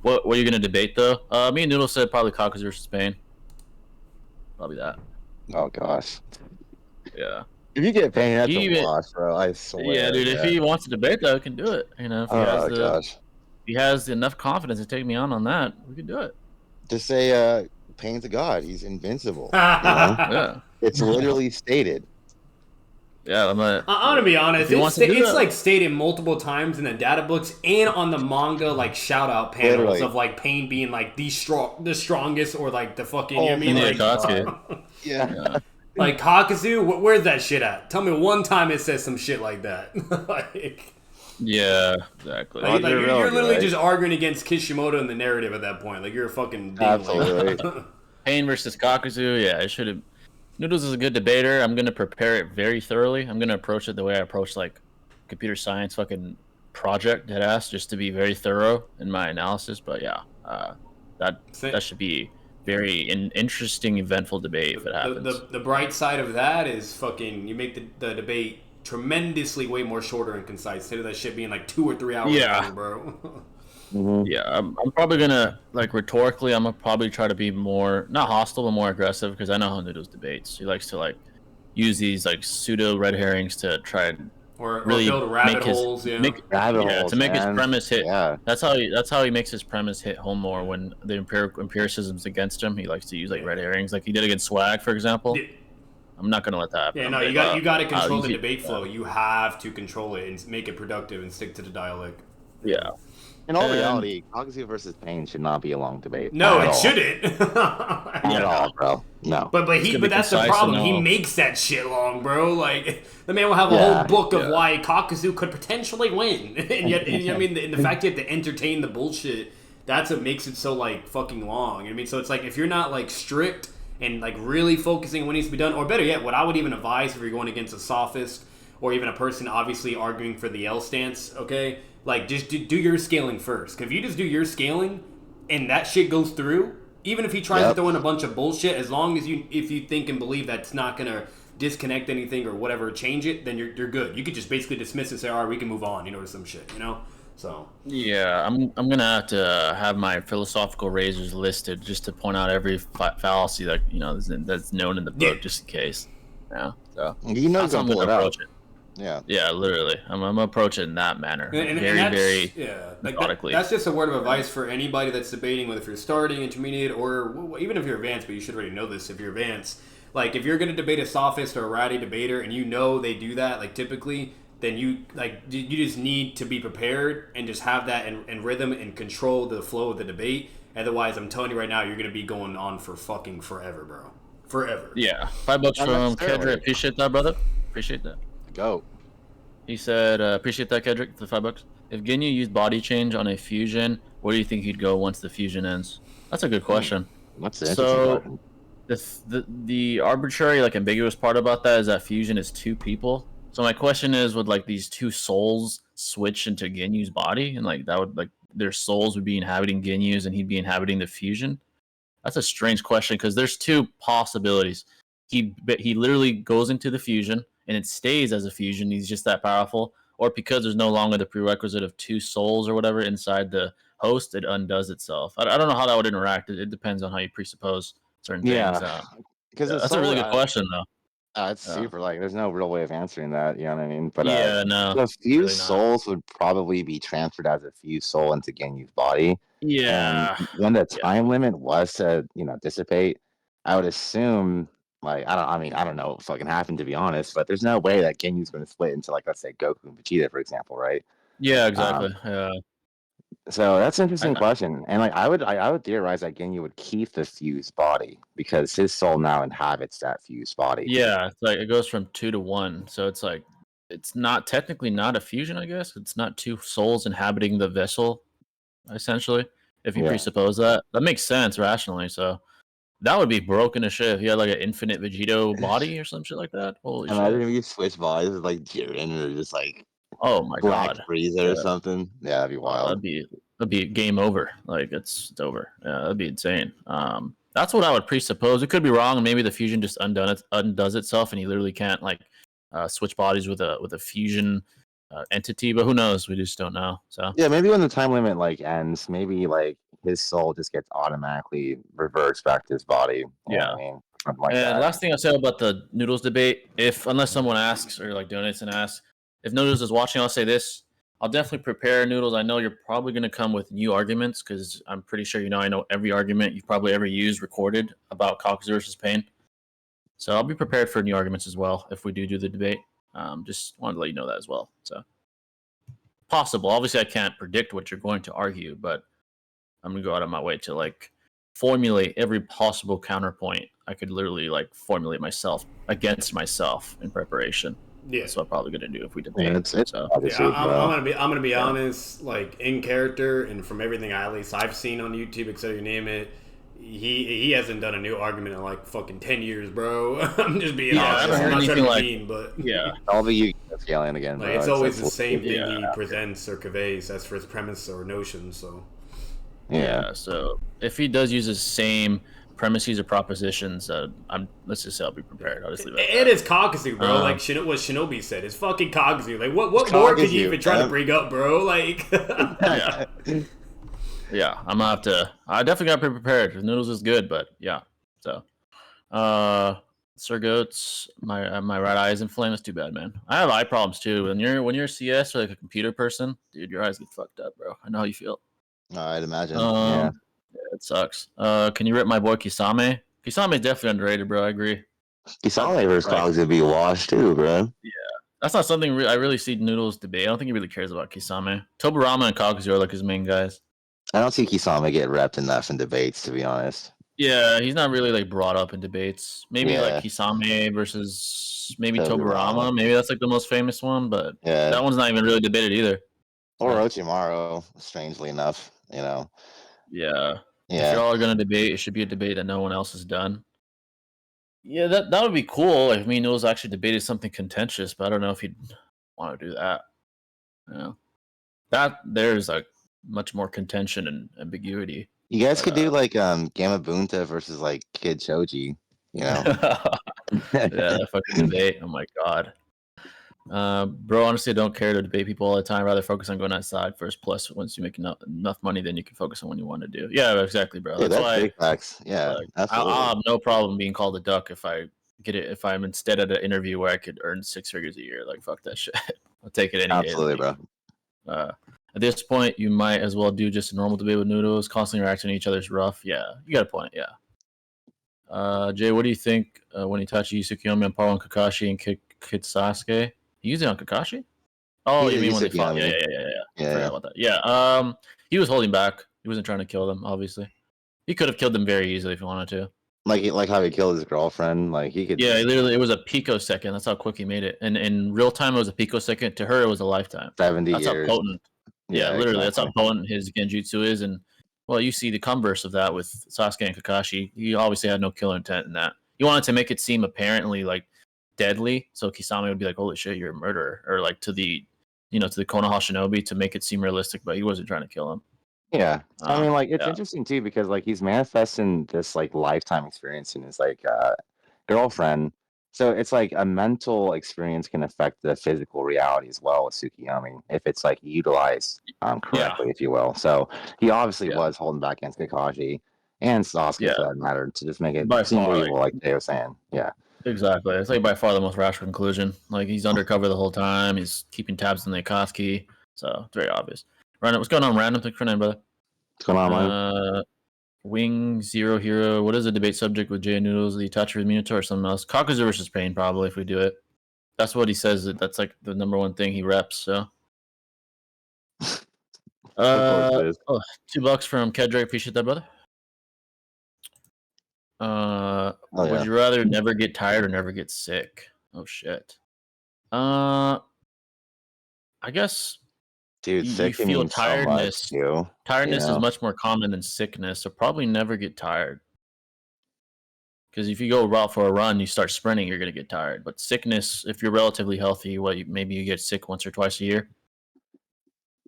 What are you gonna debate though? Me and Noodle said probably Caucus versus Pain. Probably that. Oh gosh. Yeah. If you get Pain, that's He a wash, bro. I swear. Yeah, dude. If he wants to debate that, we can do it. You know, if he has gosh. if he has enough confidence to take me on that, we can do it. Just say Pain's a god. He's invincible. You know? Yeah. It's literally stated. Yeah, I'm gonna be honest. It's like stated multiple times in the data books and on the manga like shout out panels literally. Of like Pain being like the strongest or like the fucking. You know what I mean? Like, yeah. Like Kakazu, where's that shit at? Tell me one time it says some shit like that. Like, yeah, exactly. Like, you're literally just arguing against Kishimoto in the narrative at that point. Like you're a fucking absolutely. Pain versus Kakazu. Yeah, it should have. Noodles is a good debater. I'm gonna prepare it very thoroughly. I'm gonna approach it the way I approach like computer science fucking project deadass, just to be very thorough in my analysis. But yeah, that should be very interesting, eventful debate if it happens. The bright side of that is fucking you make the debate tremendously way more shorter and concise instead of that shit being like 2 or 3 hours long, bro. Mm-hmm. Yeah, I'm probably gonna like rhetorically. I'm gonna probably try to be more not hostile but more aggressive because I know how Noodles debates. He likes to like use these like pseudo red herrings to try and really build rabbit holes. To make his premise hit. Yeah. That's how he makes his premise hit home more when the empiricism's against him. He likes to use like red herrings, like he did against Swag, for example. Yeah. I'm not gonna let that happen. Yeah, no, you got to control the debate flow. You have to control it and make it productive and stick to the dialect. Yeah. In all reality, Kakazu versus Pain should not be a long debate. No, it shouldn't. At all, bro. No. But that's the problem. He makes that shit long, bro. Like the man will have a whole book of why Kakazu could potentially win, and yet, I mean, the fact you have to entertain the bullshit, that's what makes it so like fucking long. I mean, so it's like if you're not like strict and like really focusing on what needs to be done, or better yet, what I would even advise if you're going against a sophist or even a person obviously arguing for the L stance, okay. Like, just do your scaling first. Because if you just do your scaling and that shit goes through, even if he tries to throw in a bunch of bullshit, as long as if you think and believe that's not going to disconnect anything or whatever, change it, then you're good. You could just basically dismiss it and say, all right, we can move on, or some shit, So. Yeah, I'm going to have to have my philosophical razors listed just to point out every fallacy that, that's known in the book, just in case. Yeah, so that's how I'm going to approach it. Yeah, literally. I'm gonna approach it in that manner, very methodically. That's just a word of advice for anybody that's debating, whether if you're starting, intermediate, or even if you're advanced. But you should already know this if you're advanced. Like if you're gonna debate a sophist or a ratty debater, and they do that, like typically, then you just need to be prepared and just have that in rhythm and control the flow of the debate. Otherwise, I'm telling you right now, you're gonna be going on for fucking forever, bro. Forever. Yeah. $5 from Kedra. Appreciate that, brother. Appreciate that. Go. He said, appreciate that, Kedrick, for the $5. If Ginyu used body change on a fusion, where do you think he'd go once the fusion ends? That's a good question. That's an interesting question. The arbitrary, like, ambiguous part about that is that fusion is 2 people. So my question is, would, like, these 2 souls switch into Ginyu's body? And, like, that would, like, their souls would be inhabiting Ginyu's and he'd be inhabiting the fusion? That's a strange question, because there's 2 possibilities. He literally goes into the fusion, and it stays as a fusion, he's just that powerful, or because there's no longer the prerequisite of 2 souls or whatever inside the host, it undoes itself. I don't know how that would interact. It depends on how you presuppose certain things. Because that's a really good question, though. It's super, like, there's no real way of answering that, you know what I mean? But no. The fused souls would probably be transferred as a fused soul into Ginyu's body. Yeah. And when the time limit was to, dissipate, I would assume... Like, I don't know what fucking happened, to be honest, but there's no way that Ginyu's going to split into, like, let's say Goku and Vegeta, for example, right? Yeah, exactly. So that's an interesting question. And, like, I would theorize that Ginyu would keep the fused body because his soul now inhabits that fused body. Yeah, it's like it goes from 2 to 1. So it's like, it's not technically not a fusion, I guess. It's not 2 souls inhabiting the vessel, essentially, if you presuppose that. That makes sense rationally, so... That would be broken as shit if you had like an infinite Vegito body or some shit like that. Holy shit. Imagine if you switch bodies with like Jiren or just like my Black Frieza or something. Yeah, that'd be wild. That'd be game over. Like it's over. Yeah, that'd be insane. That's what I would presuppose. It could be wrong, and maybe the fusion just undoes itself, and he literally can't like switch bodies with a fusion entity. But who knows? We just don't know. So yeah, maybe when the time limit like ends, maybe like his soul just gets automatically reversed back to his body. You know what I mean? Something like and that. last thing I'll say about the Noodles debate, unless someone asks or like donates and asks, if Noodles is watching, I'll say this. I'll definitely prepare, Noodles. I know you're probably going to come with new arguments because I'm pretty sure I know every argument you've probably ever used recorded about Cox versus Pain. So I'll be prepared for new arguments as well if we do the debate. Just wanted to let you know that as well. So possible. Obviously, I can't predict what you're going to argue, but I'm going to go out of my way to like formulate every possible counterpoint I could literally like formulate myself against myself in preparation. Yeah, that's what I'm probably gonna do if we debate. I'm gonna be honest. Like in character and from everything at least I've seen on YouTube, etc. You name it, he hasn't done a new argument in like fucking 10 years, bro. I'm just being honest. I'm not trying to be mean, but I'll be you scaling again. Like, it's always the same thing he presents or conveys as for his premise or notion. So so if he does use the same premises or propositions, let's just say I'll be prepared. I'll just leave it. It is Kakuzu, bro. Like what Shinobi said, it's fucking Kakuzu. Like what more could you even try to bring up, bro? Like I'm gonna have to. I definitely gotta be prepared. Noodles is good, but So, Sir Goats, my right eye is inflamed. It's too bad, man. I have eye problems too. When you're a CS or like a computer person, dude, your eyes get fucked up, bro. I know how you feel. I'd imagine. It sucks. Can you rip my boy Kisame? Kisame is definitely underrated, bro. I agree. Kisame versus Cogs would be washed too, bro. Yeah, that's not something I really see Noodles debate. I don't think he really cares about Kisame. Tobarama and Kakuzu are like his main guys. I don't see Kisame get repped enough in debates, to be honest. Yeah, he's not really like brought up in debates. Maybe like Kisame versus maybe Tobarama. Maybe that's like the most famous one, but that one's not even really debated either. Or Orochimaru, strangely enough, Yeah. If y'all are gonna debate, it should be a debate that no one else has done. Yeah, that would be cool if me and Noodles actually debated something contentious, but I don't know if he'd want to do that. That there's like much more contention and ambiguity. You guys could do like Gamabunta versus like Kid Choji, that fucking debate. Oh my god. Bro, honestly, I don't care to debate people all the time. I'd rather focus on going outside first. Plus, once you make enough money, then you can focus on what you want to do. Yeah, exactly, bro. That's why big facts. Yeah, I have no problem being called a duck if I get it. If I'm instead at an interview where I could earn 6 figures a year, like fuck that shit. I'll take it any day. Absolutely, bro. At this point, you might as well do just a normal debate with Noodles. Constantly reacting to each other's rough. Yeah, you got a point. Yeah. Jay, what do you think when Itachi used Tsukuyomi on Part 1 Kakashi and Kid Sasuke? He used it on Kakashi? Oh, you mean when they fought? Yeah. Forgot about that. Yeah. He was holding back. He wasn't trying to kill them. Obviously, he could have killed them very easily if he wanted to. Like how he killed his girlfriend. Like he could. Yeah, literally, it was a picosecond. That's how quick he made it. And in real time, it was a picosecond. To her, it was a lifetime. 70 That's years. How potent. Yeah, literally, that's how potent his genjutsu is. And well, you see the converse of that with Sasuke and Kakashi. He obviously had no killer intent in that. He wanted to make it seem apparently like deadly, so Kisame would be like, "Holy shit, you're a murderer," or like to the Konoha Shinobi to make it seem realistic, but he wasn't trying to kill him. Yeah, I mean, like it's interesting too because like he's manifesting this like lifetime experience in his like girlfriend. So it's like a mental experience can affect the physical reality as well with Tsukuyomi if it's like utilized correctly, if you will. So he obviously was holding back against Kakashi and Sasuke for that matter to just make it seem believable, like they were saying. Yeah. Exactly. It's like by far the most rational conclusion. Like he's undercover the whole time. He's keeping tabs on the Akatsuki. So it's very obvious. Random, what's going on, Random? Thanks for your name, brother. What's going on, man? Wing Zero Hero. What is the debate subject with Jay Noodles? The Itachi with Minato or something else? Kakuzu versus Pain, probably, if we do it. That's what he says. That's like the number one thing he reps. So, $2 from Kedrick. Appreciate that, brother. Would you rather never get tired or never get sick? Oh shit. I guess. Dude, you feel tiredness. So much, tiredness is much more common than sickness, so probably never get tired. Because if you go out for a run, you start sprinting, you're gonna get tired. But sickness, if you're relatively healthy, maybe you get sick once or twice a year.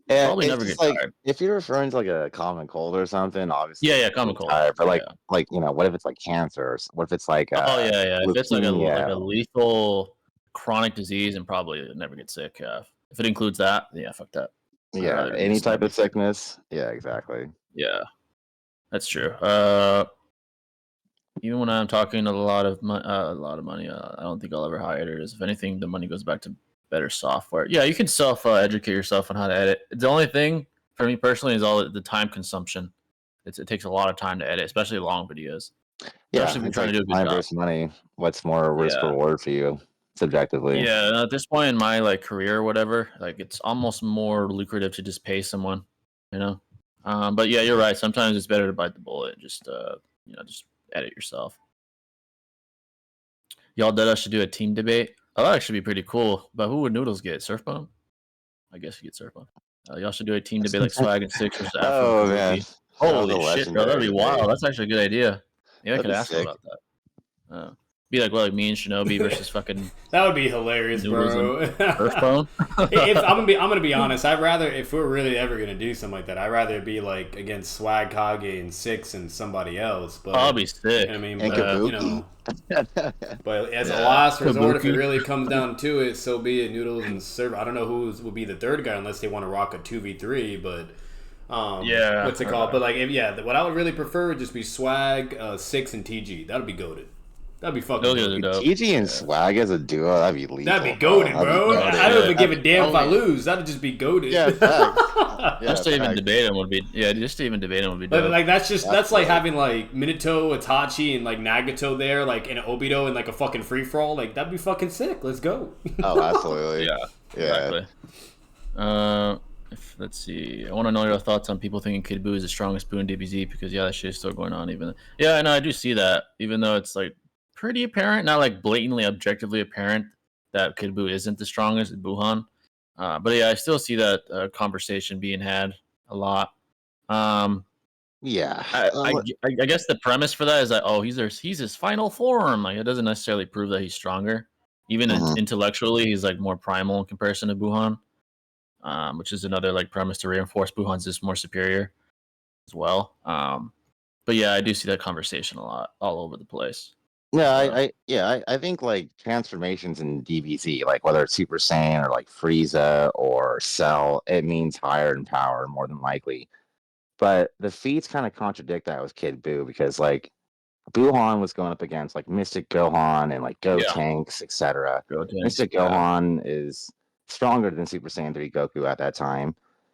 Yeah, probably never get tired. If you're referring to like a common cold or something, obviously. Yeah, common cold. Tired, but like what if it's like cancer? What if it's like if it's like a lethal chronic disease, and probably never get sick. Yeah, if it includes that, fuck that. Yeah, any type of sickness. Yeah, exactly. Yeah. That's true. Even when I'm talking a lot of money, I don't think I'll ever hire editors. If anything, the money goes back to better software. Yeah, you can self educate yourself on how to edit. The only thing for me personally is all the time consumption. It takes a lot of time to edit, especially long videos. Yeah, especially if you're it's trying like to do a good time job. versus money. What's more risk Yeah. reward for you subjectively? Yeah, at this point in my like career or whatever, like it's almost more lucrative to just pay someone, you know. But yeah, you're right. Sometimes it's better to bite the bullet and just just edit yourself. Y'all dead us should do a team debate. Oh, that actually be pretty cool. But who would Noodles get? Surfbone? I guess you get Surfbone. Y'all should do a team debate like Swag and Six versus Afro Oh and man, Kabuki. that was a Holy shit, bro. That'd legendary be debate. wild. That's actually a good idea. Yeah, I That'd could be ask him sick. about that. Be like, me and Shinobi versus fucking that would be hilarious, bro. Earthbone. I'm gonna be honest. I'd rather, if we're really ever gonna do something like that, I'd rather be like against Swag, Kage, and Six and somebody else. But I'll be sick. I mean, And Kabuki. But as a last resort, if it Kabuki. really comes down to it, so be it. Noodles and Server. I don't know who would be the third guy unless they want to rock a 2v3, but. Yeah. What's it called? But like, what I would really prefer would just be Swag, Six, and TG. That'd be goated. That'd be fucking goated. TG and Swag as a duo, that'd be lethal. That'd be goated, bro. I don't even give a damn if I lose. That'd just be goated. Yeah, just to even debate him would be dope. Like that's like having like Minato, Itachi, and like Nagato there, like in Obito and like a fucking free for all. Like that'd be fucking sick. Let's go. Oh, absolutely. Exactly. Let's see. I want to know your thoughts on people thinking Kid Buu is the strongest Buu in DBZ because that shit is still going on. I know I do see that. Even though it's like pretty apparent, not like blatantly, objectively apparent that Kid Buu isn't the strongest at Buhan. But yeah, I still see that conversation being had a lot. I guess the premise for that is that he's his final form. Like it doesn't necessarily prove that he's stronger. Even intellectually, he's like more primal in comparison to Buhan. Which is another like premise to reinforce Buhan's is more superior as well. But yeah, I do see that conversation a lot all over the place. Yeah, I think like transformations in DBZ, like whether it's Super Saiyan or like Frieza or Cell, it means higher in power more than likely. But the feats kind of contradict that with Kid Buu because like Buhan was going up against like Mystic Gohan and like Gotenks, etc. Mystic Gohan is stronger than Super Saiyan 3 Goku at that time.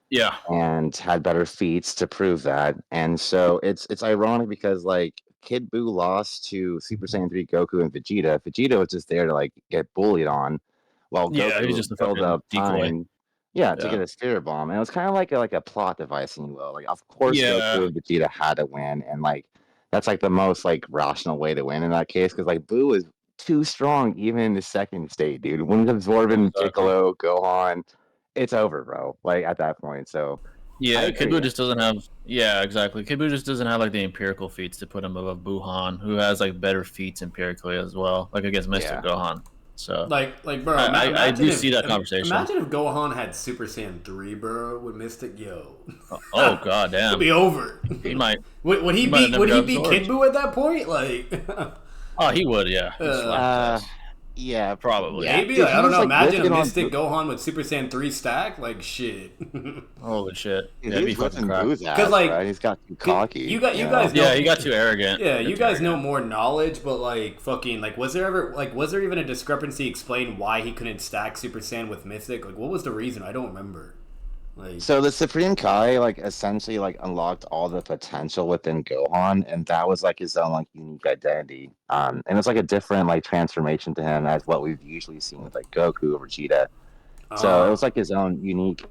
Yeah. And had better feats to prove that. And so it's ironic because like Kid Buu lost to Super Saiyan 3 Goku and Vegeta. Vegeta was just there to like get bullied on while Goku was just filled up time. To get a spirit bomb. And it was kind of like a plot device, and you will. Like of course Goku and Vegeta had to win, and like that's like the most like rational way to win in that case because like Buu is too strong even in the second state, dude. When he's absorbing Piccolo, Gohan, it's over, bro. Like at that point. So Kid Buu just doesn't have exactly. Kid Buu just doesn't have like the empirical feats to put him above Buhan, who has like better feats empirically as well, like against Mystic Gohan. So like bro, I do see that conversation. Imagine if Gohan had Super Saiyan 3, bro, with Mystic. Oh god damn. It'd be over. He might. Would he beat Kid Buu at that point? Like oh, he would, yeah, probably. Maybe I don't know. Imagine a Mystic Gohan with Super Saiyan 3 stack, like shit. Holy shit! That'd be fucking crap. Because like right? He's got too cocky. You guys know, he got too arrogant. Yeah, you guys know more knowledge, but like fucking like was there even a discrepancy explain why he couldn't stack Super Saiyan with Mystic? Like what was the reason? I don't remember. Like, so the Supreme Kai like essentially like unlocked all the potential within Gohan, and that was like his own like unique identity. And it's like a different like transformation to him as what we've usually seen with like Goku or Vegeta. So it was like his own unique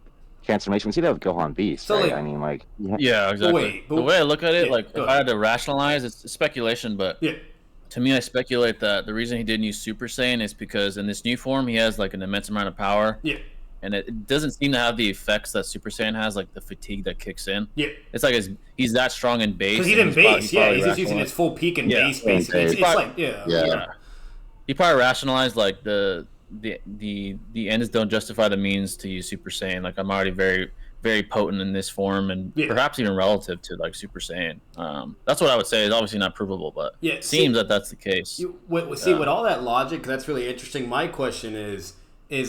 transformation. We see that with Gohan Beast, right? Like, I mean, like exactly. The way I look at it, like if I had to rationalize, it's speculation, but to me, I speculate that the reason he didn't use Super Saiyan is because in this new form, he has like an immense amount of power. Yeah. And it doesn't seem to have the effects that Super Saiyan has, like the fatigue that kicks in. Yeah. It's like he's that strong in base. Because he's in base, he's just using his full peak in base, basically. It's like, He probably rationalized, like, the ends don't justify the means to use Super Saiyan. Like, I'm already very, very potent in this form, and perhaps even relative to, like, Super Saiyan. That's what I would say. It's obviously not provable, but it seems that that's the case. With all that logic, that's really interesting. My question is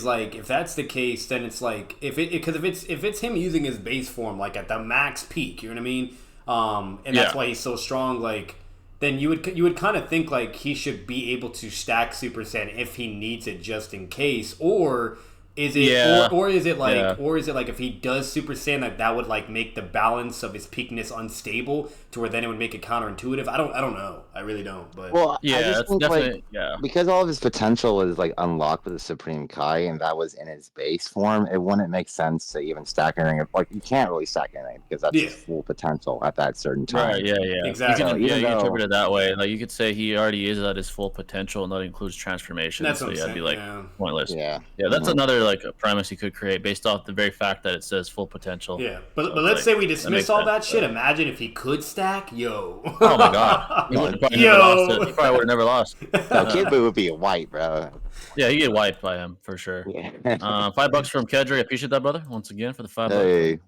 like if that's the case, then it's like if it's him using his base form like at the max peak, you know what I mean? and that's why he's so strong. Like, then you would kind of think like he should be able to stack Super Saiyan if he needs it just in case, or is it or is it like if he does Super Saiyan that would like make the balance of his peakness unstable to where then it would make it counterintuitive? I don't know. I really don't. But I just think because all of his potential is like unlocked with the Supreme Kai and that was in his base form, it wouldn't make sense to even stack anything. Like you can't really stack anything because that's his full potential at that certain time. Right, yeah. Exactly. You can interpret it that way. Like you could say he already is at his full potential and that includes transformation. That's so what I'm saying. That'd be like pointless. Yeah. That's another like a premise you could create based off the very fact that it says full potential. Yeah, but let's say we dismiss all that shit. Imagine if he could stack, yo. Oh my god, he probably would have never lost. No, Kid Buu would be a white, bro. Yeah, you get wiped by him for sure. Yeah. $5 from Kedri. I appreciate that, brother. Once again for the $5.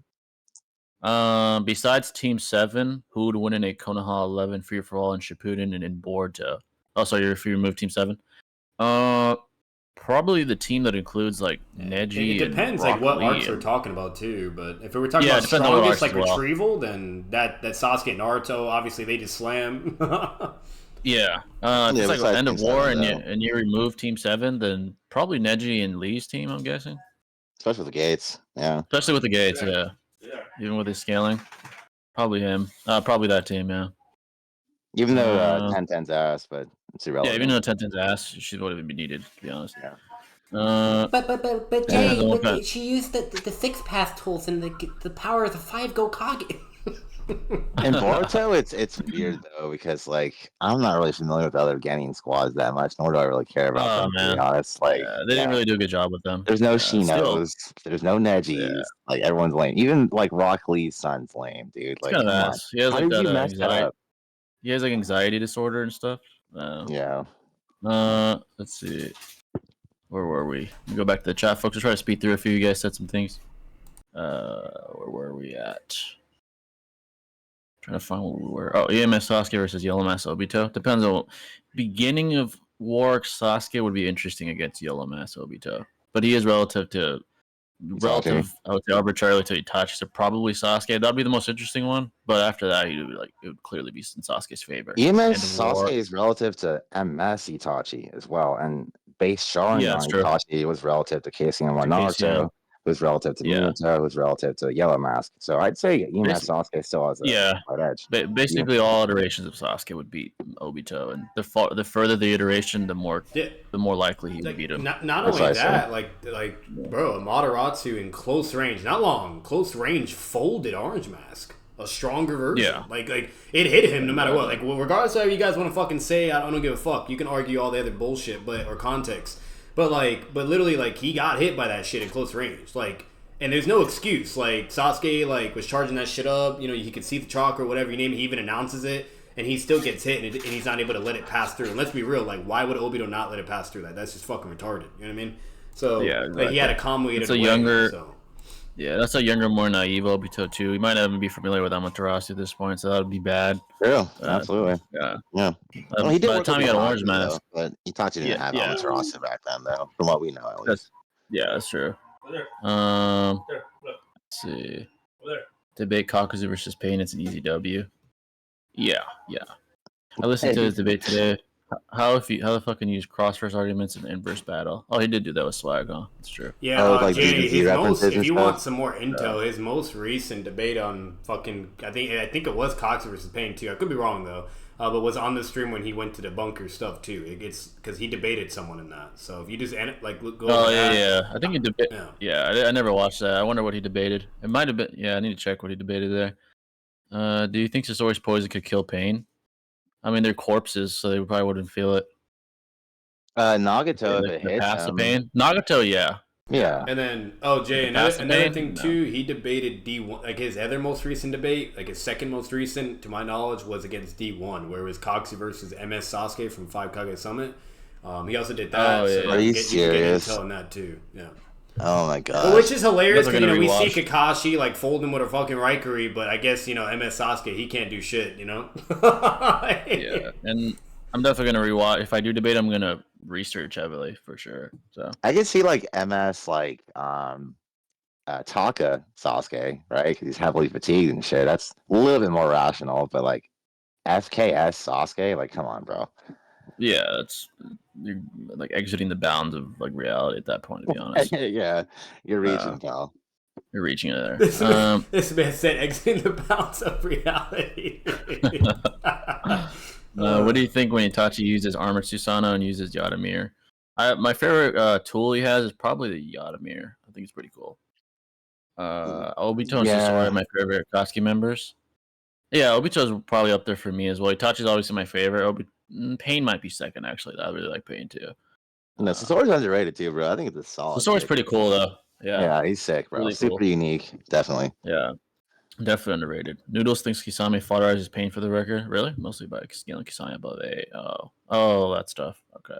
Hey. Besides Team 7, who would win in a Konoha 11 free for all in Shippuden and in Boruto? Oh, sorry, if you remove Team 7. Probably the team that includes like Neji. It depends and like what arcs we're talking about too. But if we were talking about strongest like retrieval, then that Sasuke and Naruto, obviously they just slam. It's like the end of war and you remove Team 7, then probably Neji and Lee's team, I'm guessing. Especially with the gates, yeah. Especially with the gates, yeah. Even with his scaling, probably him. Probably that team, yeah. Even though 10-10's ass, but it's irrelevant. Yeah, even though 10-10's ass, she would have been needed, to be honest. Yeah. But Jay, she used the 6-pass tools and the power of the 5-go Kage. In Boruto, it's weird though because like I'm not really familiar with other Genin squads that much, nor do I really care about them. To be honest, like they didn't really do a good job with them. There's no Shinos, there's no Nejis. Like everyone's lame. Even like Rock Lee's son's lame, dude. Like, kind of ass. He has how like did you that mess that up? He has like anxiety disorder and stuff. Yeah. Let's see. Where were we? We go back to the chat, folks. We'll try to speed through a few. You guys said some things. Where were we at? Trying to find where we were. Oh, EMS Sasuke versus Yellow Mask Obito. Depends on beginning of war. Sasuke would be interesting against Yellow Mask Obito, but he is relative, I would say arbitrarily to Itachi. So probably Sasuke. That'd be the most interesting one. But after that, it would clearly be in Sasuke's favor. EMS Sasuke is relative to MS Itachi as well, and base Sharingan Itachi was relative to Casey and Naruto. Was relative to Minato, was relative to Yellow Mask. So I'd say EMS Sasuke still has a slight edge. Basically, all iterations of Sasuke would beat Obito, and the further the iteration, the more likely he would beat him. Not only that, like bro, Amaterasu in close range, not long, close range, folded Orange Mask. A stronger version. Yeah. Like it hit him no matter what. Like regardless of how you guys want to fucking say, I don't give a fuck. You can argue all the other bullshit, or context. But literally, like, he got hit by that shit in close range. Like, and there's no excuse. Like, Sasuke, like, was charging that shit up. You know, he could see the chakra, whatever you name it. He even announces it. And he still gets hit, and he's not able to let it pass through. And let's be real. Like, why would Obito not let it pass through that? That's just fucking retarded. You know what I mean? So, like, he had a calm way to Yeah, that's a younger, more naive Obito, too. He might not even be familiar with Amaterasu at this point, so that would be bad. Yeah, absolutely. Yeah. Well, he did by the time he got Orange Mask. But Itachi didn't have Amaterasu back then, though, from what we know, at least. That's true. Let's see. Debate Kakuzu versus Pain. It's an easy W. Yeah. I listened to his debate today. How the fuck can you use cross-verse arguments in inverse battle? Oh, he did do that with Swag, huh? That's true. Yeah, Jay, if you want some more intel, his most recent debate on fucking, I think it was Cox versus Payne too. I could be wrong though, but was on the stream when he went to the bunker stuff too. It gets because he debated someone in that. So if you just go. Oh yeah. I think he debated. Yeah, I never watched that. I wonder what he debated. It might have been. Yeah, I need to check what he debated there. Do you think Sasori's poison could kill Pain? I mean, they're corpses, so they probably wouldn't feel it. Nagato, if it hits him. Pain. Nagato, yeah. And then, Jay, another thing too, he debated D1, like his other most recent debate, like his second most recent, to my knowledge, was against D1, where it was Coxie versus MS Sasuke from 5 Kage Summit. He also did that. Oh, yeah. So Are you serious? You can get intel on that too, yeah. Oh my god! But which is hilarious because we see Kakashi like folding with a fucking Raikiri, but I guess MS Sasuke he can't do shit, you know. Yeah, and I'm definitely gonna rewatch. If I do debate, I'm gonna research heavily for sure. So I can see like MS Taka Sasuke, right? Because he's heavily fatigued and shit. That's a little bit more rational, but like FKS Sasuke, like come on, bro. Yeah, you're like exiting the bounds of like reality at that point. To be honest, yeah, you're reaching, pal. You're reaching it there. This man said exiting the bounds of reality. What do you think when Itachi uses Armored Susanoo and uses Yadamir? My favorite tool he has is probably the Yadamir. I think it's pretty cool. Obito and Sasori are my favorite Akatsuki members. Yeah, Obito's probably up there for me as well. Itachi's obviously my favorite. Pain might be second, actually. I really like Pain, too. No, Sasori's underrated, too, bro. I think it's a solid. Sasori's pretty cool, though. Yeah, he's sick, bro. Really super unique, definitely. Yeah, definitely underrated. Noodles thinks Kisame fodderizes Pain for the record. Really? Mostly by scaling Kisame above A. Oh, that stuff. Okay,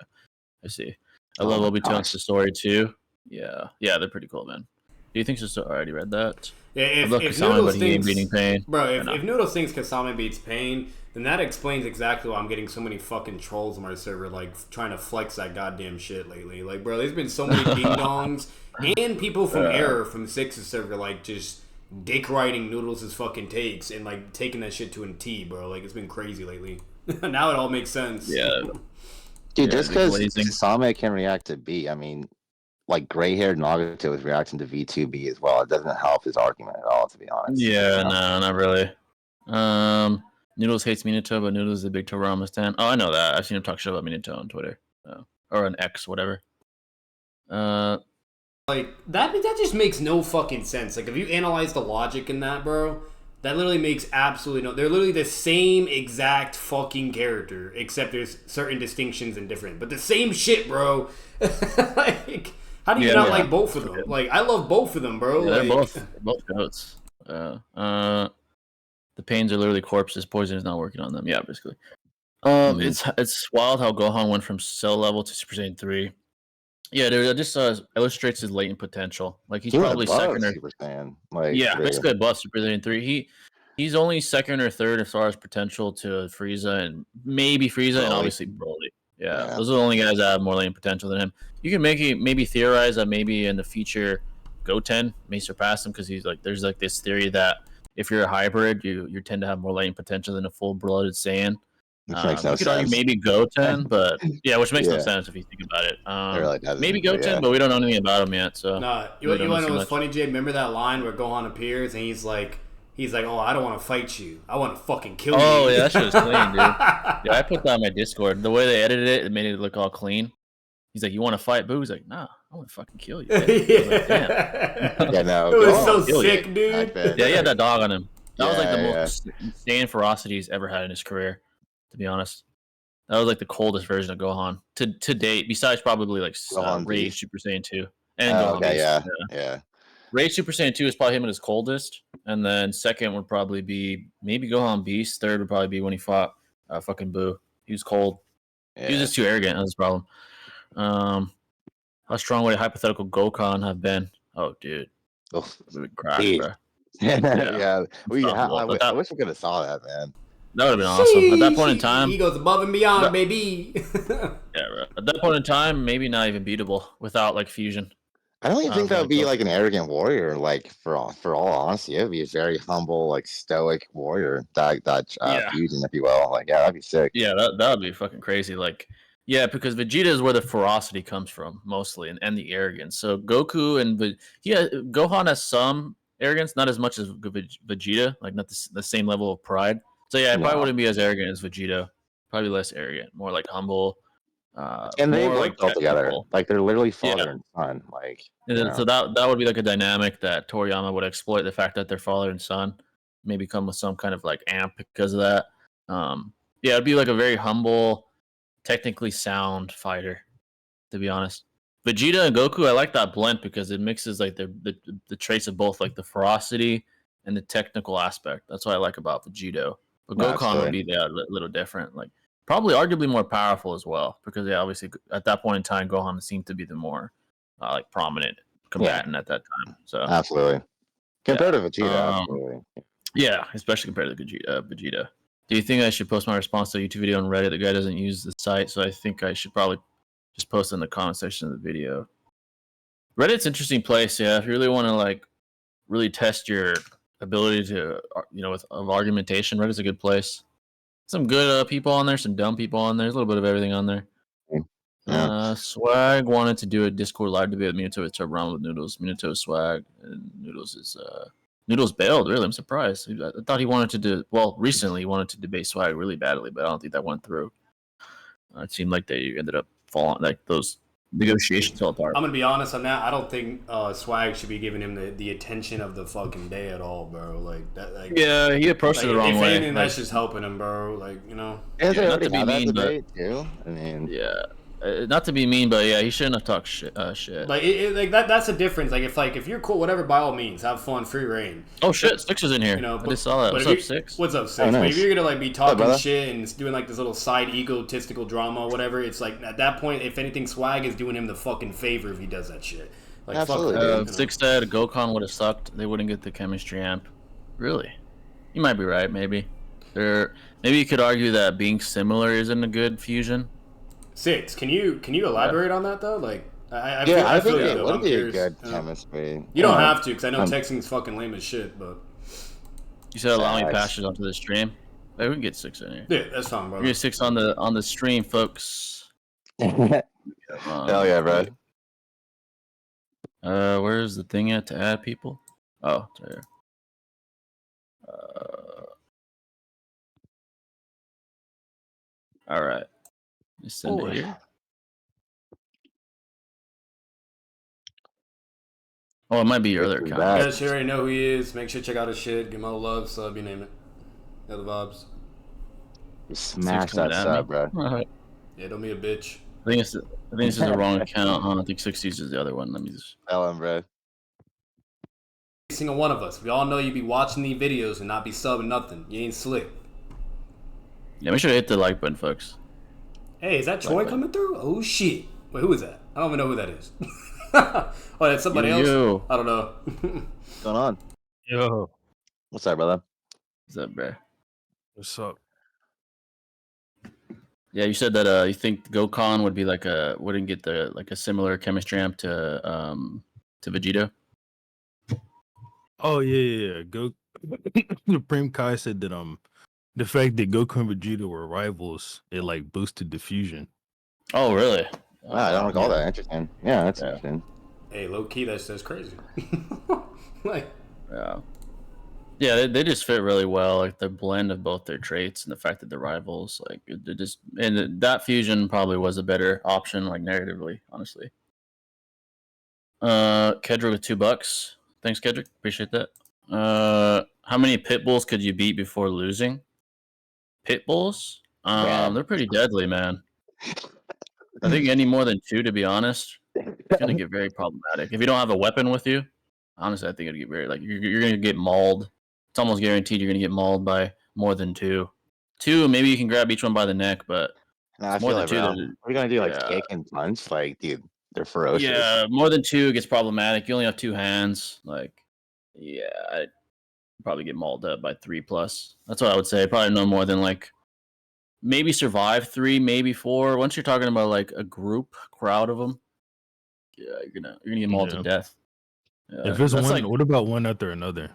I see. I love Obito and Sasori, too. Yeah, they're pretty cool, man. Do you think Sasori already read that? Yeah, if Noodles thinks, beating Pain. Bro, if Noodles thinks Kasame beats Pain, then that explains exactly why I'm getting so many fucking trolls on my server, like, trying to flex that goddamn shit lately. Like, bro, there's been so many ding-dongs and people from Error, from Six's server, like, just dick-riding Noodles' fucking takes and, like, taking that shit to a T, bro. Like, it's been crazy lately. Now it all makes sense. Yeah. Dude, just because Kasame can react to B, I mean... like gray-haired Nagato is reacting to V2B as well. It doesn't help his argument at all, to be honest. Yeah, no, not really. Noodles hates Minato, but Noodles is a big Toriyama stan. Oh, I know that. I've seen him talk shit about Minato on Twitter. Or on X, whatever. Like, that just makes no fucking sense. Like, if you analyze the logic in that, bro, that literally makes absolutely no... They're literally the same exact fucking character, except there's certain distinctions and different. But the same shit, bro. Like... How do you not like both of them? Like, I love both of them, bro. Yeah, like... they're both goats. The Pains are literally corpses. Poison is not working on them. Yeah, basically. It's wild how Gohan went from Cell level to Super Saiyan 3. Yeah, dude, that just illustrates his latent potential. Like he's probably second or Super Saiyan. Like, basically above Super Saiyan 3. He's only second or third as far as potential to Frieza and maybe Frieza and obviously Broly. Yeah, those are the only guys that have more latent potential than him. You can maybe theorize that maybe in the future Goten may surpass him because he's like there's like this theory that if you're a hybrid, you tend to have more latent potential than a full-blooded Saiyan. Which makes no you could argue sense. maybe Goten, but which makes no sense if you think about it. It really doesn't, maybe Goten, but we don't know anything about him yet. So you want to know what's funny, Jay? Remember that line where Gohan appears and he's like, oh, I don't want to fight you. I want to fucking kill you. Oh, yeah, that shit was clean, dude. Yeah, I put that on my Discord. The way they edited it, it made it look all clean. He's like, you want to fight Boo? He's like, nah, I want to fucking kill you. Like, damn. Yeah, no. It was so sick, dude. Yeah, he had that dog on him. That was like the most insane ferocity he's ever had in his career, to be honest. That was like the coldest version of Gohan to date, besides probably like Rage Super Saiyan 2. And Gohan Beast. Yeah. Rage Super Saiyan 2 is probably him at his coldest. And then second would probably be maybe Gohan Beast. Third would probably be when he fought fucking Boo. He was cold. Yeah. He was just too arrogant. That's his problem. How strong would a hypothetical Gohan have been? Oh, dude. Crash, bro. Yeah. I wish we could have saw that, man. That would have been awesome. At that point in time, he goes above and beyond, baby. Yeah, bro. At that point in time, maybe not even beatable without like fusion. I don't even think that would be like an arrogant warrior. Like for all honesty, it would be a very humble, like stoic warrior. That fusion, if you will. Like, yeah, that'd be sick. Yeah, that would be fucking crazy. Like, yeah, because Vegeta is where the ferocity comes from mostly, and the arrogance. So Goku and Gohan has some arrogance, not as much as Vegeta. Like, not the same level of pride. So yeah, it probably wouldn't be as arrogant as Vegeta. Probably less arrogant, more like humble. And they work all together. Like they're literally father and son. Like so that would be like a dynamic that Toriyama would exploit, the fact that they're father and son, maybe come with some kind of like amp because of that. It'd be like a very humble, technically sound fighter, to be honest. Vegeta and Goku, I like that blend because it mixes like the traits of both, like the ferocity and the technical aspect. That's what I like about Vegeta. But Gohan would be a little different, like probably arguably more powerful as well, because obviously at that point in time, Gohan seemed to be the more like prominent combatant at that time. So absolutely, compared to Vegeta, absolutely. Yeah, especially compared to Vegeta. Do you think I should post my response to a YouTube video on Reddit? The guy doesn't use the site, so I think I should probably just post it in the comment section of the video. Reddit's an interesting place, yeah. If you really want to like really test your ability to, of argumentation. Reddit's a good place. Some good people on there, some dumb people on there. There's a little bit of everything on there. Yeah. Swag wanted to do a Discord live debate with Minato to run with Noodles. Minato Swag, and Noodles bailed. Really, I'm surprised. I thought he wanted to do. Well, recently he wanted to debate Swag really badly, but I don't think that went through. It seemed like they ended up falling, like those negotiations fell apart. I'm gonna be honest on that. I don't think Swag should be giving him the attention of the fucking day at all, bro. Like that. Like, yeah, he approached it the wrong way. If anything, that's just helping him, bro. Like, not to be mean, but too. I mean, yeah. Not to be mean, but yeah, he shouldn't have talked shit. Like that's the difference. If you're cool, whatever, by all means, have fun, free reign. Oh shit, Six is in here. I just saw that. What's up, Six? What's up, Six? Oh, nice. But if you're gonna be talking shit and doing this little side egotistical drama, whatever, it's at that point, if anything, Swag is doing him the fucking favor if he does that shit. Absolutely. Six said Gokon would have sucked. They wouldn't get the chemistry amp. Really? You might be right. Maybe you could argue that being similar isn't a good fusion. Six, can you elaborate on that though? I think it would be a good chemistry. You don't have to, because I know texting's fucking lame as shit. But you said allow me passes onto the stream. Hey, we can get Six in here. Yeah, that's fine, bro. We get Six on the stream, folks. Hell yeah, bro. Where's the thing at to add people? Oh, it's right here. All right. Just send it here. Oh, it might be your other account. You guys already know who he is. Make sure to check out his shit. Give him all love, sub, you name it. The vibes. Smash that sub, bro. Yeah, don't be a bitch. I think this is the wrong account. I think 60s is the other one. Let me just tell him, bro. Every single one of us. We all know you be watching these videos and not be subbing nothing. You ain't slick. Yeah, make sure to hit the like button, folks. Hey, is that Troy coming through? Oh shit! Wait, who is that? I don't even know who that is. Oh, that's somebody else? I don't know. What's going on? Yo. What's up, brother? What's up, bro? What's up? Yeah, you said that you think Gokon would be wouldn't get a similar chemistry amp to Vegito. Oh yeah. Supreme Kai said that the fact that Goku and Vegeta were rivals, it boosted the fusion. Oh really? Wow, I don't recall that. Interesting. Yeah, that's interesting. Hey, low key, that's crazy. Yeah, they just fit really well. Like the blend of both their traits and the fact that they're rivals, that fusion probably was a better option, narratively, honestly. Kedra with $2. Thanks, Kedrick. Appreciate that. How many pit bulls could you beat before losing? Pit bulls? They're pretty deadly, man. I think any more than 2, to be honest, it's gonna get very problematic. If you don't have a weapon with you, honestly, I think it'd get very you're gonna get mauled. It's almost guaranteed you're gonna get mauled by more than 2. 2, maybe you can grab each one by the neck, but more than 2. What are you gonna do? Kick and punch? Dude, they're ferocious. Yeah, more than 2 gets problematic. You only have 2 hands. I'd probably get mauled up by 3+. That's what I would say. Probably no more than maybe survive 3, maybe 4. Once you're talking about a crowd of them, yeah, you're gonna get mauled to death. If it's one, what about one after another?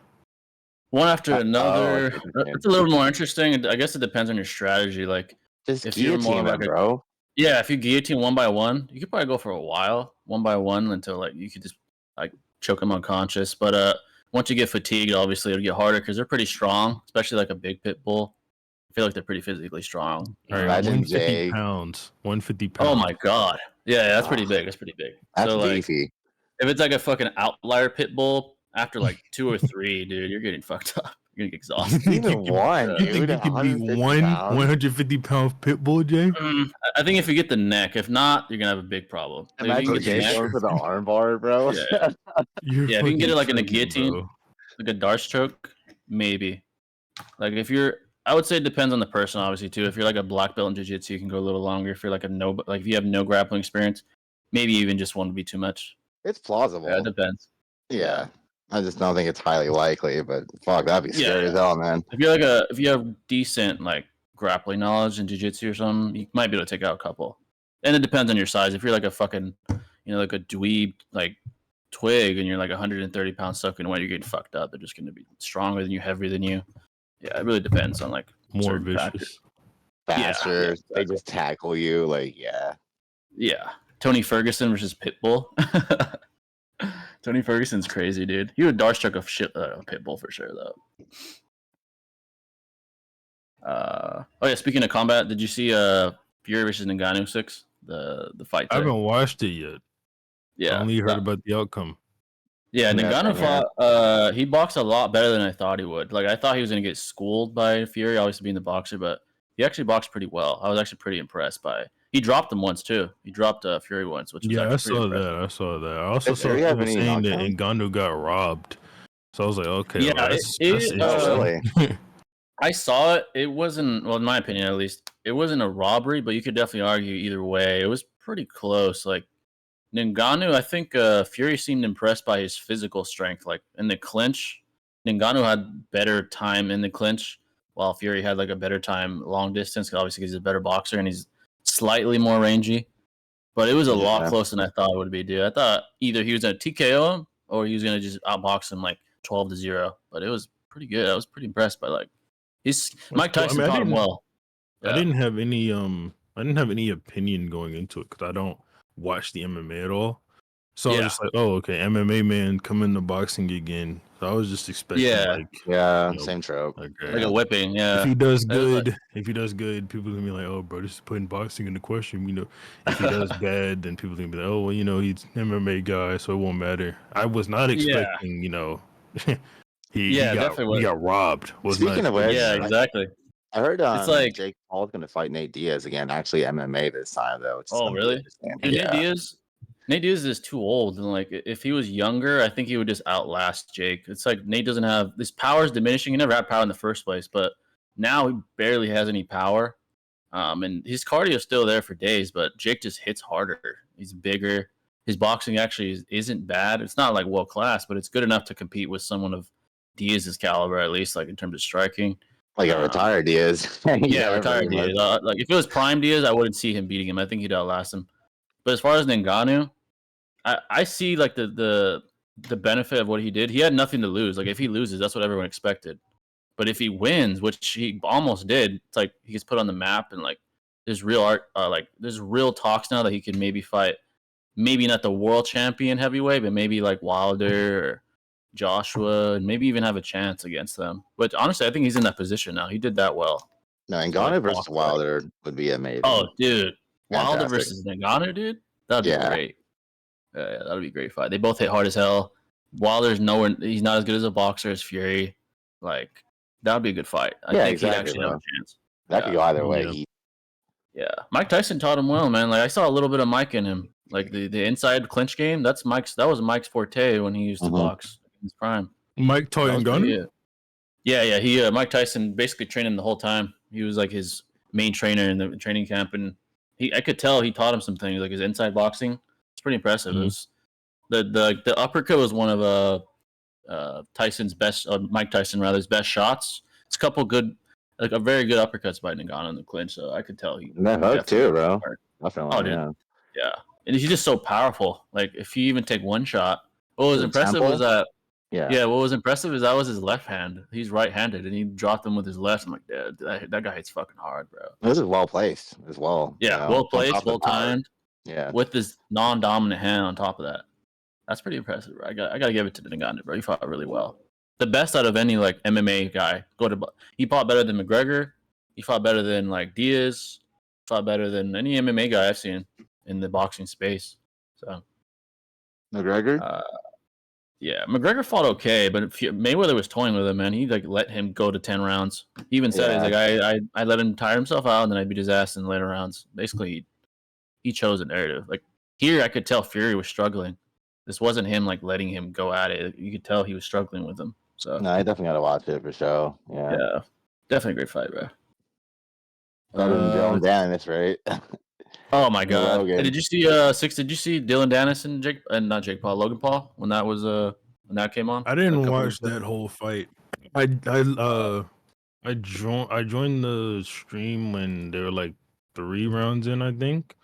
One after another. It's a little more interesting. I guess it depends on your strategy. Just if you're more bro. Yeah, if you guillotine one by one, you could probably go for a while, one by one, until you could just choke them unconscious. But once you get fatigued, obviously it'll get harder because they're pretty strong, especially a big pit bull. I feel like they're pretty physically strong. Imagine 150 pounds. 150 pounds. Oh my god. Yeah, that's pretty big. That's pretty big. That's beefy. If it's a fucking outlier pit bull, after 2 or 3, dude, you're getting fucked up. You're gonna get exhausted. Even one, you think you could be one 150-pound pit bull, Jay? I think if you get the neck, if not, you're gonna have a big problem. Imagine Jay going for the arm bar, bro. Yeah, if you can get it in a guillotine, a Darce choke, maybe. I would say it depends on the person, obviously, too. If you're a black belt in jiu-jitsu, you can go a little longer. If you're if you have no grappling experience, maybe even just one would be too much. It's plausible. Yeah, it depends. Yeah. I just don't think it's highly likely, but fuck, that'd be scary as hell, man. If you have decent grappling knowledge in jiu-jitsu or something, you might be able to take out a couple. And it depends on your size. If you're a fucking, a dweeb twig and you're like 130 pounds soaking wet, you're getting fucked up. They're just going to be stronger than you, heavier than you. Yeah, it really depends on like more certain vicious, factors. faster. Yeah, exactly. They just tackle you. Like, yeah. Tony Ferguson versus Pitbull. Tony Ferguson's crazy, dude. He would starstruck a Pitbull for sure, though. Oh yeah, speaking of combat, did you see Fury versus Ngannou 6? The fight today? I haven't watched it yet. Yeah, I only heard about the outcome. Yeah, Ngannou fought. He boxed a lot better than I thought he would. Like I thought he was gonna get schooled by Fury, obviously being the boxer, but he actually boxed pretty well. I was actually pretty impressed by. He dropped him once too. He dropped Fury once, which was I saw pretty that. I saw that. I also saw people saying that Ngannou got robbed. So I was like, okay, yeah, well, that's interesting. I saw it. It wasn't, well, in my opinion at least, it wasn't a robbery, but you could definitely argue either way. It was pretty close. Like Ngannou, I think Fury seemed impressed by his physical strength. Like in the clinch, Ngannou had better time in the clinch, while Fury had like a better time long distance. Obviously, because he's a better boxer and he's slightly more rangy. But it was a lot closer than I thought it would be, dude. I thought either he was going to TKO him or he was going to just outbox him like 12-0. But it was pretty good. I was pretty impressed by like Mike Tyson taught him well. I didn't have any opinion going into it because I don't watch the MMA at all. So I was just like, oh, okay, MMA man come into boxing again. So I was just expecting same trope. Like a whipping, If he does good, people are gonna be like, oh bro, this is putting boxing into question. You know, if he does bad, then people are gonna be like, oh well, you know, he's an MMA guy, so it won't matter. I was not expecting, you know, he got robbed. Speaking of which, exactly. I heard it's like Jake Paul's gonna fight Nate Diaz again. Actually, MMA this time though. Oh really? Dude, Nate Diaz is too old, and like if he was younger, I think he would just outlast Jake. It's like Nate doesn't have this power is diminishing. He never had power in the first place, but now he barely has any power. And his cardio is still there for days, but Jake just hits harder. He's bigger. His boxing actually isn't bad. It's not like world class, but it's good enough to compete with someone of Diaz's caliber, at least like in terms of striking. Like a retired Diaz. Retired Diaz. Like if it was prime Diaz, I wouldn't see him beating him. I think he'd outlast him. But as far as Ngannou, I see like the benefit of what he did. He had nothing to lose. Like if he loses, that's what everyone expected. But if he wins, which he almost did, it's like he gets put on the map, and like there's real there's real talks now that he could maybe fight, maybe not the world champion heavyweight, but maybe like Wilder or Joshua, and maybe even have a chance against them. But honestly, I think he's in that position now. He did that well. No, Ngannou versus Wilder would be amazing. Oh, dude. Wilder versus Ngannou, dude? That'd be great. Yeah, that'd be a great fight. They both hit hard as hell. Wilder's nowhere. He's not as good as a boxer as Fury. Like, that would be a good fight. I think he'd actually have a chance. That could go either way. Yeah. Mike Tyson taught him well, man. Like, I saw a little bit of Mike in him. Like, the inside clinch game, that was Mike's forte when he used to box in his prime. Mike taught Ngannou? Yeah. Mike Tyson basically trained him the whole time. He was like his main trainer in the training camp, and I could tell he taught him some things, like his inside boxing. It's pretty impressive. It was the uppercut was one of Tyson's best, Mike Tyson rather, his best shots. It's a couple good, like a very good uppercuts by Ngannou in the clinch. So I could tell he. And that hook too, bro. Definitely. Yeah, and he's just so powerful. Like if you even take one shot, what was impressive was that. Yeah, what was impressive is that was his left hand. He's right-handed, and he dropped him with his left. I'm like, that guy hits fucking hard, bro. This is well placed as well. Yeah, well placed, well timed. Yeah, with this non-dominant hand on top of that. That's pretty impressive, bro. I got to give it to Ngannou, bro. He fought really well. The best out of any like MMA guy. He fought better than McGregor. He fought better than like Diaz. Fought better than any MMA guy I've seen in the boxing space. So McGregor. Yeah, McGregor fought okay, but Mayweather was toying with him, man. He like let him go to 10 rounds. He even said, he's like, I let him tire himself out, and then I beat his ass in later rounds. Basically, he chose a narrative. Like here, I could tell Fury was struggling. This wasn't him like letting him go at it. You could tell he was struggling with him. So no, I definitely got to watch it for sure. Yeah, definitely a great fight, bro. Better than Dylan Dennis, right? Oh my god! Hey, did you see Did you see Dylan Dennis and not Jake Paul, Logan Paul when that was when that came on? I didn't watch that whole fight. I joined the stream when they were like 3 rounds in, I think.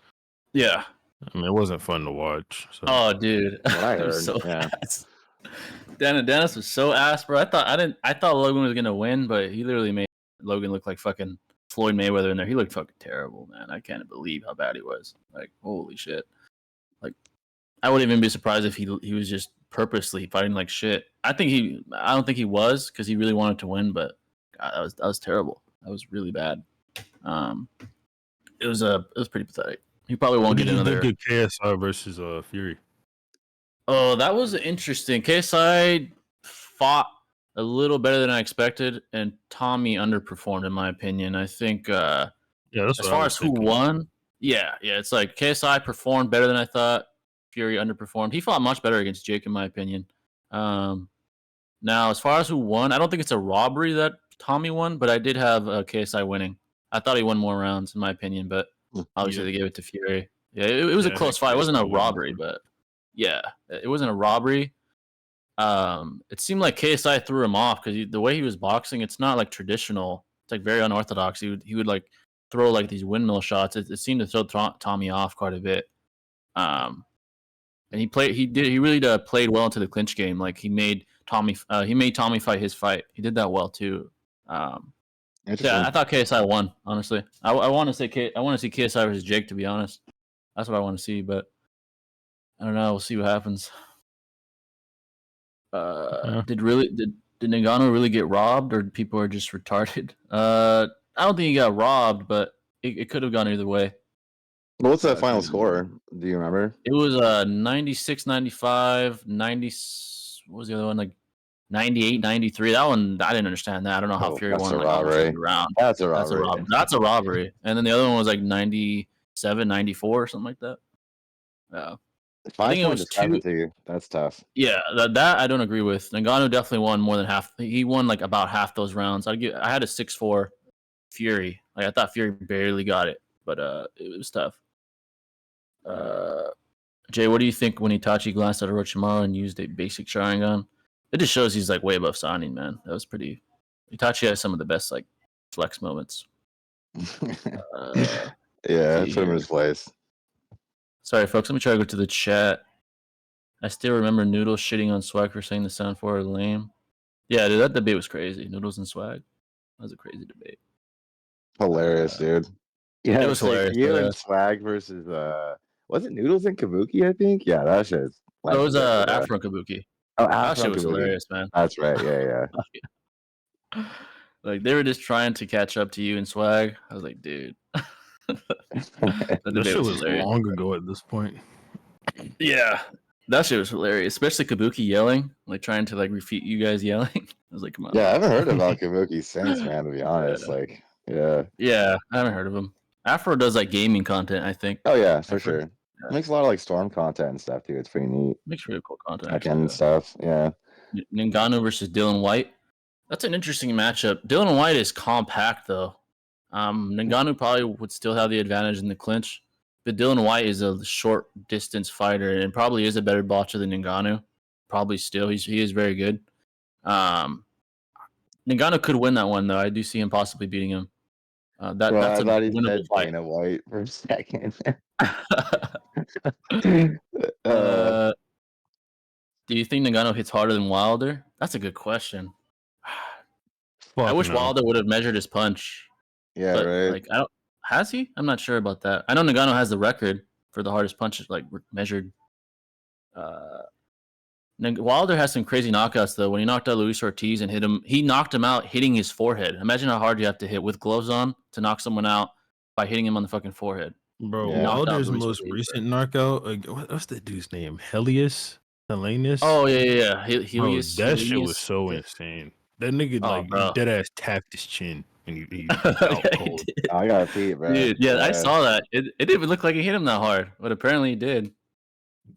Yeah. I mean, it wasn't fun to watch. So. Oh, dude, What I it was heard, so yeah. ass. Dennis was so ass, bro. I thought Logan was gonna win, but he literally made Logan look like fucking Floyd Mayweather in there. He looked fucking terrible, man. I can't believe how bad he was. Like, holy shit. Like, I wouldn't even be surprised if he was just purposely fighting like shit. I don't think he was because he really wanted to win, but God, that was terrible. That was really bad. It was pretty pathetic. He probably won't get another. Think of KSI versus Fury. Oh, that was interesting. KSI fought a little better than I expected, and Tommy underperformed in my opinion. I think. Yeah, that's as far as who won. Yeah, it's like KSI performed better than I thought. Fury underperformed. He fought much better against Jake, in my opinion. Now, as far as who won, I don't think it's a robbery that Tommy won, but I did have KSI winning. I thought he won more rounds, in my opinion, but obviously they gave it to Fury. Yeah, it was a close fight. It wasn't a robbery, but yeah, it wasn't a robbery. It seemed like KSI threw him off because the way he was boxing, it's not like traditional. It's like very unorthodox. He would like throw like these windmill shots. It seemed to throw Tommy off quite a bit. And he really played well into the clinch game. Like he made Tommy fight his fight. He did that well too. Yeah, I thought KSI won. Honestly, I want to see KSI versus Jake. To be honest, that's what I want to see. But I don't know. We'll see what happens. Did Ngannou really get robbed, or people are just retarded? I don't think he got robbed, but it could have gone either way. Well, what's that final score? Do you remember? It was 96-95, 90. What was the other one? Like 98-93. That one I didn't understand that. I don't know how Fury won like round. That's a robbery. That's a robbery. And then the other one was like 97-94 or something like that. Yeah. I think it was 2. That's tough. Yeah, that I don't agree with. Ngannou definitely won more than half. He won like about half those rounds. I had a 6-4 Fury. Like I thought Fury barely got it, but it was tough. Jay, what do you think when Itachi glanced at Orochimaru and used a basic Sharingan? It just shows he's like way above Sanin, man. That was pretty. Itachi has some of the best like flex moments. Yeah, put him in his place. Sorry, folks. Let me try to go to the chat. I still remember Noodles shitting on Swag for saying the sound for lame. Yeah, dude, that debate was crazy. Noodles and Swag. That was a crazy debate. Hilarious, dude. Yeah, it was hilarious. You and Swag versus was it Noodles and Kabuki? I think. Yeah, that shit. It was Afro and Kabuki. Oh, that shit was hilarious, man. That's right. Yeah. Like they were just trying to catch up to you and Swag. I was like, dude. That shit was long ago at this point. Yeah, that shit was hilarious, especially Kabuki yelling, like trying to like refute you guys yelling. I was like, come on. Yeah, I haven't heard about Kabuki since, man. To be honest, like, yeah, I haven't heard of him. Afro does like gaming content, I think. Oh yeah, for sure. Yeah. Makes a lot of like Storm content and stuff too. It's pretty neat. Makes really cool content. And stuff. Yeah. Ngannou versus Dylan White. That's an interesting matchup. Dylan White is compact though. Ngannou probably would still have the advantage in the clinch, but Dylan White is a short distance fighter and probably is a better boxer than Ngannou. Probably still, he is very good. Ngannou could win that one though. I do see him possibly beating him. That's a winnable fight. Dana White for a second. Do you think Ngannou hits harder than Wilder? That's a good question. I wish Wilder would have measured his punch. Yeah, but, right. Like, has he? I'm not sure about that. I know Ngannou has the record for the hardest punch, like measured. Wilder has some crazy knockouts though. When he knocked out Luis Ortiz and hit him, he knocked him out hitting his forehead. Imagine how hard you have to hit with gloves on to knock someone out by hitting him on the fucking forehead. Bro, Wilder's most recent knockout. What's that dude's name? Helenus. Oh yeah. Helius. Bro, that shit was so insane. That nigga dead ass tapped his chin and he out cold. I gotta see it, bro. Dude, yeah, I saw that. It didn't even look like he hit him that hard, but apparently he did.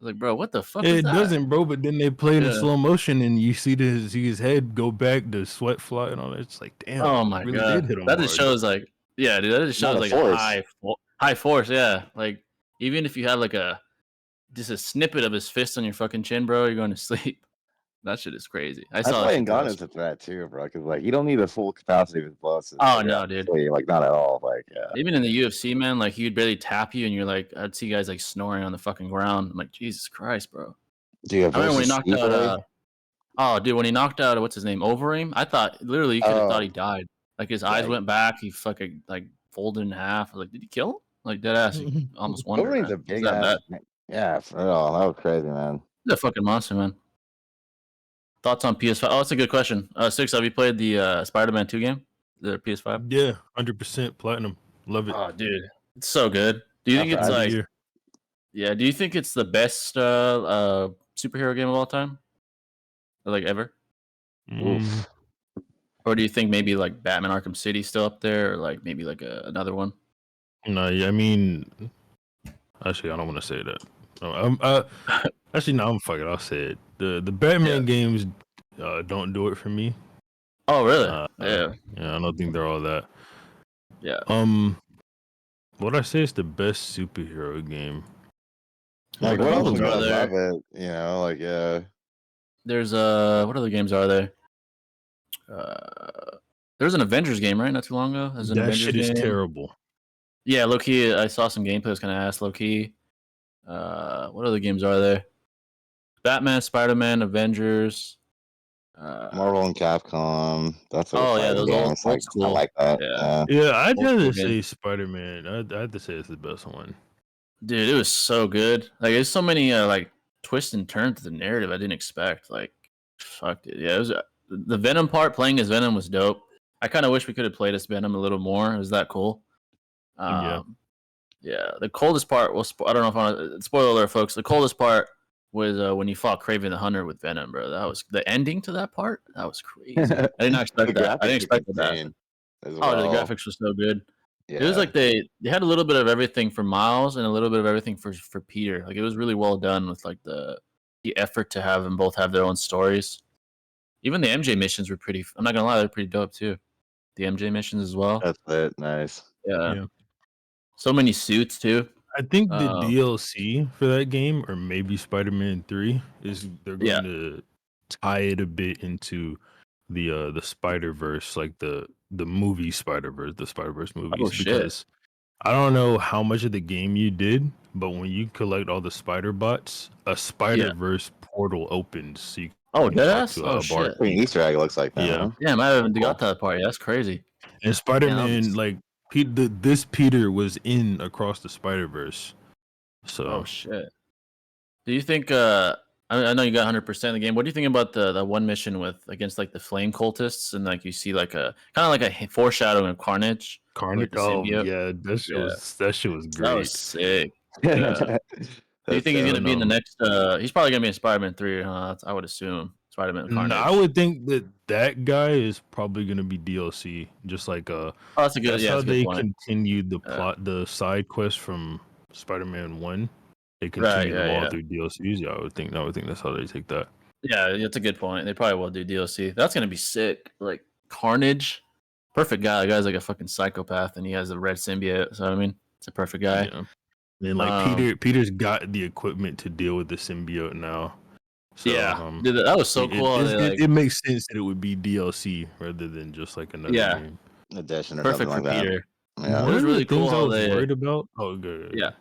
Like, bro, what the fuck? It doesn't, bro. But then they played in slow motion, and you see his head go back, the sweat fly and all that. It's like, damn. Oh my really god, did hit him that just shows like, yeah, dude. That just shows like high force. Yeah, like even if you have like just a snippet of his fist on your fucking chin, bro, you're going to sleep. That shit is crazy. I That's saw why that. gun is a threat too, bro. Because like you don't need the full capacity of his bullets. Oh no, dude. Like not at all. Like Even in the UFC, man, like he'd barely tap you, and you're like, I'd see guys like snoring on the fucking ground. I'm like, Jesus Christ, bro. I remember when he knocked out. Oh, dude, when he knocked out what's his name, Overeem, I thought literally you could have thought he died. Like his eyes went back, he fucking like folded in half. I was like, did he kill him? Like dead ass. You almost wondered. Overeem's a big ass. Yeah, for real. That was crazy, man. He's a fucking monster, man. Thoughts on PS5? Oh, that's a good question. Six, have you played the Spider-Man 2 game? The PS5? Yeah, 100% platinum. Love it. Oh, dude, it's so good. Do you think it's like? Yeah. Do you think it's the best superhero game of all time? Or like ever? Oof. Or do you think maybe like Batman Arkham City still up there, or like maybe like another one? No, I mean, actually, I don't want to say that. No, actually, no, I'm fucking. I'll say it. The Batman games don't do it for me. Oh, really? Yeah, I don't think they're all that. Yeah. What I say is the best superhero game. Like what else are there? Love it, you know, like There's what other games are there? There's an Avengers game, right? Not too long ago. There's an that Avengers shit is game. terrible. Yeah, low key. I saw some gameplay. I was kind of ass, low key. What other games are there? Batman, Spider-Man, Avengers, Marvel and Capcom. That's those games. old school. I like that. Yeah, I'd have to say Spider-Man. I'd have to say it's the best one. Dude, it was so good. Like, there's so many like twists and turns to the narrative I didn't expect. Like, fuck it. Yeah, it was the Venom part. Playing as Venom was dope. I kind of wish we could have played as Venom a little more. It was that cool. Yeah. The coldest part was I don't know if I want to spoiler alert, folks. The coldest part was when you fought Kraven the Hunter with Venom, bro. That was the ending to that part. That was crazy. I did not expect that. I didn't expect that. Oh, the graphics were so good. Yeah. It was like they had a little bit of everything for Miles and a little bit of everything for Peter. Like it was really well done with like the effort to have them both have their own stories. Even the MJ missions were pretty. I'm not gonna lie, they're pretty dope too. The MJ missions as well. That's it. Nice. Yeah. So many suits too. I think the DLC for that game, or maybe Spider-Man 3, is they're going to tie it a bit into the Spider-Verse, like the movie Spider-Verse, the Spider-Verse movies. Oh, because I don't know how much of the game you did, but when you collect all the Spider Bots, a Spider-Verse portal opens. So you deadass? Oh, shit. Easter egg looks like that. Yeah, I might have got that part. Yeah, that's crazy. And Spider-Man, like, this Peter was in Across the Spider-Verse. So. Oh, shit. Do you think, I know you got 100% in the game. What do you think about the one mission against like the flame cultists, and like you see like a kind of like a foreshadowing of Carnage? Carnage. Oh yeah, that shit was great. That was sick. Yeah. Do you think he's gonna be in the next? He's probably gonna be in Spider-Man 3. Huh? I would assume Spider-Man Carnage. No, I would think that guy is probably gonna be DLC. Just like that's a good. That's how they continued the plot, the side quest from Spider-Man 1. They continue all through DLCs. Yeah, I would think that's how they take that. Yeah, that's a good point. They probably will do DLC. That's gonna be sick. Like Carnage, perfect guy. The guy's like a fucking psychopath, and he has a red symbiote. So I mean, it's a perfect guy. Yeah. And like Peter's got the equipment to deal with the symbiote now. So, dude, that was so cool. It makes sense that it would be DLC rather than just like another game. Addition or perfect something for like Peter. That. Yeah. One it was really cool. I was worried about. Oh, good. Yeah.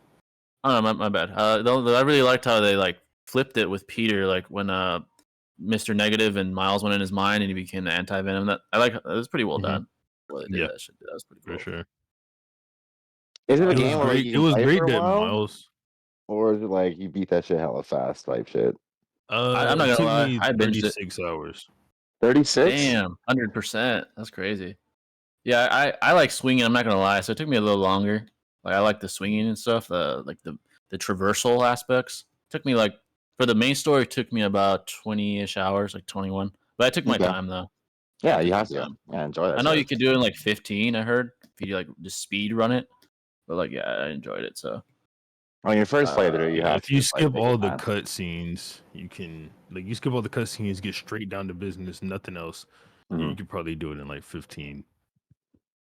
Oh no, my bad. I really liked how they like flipped it with Peter, like when Mr. Negative and Miles went in his mind and he became the anti-Venom. That I like. It was pretty well done. Well, they did that shit. That was pretty cool. For sure. Is it a game where it was great that Miles, or is it like you beat that shit hella fast type shit? I'm not gonna lie. I binged 36 hours. 36? Damn, 100%. That's crazy. Yeah, I like swinging. I'm not gonna lie. So it took me a little longer. Like I like the swinging and stuff. Like the traversal aspects. It took me like for the main story. It took me about 20-ish hours, like 21. But I took my time though. Yeah, you have to. Yeah, enjoy that. I know you could do it in like 15. I heard if you like just speed run it. But like, yeah, I enjoyed it. So on your first playthrough, you have if you skip all the cutscenes, you can you skip all the cutscenes, get straight down to business, nothing else. You could probably do it in like 15.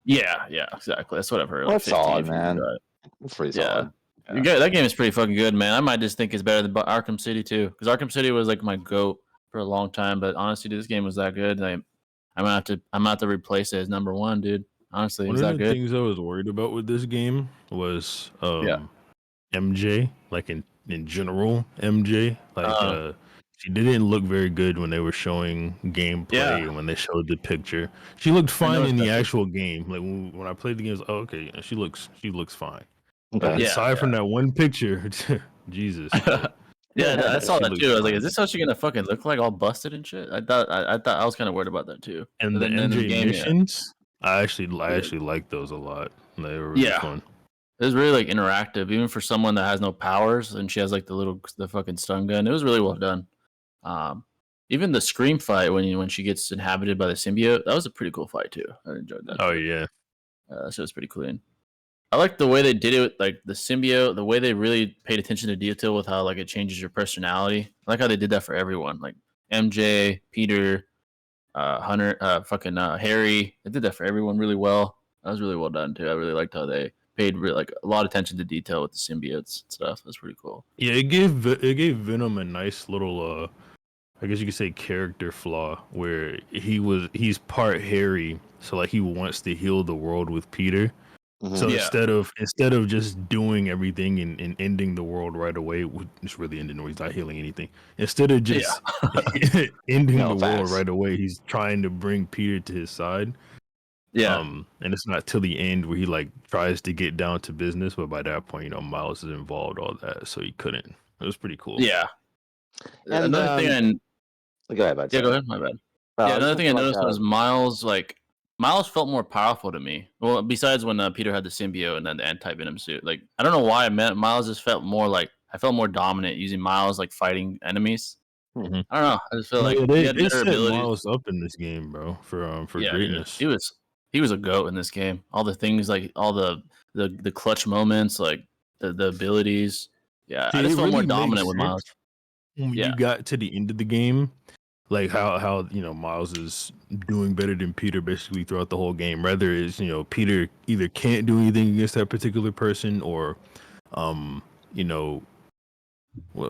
Yeah, exactly. That's what I've heard. That's solid, man. That's pretty solid. Yeah. That game is pretty fucking good, man. I might just think it's better than Arkham City too, because Arkham City was like my goat for a long time. But honestly, dude, this game was that good. I'm gonna have to replace it as number one, dude. Honestly, one of the things I was worried about with this game was MJ, like in general, MJ, like she didn't look very good when they were showing gameplay and when they showed the picture. She looked fine in the actual game. Like when I played the game, I was, oh, okay, she looks fine. Okay. But aside from that one picture, Jesus. I saw that too. I was like, is this how she gonna fucking look like, all busted and shit? I thought I was kind of worried about that too. And the MJ missions, I actually like those a lot. They were really fun. It was really like interactive, even for someone that has no powers, and she has like the fucking stun gun. It was really well done. Even the scream fight when she gets inhabited by the symbiote, that was a pretty cool fight too. I enjoyed that. Oh yeah, so it was pretty clean. I like the way they did it, like the symbiote, the way they really paid attention to detail with how like it changes your personality. I like how they did that for everyone, like MJ, Peter, Hunter, Harry. They did that for everyone really well. That was really well done too. I really liked how they paid like a lot of attention to detail with the symbiotes and stuff. That's pretty cool. Yeah, it gave Venom a nice little I guess you could say character flaw where he's part Harry, so like he wants to heal the world with Peter. Mm-hmm. So instead of just doing everything and ending the world right away, it's really ending or he's not healing anything. Instead of just ending the world right away, he's trying to bring Peter to his side. Yeah. And it's not till the end where he like tries to get down to business, but by that point, Miles is involved, all that, so he couldn't. It was pretty cool. Yeah. And another thing go ahead, bud. Yeah, go ahead. My bad. Another thing I noticed was Miles felt more powerful to me. Well, besides when Peter had the symbiote and then the anti-venom suit. Like, I don't know why Miles just felt more like, I felt more dominant using Miles like fighting enemies. Mm-hmm. I don't know. I just feel like they set Miles up in this game, bro, for greatness. He was a GOAT in this game. All the things, like all the clutch moments, like the abilities. Yeah, I just felt more dominant with Miles. When you got to the end of the game, like how Miles is doing better than Peter basically throughout the whole game. Rather is Peter either can't do anything against that particular person or what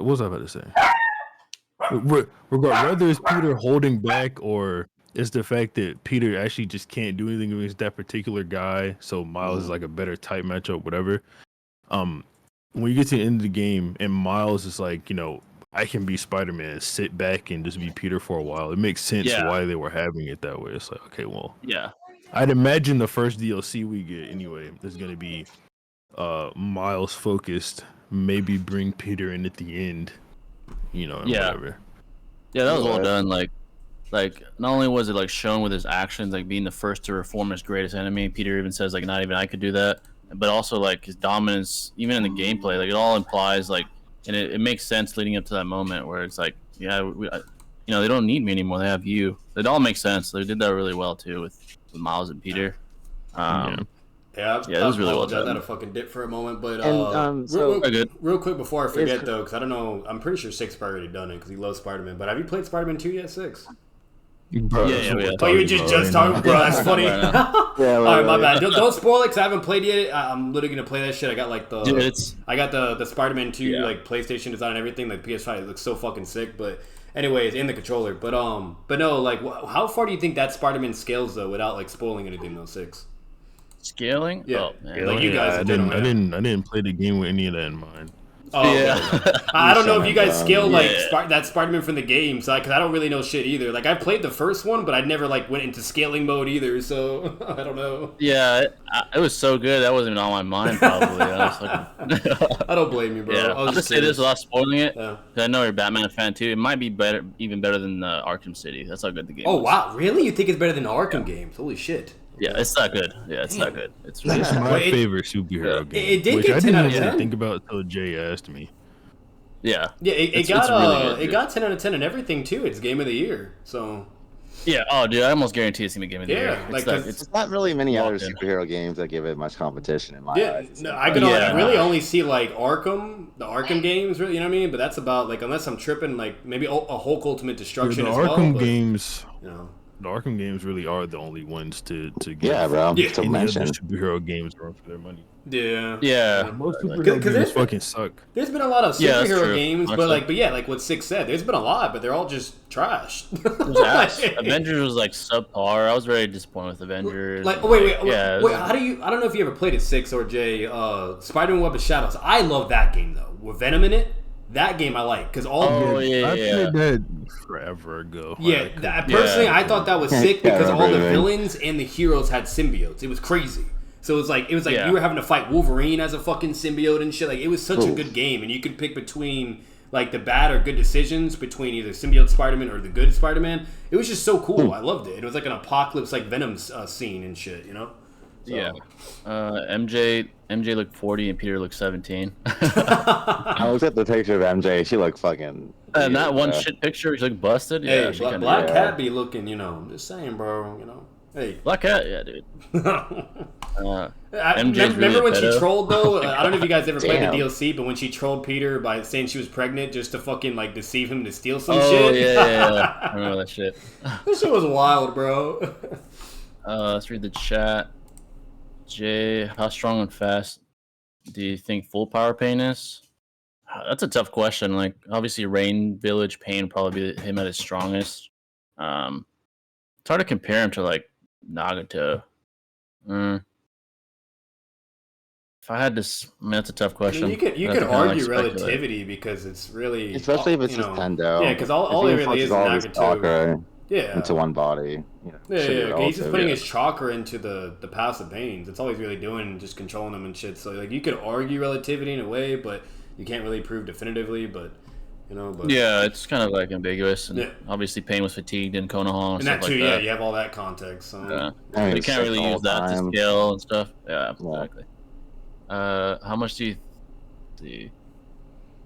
was I about to say? Whether it's Peter holding back or it's the fact that Peter actually just can't do anything against that particular guy, so Miles is like a better type matchup, whatever. When you get to the end of the game and Miles is like, I can be Spider-Man, sit back and just be Peter for a while. It makes sense why they were having it that way. It's like, okay, well, I'd imagine the first DLC we get anyway is going to be Miles focused, maybe bring Peter in at the end, and whatever. Yeah, that was well done. Like not only was it like shown with his actions, like being the first to reform his greatest enemy. Peter even says like, not even I could do that. But also like his dominance, even in the gameplay, like it all implies like. And it makes sense leading up to that moment where it's like, they don't need me anymore. They have you. It all makes sense. They did that really well too with Miles and Peter. It was really well done. I had a fucking dip for a moment, but real quick before I forget though, because I don't know, I'm pretty sure 6 already done it because he loves Spider-Man. But have you played Spider-Man 2 yet, 6? Bro, oh, you just talking, bro? That's funny. All right, my bad. Don't spoil it because I haven't played yet. I'm literally gonna play that shit. I got like I got the Spider-Man 2 like PlayStation design and everything. Like PS5, it looks so fucking sick. But anyways, in the controller. But no, like how far do you think that Spider-Man scales though, without like spoiling anything though? 6 scaling? Yeah, oh, man. Like you guys. I didn't play the game with any of that in mind. Oh, okay. I don't know if you guys scale like that Spider-Man from the game, so because I don't really know shit either. Like I played the first one, but I never like went into scaling mode either, so I don't know. Yeah, it was so good that wasn't even on my mind probably. I don't blame you, bro. Yeah, I'll just say this without spoiling it. Yeah. I know you're a Batman fan too. It might be even better than Arkham City. That's how good the game. Oh wow, really? You think it's better than the Arkham games? Holy shit. Yeah, it's not good. Yeah, it's not good. It's really my favorite superhero game. It did get 10 out of 10. I didn't think about until Jay asked me. Yeah. Yeah, it got 10 out of 10 and everything too. It's game of the year. So yeah, oh dude, I almost guarantee it's gonna be game of the year. It's not really many other superhero games that give it much competition in my eyes. No, I could really only see like the Arkham games, really, you know what I mean? But that's about like unless I'm tripping, like maybe a Hulk Ultimate Destruction the as well. Arkham games. The Arkham games really are the only ones to get. Yeah, bro. Yeah. To Any other mention. superhero games run for their money. Yeah. Most superhero games fucking suck. There's been a lot of superhero games, honestly. but like what Six said, there's been a lot, but they're all just trash. Avengers was like subpar. I was very disappointed with Avengers. Like, wait, yeah, how do you? I don't know if you ever played it, Six or Jay. Spider-Man: Web of Shadows. I love that game though, with Venom in it. That game I like because all. I played that forever ago. Personally, I thought that was sick because all the villains and the heroes had symbiotes. It was crazy. So it was like you were having to fight Wolverine as a fucking symbiote and shit. Like it was such a good game, and you could pick between like the bad or good decisions between either symbiote Spider-Man or the good Spider-Man. It was just so cool. I loved it. It was like an apocalypse, like Venom scene and shit. You know? So. Yeah. MJ looked 40 and Peter looked 17. I looked at the picture of MJ. She looked fucking. And that one shit picture, she looked busted. Hey, yeah, she Black Cat be looking. You know, I'm just saying, bro. You know. Hey. Black Cat, yeah, dude. Remember when she trolled though? I don't know if you guys ever played the DLC, but when she trolled Peter by saying she was pregnant just to fucking like deceive him to steal some shit. Yeah. I remember that shit. This shit was wild, bro. Let's read the chat. Jay, how strong and fast do you think full power Pain is? That's a tough question. Like, obviously, Rain Village Pain would probably be him at his strongest. It's hard to compare him to like Nagato. If I had this, that's a tough question. I mean, you could argue relativity because it's really, especially if it's just Tendo. Yeah, because all it really is Nagato. Into one body. You know, he's just putting his chakra into the passive pains. That's all he's really doing, just controlling them and shit. So like you could argue relativity in a way, but you can't really prove definitively. But you know, yeah, it's kind of like ambiguous. And obviously, Pain was fatigued in Konoha and stuff that too. Like that. You have all that context. So. Yeah, you can't really use that to scale and stuff. Yeah, exactly. How much do you see?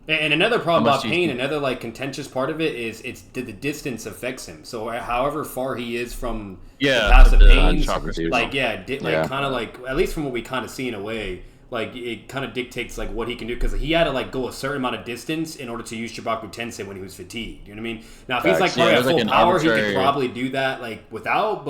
And another problem about Pain, another like contentious part of it is the distance affects him. So however far he is from the passive pains, kind of like at least from what we kind of see in a way, like it kind of dictates like what he can do because he had to like go a certain amount of distance in order to use Shibaku Tensei when he was fatigued. You know what I mean? Now if he's like probably at full power, he could probably do that like without,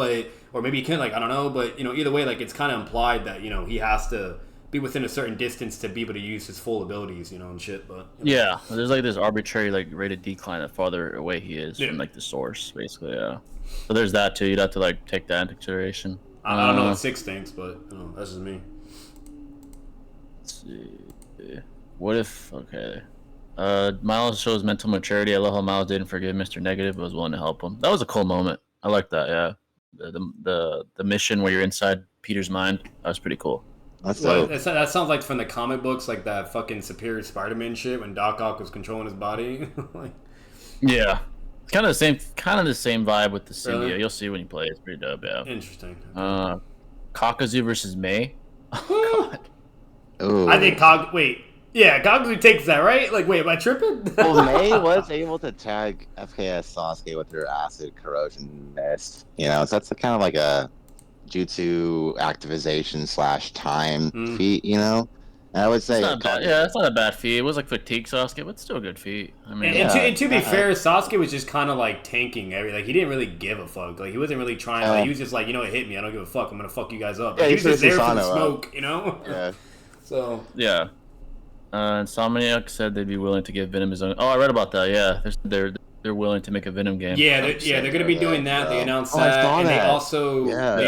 or maybe he can like I don't know, but you know either way like it's kind of implied that you know he has to be within a certain distance to be able to use his full abilities, you know, and shit. But there's like this arbitrary like rate of decline the farther away he is from like the source, basically. Yeah, so there's that too. You'd have to like take that into consideration. I don't know what Six thinks, but you know, that's just me. Let's see. What if Miles shows mental maturity. I love how Miles didn't forgive Mr. Negative, but was willing to help him. That was a cool moment. I like that. Yeah, the mission where you're inside Peter's mind. That was pretty cool. That sounds like from the comic books, like that fucking Superior Spider-Man shit when Doc Ock was controlling his body. Yeah, it's kind of the same vibe with the symbiote. Really? You'll see when you play. It's pretty dope. Yeah. Interesting. Kakuzu versus Mei. Oh God. Ooh. I think Kakuzu takes that, right? Like, wait, am I tripping? Well, Mei was able to tag FKS Sasuke with her acid corrosion mist. You know, so that's kind of like a jutsu activation / time feat, you know. And I would say, it's not a bad feat. It was like fatigue Sasuke, but still a good feat. I mean, and to be fair, Sasuke was just kind of like tanking everything. Like he didn't really give a fuck. Like he wasn't really trying. Like, he was just like, you know, it hit me. I don't give a fuck. I'm gonna fuck you guys up. Like, he was just there for the smoke, you know. Yeah. So yeah. Insomniac said they'd be willing to give Venom his own. Oh, I read about that. Yeah, they're willing to make a Venom game. Yeah, they're going to be doing that. They announced that, and they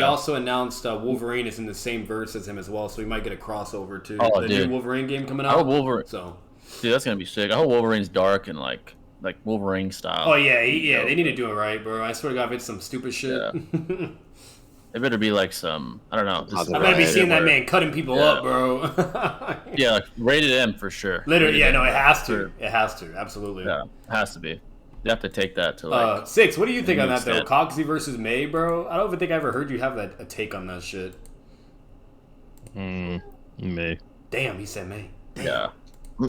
also announced Wolverine is in the same verse as him as well, so we might get a crossover too. Oh, the new Wolverine game coming out. I hope Wolverine. So, dude, that's gonna be sick. I hope Wolverine's dark and like Wolverine style. Oh yeah, they need to do it right, bro. I swear to God, if it's some stupid shit. Yeah. It better be like some, I don't know. I better be seeing that man cutting people up, bro. Yeah, like rated M for sure. Literally, it has to. It has to, absolutely. Yeah, it has to be. You have to take that to like. Six, what do you think on that though? Coxie versus Mei, bro? I don't even think I ever heard you have a take on that shit. Mei. Damn, he said Mei. Damn. Yeah.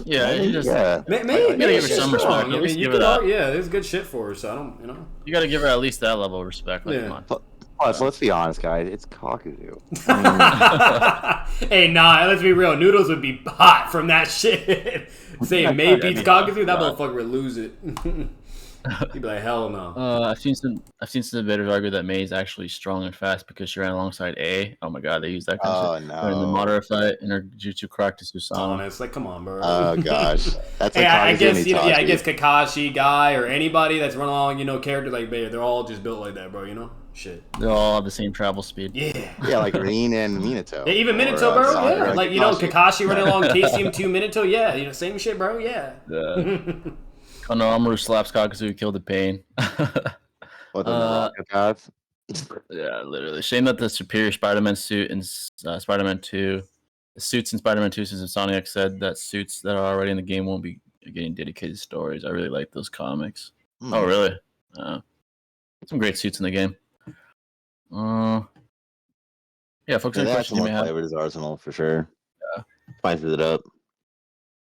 Yeah, May, you gotta give her some respect. At least give her that. Yeah, there's good shit for her, so I don't, you know. You gotta give her at least that level of respect. Like, come on. Plus, let's be honest, guys. It's Kakuzu. Hey, nah. Let's be real. Noodles would be hot from that shit. Saying May beats Kakuzu, that motherfucker would lose it. He'd be like, hell no. I've seen some debaters argue that Mei is actually strong and fast because she ran alongside A. Oh my god, they use that kind of shit. No. In the Madara fight, and her jutsu cracked to Susanoo. Honest, like, come on, bro. Oh gosh, that's like I guess I guess Kakashi guy or anybody that's run along, character like Bayer, they're all just built like that, bro. Shit. They all have the same travel speed. Yeah, like Rin and Minato. Yeah, even Minato, bro. Yeah, like Kakashi running along KCM 2 Minato. Yeah, same shit, bro. Yeah. Konohamaru slaps Kakuzu, killed the pain. What the rocket Yeah, literally. Shame that the superior Spider-Man suit in Spider-Man 2, the suits in Spider-Man 2 since Insomniac said that suits that are already in the game won't be getting dedicated stories. I really like those comics. Oh, really? Some great suits in the game. Yeah, folks, any questions you may have? Flavors Arsenal for sure. Yeah. Spices it up.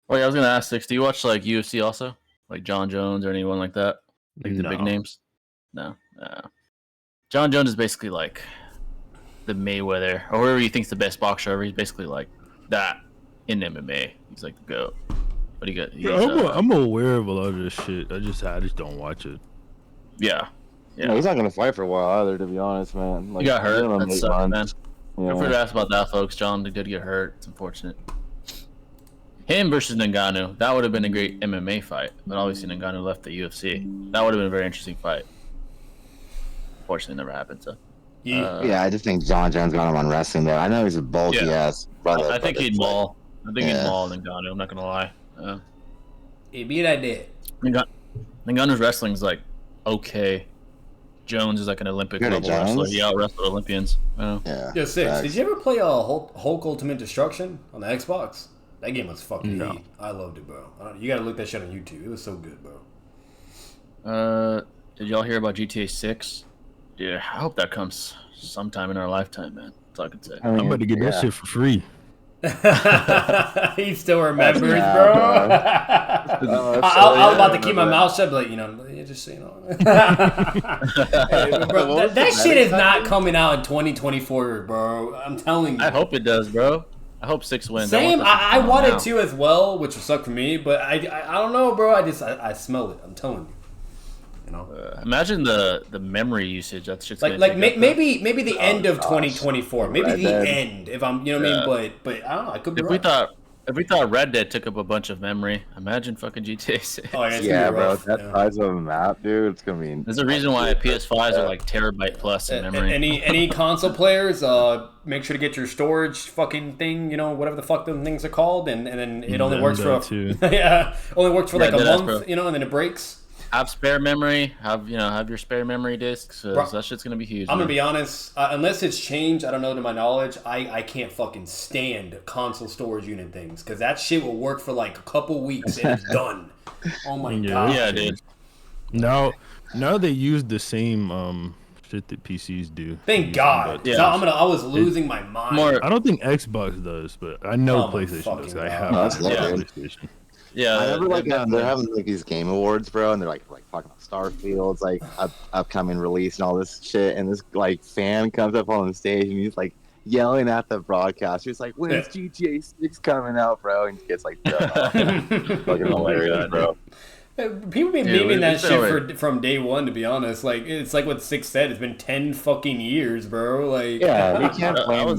Oh yeah, I was gonna ask Six. Do you watch like UFC also, like John Jones or anyone like that, like the big names? No. John Jones is basically like the Mayweather or whoever you think's the best boxer ever. He's basically like that in MMA. He's like the GOAT. But I'm aware of a lot of this shit. I just don't watch it. Yeah. Yeah, he's not gonna fight for a while either, to be honest, man. Like, he got hurt. That sucks, man. Yeah. I forgot to ask about that, folks. John did get hurt. It's unfortunate. Him versus Ngannou. That would have been a great MMA fight, but obviously Ngannou left the UFC. That would have been a very interesting fight. Unfortunately, never happened. So. Yeah, I just think John Jones got him on wrestling there. I know he's a bulky ass brother. I think he'd maul. I think he'd maul Ngannou. I'm not gonna lie. It'd be that day. Ngannou's wrestling's like okay. Jones is like an Olympic level wrestler. He out wrestled Olympians. Yeah. Six. Did you ever play Hulk Ultimate Destruction on the Xbox? That game was fucking neat. I loved it, bro. You gotta look that shit on YouTube. It was so good, bro. Did y'all hear about GTA 6? Yeah, I hope that comes sometime in our lifetime, man. That's all I can say. I'm about to get that shit for free. He still remembers, bro. I was about to keep my mouth shut, but just so you know. Hey, bro, that shit is not coming out in 2024, bro. I'm telling you. I hope it does, bro. I hope 6 wins. Same. I wanted to as well, which would suck for me, but I don't know, bro. I smell it. I'm telling you. Imagine the memory usage. That's just maybe the end of 2024. Maybe the end. If I'm, what I mean. But I don't know. I could be wrong. If we thought Red Dead took up a bunch of memory, imagine fucking GTA 6. Oh, yeah, bro. That size of a map, dude. It's gonna be. There's a reason why PS5s are like terabyte plus in memory. Any console players, make sure to get your storage fucking thing. Whatever the fuck them things are called, and then it only works for only works for like a month. And then it breaks. Have spare memory. Have your spare memory discs. That shit's gonna be huge. I'm gonna be honest. Unless it's changed, I don't know to my knowledge. I can't fucking stand console storage unit things because that shit will work for like a couple weeks and it's done. Oh my god. Yeah, dude. Now they use the same shit that PCs do. Thank God. I was losing my mind. I don't think Xbox does, but I know PlayStation does. I have PlayStation. Yeah, I remember they're having like these game awards, bro, and they're like talking about Starfield's like upcoming release and all this shit, and this like fan comes up on the stage and he's like yelling at the broadcaster. He's like, "When's GTA 6 coming out, bro?" And he gets like fucking hilarious, bro. People been memeing that shit from day one. To be honest, like it's like what Six said. It's been 10 fucking years, bro. Like we can't blame.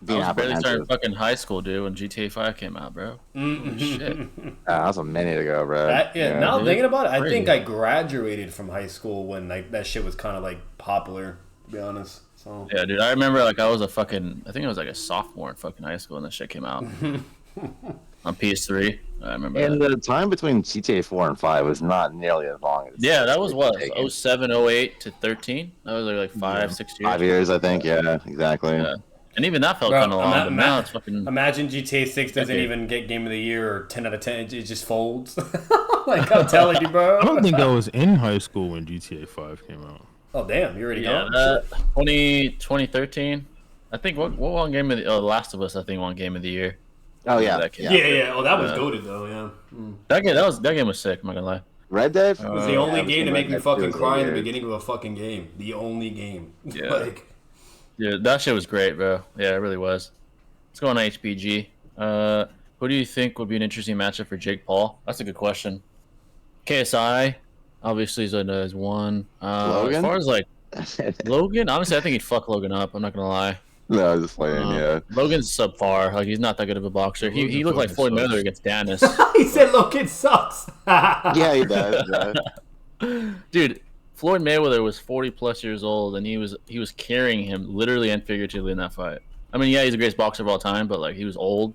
I was barely starting fucking high school, dude, when GTA 5 came out, bro. Shit. That was a minute ago, bro. Now thinking about it, I think I graduated from high school when like that shit was kind of like popular, to be honest. So yeah, dude, I remember like I think I was like a sophomore in fucking high school when that shit came out. On PS3, I remember. And the time between GTA 4 and 5 was not nearly as long as. Yeah, that was what 07, 08 to 13. That was like 5, 6 years. 5 years, I think. Yeah, exactly. Yeah. And even that felt kind of long, but now it's fucking... Imagine GTA 6 doesn't even get Game of the Year or 10 out of 10. It just folds. Like, I'm telling you, bro. I don't think I was in high school when GTA 5 came out. Oh, damn. You already gone? 2013. I think, what won Game of the... Last of Us, I think, won Game of the Year. Oh, yeah. Yeah. Oh, that was goated, though, yeah. That game was sick, I'm not gonna lie. Red Dead? It was the only game to make me fucking cry in the beginning of a fucking game. The only game. Yeah. Yeah, that shit was great, bro. Yeah, it really was. Let's go on HPG. Who do you think would be an interesting matchup for Jake Paul? That's a good question. KSI, Obviously, is one. Logan? As far as like Logan, honestly, I think he'd fuck Logan up. I'm not gonna lie. No, I was just playing. Yeah. Logan's subpar. Like he's not that good of a boxer. He looked like Floyd Mayweather against Dennis. He said Logan sucks. Yeah, he does. Dude, Floyd Mayweather was 40+ years old, and he was carrying him literally and figuratively in that fight. I mean, yeah, he's the greatest boxer of all time, but like he was old,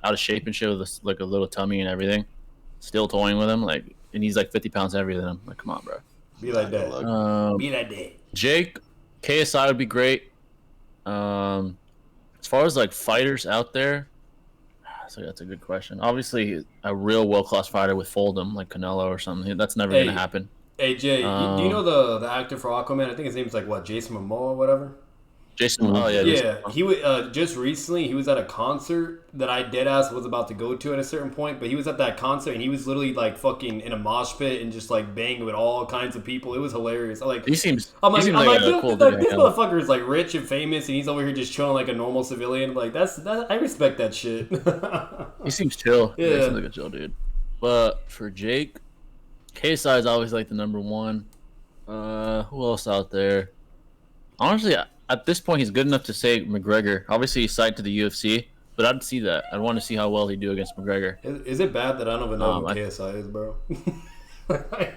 out of shape and shit with like a little tummy and everything. Still toying with him, like, and he's like 50 pounds heavier than him. Like, come on, bro. Be like that. Be like that. Jake, KSI would be great. As far as like fighters out there, so that's a good question. Obviously, a real world-class fighter with Fold'em, like Canelo or something. That's never gonna happen. Hey Jay, do you know the actor for Aquaman? I think his name's like what, Jason Momoa or whatever. Jason, oh yeah, yeah. He was just recently. He was at a concert that I deadass was about to go to at a certain point, but he was at that concert and he was literally like fucking in a mosh pit and just like banging with all kinds of people. It was hilarious. I'm like, he seems cool this motherfucker is like rich and famous and he's over here just chilling like a normal civilian. Like I respect that shit. He seems chill. Yeah, he seems like a chill dude. But for Jake, KSI is always like the number one. Who else out there? Honestly, at this point, he's good enough to say McGregor. Obviously, he's signed to the UFC, but I'd see that. I'd want to see how well he'd do against McGregor. Is it bad that I don't even know who KSI is, bro?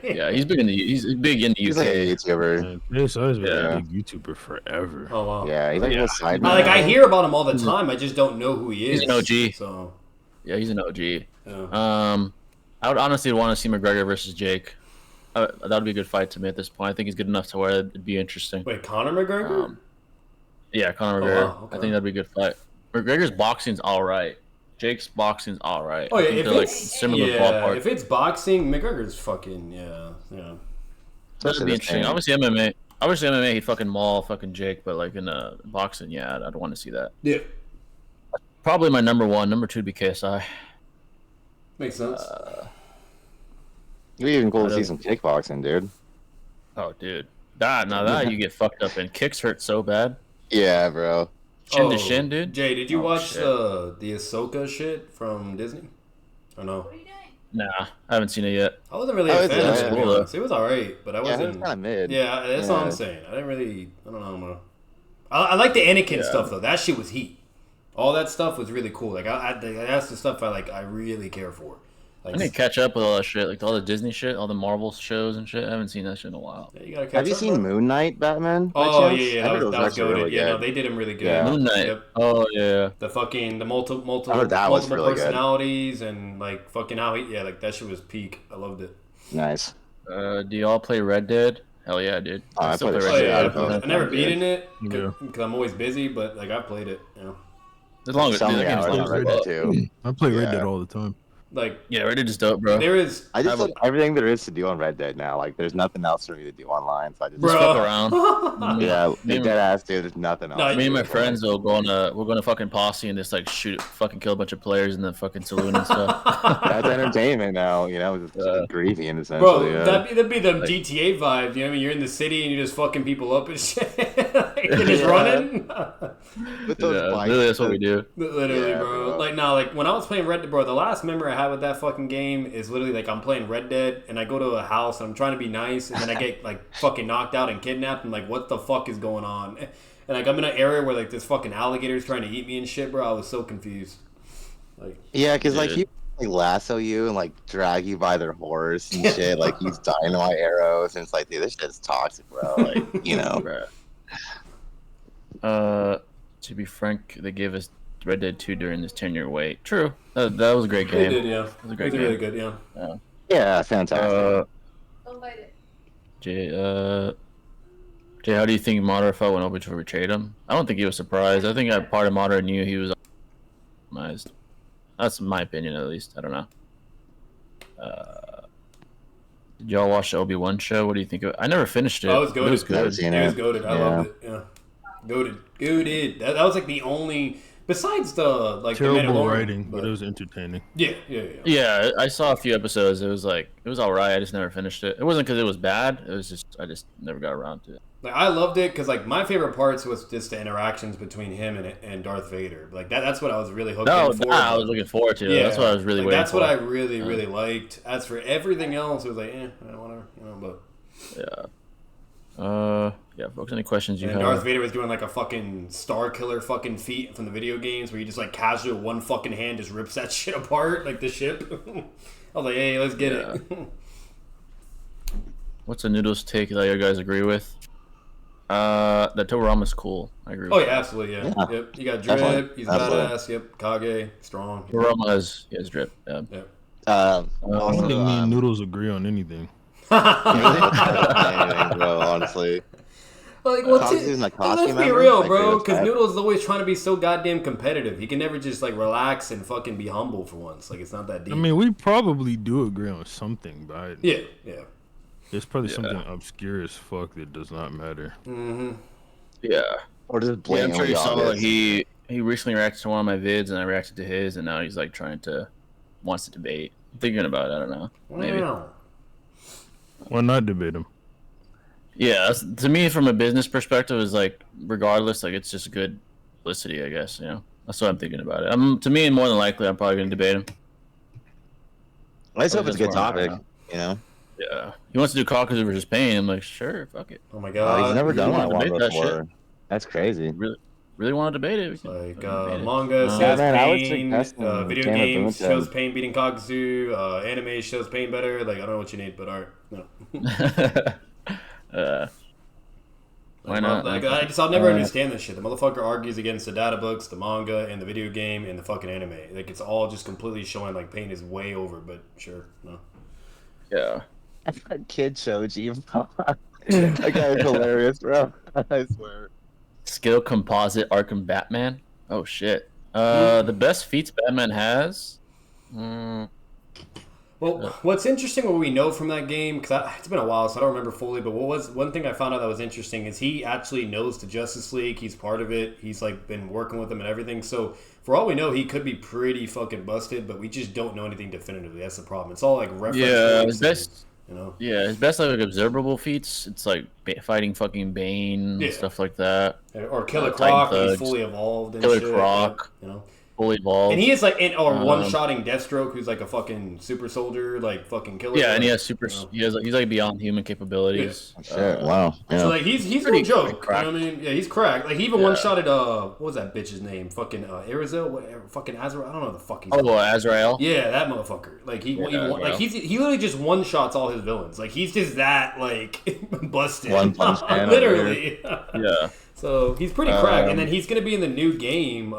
Yeah, he's big in the UK. He's like a YouTuber. KSI's been a big YouTuber forever. Oh wow. Yeah, he's like a side. Like I hear about him all the time. I just don't know who he is. He's an OG. So yeah, he's an OG. Yeah. I would honestly want to see McGregor versus Jake. That would be a good fight to me at this point. I think he's good enough to where it'd be interesting. Wait, Conor McGregor? Yeah, Conor McGregor. Wow, okay. I think that'd be a good fight. McGregor's boxing's all right. Jake's boxing's all right. Oh yeah, if they're it's like similar ballpark. if it's boxing, McGregor's fucking That'd be interesting. Obviously MMA, he'd fucking maul fucking Jake, but like in boxing, yeah, I'd want to see that. Yeah. Probably my number one. Number two would be KSI. Makes sense. It'd be even cool to see some kickboxing, dude. Oh, dude. That you get fucked up and kicks hurt so bad. Yeah, bro. Shin to shin, dude. Jay, did you watch the Ahsoka shit from Disney? Or no? Nah, I haven't seen it yet. I wasn't really a fan of it. Cool, It was alright, but I wasn't. Yeah, it was kind of mid. Yeah, that's all I'm saying. I don't know, bro. I like the Anakin stuff though. That shit was heat. All that stuff was really cool. Like that's the stuff I really care for. Like, I need to catch up with all that shit, like all the Disney shit, all the Marvel shows and shit. I haven't seen that shit in a while. Yeah, you gotta catch Have you up, seen Moon Knight, Batman? Oh yeah, that was really goated. Yeah, no, good. they did him really good. Yeah. Moon Knight. Yep. Oh yeah. The multiple really personalities and like fucking how like that shit was peak. I loved it. Nice. Do y'all play Red Dead? Hell yeah, dude. I still played play Red Red Dead. Dead. I never beaten it Yeah. because I'm always busy, but like I played it. You know, As long as Some the game's hours long on as Red Dead too. I play Red Yeah. Dead all the time. like Yeah, Red Dead is dope, bro. there is. I just did everything there is to do on Red Dead now. Like, there's nothing else for me to do online, so I just Just Bro. fuck around. yeah, Me dead ass dude. There's nothing else. No, Me and my friends will go on we're going to fucking posse and just like fucking kill a bunch of players in the fucking saloon and stuff. That's entertainment now. You know, it's just grieving in a sense. Bro, Yeah. that'd be the GTA vibe. You know what I mean? You're in the city and you're just fucking people up and shit. You're just running. With those bikes, Literally, that's what we do. Literally, Yeah, bro. bro. Like, no, like when I was playing Red Dead, bro, the last memory I had with that fucking game is literally like I'm playing Red Dead and I go to a house and I'm trying to be nice and then I get like fucking knocked out and kidnapped and like what the fuck is going on? And like I'm in an area where like this fucking alligator's trying to eat me and shit, bro. I was so confused. Like, Yeah, because like Dude. people like lasso you and like drag you by their horse and shit. Like use dynamite arrows and it's like, dude, this shit's toxic, bro. Like, you know. Bruh. To be frank, they gave us Red Dead 2 during this 10-year wait. True. That was a great game. they did, yeah. It was a It great was game. really good, yeah. Yeah, fantastic. Don't bite it. Jay, how do you think Madara felt when Obito betrayed him? I don't think he was surprised. I think part of Madara knew he was compromised. That's my opinion, at least. I don't know. Did y'all watch the Obi-Wan show? What do you think of it? I never finished it. I was goated. It was Never good. seen It was it. goated. I Yeah. loved it. Yeah. Goated. That was like the only, besides the like the Terrible Mandalorian, writing, but it was entertaining. yeah. Yeah, I saw a few episodes. It was all right. I just never finished it. It wasn't because it was bad. It was just I just never got around to it. Like I loved it because like my favorite parts was just the interactions between him and Darth Vader. Like that's what I was really hooked in for. I was looking forward to. Yeah, that's what I was really waiting that's for. That's what I really liked. As for everything else, it was like, whatever, but yeah. Folks, any questions you have? Darth Vader was doing like a fucking Star Killer fucking feat from the video games where you just like casually one fucking hand just rips that shit apart like the ship. I was like, hey, let's get it. What's a Noodles take that you guys agree with? That Tobirama's cool. I agree with that. Absolutely, yeah. Yep. You got Drip, he's badass, yep. Kage, strong. Tobirama has Drip, yeah. I don't think me and Noodles agree on anything. Anything, bro, honestly. Like, let's be real, bro, because Noodles is always trying to be so goddamn competitive. He can never just, like, relax and fucking be humble for once. Like, it's not that deep. I mean, we probably do agree on something, but... Yeah. There's probably something obscure as fuck that does not matter. Mm-hmm. Yeah. Or just blatantly I'm sure you saw that he recently reacted to one of my vids, and I reacted to his, and now he's, like, wants to debate. I'm thinking about it, I don't know. Maybe. Why not debate him? Yeah, to me, from a business perspective, is like regardless, like it's just good publicity, I guess. That's what I'm thinking about it. To me, more than likely, I'm probably gonna debate him. I just hope it's a good topic. Yeah, he wants to do Caucasus versus Pain. I'm like, sure, fuck it. Oh my god, he's never done one before. That's crazy. Really want to debate it. Like manga says Pain, video games shows Pain beating Caucasus, anime shows Pain better. Like I don't know what you need, but art. Why not? I'll never understand this shit. The motherfucker argues against the data books, the manga, and the video game, and the fucking anime. Like it's all just completely showing like Pain is way over. But sure, no. Yeah. Kid Shoji. That guy is hilarious, bro. I swear. Skill composite Arkham Batman. Oh shit. The best feats Batman has. Well, what's interesting, what we know from that game, because it's been a while, so I don't remember fully, but one thing I found out that was interesting is he actually knows the Justice League. He's part of it. He's like been working with them and everything. So for all we know, he could be pretty fucking busted, but we just don't know anything definitively. That's the problem. It's all like reference. Yeah, his best. Yeah, his best like observable feats. It's like fighting fucking Bane and stuff like that. Or Killer Croc, he's fully evolved. And Killer Croc. Fully evolved. And he is like one-shotting Deathstroke, who's like a fucking super soldier, like fucking killer. Yeah, and he has he's like beyond human capabilities. Yeah. Wow. Yeah. So like he's no joke. You know what I mean? Yeah, he's cracked. Like he even one-shotted what was that bitch's name? Fucking fucking Azrael. I don't know the fuck he's. Azrael. Yeah, that motherfucker. Like he literally just one-shots all his villains. Like he's just that like busted. One punch man. Literally. Yeah. So he's pretty cracked, and then he's gonna be in the new game.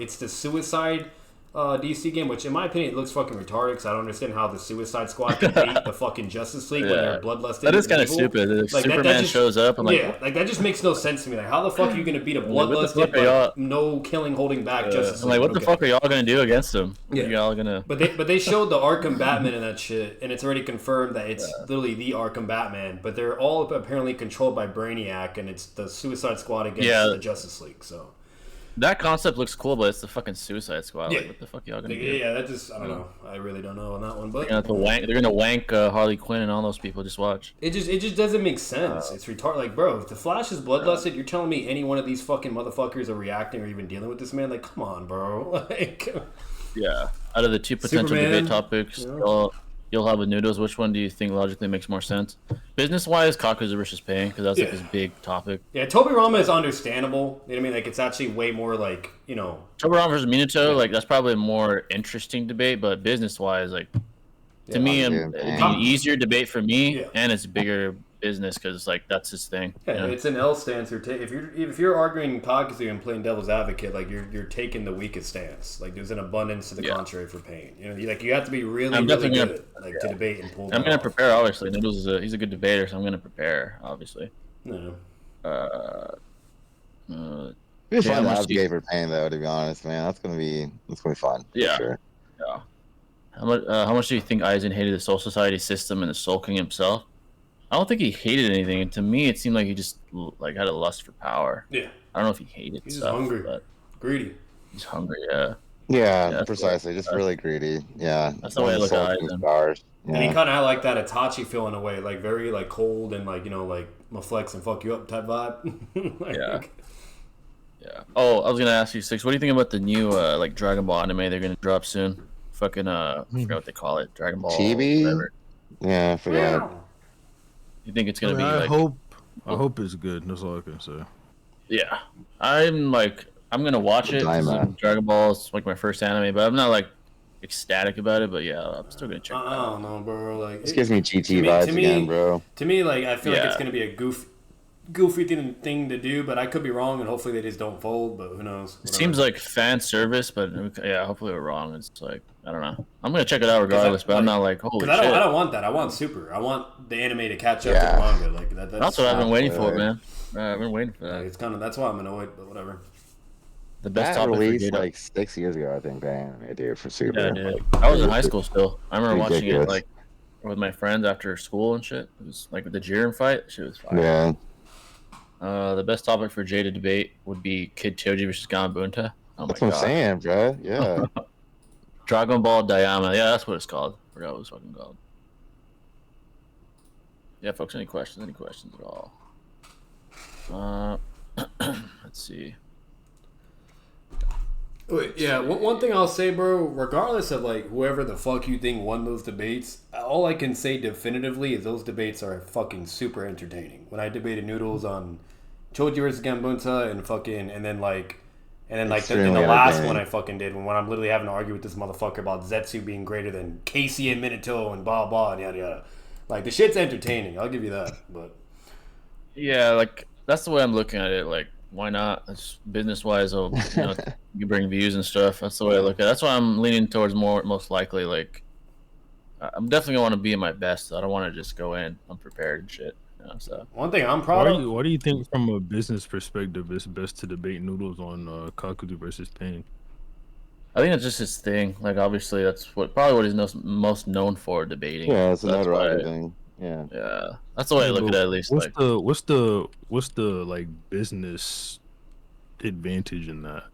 It's the Suicide DC game, which in my opinion it looks fucking retarded. Because I don't understand how the Suicide Squad can beat the fucking Justice League when they're bloodlusted. That is kind of stupid. Like, Superman shows up and like that just makes no sense to me. Like how the fuck are you gonna beat a bloodlusted but no killing, holding back Justice League? Like what the fuck are y'all gonna do against him? Yeah, y'all gonna. But they showed the Arkham Batman and that shit, and it's already confirmed that it's literally the Arkham Batman. But they're all apparently controlled by Brainiac, and it's the Suicide Squad against the Justice League. So. That concept looks cool, but it's the fucking Suicide Squad. Yeah. Like, what the fuck y'all gonna do? Yeah, that just I don't know. I really don't know on that one. But they're gonna wank Harley Quinn and all those people. Just watch. It just doesn't make sense. It's retarded. Like, bro, if the Flash is bloodlusted, you're telling me any one of these fucking motherfuckers are reacting or even dealing with this man? Like, come on, bro. Like, yeah. Out of the two potential debate topics, you'll have with Noodles. Which one do you think logically makes more sense? Business-wise, Caucasus versus Pain, because that's like his big topic. Yeah, Tobirama is understandable. You know what I mean? Like, it's actually way more like, Tobirama versus Minato, like, that's probably a more interesting debate, but business-wise, like, to me, it'd be an easier debate for me, and it's bigger business, because, like, that's his thing. Yeah, it's an L stance. If you're arguing Caucasus and playing devil's advocate, like, you're taking the weakest stance. Like, there's an abundance to the contrary for Pain. You have to be really good to debate and pull. I'm gonna prepare, obviously. Noodles he's a good debater, so I'm gonna prepare, obviously. No. It's fun to advocate for Pain, though. To be honest, man, that's gonna be fun. Yeah. For sure. Yeah. How much do you think Aizen hated the Soul Society system and the Soul King himself? I don't think he hated anything. And to me, it seemed like he just like had a lust for power. Yeah. I don't know if he hated He's stuff. He's hungry. But greedy. He's hungry, yeah. Yeah, precisely. Just really greedy. Yeah. That's the way I look at Aizen. Yeah. And he kind of had like that Itachi feel in a way, like very like cold and like like I'm a flex and fuck you up type vibe. Like, yeah. Yeah. Oh, I was gonna ask you, Six. What do you think about the new like Dragon Ball anime they're gonna drop soon? Fucking I forgot what they call it. Dragon Ball. Chibi? Whatever. Yeah, I forgot. You think it's gonna be I like? I hope it's good. That's all I can say. Yeah, I'm gonna watch it. Dragon Ball is like my first anime, but I'm not like ecstatic about it. But yeah, I'm still gonna check it out. I don't know, bro. Like This gives me GT vibes again, bro. To me, like I feel like it's gonna be a goofy thing to do, but I could be wrong, and hopefully they just don't fold. But who knows? It seems like fan service, but yeah, hopefully we're wrong. It's like I don't know. I'm gonna check it out regardless, but I'm not like holy shit. I don't want that. I want Super. I want the anime to catch up to the manga. Like that's what I've been waiting for, man. I've been waiting for that. It's kind of that's why I'm annoyed, but whatever. The best that topic released like 6 years ago, I think. Damn, dude, for Super. Yeah, dude. I was in high school still. I remember watching it like with my friends after school and shit. It was like the Jiren fight. Shit was fire. Yeah. The best topic for Jay to debate would be Kid Choji versus Gamabunta. Oh that's what I'm saying, bro. Yeah. Dragon Ball Daima. Yeah, that's what it's called. I forgot what it's fucking called. Yeah, folks, any questions? Any questions at all? Let's see. Wait, yeah, one thing I'll say, bro, regardless of like whoever the fuck you think won those debates, all I can say definitively is those debates are fucking super entertaining. When I debated Noodles on Choji versus Gambunta and then the last one I fucking did when I'm literally having to argue with this motherfucker about Zetsu being greater than Casey and Minato and blah blah and yada yada. Like the shit's entertaining, I'll give you that. But yeah, like that's the way I'm looking at it. Like, why not? It's business wise, you bring views and stuff. That's the way I look at it. That's why I'm leaning towards most likely. Like, I'm definitely gonna want to be at my best. I don't want to just go in unprepared and shit. You know, so one thing I'm proud of. Why do you think, from a business perspective, it's best to debate Noodles on Kakuzu versus Pain? I think it's just his thing. Like, obviously, that's probably what he's most known for, debating. Yeah, it's another thing. Yeah. Yeah, that's the way I look at it. At least. What's the like business advantage in that?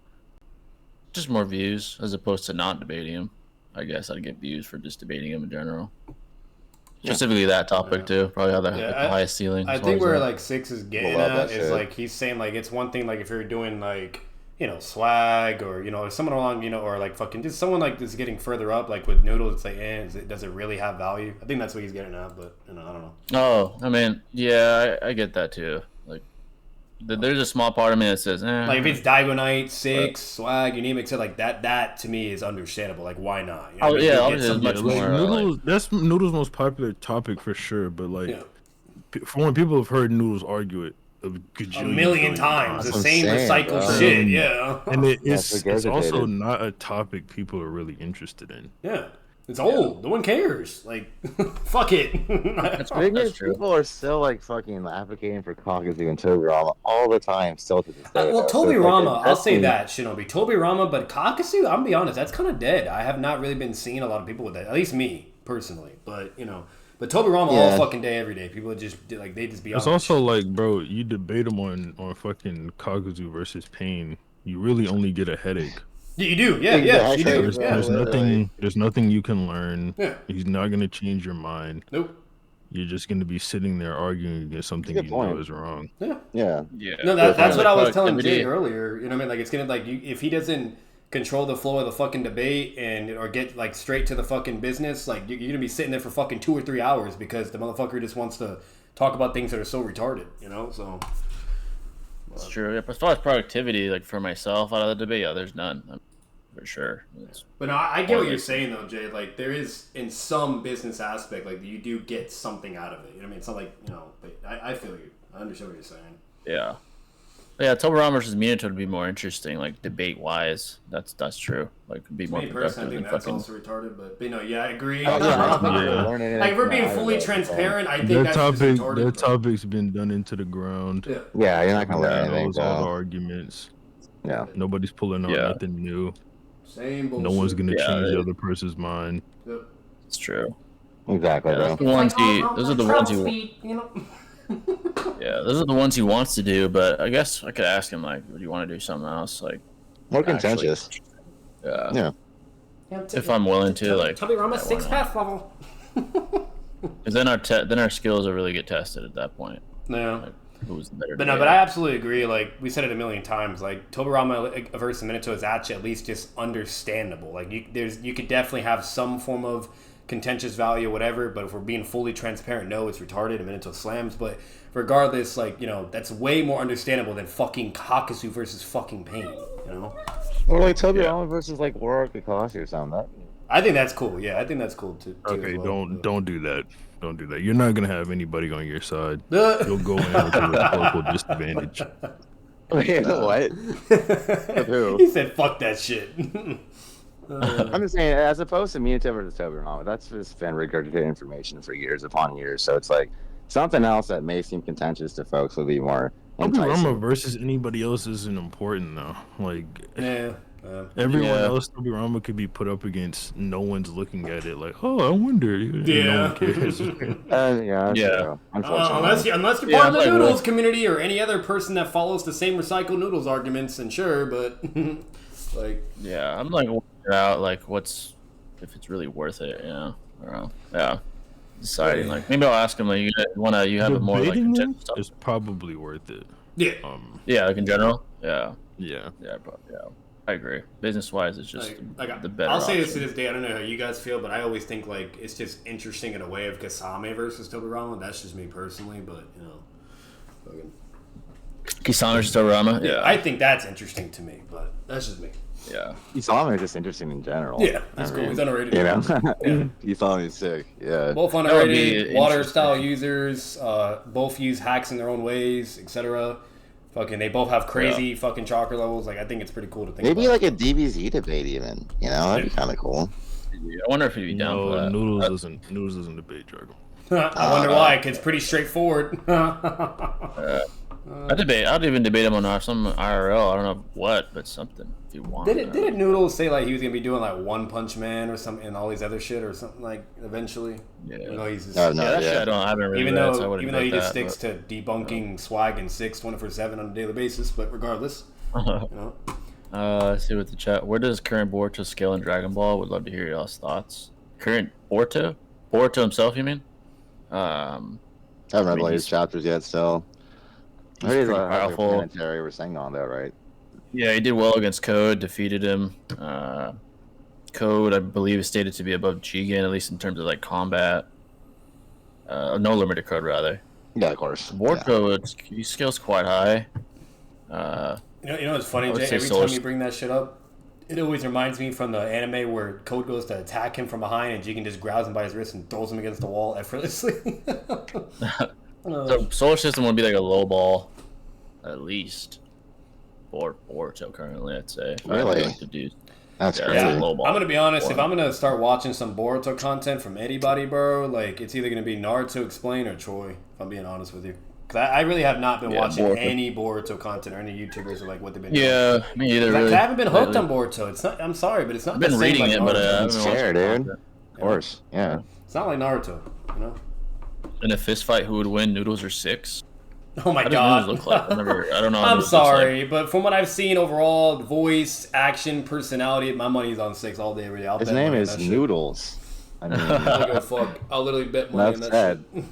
Just more views as opposed to not debating him. I guess I'd get views for just debating him in general. Specifically that topic too. Probably have the highest ceiling. I think where like Six is getting at is like he's saying like it's one thing like if you're doing like swag or someone along or like fucking just someone like this getting further up like with Noodles, it's like does it really have value? I think that's what he's getting at, but I don't know. Oh, I mean, yeah, I get that too. Like, there's a small part of me that says, like if it's Daigo Knight, Six, swag, you name it, like that to me is understandable. Like why not? Obviously it's much more. Noodles, that's Noodles' most popular topic for sure, but like for when people have heard Noodles argue it a million times, the same recycled shit, and it's also not a topic people are really interested in. Yeah, it's old. No one cares. Like, fuck it. That's people are still like fucking advocating for Kakuzu and Tobirama all the time, still to this day. Well, Tobirama, I'll say that, Shinobi. Tobirama, but Kakuzu, I'm gonna be honest, that's kind of dead. I have not really been seeing a lot of people with that. At least me personally, but But Tobirama all fucking day, every day. People just like they just be. It's also like, bro, you debate them on fucking Kakuzu versus Pain, you really only get a headache. Yeah, you do. Yeah, you do. There's nothing you can learn. Yeah. He's not gonna change your mind. Nope. You're just gonna be sitting there arguing against something you know is wrong. Yeah. No, that's what I was telling Jay earlier. You know what I mean? Like it's gonna if he doesn't control the flow of the fucking debate or get like straight to the fucking business, like you're gonna be sitting there for fucking 2 or 3 hours because the motherfucker just wants to talk about things that are so retarded, so it's true. Yeah, as far as productivity, like for myself out of the debate, there's none for sure. But no, I get what you're saying though, Jay. Like there is in some business aspect, like you do get something out of it. You know what I mean? It's not like but I feel you. I understand what you're saying. Yeah. Yeah, Tobirama versus Minato would be more interesting, like debate wise. That's true. Like, be more productive. I think that's also retarded, but I agree. Yeah. Like, if we're being fully transparent, I think that's just retarded. That topic's been done into the ground. Yeah, you're not gonna learn anything. All the arguments. Yeah. Nobody's pulling out nothing new. Same bullshit. No one's gonna change the other person's mind. Yep. It's true. Exactly, bro. Those are the ones yeah, those are the ones he wants to do, but I guess I could ask him, like, do you want to do something else? Like, more contentious. Yeah. If I'm willing to, like. Tobirama 6 path level. Because then our skills will really get tested at that point. No. Like, who's the better? But no, but I absolutely agree. Like we said it a million times. Like Tobirama versus Minato is actually at least just understandable. Like you could definitely have some form of contentious value or whatever. But if we're being fully transparent, no, it's retarded and Minato slams. But regardless, like that's way more understandable than fucking Hakusu versus fucking Pain. You know. Or like Tobirama versus like Warwick Kakashi or something. I think that's cool. Yeah, I think that's cool too. Okay, well. don't do that. Don't do that. You're not gonna have anybody on your side. You'll go in with a rhetorical disadvantage. Wait, what? Who? He said, "Fuck that shit." I'm just saying, as opposed to Minato versus Tobirama, that's just been regurgitated information for years upon years. So it's like something else that may seem contentious to folks will be more enticing. Tobirama versus anybody else isn't important though. Like, yeah. Everyone else, Tobirama could be put up against. No one's looking at it like, oh, I wonder. Yeah. No one cares. Unfortunately. Unless you're part of the noodles community or any other person that follows the same recycled noodles arguments, and sure, but like. Yeah, I'm like working out like what's if it's really worth it. You know. I don't know. Yeah. Deciding like maybe I'll ask him like you have a more like contentious stuff. It's probably worth it. Yeah. Yeah, like in general. Yeah. Yeah. Yeah. I agree. Business wise, it's just the better. I'll say option. this to this day. I don't know how you guys feel, but I always think like it's just interesting in a way of Kasame versus Tobirama. That's just me personally, but Kisame versus Tobirama. Yeah, I think that's interesting to me, but that's just me. Yeah, Kisame is just interesting in general. Yeah, that's cool. He's underrated. You know, Kisame is sick. Yeah, both underrated. Water style users. Both use hacks in their own ways, etc. Fucking, they both have crazy fucking chakra levels. Like, I think it's pretty cool to think maybe about. like a DBZ debate even. You know, that'd be kind of cool. I wonder if he'd be down for that. Noodles doesn't debate Dragon. I wonder why, because it's pretty straightforward. I'd even debate him on some IRL. I don't know what, but something if you want. Didn't Noodles say like he was gonna be doing like One Punch Man or something and all these other shit or something like eventually? Yeah. Even though he's just, I haven't really even read, though so even though he just sticks to debunking swag and 24/7 on a daily basis, but regardless, let's see what the chat. Where does current Boruto scale in Dragon Ball? Would love to hear y'all's thoughts. Current Boruto himself, you mean? I haven't read the latest chapters yet, still. He's pretty powerful. Planetary we're saying on that, right? Yeah, he did well against Code, defeated him. Code, I believe, is stated to be above Jigen, at least in terms of like combat. No limited Code, rather. Yeah, of course. Boruto, he scales quite high. You know what's funny, Jay? Every time you bring that shit up, it always reminds me from the anime where Code goes to attack him from behind and Jigen just grabs him by his wrist and throws him against the wall effortlessly. So Solar System would be like a low ball, at least, for Boruto currently, I'd say. Really? That's crazy. Yeah, I'm gonna be honest. If I'm gonna start watching some Boruto content from anybody, bro, like it's either gonna be Naruto Explain or Troy. If I'm being honest with you, because I really have not been watching any Boruto content or any YouTubers or like what they've been doing. Yeah, me either. Really. I haven't been hooked on Boruto. It's not. I'm sorry, but it's not. I've been reading it, but I haven't watched it, dude. Of course, yeah. It's not like Naruto, you know. In a fist fight, who would win, Noodles or Six? Oh my god! Look like? I don't know. I'm sorry, but from what I've seen overall, voice, action, personality, my money's on Six all day, every day. His name is Noodles. I mean, I don't give a fuck. I'll literally bet money on that shit.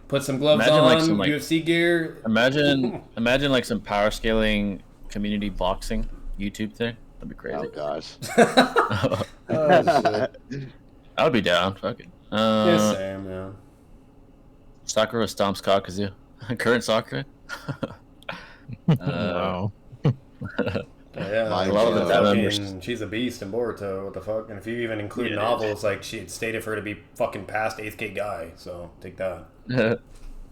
Put some gloves on, like some, UFC gear. Imagine like some power scaling community boxing YouTube thing. That'd be crazy. Oh gosh. I would be down. Fuck it. Yeah, same, yeah. Sakura stomps Kakuzu. Current Sakura. Wow. Yeah, I love that. She's a beast in Boruto. What the fuck? And if you even include novels, like she had stated for her to be fucking past 8th K guy. So take that.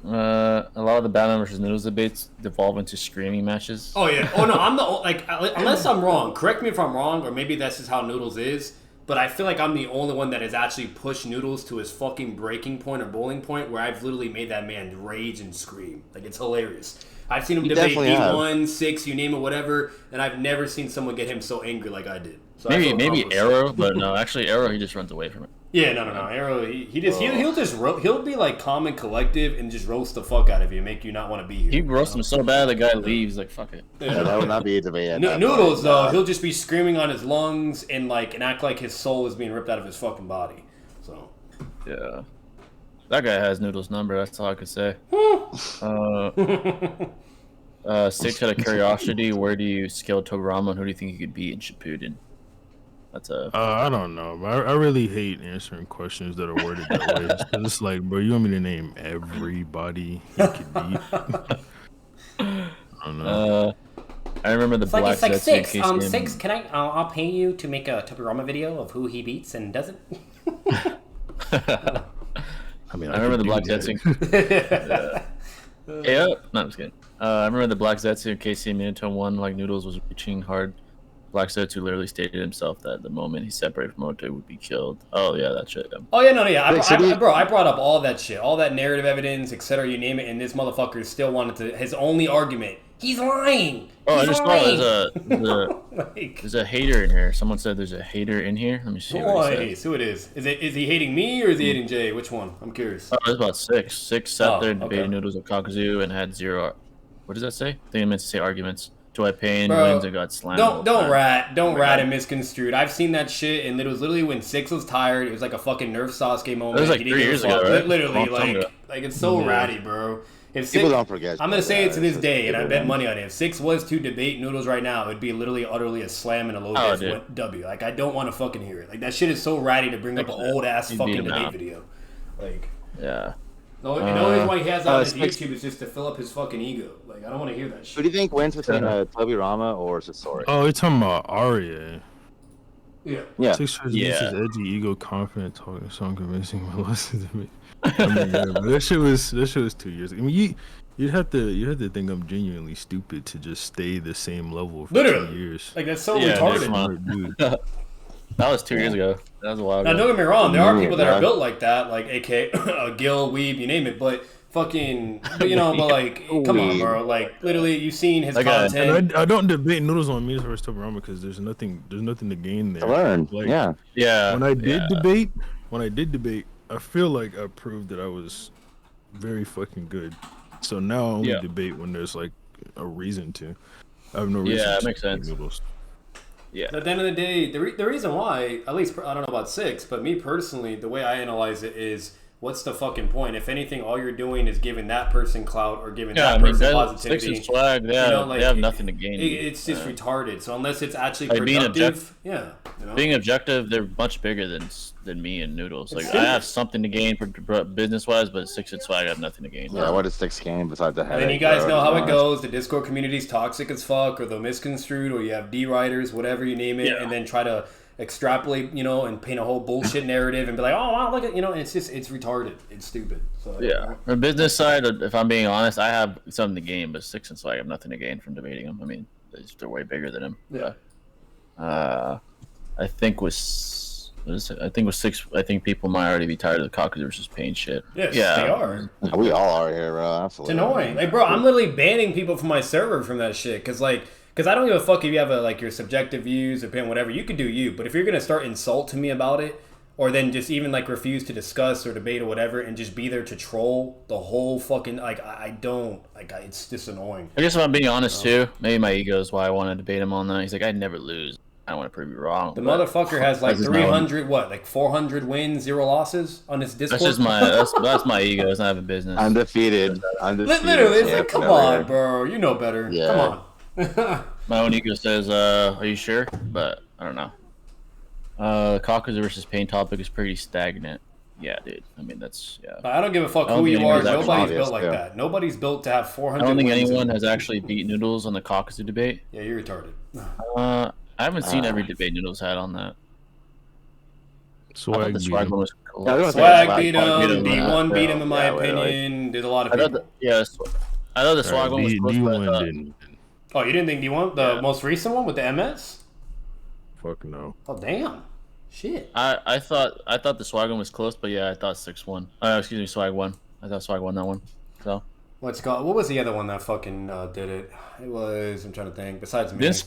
A lot of the Batman versus Noodles debates devolve into screaming matches. Oh yeah. Oh no, I'm the unless I'm wrong. Correct me if I'm wrong, or maybe that's just how Noodles is. But I feel like I'm the only one that has actually pushed Noodles to his fucking breaking point or bowling point where I've literally made that man rage and scream. Like, it's hilarious. I've seen him debate D1, 6, you name it, whatever, and I've never seen someone get him so angry like I did. So maybe Arrow, but no, actually Arrow, he just runs away from it. Yeah, no. Arrow, he'll be like calm and collective and just roast the fuck out of you and make you not want to be here. He roasts him so bad the guy leaves, like, fuck it. Yeah, that would not be a debate. Noodles, though, he'll just be screaming on his lungs and act like his soul is being ripped out of his fucking body. So. Yeah. That guy has Noodle's number. That's all I could say. Six out of curiosity. Where do you scale Togurama, and who do you think you could beat in Shippuden? That's a. I don't know. I really hate answering questions that are worded that way. It's like, bro, you want me to name everybody you could beat? I don't know. I remember the It's black. It's like Six. Six. Can I? I'll pay you to make a Togurama video of who he beats and doesn't. I mean, I remember the Black Zetsu. Yeah. No, I'm just kidding. I remember the Black Zetsu in KC Minato 1, like Noodles was reaching hard. Black Zetsu literally stated himself that the moment he separated from Moto would be killed. Oh yeah, that shit. Oh yeah, no, yeah. I brought up all that shit, all that narrative evidence, etc. You name it, and this motherfucker still wanted to. His only argument: he's lying. Oh, he's I just lying. Saw there's a hater in here. Someone said there's a hater in here. Let me see. Who it is? Is he hating me or is he hating Jay? Which one? I'm curious. Oh, it's about Six. Six sat there debating Noodles with Kakuzu and had zero. What does that say? I think it meant to say arguments. Joy Payne wins and got slammed. Don't rat and misconstrued. I've seen that shit, and it was literally when Six was tired. It was like a fucking Nerf Sasuke moment. It was like 3 years ago, right? Literally, like it's so ratty, bro. If People Six, don't forget. I'm gonna say it to this day, and I bet money on it. If Six was to debate Noodles right now, it would be literally utterly a slam and a low W. Like I don't want to fucking hear it. Like that shit is so ratty to bring up an old ass fucking debate video. Like yeah. The only reason why he has that on his YouTube is just to fill up his fucking ego. Like, I don't want to hear that shit. Who do you think wins between Tobirama or Sasori? Oh, you're talking about Arya. Yeah. Six his edgy, ego, confident, talking, song convincing my lessons to me. I mean, that shit was 2 years ago. I mean, you'd have to think I'm genuinely stupid to just stay the same level for 2 years. Like that's so retarded. Dude. That was 2 years ago. That was a while ago. Now, don't get me wrong. There are people that are built like that, like AK, Gil, Weeb, you name it. But fucking, but like, come on, bro. Like, literally, you've seen his content. I don't debate Noodles on me versus Tobirama because there's nothing to gain there. To learn, like, yeah. When I did debate, I feel like I proved that I was very fucking good. So now I only debate when there's like a reason to. I have no reason. Yeah, that makes sense. Noodles. Yeah. At the end of the day, the reason why, at least I don't know about Six, but me personally, the way I analyze it is, what's the fucking point? If anything, all you're doing is giving that person clout or giving that person positivity. Six is swag. They have nothing to gain. It's just retarded. So unless it's actually productive, being objective, they're much bigger than me and Noodles. Like I have something to gain for business wise, but Six and swag I have nothing to gain. Yeah, what does Six gain besides the headache? And then you guys know how it goes. The Discord community's toxic as fuck, or they're misconstrued, or you have D-writers, whatever you name it, and then try to extrapolate, and paint a whole bullshit narrative and be like, oh wow, look at, and it's retarded. It's stupid. So on the business side, if I'm being honest, I have something to gain, but Six and swag I have nothing to gain from debating them. I mean, they're way bigger than him. Yeah. I think with Six, I think people might already be tired of the Kakuzu versus Pain shit. Yes, they are. We all are here, bro. Absolutely. It's annoying. Like, bro, I'm literally banning people from my server from that shit, because I don't give a fuck if you have your subjective views, opinion, whatever. You could do you, but if you're gonna start insulting me about it, or then just even refuse to discuss or debate or whatever, and just be there to troll the whole fucking it's just annoying. I guess if I'm being honest too, maybe my ego is why I want to debate him on that. He's like, I'd never lose. I don't want to prove you wrong. The motherfucker has 300 400 wins, 0 losses on his Discord. That's just that's my ego. It's not having business. Undefeated. Literally, it's like, come on, bro. You know better. Yeah. Come on. My own ego says, are you sure? But I don't know. Kakuzu versus Pain topic is pretty stagnant. Yeah, dude. I mean, that's I don't give a fuck who you are. Nobody's built like that. Nobody's built to have 400. I don't think anyone has actually beat Noodles on the Kakuzu debate. Yeah, you're retarded. I haven't seen every debate Noodles had on that. Swag beat him. Was Swag beat him. D1 beat him, in my opinion. Did a lot of people. I thought the Swag one was close, D1 Oh, you didn't think D1? The most recent one with the MS? Fuck no. Oh, damn. Shit. I thought the Swag one was close, but I thought 6 won. Excuse me, Swag won. I thought Swag won that one. So. What was the other one that fucking did it? It was, I'm trying to think, besides me. Didn't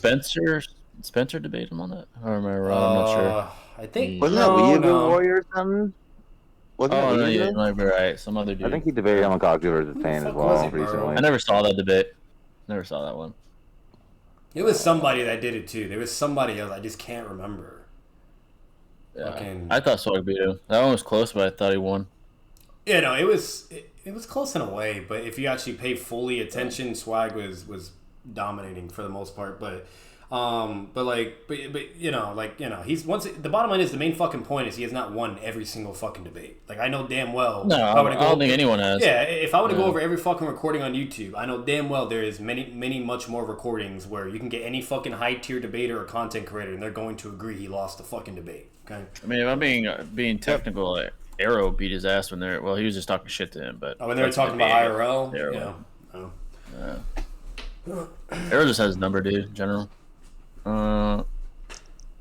Spencer debate him on that? Or am I wrong? I'm not sure. I think. Wasn't that Weeaboo Warrior or something? No, you might be right. Some other dude. I think he debated him on Kakuzu versus Pain as well recently. I never saw that debate. Never saw that one. It was somebody that did it too. There was somebody else. I just can't remember. Yeah. I thought Swag beat him. That one was close, but I thought he won. Yeah, no, it was close in a way, but if you actually pay fully attention, Swag was dominating for the most part. But he's the bottom line is the main fucking point is he has not won every single fucking debate. Like I know damn well. No, I don't think anyone has. Yeah, if I were to go over every fucking recording on YouTube, I know damn well there is much more recordings where you can get any fucking high tier debater or content creator and they're going to agree he lost the fucking debate. Okay. I mean, if I'm being technical, like, Arrow beat his ass when they're he was just talking shit to him, but when they were talking about IRL, yeah. Oh. Arrow just has his number, dude. In general.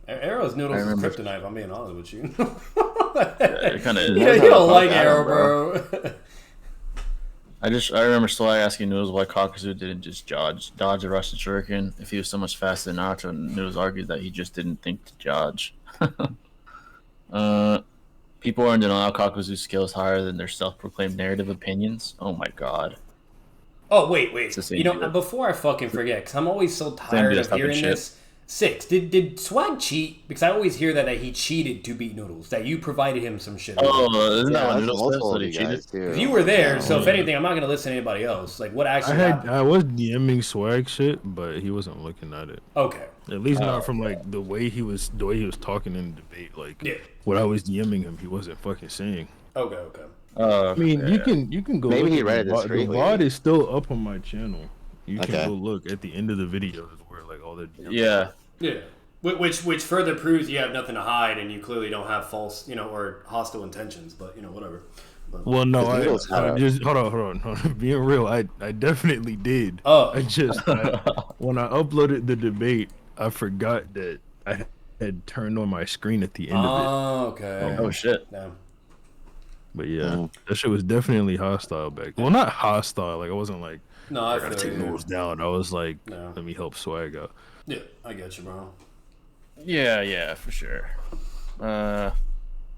Arrow's noodles is kryptonite. If I'm being honest with you. Yeah, it kind of is. Yeah, you don't like Arrow, bro. I remember Swag asking Noodles why Kakuzu didn't just dodge a Russian shuriken if he was so much faster than Naruto, and Noodles argued that he just didn't think to dodge. People are in denial Kakuzu's skills higher than their self-proclaimed narrative opinions. Oh my god. Oh wait. Before I fucking forget, because I'm always so tired of hearing this. 6. Did Swag cheat? Because I always hear that he cheated to beat Noodles. That you provided him some shit. Isn't that what Noodles said that he cheated? Because you were there, so if anything, I'm not gonna listen to anybody else. Like what actually happened? I was DMing Swag shit, but he wasn't looking at it. Okay. At least not from like the way he was talking in the debate. Like what I was DMing him, he wasn't fucking saying. Okay. I mean, you can go. Maybe look he read it the VOD is still up on my channel. You can go look at the end of the video where like all the Yeah. Which further proves you have nothing to hide and you clearly don't have false, or hostile intentions. But whatever. But, well, no, I just hold on. Being real, I definitely did. Oh, when I uploaded the debate, I forgot that I had turned on my screen at the end of it. Oh, okay. Oh shit. Damn. But yeah, that shit was definitely hostile back. Well, not hostile. Like I wasn't like, no, I gotta take Noodles down. I was like, let me help Swag out. Yeah, I get you, bro. Yeah, for sure. Well,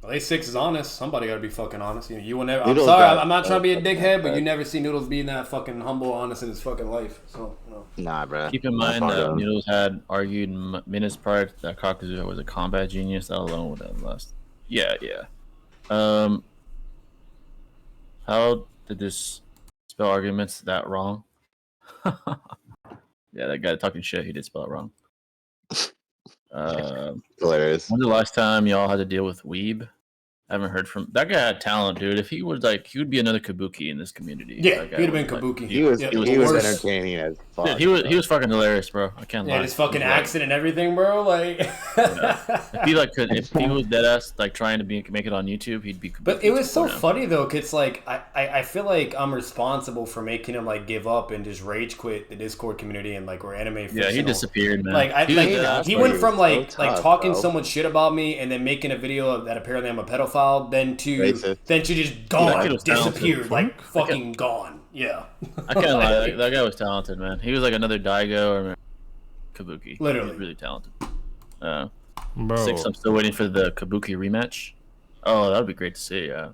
A6 is honest. Somebody gotta be fucking honest. You will never. I'm sorry, I'm not trying to be a dickhead, but you never see Noodles being that fucking humble, honest in his fucking life. So, Nah, bro. Keep in mind that Noodles had argued minutes prior that Kakuzu was a combat genius. That alone would have lost. Yeah. How did this spell arguments that wrong? Yeah, that guy talking shit, he did spell it wrong. Hilarious. When's the last time y'all had to deal with Weeb? I haven't heard from that guy. Had talent, dude. If he was he would be another Kabuki in this community. Yeah, he'd have been Kabuki. He was entertaining as fuck. Yeah, he was fucking hilarious, bro. I can't lie. Yeah, his fucking accent and everything, bro. Like, if he was dead ass trying to make it on YouTube, he'd be. Kabuki. But it was so funny though, cause like I feel like I'm responsible for making him like give up and just rage quit the Discord community and like we're anime. Yeah, he disappeared, man. Like he went from like talking so much shit about me and then making a video that apparently I'm a pedophile. Then to just gone, disappeared, like fucking gone. Yeah. I can't lie. That guy was talented, man. He was like another Daigo or Kabuki. Literally, he was really talented. Bro. 6. I'm still waiting for the Kabuki rematch. Oh, that would be great to see. Yeah.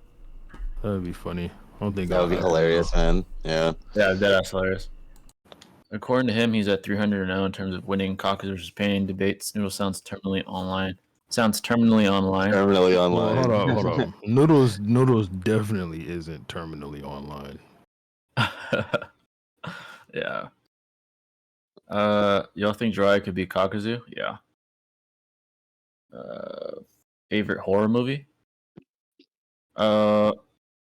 That would be funny. I don't think that would be hilarious, man. Yeah. Yeah, that's hilarious. According to him, he's at 300-0 in terms of winning Kakuzu versus Pain debates. Noodle sounds terminally online. Terminally online. Well, hold on. Noodles definitely isn't terminally online. Yeah. Y'all think Jiraiya could be Kakuzu? Yeah. Favorite horror movie? I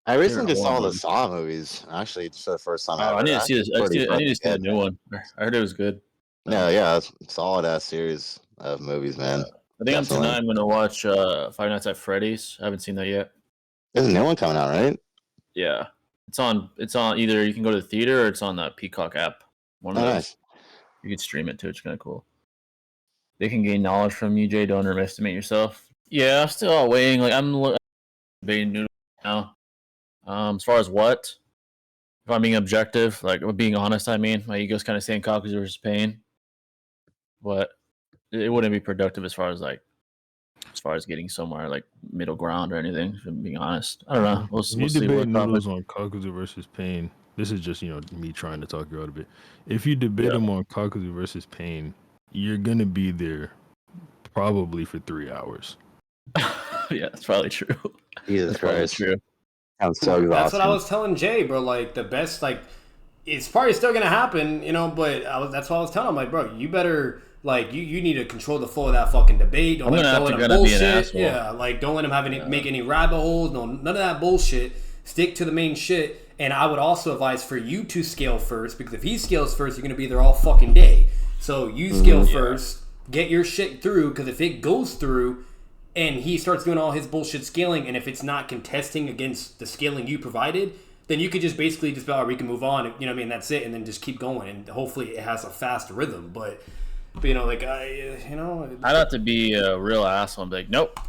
recently just saw the Saw movies. Actually, it's the first time. I need to see this. I need to see the new one. I heard it was good. Yeah, it's a solid ass series of movies, man. I think tonight I'm gonna watch Five Nights at Freddy's. I haven't seen that yet. There's a new one coming out, right? Yeah, it's on either you can go to the theater or it's on the Peacock app. One of those. Nice. You can stream it too. It's kind of cool. They can gain knowledge from you, Jay. Don't underestimate yourself. Yeah, I'm still waiting. Like I'm debating Noodle now. As far as what, if I'm being objective, like being honest, I mean, my ego's kind of saying Kakuzu versus Pain, but it wouldn't be productive as far as getting somewhere like middle ground or anything. If I'm being honest, I don't know. We'll see debate Noodles on Kakuzu versus Pain. This is just me trying to talk you out a bit. If you debate him on Kakuzu versus Pain, you're gonna be there probably for 3 hours. Yeah, that's probably true. Jesus Christ. True. I'm so exhausted. That's what I was telling Jay, bro. Like the best, like it's probably still gonna happen, you know. But that's what I was telling him. Like, bro, you better like you need to control the flow of that fucking debate. Don't let him bullshit. Yeah, like don't let him have make any rabbit holes. No, none of that bullshit. Stick to the main shit. And I would also advise for you to scale first, because if he scales first, you're gonna be there all fucking day. So you scale first, get your shit through, because if it goes through and he starts doing all his bullshit scaling, and if it's not contesting against the scaling you provided, then you could just basically just be like, we can move on, you know what I mean, that's it, and then just keep going, and hopefully it has a fast rhythm. But you know, like I'd have to be a real asshole and be like, nope,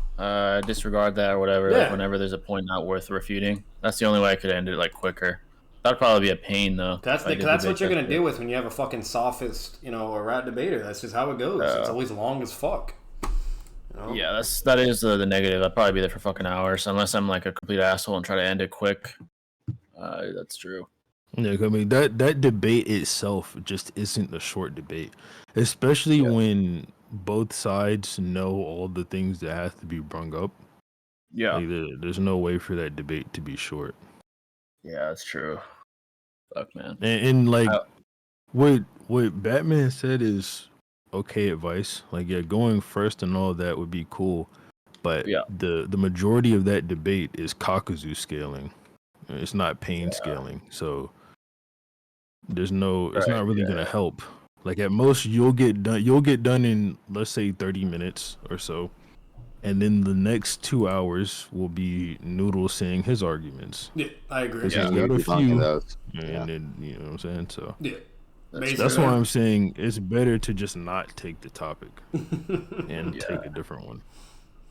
disregard that or whatever. Like, whenever there's a point not worth refuting, that's the only way I could end it like quicker. That'd probably be a pain though. That's what you're gonna deal with when you have a fucking sophist, you know, a rat debater. That's just how it goes. It's always long as fuck. You know? Yeah, that is the negative. I'd probably be there for fucking hours unless I'm like a complete asshole and try to end it quick. That's true. Yeah, I mean that debate itself just isn't a short debate, especially when both sides know all the things that have to be brung up. Yeah, like, there's no way for that debate to be short. Yeah, that's true. Fuck, man. And like what Batman said is okay advice. Like, yeah, going first and all that would be cool, but the majority of that debate is Kakuzu scaling. It's not pain scaling, so there's no. It's not really gonna help. Like at most, you'll get done in, let's say, 30 minutes or so, and then the next 2 hours will be Noodle saying his arguments. Yeah, I agree. He's got a few, and then, you know what I'm saying. So that's why I'm saying it's better to just not take the topic and take a different one.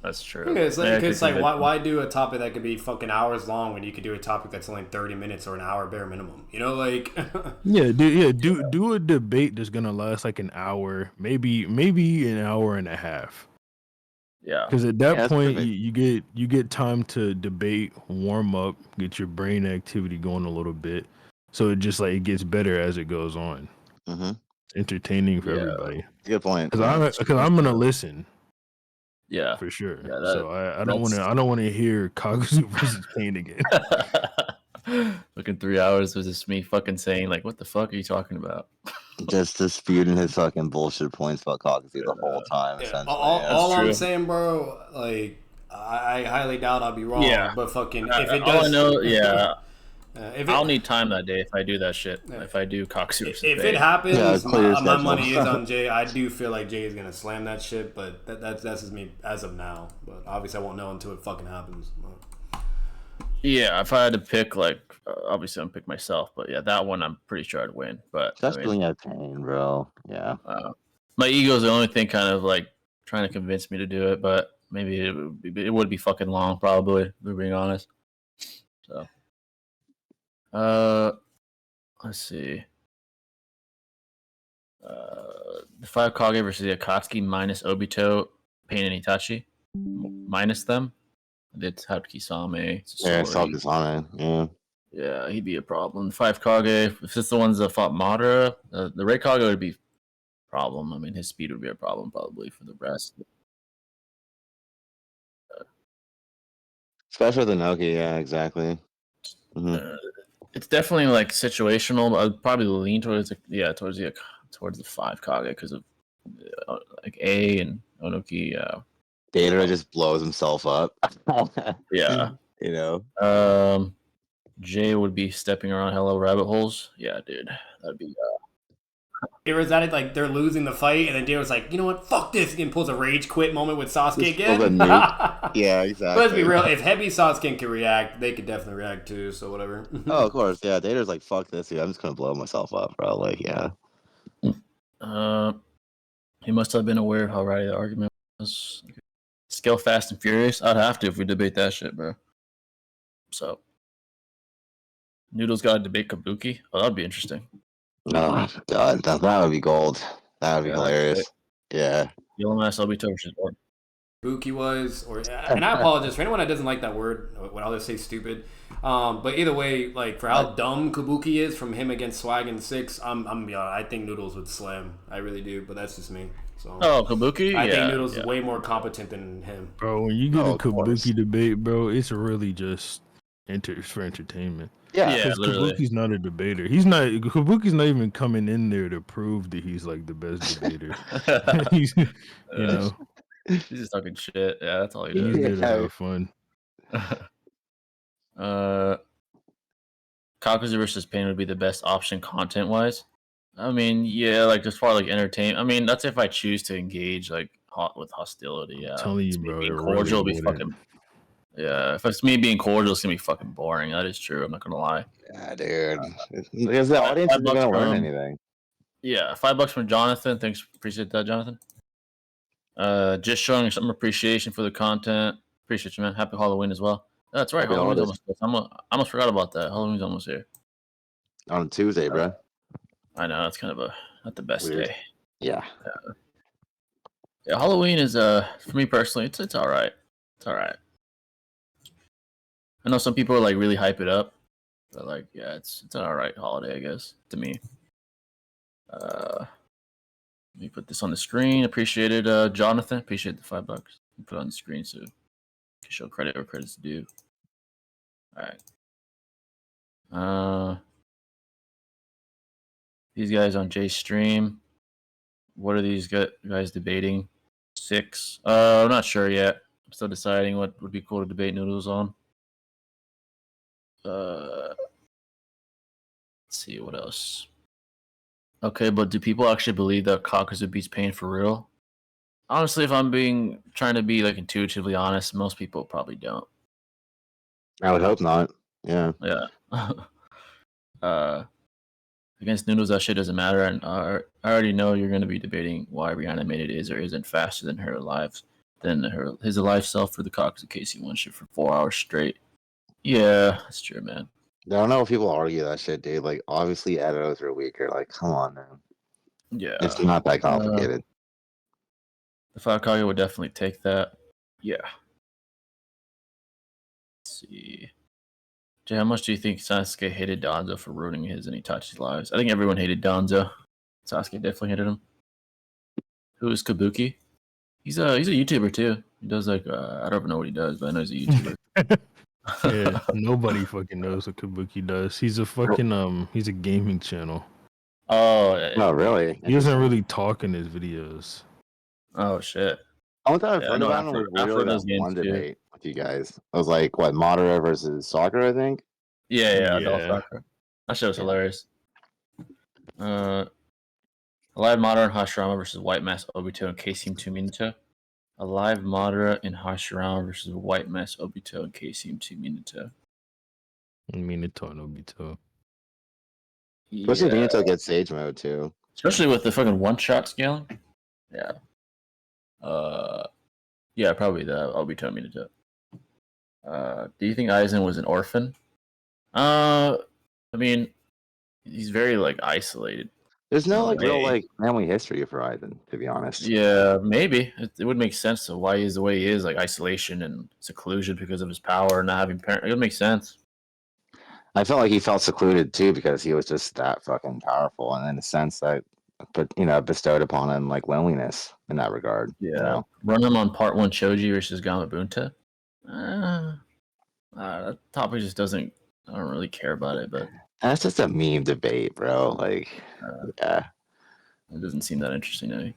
That's true. Yeah, it's like why do a topic that could be fucking hours long when you could do a topic that's only 30 minutes or an hour bare minimum? You know, like do a debate that's gonna last like an hour, maybe an hour and a half. Yeah, because at that point you get time to debate, warm up, get your brain activity going a little bit, so it just like it gets better as it goes on. Entertaining for everybody. Good point. Because I'm gonna listen. Yeah, for sure. So I don't want to hear Kakuzu versus Pain again. Looking 3 hours was just me fucking saying like, what the fuck are you talking about? Just disputing his fucking bullshit points about Kakuzu the whole time. Essentially, all I'm saying, bro, like I highly doubt I'll be wrong. Yeah, but fucking if it does, all I know, I'll need time that day if I do that shit. If I do Kakuzu versus if it happens, my money is on Jay. I do feel like Jay is gonna slam that shit, but that's just me as of now. But obviously, I won't know until it fucking happens. Yeah, if I had to pick, like, obviously I'm pick myself, but yeah, that one I'm pretty sure I'd win. But that's feeling a pain, bro. Yeah, my ego is the only thing kind of like trying to convince me to do it, but maybe it would be fucking long, probably. If we're being honest. So. Let's see. The 5 Kage versus the Akatsuki minus Obito, Pain and Itachi. Minus them. It's Hatsuki-same. Yeah, Hatsuki-same. Yeah. Yeah, he'd be a problem. The 5 Kage, if it's the ones that fought Madara, the Red Kage would be a problem. I mean, his speed would be a problem probably for the rest. Especially the Noki, yeah, exactly. It's definitely like situational, but I'd probably lean towards the 5 Kage because of like A and Onoki. Deidara just blows himself up. Yeah, you know. Jay would be stepping around hella rabbit holes. Yeah, dude, that'd be. It was at it like they're losing the fight, and then Jay was like, "You know what? Fuck this!" and pulls a rage quit moment with Sasuke again. Yeah, exactly. But let's be real. If Heavy Sasuke can react, they could definitely react too. So whatever. Oh, of course. Yeah, Deidara's like, "Fuck this, dude. I'm just gonna blow myself up, bro." Like, yeah. He must have been aware of how rowdy the argument was. Scale Fast and Furious. I'd have to if we debate that shit, bro. So, Noodle's got to debate Kabuki. Oh, that'd be interesting. Oh god, that would be gold. That would be hilarious. Yeah. Yellow Mask Obito versus Orton. Kabuki was, and I apologize for anyone that doesn't like that word. When I'll just say stupid. But either way, like for how dumb Kabuki is from him against Swag and 6, I think Noodles would slam. I really do, but that's just me. So, Kabuki? I think Noodles is way more competent than him. Bro, when you get a Kabuki debate, bro, it's really just for entertainment. Yeah, because Kabuki's not a debater. Kabuki's not even coming in there to prove that he's like the best debater. He's, He's just talking shit. Yeah, that's all he does. He's there to have fun. Kakuzu versus Pain would be the best option content wise. I mean, yeah, like as far as like entertainment. I mean, that's if I choose to engage like with hostility. Yeah, I'm telling you, bro, being cordial really be fucking. Yeah, if it's me being cordial, it's gonna be fucking boring. That is true. I'm not gonna lie. Yeah, dude. Because the audience isn't gonna learn anything. Yeah, $5 from Jonathan. Thanks, appreciate that, Jonathan. Just showing some appreciation for the content. Appreciate you, man. Happy Halloween as well. That's right. Halloween's almost. I almost forgot about that. Halloween's almost here. On Tuesday, bro. I know it's kind of not the best Weird. day. Yeah. Yeah, Halloween is for me personally, it's all right. It's all right. I know some people are like really hype it up, but like yeah, it's an all right holiday, I guess, to me. Let me put this on the screen. Appreciate it, Jonathan. Appreciate the $5. Put it on the screen so you can show credit where credit's due. All right. These guys on Jay's stream. What are these guys debating? 6. I'm not sure yet. I'm still deciding what would be cool to debate Noodles on. Let's see what else. Okay, but do people actually believe that Kakuzu beats Pain for real? Honestly, if I'm trying to be like intuitively honest, most people probably don't. I would hope not. Yeah. Yeah. Against Noodles, that shit doesn't matter, and I already know you're going to be debating why Reanimated is or isn't faster than his alive self for the Kakuzu KC1 shit for 4 hours straight. Yeah, that's true, man. I don't know if people argue that shit, dude. Like, obviously, Edos are weaker. Like, come on, man. Yeah. It's not that complicated. The 5 would definitely take that. Yeah. Let's see. Jay, how much do you think Sasuke hated Danzo for ruining his and Itachi's lives? I think everyone hated Danzo. Sasuke definitely hated him. Who is Kabuki? He's a YouTuber too. He does like I don't know what he does, but I know he's a YouTuber. Yeah, nobody fucking knows what Kabuki does. He's a fucking he's a gaming channel. Oh, oh really? He doesn't really talk in his videos. Oh shit. I've heard about him was literally that one debate with you guys. It was like what, Madara versus Sakura, I think. Yeah. Sakura. That shit was hilarious. Alive Madara and Hashirama versus White Mask Obito and K-Seam 2 Minato. Alive Madara and Hashirama versus White Mask Obito and K-Seam 2 Minato. Minato and Obito. Especially Minato gets Sage Mode too. Especially with the fucking one-shot scaling. Yeah. Yeah, probably the Obito and Minato. Do you think Aizen was an orphan? I mean, he's very like isolated. There's no like real like family history for Aizen, to be honest. Yeah, maybe it would make sense to why he's the way he is, like isolation and seclusion because of his power and not having parents. It would make sense. I felt like he felt secluded too because he was just that fucking powerful, and in a sense that, but bestowed upon him like loneliness in that regard. Yeah, run him on Part 1 Choji versus Gamabunta. That topic just doesn't. I don't really care about it, but that's just a meme debate, bro. Like, yeah, it doesn't seem that interesting to me.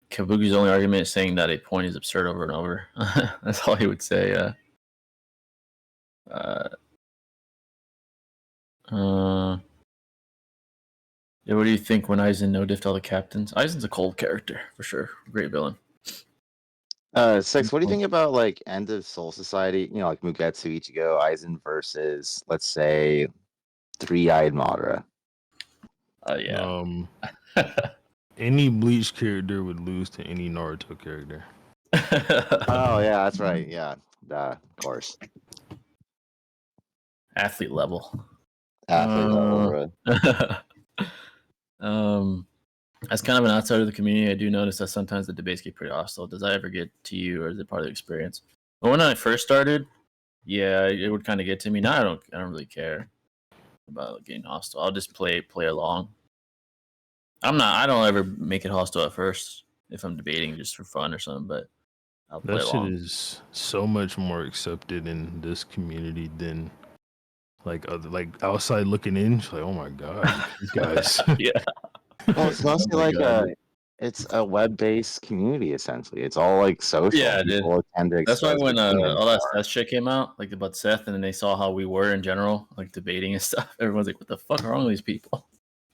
Kabuki's only argument is saying that a point is absurd over and over. That's all he would say. Yeah, what do you think when Aizen no-diffed all the captains? Aizen's a cold character, for sure. Great villain. 6, what do you think about like End of Soul Society? Like Mugetsu, Ichigo, Aizen versus, let's say, Three-Eyed Madara. Yeah. Any Bleach character would lose to any Naruto character. Oh yeah, that's right. Yeah, of course. Athlete level. Bro. As kind of an outsider of the community, I do notice that sometimes the debates get pretty hostile. Does that ever get to you, or is it part of the experience? But when I first started, yeah, it would kind of get to me. Now I don't really care about getting hostile. I'll just play along. I don't ever make it hostile at first if I'm debating just for fun or something. But That shit is so much more accepted in this community than like other, like outside looking in. It's like, oh my god, these guys. Yeah. Well, it's mostly it's a web-based community essentially. It's all like social. Yeah, people tend to that's why when all that more. Seth shit came out, like about Seth, and then they saw how we were in general, like debating and stuff. Everyone's like, "What the fuck are wrong with these people?"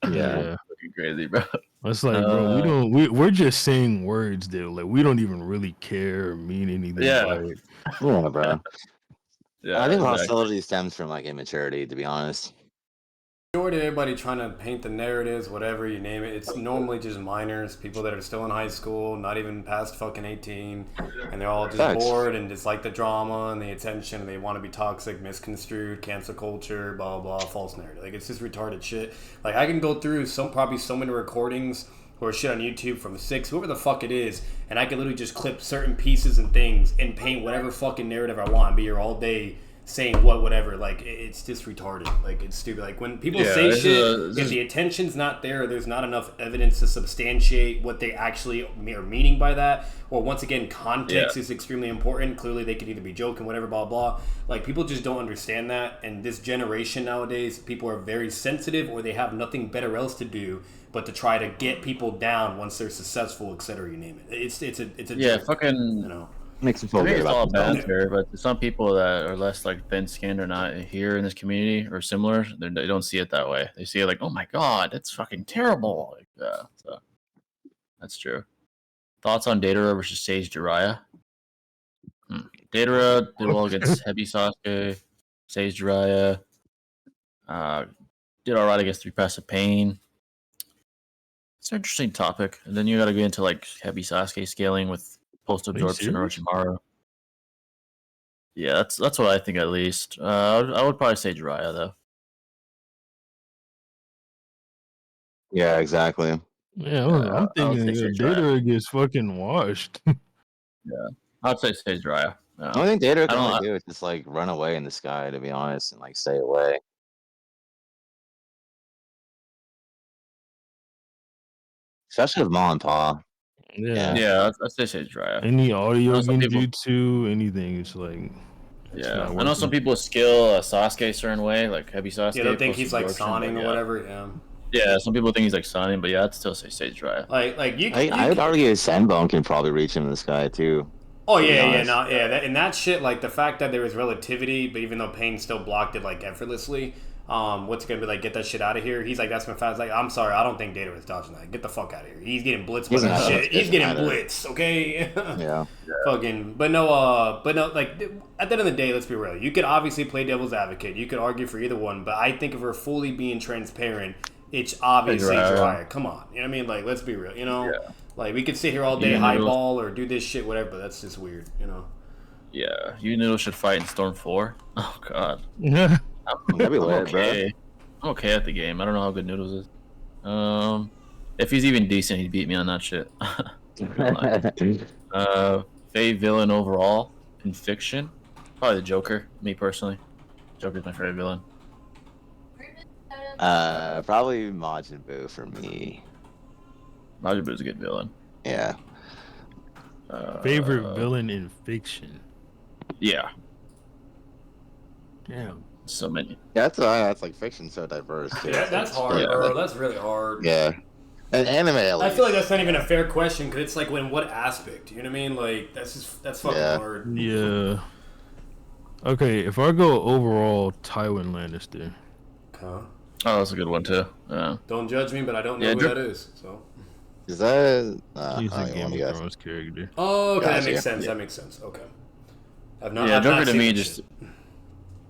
Yeah, fucking crazy, bro. It's like, bro, we're just saying words that like we don't even really care or mean anything. Yeah, yeah, bro. Yeah, I think hostility stems from like immaturity, to be honest. Majority of everybody trying to paint the narratives, whatever you name it, it's normally just minors, people that are still in high school, not even past fucking 18, and they're all just bored and just like the drama and the attention, and they want to be toxic, misconstrued, cancel culture, blah blah, false narrative. Like, it's just retarded shit. Like, I can go through probably so many recordings or shit on YouTube from 6, whoever the fuck it is, and I can literally just clip certain pieces and things and paint whatever fucking narrative I want and be here all day saying whatever. Like, it's just retarded. Like, it's stupid. Like, when people say shit, if the attention's not there, there's not enough evidence to substantiate what they actually are meaning by that, or once again, context is extremely important. Clearly they could either be joking, whatever, blah blah. Like, people just don't understand that, and this generation nowadays, people are very sensitive, or they have nothing better else to do but to try to get people down once they're successful, etc. You name it. It's a joke, fucking, you know. Makes me feel good it's all about banter, but to some people that are less like thin-skinned or not here in this community or similar, they don't see it that way. They see it like, oh my god, that's fucking terrible. Like, so that's true. Thoughts on Datara versus Sage Jiraiya? Datara did well against Heavy Sasuke. Sage Jiraiya did all right against 3 Paths of Pain. It's an interesting topic. And then you got to get into like Heavy Sasuke scaling with post-absorption or Orochimaru. Yeah, that's what I think at least. I would probably say Jiraiya though. Yeah, exactly. Yeah, I'm thinking Datara gets fucking washed. Yeah, I'd say Jiraiya. I don't think Datara can only do is just like run away in the sky, to be honest, and like stay away. Especially with Ma and Pa. Yeah, I'd say Jiraiya. Any audio genjutsu, anything, it's like... Yeah, I know some people skill Sasuke a certain way, like Heavy Sasuke. Yeah, they think he's like Soning or whatever. Yeah. Yeah, some people think he's like Soning, but yeah, I'd still say Sage Jiraiya. I would argue Senbone can probably reach him in the sky too. Oh yeah, and that shit, like the fact that there was relativity, but even though Pain still blocked it like effortlessly, what's gonna be like, get that shit out of here? He's like, that's my fast. Like, I'm sorry, I don't think Data was dodging that. Get the fuck out of here. He's getting blitzed by that shit. He's getting blitzed, okay? Yeah. Fucking, but no, like at the end of the day, let's be real. You could obviously play devil's advocate. You could argue for either one, but I think if we're fully being transparent, it's obviously Jiraiya. Come on, you know what I mean? Like, let's be real, you know? Yeah. Like, we could sit here all day, highball, or do this shit, whatever, but that's just weird, you know? Yeah, you Noodle should fight in Storm 4. Oh, God. That'd be weird, okay. Bro. I'm okay at the game. I don't know how good Noodles is. If he's even decent, he'd beat me on that shit. Faye villain overall in fiction? Probably the Joker, me personally. Joker's my favorite villain. Probably Majin Buu for me. Majin Buu's a good villain. Yeah. Favorite villain in fiction? Yeah. Damn. So many. Yeah, that's like fiction so diverse. Too. Yeah, that's hard, bro. That's really hard. Yeah. An anime at least. I feel like that's not even a fair question because it's like, in what aspect? You know what I mean? Like, that's fucking hard. Yeah. Okay, if I go overall, Tywin Lannister. Huh? Oh, that's a good one too. Yeah. Don't judge me, but I don't know who that is. So. Is that? He's a Game of Thrones character. Oh, okay, that makes sense. Yeah. That makes sense. Okay. Joker to me just.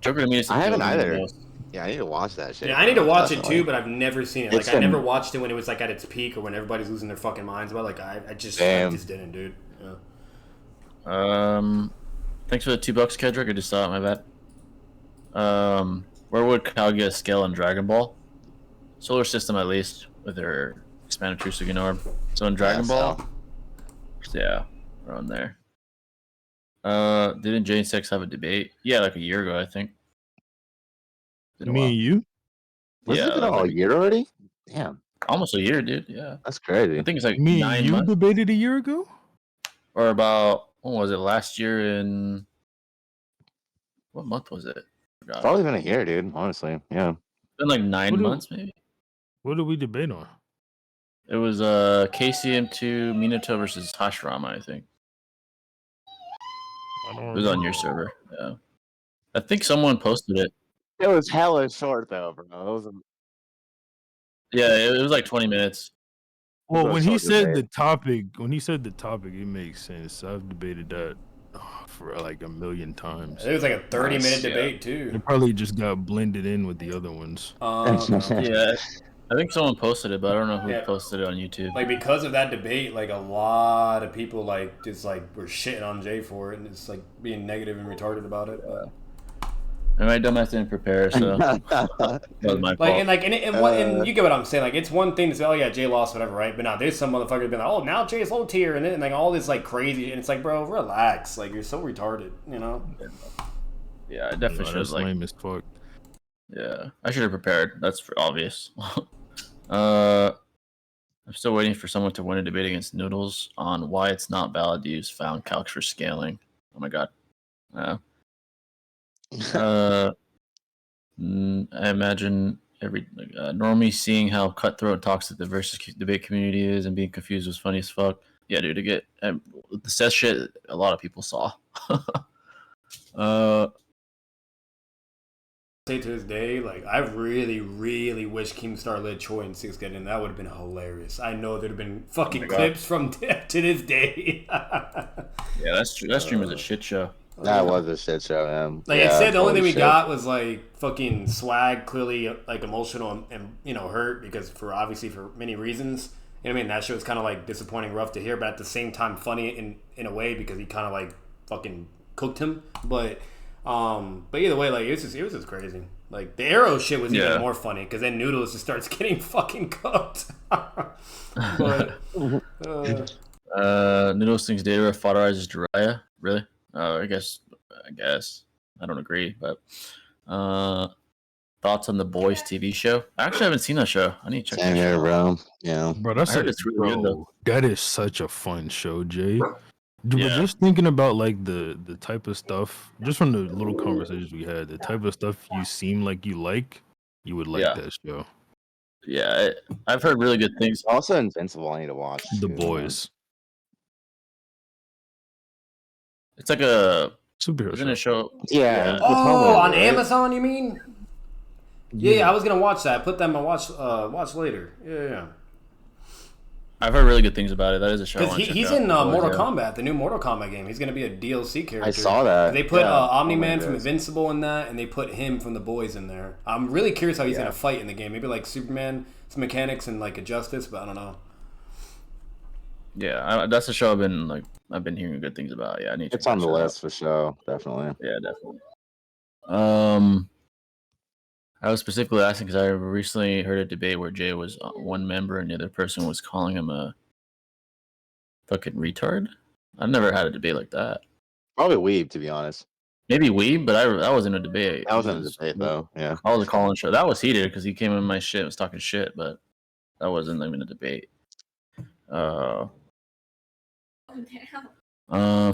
Joker to me is. I haven't either. Yeah, I need to watch that shit. Yeah, I need to watch it too, but I've never seen it. Like, I never watched it when it was like at its peak or when everybody's losing their fucking minds about. Like, I just didn't, dude. Yeah. Thanks for the $2, Kedrick. I just saw it. My bad. Where would Kyle get a scale in Dragon Ball? Solar System, at least, with her expanded True Sugan Orb. So in Dragon Ball, yeah, around there. Didn't Jane Six have a debate? Yeah, like a year ago, I think. Me and you? Was it been a year already? Damn. Almost a year, dude. Yeah. That's crazy. I think it's like me 9 and you months. Debated a year ago? Or about when was it? Last year in what month was it? It's probably been a year, dude. Honestly, yeah. It's been like 9 months, maybe. What did we debate on? It was KCM2 Minato versus Hashirama, I think. I don't It was on your server. Yeah. I think someone posted it. It was hella short though, bro. Yeah, it was like 20 minutes. Well, when he said the topic, it makes sense. I've debated that for like a million times. It was like a 30-minute debate too. It probably just got blended in with the other ones. Yeah, I think someone posted it, but I don't know who posted it on YouTube. Like because of that debate, like a lot of people like just like were shitting on Jay for it, and it's like being negative and retarded about it. But... And my dumbass didn't prepare, so that was my fault. And you get what I'm saying. Like it's one thing to say, oh yeah, Jay lost, whatever, right? But now there's some motherfuckers being like, oh, now Jay's low tier, and then like all this like crazy, and it's like, bro, relax. Like you're so retarded, you know? Yeah, I definitely should have like. Lame as fuck. Yeah, I should have prepared. That's obvious. I'm still waiting for someone to win a debate against Noodles on why it's not valid to use found calcs for scaling. Oh my god. I imagine every normie seeing how cutthroat and toxic the versus debate community is and being confused was funny as fuck. Yeah, dude, to get the set shit, a lot of people saw. Say to this day, like I really, really wish Keemstar led Choi in 6th get in. That would have been hilarious. I know there'd have been fucking clips from to this day. Yeah, that's true. That stream was a shit show. That was a shit show, man. Like I said, the only thing we got was like fucking Swag, clearly like emotional and you know hurt because for many reasons. You know what I mean? That shit was kind of like disappointing, rough to hear, but at the same time funny in a way because he kind of like fucking cooked him. But either way, like it was just crazy. Like the Arrow shit was even more funny because then Noodles just starts getting fucking cooked. But Noodles thinks Data fodderizes Jiraiya. Really? I guess. I don't agree, but thoughts on the Boys TV show? I actually haven't seen that show. I need to check that show out. Bro. Yeah. Bro, it's really good though. That is such a fun show, Jay. But just thinking about like the type of stuff, just from the little conversations we had, the type of stuff you seem like you would like that show. Yeah, I've heard really good things. Also, Invincible, I need to watch. The Boys. It's like a superhero show. Yeah. Oh, on Amazon, you mean? Yeah, I was gonna watch that. Put that in my watch later. Yeah. I've heard really good things about it. That is a show. Because he's in Mortal Kombat, the new Mortal Kombat game. He's gonna be a DLC character. I saw that. They put Omni-Man from Invincible in that, and they put him from The Boys in there. I'm really curious how he's gonna fight in the game. Maybe like Superman, some mechanics and like a Justice, but I don't know. Yeah, that's a show I've been hearing good things about. Yeah, I need. It's on the list for sure, definitely. Yeah, definitely. I was specifically asking because I recently heard a debate where Jay was one member and the other person was calling him a fucking retard. I've never had a debate like that. Probably weeb, to be honest. Maybe weeb, but that wasn't a debate. That wasn't a debate, though. Yeah, I was a call-in show. That was heated because he came in my shit and was talking shit, but that wasn't even a debate.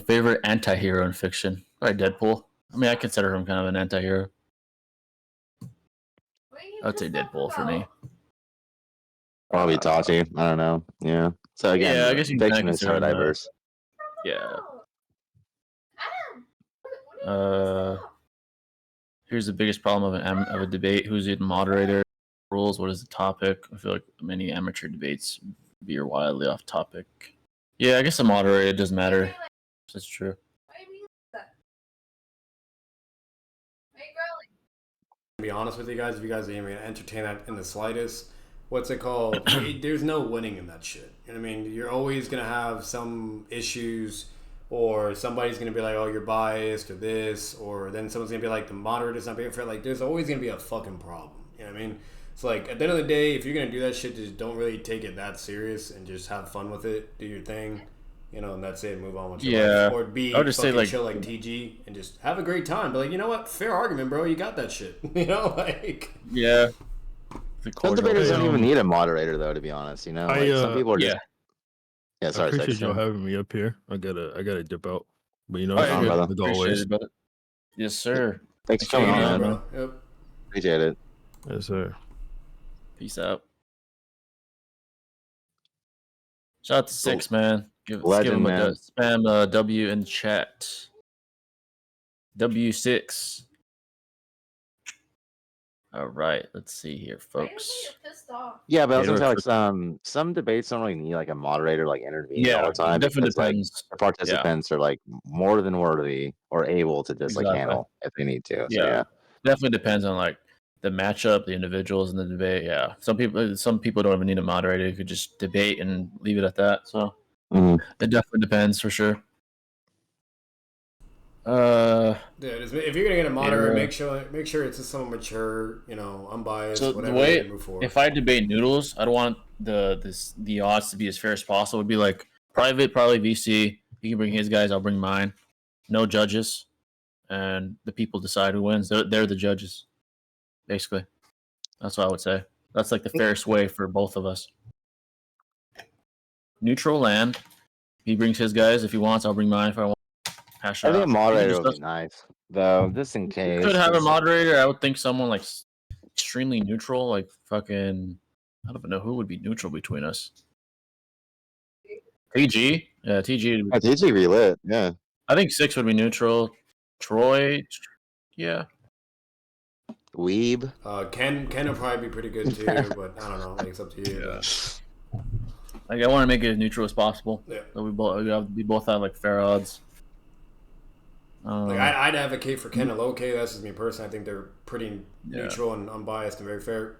Favorite anti-hero in fiction? Probably Deadpool. I mean, I consider him kind of an anti-hero. I'd say Deadpool for me. Probably Tachi. I don't know. Yeah. So again, I guess you fiction is so diverse. Yeah. Here's the biggest problem of a debate: who's the moderator? Rules. What is the topic? I feel like many amateur debates veer wildly off topic. Yeah, I guess the moderator, it doesn't matter. That's true. To be honest with you guys, if you guys are even gonna entertain that in the slightest, what's it called? There's no winning in that shit. You know what I mean? You're always gonna have some issues, or somebody's gonna be like, "Oh, you're biased," or this, or then someone's gonna be like, "The moderator's not being fair." Like, there's always gonna be a fucking problem. You know what I mean? It's like at the end of the day, if you're gonna do that shit, just don't really take it that serious and just have fun with it. Do your thing. You know, and that's it. Move on with your life. Or be fucking chill like TG and just have a great time. But like, you know what? Fair argument, bro. You got that shit. You know, like. Yeah. Some debaters don't even need a moderator, though. To be honest, you know, some people are just. Yeah, sorry. I appreciate y'all having me up here. I gotta dip out. But you know, brother. as always. It, yes, sir. Thanks for coming on, man. Yep. Appreciate it. Yes, sir. Peace out. Shout out to Six, man. Give him a spam W in the chat. W6. All right, let's see here, folks. Yeah, but I was gonna say like some debates don't really need like a moderator like intervening all the time. It definitely depends. Like the participants are like more than worthy or able to just like handle if they need to. So yeah, definitely depends on like the matchup, the individuals in the debate. Yeah, some people don't even need a moderator. You could just debate and leave it at that. So it definitely depends for sure. Dude, if you're gonna get a moderator, make sure it's someone mature, unbiased. So whatever, the way, move forward. if I debate Noodles, I don't want the odds to be as fair as possible. It'd be like private, probably VC. He can bring his guys, I'll bring mine. No judges, and the people decide who wins. They're the judges, basically. That's what I would say. That's like the fairest way for both of us. Neutral land. He brings his guys. If he wants, I'll bring mine. If I want. I think a moderator would be nice, though, just in case. Could have a moderator. I would think someone like extremely neutral, like fucking. I don't even know who would be neutral between us. TG, yeah, TG. TG relit, yeah. I think Six would be neutral. Troy, yeah. Weeb. Ken would probably be pretty good too, but I don't know. Like, it's up to you. Yeah. Like I want to make it as neutral as possible. Yeah. So we both have like fair odds. Like I'd advocate for Ken and Loke. That's just me personally. I think they're pretty neutral and unbiased and very fair.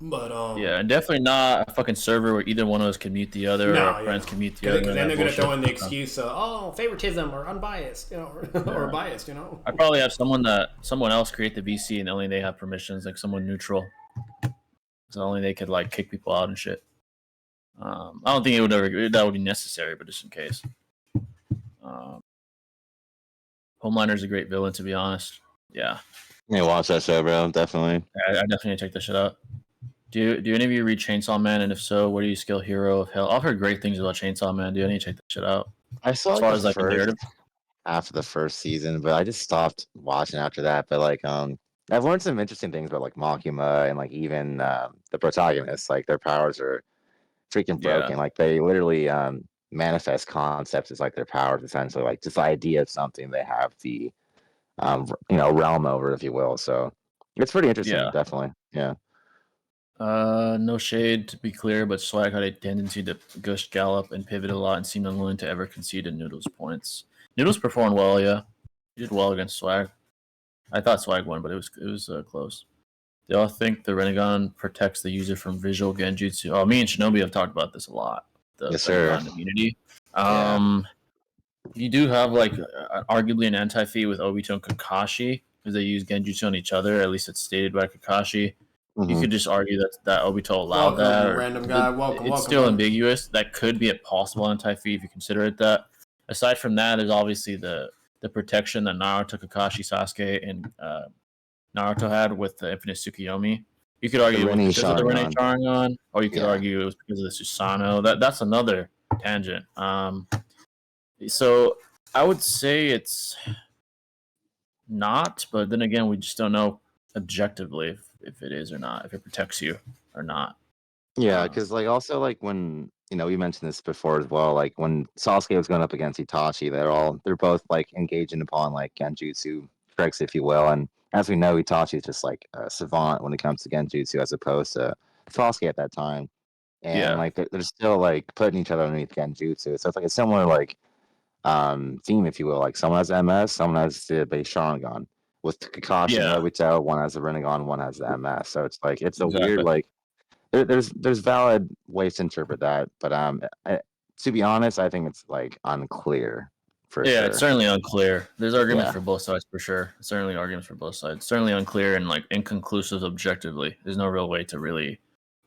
But and definitely not a fucking server where either one of us can mute the other or our friends can mute the other. Because then they're gonna throw in the excuse of favoritism or unbiased, or biased, I'd probably have someone else create the VC and only they have permissions, like someone neutral. So only they could like kick people out and shit. I don't think that would be necessary, but just in case. Homeliner's a great villain, to be honest. Yeah. Yeah, watch that show, bro. Definitely. I definitely check this shit out. Do any of you read Chainsaw Man? And if so, what do you skill hero of hell? I've heard great things about Chainsaw Man. Do I need to check that shit out? I saw as far as like narrative after the first season, but I just stopped watching after that. But like I've learned some interesting things about like Makima and like even the protagonists. Like their powers are freaking broken. Like they literally manifest concepts as like their powers, essentially. Like just the idea of something they have the realm over, if you will. So it's pretty interesting, definitely. Yeah. No shade, to be clear, but Swag had a tendency to gush gallop and pivot a lot and seemed unwilling to ever concede to Noodles' points. Noodles performed well, yeah. He did well against Swag. I thought Swag won, but it was close. Do y'all think the Renegon protects the user from visual genjutsu? Oh, me and Shinobi have talked about this a lot. Yes, sir. Immunity. You do have like arguably an anti-feat with Obito and Kakashi because they use genjutsu on each other. At least it's stated by Kakashi. Mm-hmm. You could just argue that Obito allowed that. Random guy. Welcome. Still ambiguous. That could be a possible anti-feat if you consider it that. Aside from that, there's obviously the protection that Naruto, Kakashi, Sasuke, and Naruto had with the Infinite Tsukuyomi. You could argue it was because of the Rene Sharingan, or you could argue it was because of the Susanoo. That's another tangent. So I would say it's not, but then again, we just don't know objectively if it is or not, if it protects you or not. Yeah, because like also like when we mentioned this before as well, like when Sasuke was going up against Itachi, they're both like engaging upon like genjutsu tricks, if you will, and as we know, Itachi is just like a savant when it comes to genjutsu as opposed to Sasuke at that time, and like they're still like putting each other underneath genjutsu, so it's like a similar like theme, if you will. Like someone has MS, someone has the base Sharingan. With Kakashi and Obito, one has the Rinnegan, one has the MS. So it's like it's a weird like there's valid ways to interpret that, but to be honest, I think it's like unclear. For sure. It's certainly unclear. There's arguments for both sides for sure. Certainly arguments for both sides. Certainly unclear and like inconclusive objectively. There's no real way to really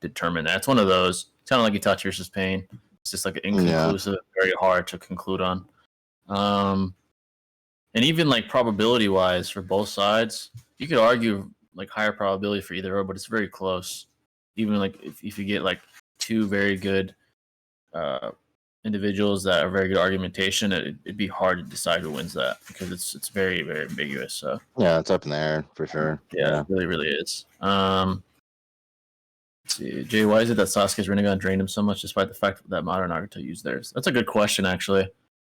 determine that. It's one of those. It's kind of like Itachi versus Pain. It's just like inconclusive, very hard to conclude on. And even like probability wise for both sides, you could argue like higher probability for either or, but it's very close. Even like if you get like two very good individuals that are very good argumentation, it'd be hard to decide who wins that because it's very, very ambiguous. So yeah, it's up in the air for sure. Yeah, it really, really is. Let's see, Jay, why is it that Sasuke's Rinnegan drained him so much despite the fact that Madara and Nagato used theirs? That's a good question, actually.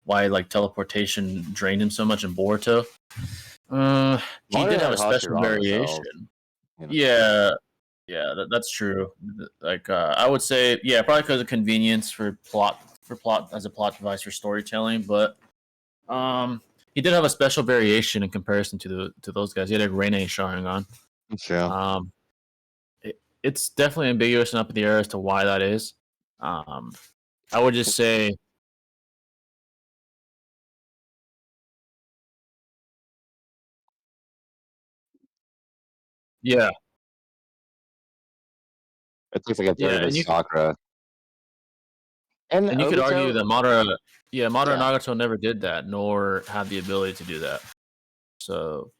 Why like teleportation drained him so much in Boruto? He did have a special variation. Yeah, that's true. Like I would say, yeah, probably because of convenience for plot as a plot device for storytelling. But he did have a special variation in comparison to those guys. He had a Reine Sharingan. True. It's definitely ambiguous and up in the air as to why that is. I would just say. Yeah. It looks like a third of Sakura. And you could argue that Madara and Nagato never did that, nor had the ability to do that. So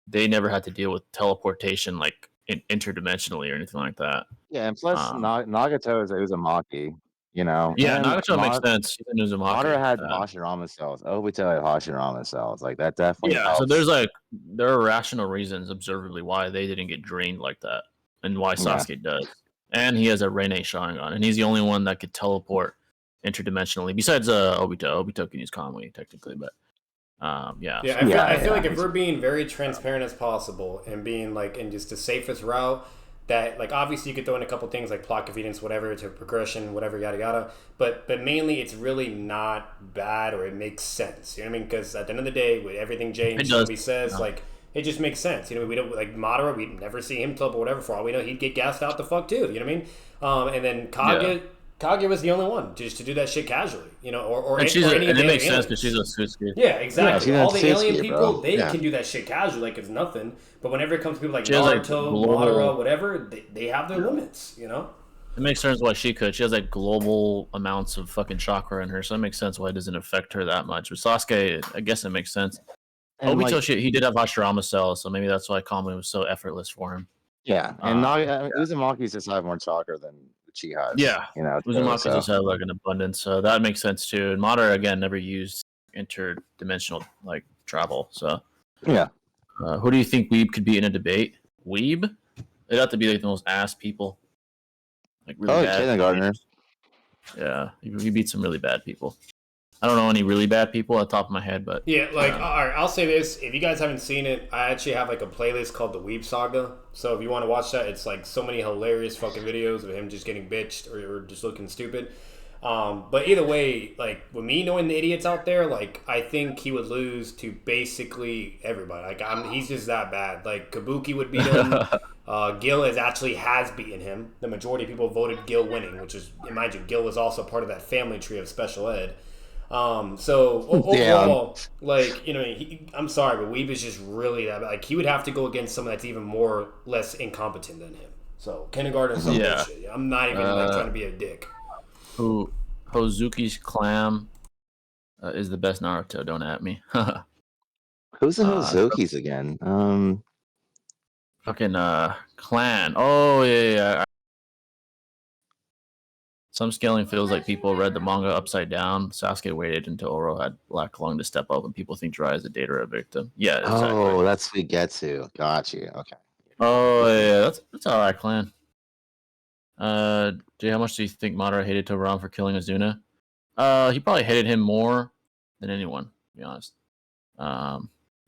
they never had to deal with teleportation like interdimensionally or anything like that. Yeah, and plus Nagato is Uzumaki, you know. Yeah, and Nagato makes sense. He's an Uzumaki. Madara had Hashirama cells. Obito had Hashirama cells. Like that definitely helps. So there are rational reasons, observably, why they didn't get drained like that, and why Sasuke does. And he has a Reine Sharingan, and he's the only one that could teleport interdimensionally. Besides Obito. Obito can use Kamui technically, but I feel like if we're being very transparent as possible and being like in just the safest route, that like obviously you could throw in a couple things like plot convenience, whatever, to progression, whatever, yada yada. But mainly it's really not bad, or it makes sense. You know what I mean? Because at the end of the day, with everything Jay and Shawnobi says, like it just makes sense. You know, we don't like Madara. We never see him teleport, whatever. For all we know, he'd get gassed out the fuck too. You know what I mean? And then Kage. Kage was the only one just to do that shit casually, you know, or and it makes sense because she's a Suitsuki. Yeah, exactly. All the alien people, they can do that shit casually like it's nothing. But whenever it comes to people like Naruto, Madara, whatever, they have their limits, you know? It makes sense why she could. She has like global amounts of fucking chakra in her, so it makes sense why it doesn't affect her that much. With Sasuke, I guess it makes sense. Obito, he did have Hashirama cells, so maybe that's why Kamui was so effortless for him. Yeah, and Uzumaki's just have more chakra than Uchiha's. Yeah, you know, Uzumaki just had like an abundance, so that makes sense too. And Madara again never used interdimensional like travel, so yeah. Who do you think Weeb could be in a debate? Weeb? It'd have to be like the most ass people, like really bad. Kindergartner. Yeah, he beat some really bad people. I don't know any really bad people at the top of my head, but yeah, like all right, I'll say this: if you guys haven't seen it, I actually have like a playlist called the Weeb Saga. So if you want to watch that, it's like so many hilarious fucking videos of him just getting bitched or just looking stupid. But either way, like with me knowing the idiots out there, like I think he would lose to basically everybody. Like he's just that bad. Like Kabuki would beat him. Gil has beaten him. The majority of people voted Gil winning, which is, mind you, Gil was also part of that family tree of special ed. So overall, like, you know, I'm sorry, but Weeb is just really that bad. Like he would have to go against someone that's even less incompetent than him. So kindergarten, some bullshit. I'm not even like trying to be a dick. Hozuki's clam is the best Naruto. Don't at me. Who's the Hozuki's again? Fucking clan. Oh yeah. Some scaling feels like people read the manga upside down. Sasuke waited until Oro had black lung to step up, and people think Jiraiya is a Deidara victim. Yeah. Exactly. Oh, that's Suigetsu. Got you. Okay. Oh yeah, that's all right, clan. Jay, how much do you think Madara hated Tobirama for killing Azuna? He probably hated him more than anyone, to be honest.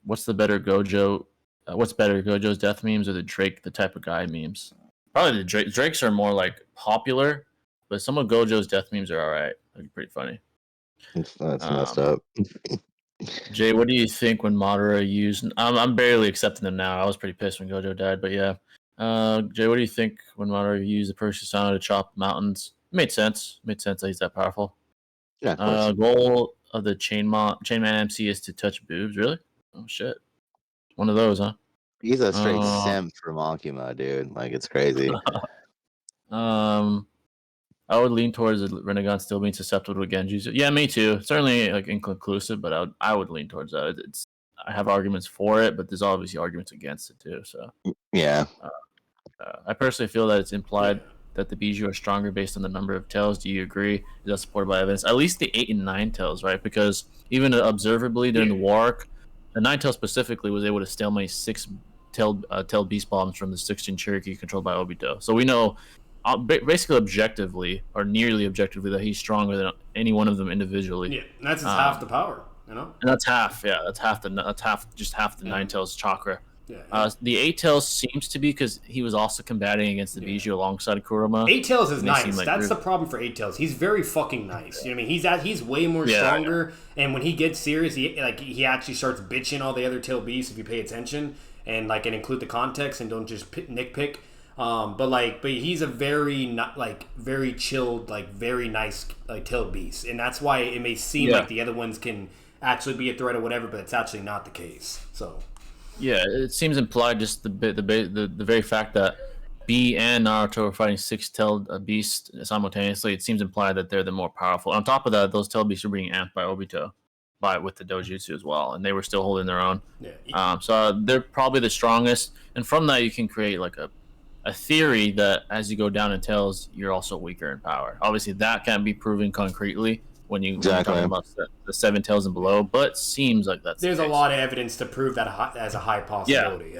What's better, Gojo's death memes or the Drake, the type of guy memes? Probably the Drakes are more like popular, but some of Gojo's death memes are alright. That'd be pretty funny. That's messed up. Jay, what do you think when Madara used? I'm barely accepting them now. I was pretty pissed when Gojo died, but yeah. Jay, what do you think when Madara used the Pershusano to chop mountains? It made sense. It made sense that he's that powerful. Yeah. Goal of the Chainman MC is to touch boobs. Really? Oh shit. One of those, huh? He's a straight simp for Makima, dude. Like it's crazy. I would lean towards the Rinnegan still being susceptible to Genjutsu. Yeah, me too. Certainly like inconclusive, but I would lean towards that. I have arguments for it, but there's obviously arguments against it too. So yeah. I personally feel that it's implied that the Bijou are stronger based on the number of tails. Do you agree? Is that supported by evidence? At least the 8 and 9 tails, right? Because even observably during the war arc, the 9 tail specifically was able to stalemate 6 tailed beast bombs from the 16 Cherokee controlled by Obito. So we know basically objectively or nearly objectively that he's stronger than any one of them individually. Yeah, and that's half the power, you know. And that's half, yeah. That's half the 9 tails chakra. Yeah. The 8 tails seems to be because he was also combating against the Bijou alongside Kurama. 8 tails is nice. Like that's the problem for 8 tails. He's very fucking nice. You know what I mean? He's way more stronger, and when he gets serious, he actually starts bitching all the other tail beasts if you pay attention and include the context and don't just nitpick. But he's a very very chilled, very nice tailed beast, and that's why it may seem like the other ones can actually be a threat or whatever, but it's actually not the case. So yeah, it seems implied just the very fact that B and Naruto are fighting 6-tailed beasts simultaneously. It seems implied that they're the more powerful. On top of that, those tailed beasts are being amped by Obito, with the dojutsu as well, and they were still holding their own. Yeah. So they're probably the strongest, and from that you can create a theory that as you go down in tails, you're also weaker in power. Obviously, that can't be proven concretely when you're talking about the 7 tails and below, but seems like that's there's a lot of evidence to prove that as a high possibility.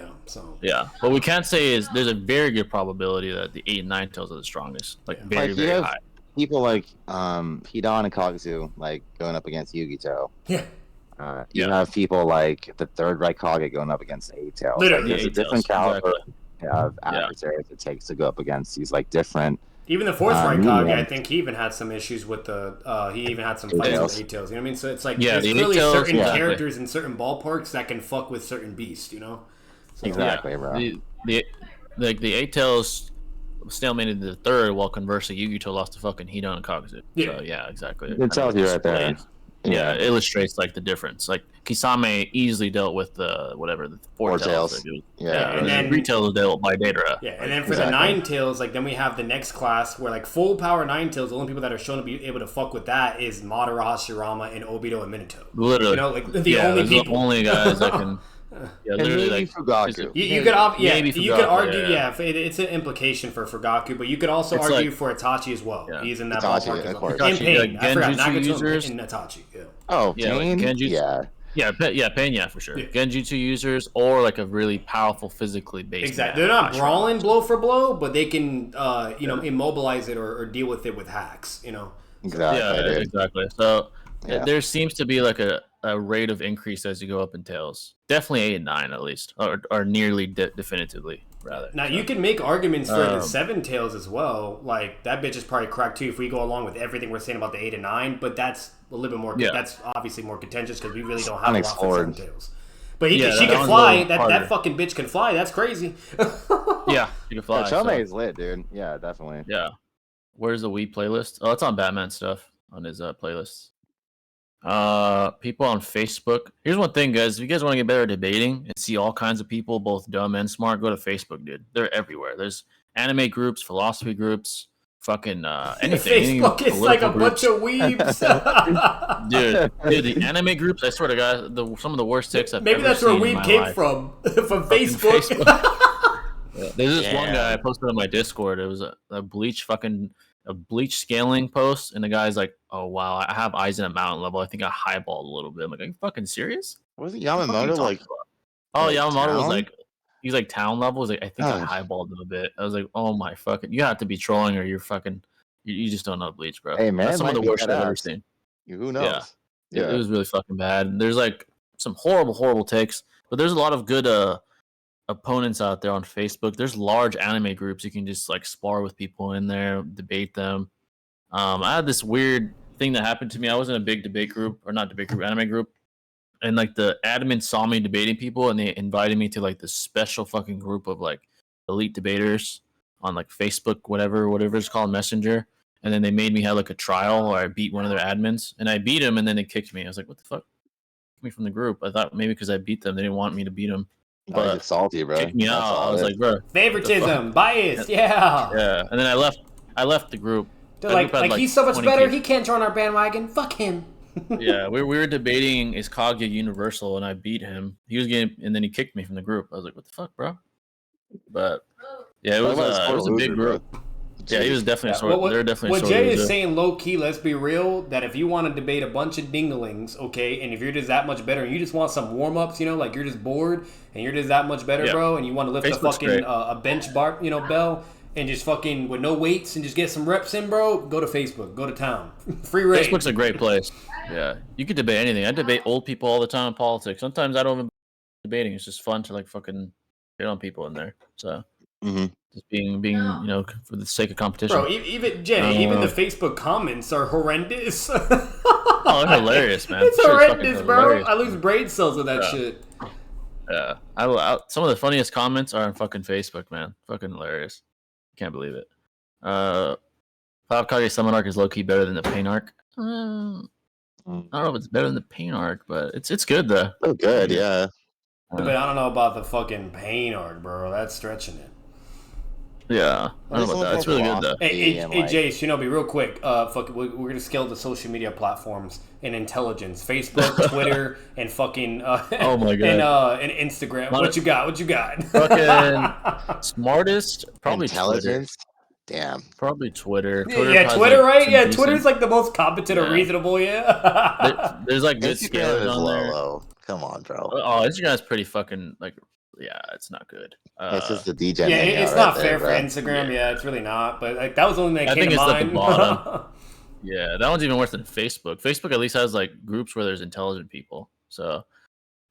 What we can't say is there's a very good probability that the 8 and 9 tails are the strongest, very high. People like Hidan and Kagezu going up against Yugito. Yeah. You have people like the third Raikage going up against 8 tails. There's a different caliber of adversaries it takes to go up against these different. Even the fourth Raikage, I think he even had some issues with he even had some fights with 8 tails. You know what I mean? So it's there's really certain characters in certain ballparks that can fuck with certain beasts. You know? So, exactly, bro. The 8 tails stalemated the third, while conversely Yugito lost to fucking Hidan and Kagezu. Yeah. So yeah, exactly. It tells you right there. Yeah, it illustrates the difference. Kisame easily dealt with the 4 tails. And then 3 tails dealt by Deidara. Yeah, and then for the 9 tails, then we have the next class where full power 9 tails. The only people that are shown to be able to fuck with that is Madara, Hashirama, and Obito and Minato. Literally, you know, the only people, the only guys that can. Yeah, literally Fugaku. You could argue, it's an implication for Fugaku, but you could also argue for Itachi as well. Yeah. He's in that ballpark as well. And Pain, I forgot Nagato and Itachi. Yeah. Oh, Pain? Genjutsu. Pain, for sure. Yeah. Genjutsu users or a really powerful physically based. Exactly. They're not brawling blow for blow, but they can immobilize it or deal with it with hacks. You know. Exactly. Yeah, exactly. So there seems to be a rate of increase as you go up in tails. Definitely 8 and 9 at least, or nearly definitively rather. Now you can make arguments for the 7 tails as well. That bitch is probably cracked too if we go along with everything we're saying about the 8 and 9. But that's a little bit more. That's obviously more contentious because we really don't have a lot for 7 tails. But she can fly. That fucking bitch can fly. That's crazy. Yeah, she can fly. Chome is lit, dude. Yeah, definitely. Yeah. Where's the Wii playlist? Oh, it's on Batman stuff on his playlists. People on Facebook. Here's one thing, guys. If you guys want to get better at debating and see all kinds of people, both dumb and smart, go to Facebook, dude. They're everywhere. There's anime groups, philosophy groups, fucking anything. Facebook is like a bunch of weebs. dude, the anime groups. I swear to God, some of the worst ticks I've Maybe ever that's seen where weeb came from Facebook. There's this one guy I posted on my Discord. It was a bleach scaling post, and the guy's like, "Oh wow, I have eyes in a mountain level. I think I highballed a little bit." I'm like, "Are you fucking serious?" Was it Yamamoto Yamamoto was he's town level. He's I think I highballed him a bit. I was like, "Oh my fucking, you have to be trolling or you're fucking, you just don't know bleach, bro." Hey man, that's some of the worst I've ever seen. Who knows? Yeah. It was really fucking bad. There's some horrible takes, but there's a lot of good opponents out there on Facebook. There's large anime groups you can just spar with people in there, debate them. I had this weird thing that happened to me. I was in a big anime group, and the admin saw me debating people, and they invited me to this special fucking group of elite debaters on Facebook, whatever it's called, Messenger. And then they made me have a trial where I beat one of their admins, and I beat him, and then they kicked me. I was like, what the fuck? Kicked me from the group. I thought maybe because I beat them, they didn't want me to beat them. But it's salty, bro. Kicked me out. I was like, bro, favoritism, bias, yeah. And then I left the group. They're he's so much better. He can't join our bandwagon. Fuck him. Yeah, we were debating is Kaguya universal, and I beat him. He was and then he kicked me from the group. I was like, what the fuck, bro? But yeah, it was a big group. Yeah, he was definitely they're definitely what Jay is saying, low key. Let's be real. That if you want to debate a bunch of dinglings, okay, and if you're just that much better, and you just want some warm ups, like you're just bored and you're just that much better, bro, and you want to lift Facebook's a fucking a bench bar, bell, and just fucking with no weights and just get some reps in, bro. Go to Facebook. Go to town. Free reign. Facebook's a great place. Yeah, you could debate anything. I debate old people all the time in politics. Sometimes I don't even debating. It's just fun to like fucking hit on people in there. So. Just being for the sake of competition. Bro, even Jenny, even the Facebook comments are horrendous. Oh, they're hilarious, man. It's horrendous, bro. Hilarious. I lose brain cells with that shit. Yeah, some of the funniest comments are on fucking Facebook, man. Fucking hilarious. Can't believe it. Cloud Kage Summon Arc is low key better than the Pain Arc. I don't know if it's better than the Pain Arc, but it's good though. Oh, good, yeah. But I don't know about the fucking Pain Arc, bro. That's stretching it. Yeah, I don't know about that. It's really good though. Hey, Jay, Shinobi, real quick. We're gonna scale the social media platforms in intelligence: Facebook, Twitter, and fucking. Oh my god. And Instagram. What you got? Fucking smartest, probably intelligence. Twitter. Damn. Probably Twitter. Twitter, right? Yeah, Twitter's like the most competent or reasonable. Yeah. There's like good scalers on there. Low. Come on, bro. Oh, Instagram's pretty fucking like. Yeah, it's not good. It's just the DJ. Yeah, it's not fair for Instagram. Yeah, it's really not. But like that was the only thing that came to mind. I think it's at the bottom. Yeah, that one's even worse than Facebook. Facebook at least has like groups where there's intelligent people. So,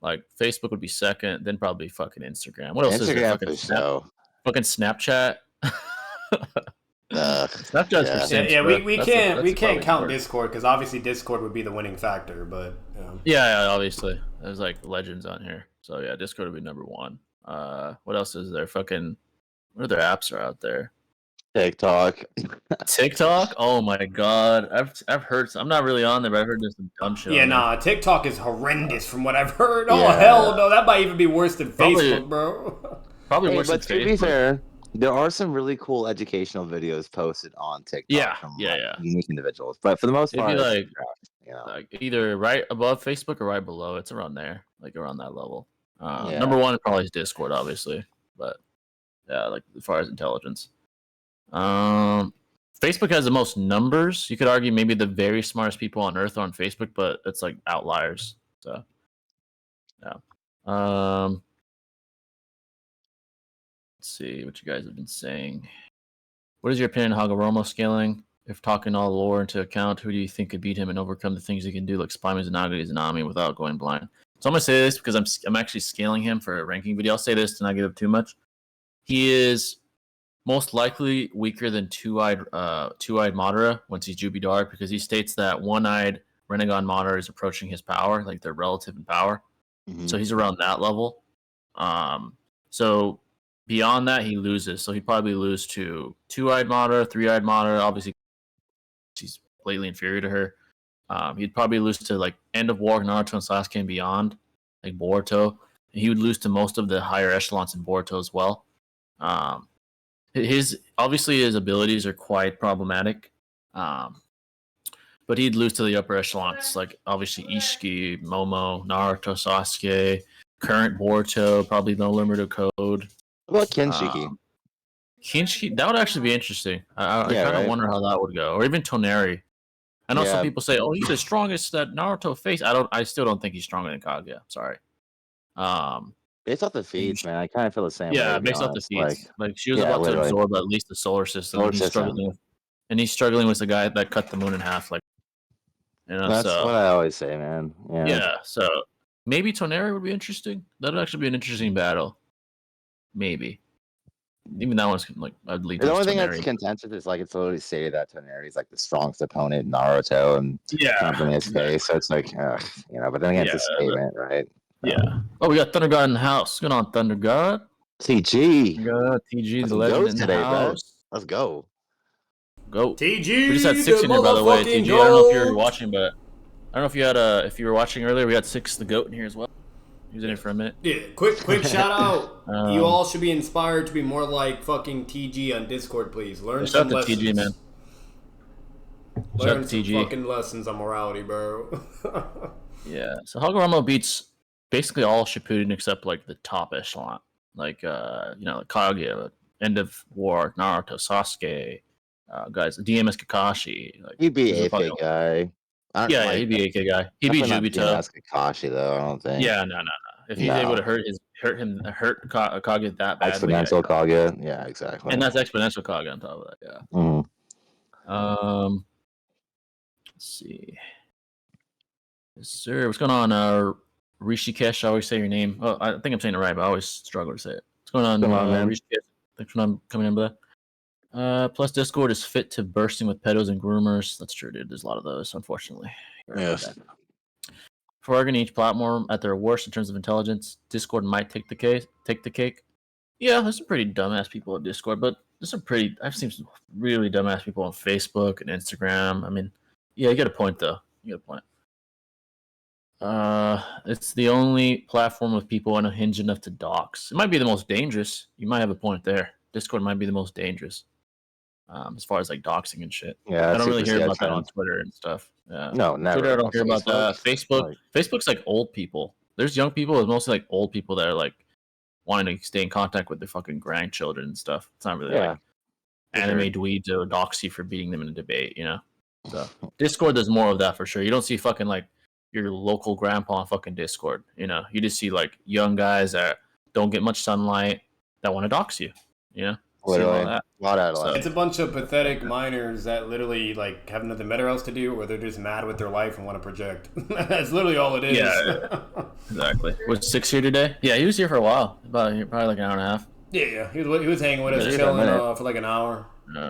like Facebook would be second, then probably fucking Instagram. What else is there? Fucking Snapchat. Snapchat's for Sims, we can't count Discord because obviously Discord would be the winning factor. But yeah, obviously there's like legends on here. So yeah, Discord would be number one. What else is there? Fucking what other apps are out there? TikTok. TikTok? Oh my god. I've heard I'm not really on there, but I've heard there's some dumb shit. Yeah, nah, TikTok is horrendous from what I've heard. Oh hell no, that might even be worse than Facebook, bro. Probably worse than Facebook. But to be fair, there are some really cool educational videos posted on TikTok from unique individuals. But for the most part, like either right above Facebook or right below. It's around there, like around that level. Number one probably is Discord, obviously, but yeah, like as far as intelligence, Facebook has the most numbers. You could argue maybe the very smartest people on Earth are on Facebook, but it's like outliers. So yeah. Let's see what you guys have been saying. What is your opinion on Hagoromo scaling? If talking all lore into account, who do you think could beat him and overcome the things he can do, like Spy Mizunagi Izanami, without going blind? So I'm gonna say this because I'm actually scaling him for a ranking video. I'll say this to not give up too much. He is most likely weaker than two-eyed Madara once he's Jubi Dark, because he states that one-eyed Renegon Madara is approaching his power, like they're relative in power. Mm-hmm. So he's around that level. So beyond that, he loses. So he'd probably lose to two-eyed Madara, three-eyed Madara. Obviously, she's blatantly inferior to her. He'd probably lose to like End of War, Naruto, and Sasuke and beyond, like Boruto. And he would lose to most of the higher echelons in Boruto as well. His abilities are quite problematic, but he'd lose to the upper echelons, like obviously Ishiki, Momo, Naruto, Sasuke, current Boruto, probably No Limit of Code. What about Kinshiki? Kinshiki, that would actually be interesting. I kind of wonder how that would go, or even Toneri. I know some people say, "Oh, he's the strongest that Naruto faced." I still don't think he's stronger than Kaguya. Sorry. Based off the feeds, man, I kind of feel the same. Yeah, based off the feeds. Like she was about to absorb at least the solar system. And he's struggling with the guy that cut the moon in half. Like, that's what I always say, man. Yeah. So maybe Toneri would be interesting. That would actually be an interesting battle. Maybe. Even that one's like I'd lead. The only thing that's contentious is like it's literally stated that Toneri is like the strongest opponent in Naruto and company his face. So it's like, but then again, it's a statement, right? Yeah. Oh, we got Thunder God in the house. What's going on, Thunder God? TG. TG, the legend in the house. Let's go. Go. TG. We just had 6 in here, by the way. TG. I don't know if you were watching, but I don't know if you had if you were watching earlier. We had 6 the goat in here as well. He was in here for a minute. Yeah. Quick shout out. You all should be inspired to be more like fucking TG on Discord, please. Learn some lessons. TG, man. Learn some fucking lessons on morality, bro. Yeah. So Hagoromo beats basically all Shippuden except like the top echelon, like Kaguya, End of War, Naruto, Sasuke, guys. DM as Kakashi. Like, he'd be AK guy. Yeah, he'd be AK guy. He'd be Jubito. That's Kakashi though. I don't think. Yeah, no. If he's able to hurt Kage that badly, exponential Kage. Yeah, exactly. And that's exponential Kage on top of that. Yeah. Mm-hmm. Let's see. Yes, sir. What's going on, Rishikesh? I always say your name. Oh, I think I'm saying it right, but I always struggle to say it. What's going on, man? Rishikesh? Thanks for coming in, brother. Plus, Discord is fit to bursting with pedos and groomers. That's true, dude. There's a lot of those, unfortunately. Yes. For arguing each platform at their worst in terms of intelligence, Discord might take the cake. Yeah, there's some pretty dumbass people at Discord, but there's some I've seen some really dumbass people on Facebook and Instagram. I mean, yeah, you got a point though. You got a point. It's the only platform with people unhinged enough to dox. It might be the most dangerous. You might have a point there. Discord might be the most dangerous. As far as like doxing and shit. Yeah, I don't really hear about that on Twitter and stuff. Yeah. No, never. Twitter, I don't hear about that. Facebook's like old people. There's young people. It's mostly like old people that are like wanting to stay in contact with their fucking grandchildren and stuff. It's not really like anime dweebs or dox you for beating them in a debate, you know? So Discord does more of that for sure. You don't see fucking like your local grandpa on fucking Discord, you know? You just see like young guys that don't get much sunlight that want to dox you, you know? Literally, a lot of so. It's a bunch of pathetic minors that literally like have nothing better else to do, or they're just mad with their life and want to project. That's literally all it is. Yeah, exactly. Was 6 here today? Yeah, he was here for a while, probably like an hour and a half. Yeah. He was hanging with us, chilling for like an hour. Yeah.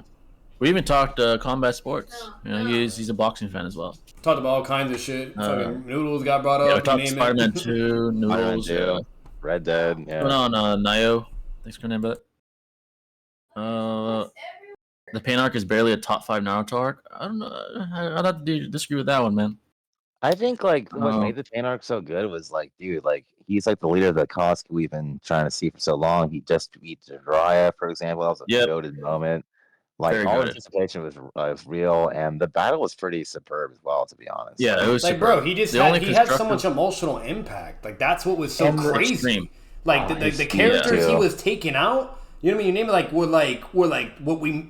We even talked combat sports. You know, he's a boxing fan as well. Talked about all kinds of shit. Fucking Noodles got brought up. Yeah, we talked Spider-Man 2, Noodles, Red Dead. Yeah. What's going on, Nayo? Thanks for coming in, brother. The pain arc is barely a top 5 Naruto arc. I don't know. I'd have to disagree with that one, man. I think like what made the pain arc so good was like, dude, like he's like the leader of the COHOST we've been trying to see for so long. He just beat Jiraiya, for example. That was a goated moment. Like very all anticipation was real, and the battle was pretty superb as well, to be honest. Yeah, it was like, superb. Bro, he had so much emotional impact. Like that's what was so crazy. Extreme. Like the characters he was taking out. You know what I mean? You name it, were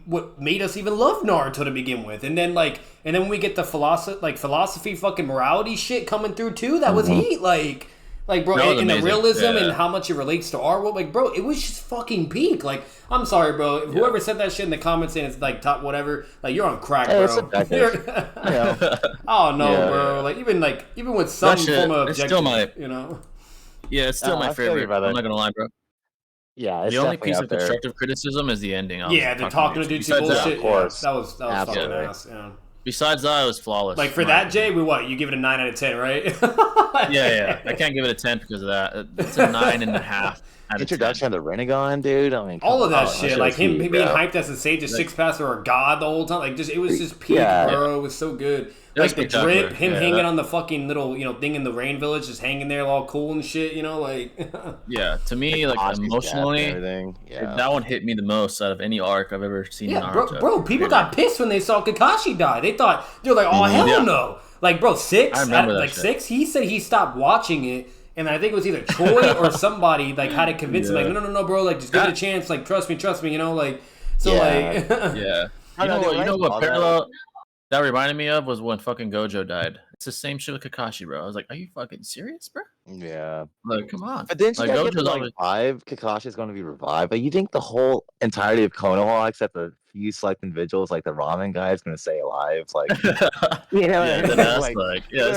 what made us even love Naruto to begin with, and then when we get the philosophy fucking morality shit coming through too. That was heat, like bro, and the realism and how much it relates to our world. Like, bro, it was just fucking peak. Like, I'm sorry, bro. Whoever said that shit in the comments saying it's like top whatever, like you're on crack, bro. Oh no, bro. Like even with some form of objective, you know. Yeah, it's still my favorite. I'm not gonna lie, bro. Yeah, it's the only piece of constructive criticism is the ending. Yeah, the talking to dude bullshit. Of course, that was fucking ass. Yeah. Besides that, it was flawless. Like for that, Jay, you give it a 9 out of 10, right? yeah. I can't give it a 10 because of that. It's a 9.5. Introduction of the Renegon, dude. I mean, all of that shit, like him being hyped as a sage, a six pass or a god the whole time. Like, it was just peak, bro. It was so good. Like the drip, him hanging on the fucking little, thing in the rain village, just hanging there all cool and shit, like. Yeah, to me, like emotionally, that one hit me the most out of any arc I've ever seen. Yeah, bro, people got pissed when they saw Kakashi die. They were like, oh hell no! Like, bro, 6, he said he stopped watching it. And I think it was either Troy or somebody had to convince him, like, no, bro, like, just give it a chance, like, trust me, like, so, like, yeah. You know what parallel that reminded me of was when fucking Gojo died. It's the same shit with Kakashi, bro. I was like, are you fucking serious, bro? Yeah. Like, come on. But then you guys get revive. Kakashi's going to be revived. But you think the whole entirety of Konoha, except a few select individuals, like the ramen guy, is going to stay alive? Like, that's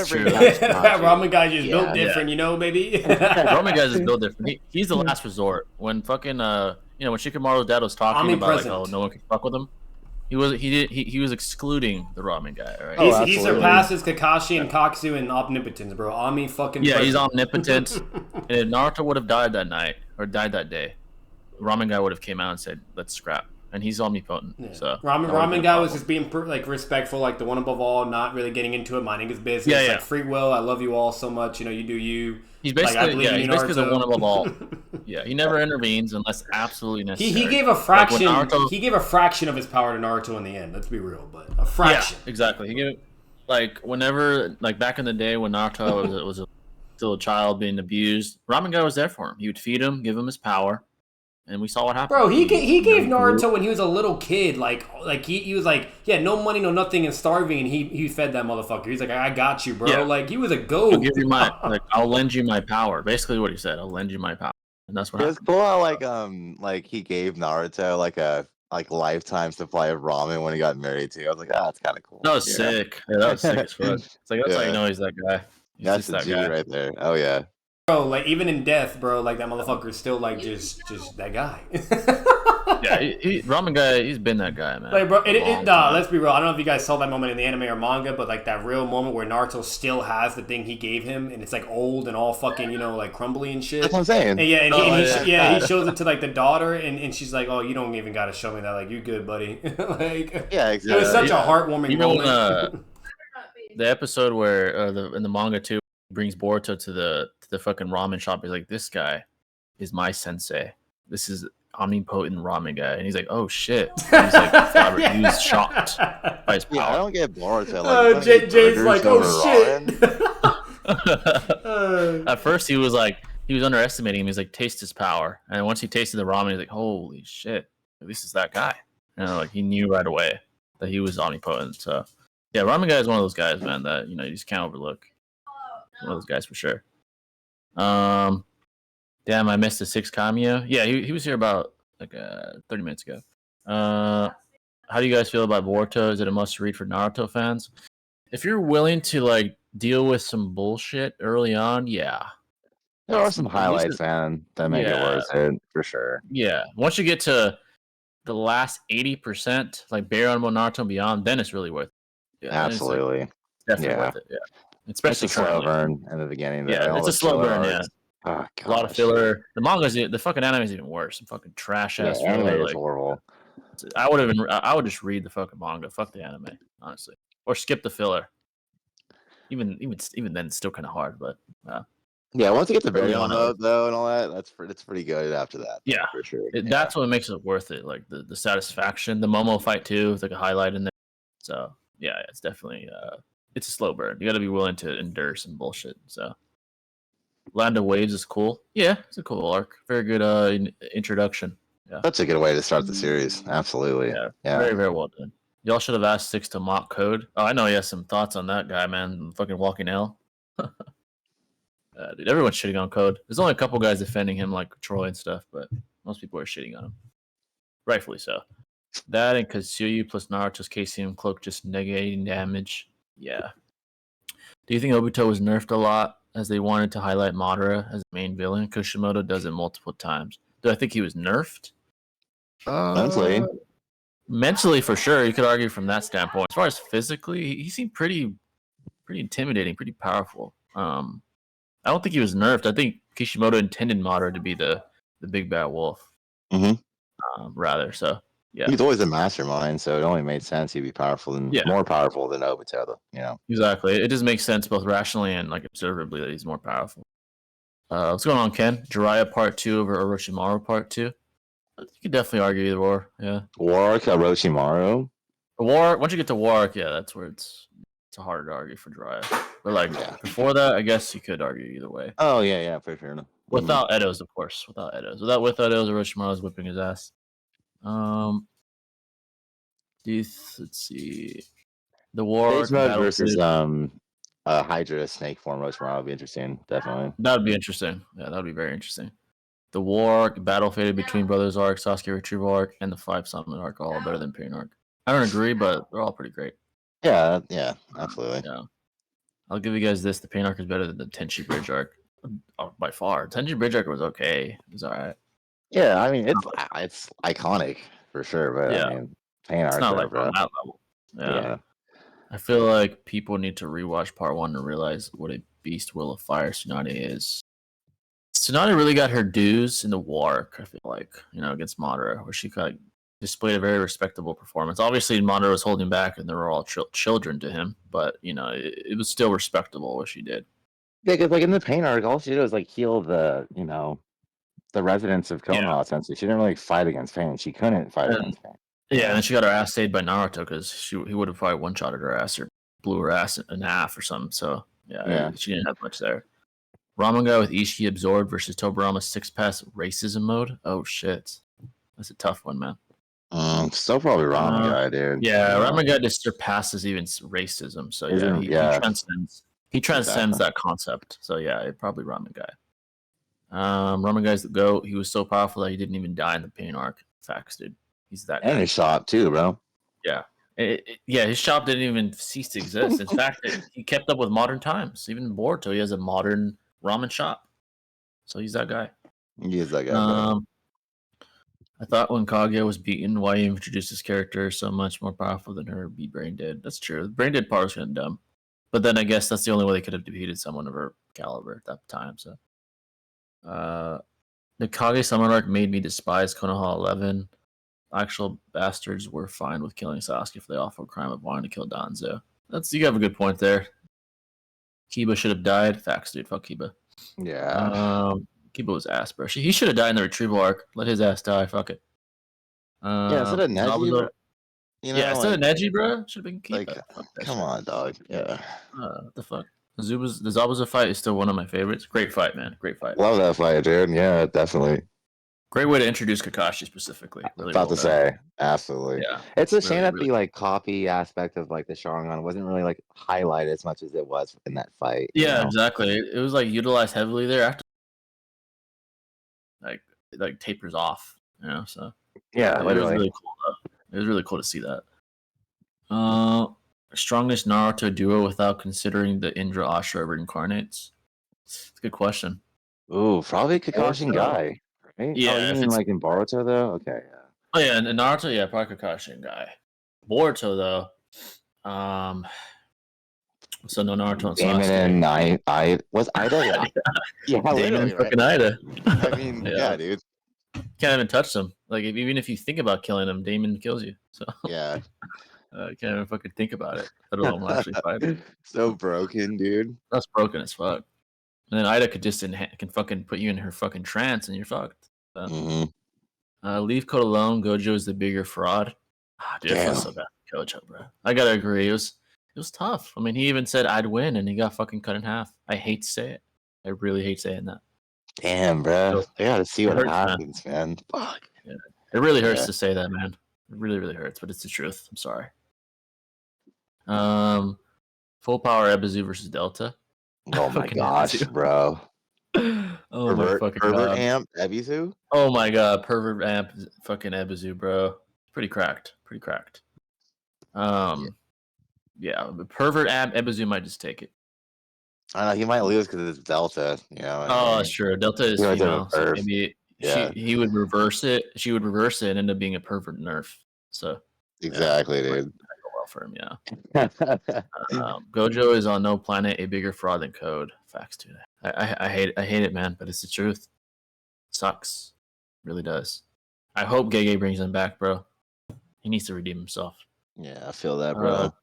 true. Ramen guy is built different, baby. Ramen guy is built different. He's the last resort. When fucking, when Shikamaru's dad was talking about, like, oh, no one can fuck with him. He was excluding the ramen guy, right? He surpasses Kakashi and Katsu in omnipotence, bro. He's he's omnipotent. And if Naruto would have died that night or died that day, ramen guy would have came out and said, "Let's scrap." And he's omnipotent. Yeah. So ramen guy was just being respectful, like the one above all, not really getting into it, minding his business. Like free will. I love you all so much. You do you. He's basically he's basically the one above all. Yeah, he never intervenes unless absolutely necessary. He gave a fraction. He gave a fraction of his power to Naruto in the end. Let's be real, but a fraction. Yeah, exactly. He gave whenever back in the day when Naruto was still a child being abused, ramen guy was there for him. He would feed him, give him his power, and we saw what happened. Bro, he gave Naruto when he was a little kid, like he was like, yeah, no money, no nothing, and starving, and he fed that motherfucker. He's like, I got you, bro. Yeah. Like he was a goat. I'll give you I'll lend you my power. Basically, what he said. I'll lend you my power, and that's what happened. It was cool how like he gave Naruto like a lifetime supply of ramen when he got married too. I was like, that's kind of cool. That was sick. Yeah, that was sick as fuck. It's like that's how you know he's that guy. That's the G right there. Oh yeah. Bro, like even in death, bro, like that motherfucker's still like just that guy. Yeah, ramen guy, he's been that guy, man. Like, bro, let's be real. I don't know if you guys saw that moment in the anime or manga, but like that real moment where Naruto still has the thing he gave him, and it's like old and all fucking, like crumbly and shit. That's what I'm saying. And he shows it to like the daughter, and she's like, "Oh, you don't even got to show me that. Like, you good, buddy." Like, yeah, exactly. It was such a heartwarming moment. The episode where in the manga too brings Boruto to the fucking ramen shop. He's like, this guy is my sensei. This is omnipotent ramen guy, and he's like, oh shit. He's like, he was shocked by his power. Yeah, I don't get Boruto. Like, Jay's like, oh shit. At first, he was underestimating him. He's like, taste his power, and once he tasted the ramen, he's like, holy shit, this is that guy. Like he knew right away that he was omnipotent. So yeah, ramen guy is one of those guys, man, that you just can't overlook. One of those guys for sure. Damn, I missed the 6 cameo. Yeah, he was here about 30 minutes ago. How do you guys feel about Boruto? Is it a must read for Naruto fans? If you're willing to like deal with some bullshit early on, yeah. There are some highlights, man, that make it worth it for sure. Yeah, once you get to the last 80%, like Baron Naruto and beyond, then it's really worth it. Yeah, absolutely, it's definitely worth it. Yeah. Especially it's a slow burn in the beginning. Yeah, it's a slow burn. Yeah, a lot of filler. The manga's the fucking anime is even worse. Some fucking trash ass. Yeah, anime is horrible. I would just read the fucking manga. Fuck the anime, honestly, or skip the filler. Even then, it's still kind of hard. But yeah, once you get the video mode though and all that, it's pretty good after that. Yeah, for sure. That's what makes it worth it. Like the satisfaction. The Momo fight too is like a highlight in there. So yeah, it's definitely it's a slow burn. You got to be willing to endure some bullshit. So, Land of Waves is cool. Yeah, it's a cool arc. Very good introduction. Yeah, that's a good way to start the series. Absolutely. Yeah. Very, very well done. Y'all should have asked Six to mock Code. Oh, I know he has some thoughts on that guy, man. Fucking Walking L. Dude, everyone's shitting on Code. There's only a couple guys defending him, like Troy and stuff, but most people are shitting on him. Rightfully so. That and Katsuyu plus Naruto's KCM cloak just negating damage. Yeah. Do you think Obito was nerfed a lot as they wanted to highlight Madara as the main villain? Kishimoto does it multiple times. Do I think he was nerfed? Mentally, for sure. You could argue from that standpoint. As far as physically, he seemed pretty intimidating, pretty powerful. I don't think he was nerfed. I think Kishimoto intended Madara to be the big bad wolf. Rather, so. Yeah. He's always a mastermind, so it only made sense he'd be more powerful than Obito, Exactly. It just makes sense both rationally and like observably that he's more powerful. What's going on, Ken? Jiraiya Part 2 over Orochimaru Part 2? You could definitely argue either or, yeah. Warwick, Orochimaru? Once you get to Warwick, yeah, that's where it's harder to argue for Jiraiya. But before that, I guess you could argue either way. Oh, yeah, for sure. Without Edo's, of course. Without Edo's, Orochimaru's whipping his ass. Let's see. The war versus Hydra snake form Orochimaru would be interesting, definitely. That would be interesting. Yeah, that would be very interesting. The war battle fated between Brothers arc, Sasuke retrieval arc, and the 5 summon arc are all better than Pain arc. I don't agree, but they're all pretty great. Yeah, absolutely. Yeah. I'll give you guys this. The Pain arc is better than the Tenchi Bridge arc. By far. Tenchi Bridge arc was okay. It was alright. Yeah, I mean it's iconic for sure, but I mean Pain arc. It's not like on that level. Yeah. I feel like people need to rewatch Part 1 to realize what a beast Will of Fire Tsunade is. Tsunade really got her dues in the war arc, I feel like, against Madara, where she kind of displayed a very respectable performance. Obviously, Madara was holding back, and they were all children to him, but it was still respectable what she did. Yeah, because in the Pain arc, all she did was heal the residents of Konoha. Essentially, she didn't really fight against Pain. She couldn't fight against Pain. Yeah, and then she got her ass saved by Naruto because he would have probably one-shotted her ass or blew her ass in half or something. So yeah, she didn't have much there. Ramen guy with Ishiki absorbed versus Tobirama's 6-pass racism mode. Oh shit, that's a tough one, man. Still probably ramen guy, dude. Yeah, ramen guy just surpasses even racism. So he transcends that concept. So yeah, probably ramen guy. Ramen guy's the GOAT. He was so powerful that he didn't even die in the pain arc. Facts, dude. He's that guy. And his shop too, bro. Yeah. His shop didn't even cease to exist. In fact, he kept up with modern times. Even in Boruto, he has a modern ramen shop. So he's that guy. He is that guy. I thought when Kaguya was beaten, why he introduced his character so much more powerful than her Brain Dead. That's true. Brain Dead part was kind of dumb. But then I guess that's the only way they could have defeated someone of her caliber at that time. So the Kage Summon arc made me despise Konoha 11. Actual bastards were fine with killing Sasuke for the awful crime of wanting to kill Danzo. You have a good point there. Kiba should have died. Facts, dude. Fuck Kiba. Yeah. Kiba was ass, bro. He should have died in the retrieval arc. Let his ass die. Fuck it. Instead of Neji, bro. Instead of Neji, bro, should have been Kiba. Come on, dog. Yeah. What the fuck? The Zabuza fight is still one of my favorites. Great fight, man. Great fight. Love that fight, dude. Yeah, definitely. Great way to introduce Kakashi specifically. Really about to say, absolutely. Yeah, it's a shame that the like copy aspect of like the Sharingan wasn't really like highlighted as much as it was in that fight. Yeah, exactly. It was like utilized heavily there after like tapers off, So yeah, it was really cool. It was really cool to see that. Strongest Naruto duo without considering the Indra Ashura reincarnates. It's a good question. Ooh, probably Kakashi and Guy. Right? Yeah, you mean like in Boruto though? Okay, yeah. Oh yeah, in Naruto, yeah, probably Kakashi and Guy. Boruto though, so no Naruto and Sasuke. And I was Ida. Yeah, Damon fucking Ida. I mean, yeah, dude. Can't even touch them. Like even if you think about killing him, Damon kills you. So yeah, can't even fucking think about it. I don't know. I'm actually fighting. So broken, dude. That's broken as fuck. And then Ida could just can fucking put you in her fucking trance and you're fucked. So. Leave Code alone. Gojo is the bigger fraud. Dude, I feel so bad for Gojo, bro. I gotta agree. It was tough. I mean, he even said I'd win, and he got fucking cut in half. I hate to say it. I really hate saying that. Damn, bro. I gotta see what happens, man. Fuck. Yeah. It really hurts to say that, man. It really, really hurts, but it's the truth. I'm sorry. Full power Ebizu versus Delta. Oh my gosh, bro. Oh my fucking pervert god. Amp Ebizu? Oh my god, pervert amp fucking Ebizu, bro. Pretty cracked. Yeah, but pervert amp Ebizu might just take it. I know he might lose because it's Delta, that's true. Delta is female, so maybe he would reverse it. She would reverse it and end up being a pervert nerf. So exactly, dude. Well for him, yeah. Gojo is on no planet a bigger fraud than Code. Facts, dude. I hate it, man, but it's the truth. It sucks. It really does. I hope Gege brings him back, bro. He needs to redeem himself. Yeah, I feel that, bro.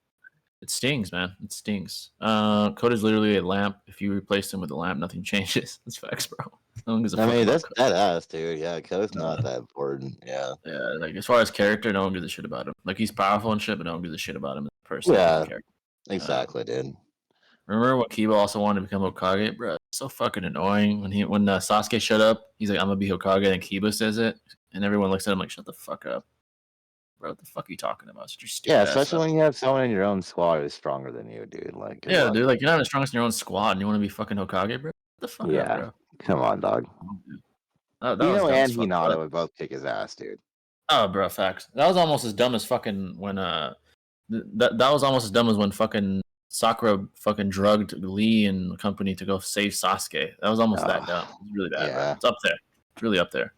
It stings, man. It stings. Code is literally a lamp. If you replace him with a lamp, nothing changes. That's facts, bro. No one gives a fuck that's badass, dude. Yeah, Code's not that important. Yeah. Yeah, like as far as character, no one gives a shit about him. Like he's powerful and shit, but no one gives a shit about him as a person. Yeah, exactly, dude. Remember when Kiba also wanted to become Hokage, bro? It's so fucking annoying when Sasuke showed up. He's like, "I'm gonna be Hokage," and Kiba says it, and everyone looks at him like, "Shut the fuck up, bro! What the fuck are you talking about?" Yeah, especially when you have someone in your own squad who's stronger than you, dude. Like, yeah, dude, like you're not the strongest in your own squad, and you want to be fucking Hokage, bro? What the fuck up, bro? Come on, dog. And Hinata would both kick his ass, dude. Oh, bro, facts. That was almost as dumb as fucking when that was almost as dumb as when fucking Sakura fucking drugged Lee and the company to go save Sasuke. That was almost that dumb. It's really bad. Yeah. It's up there. It's really up there.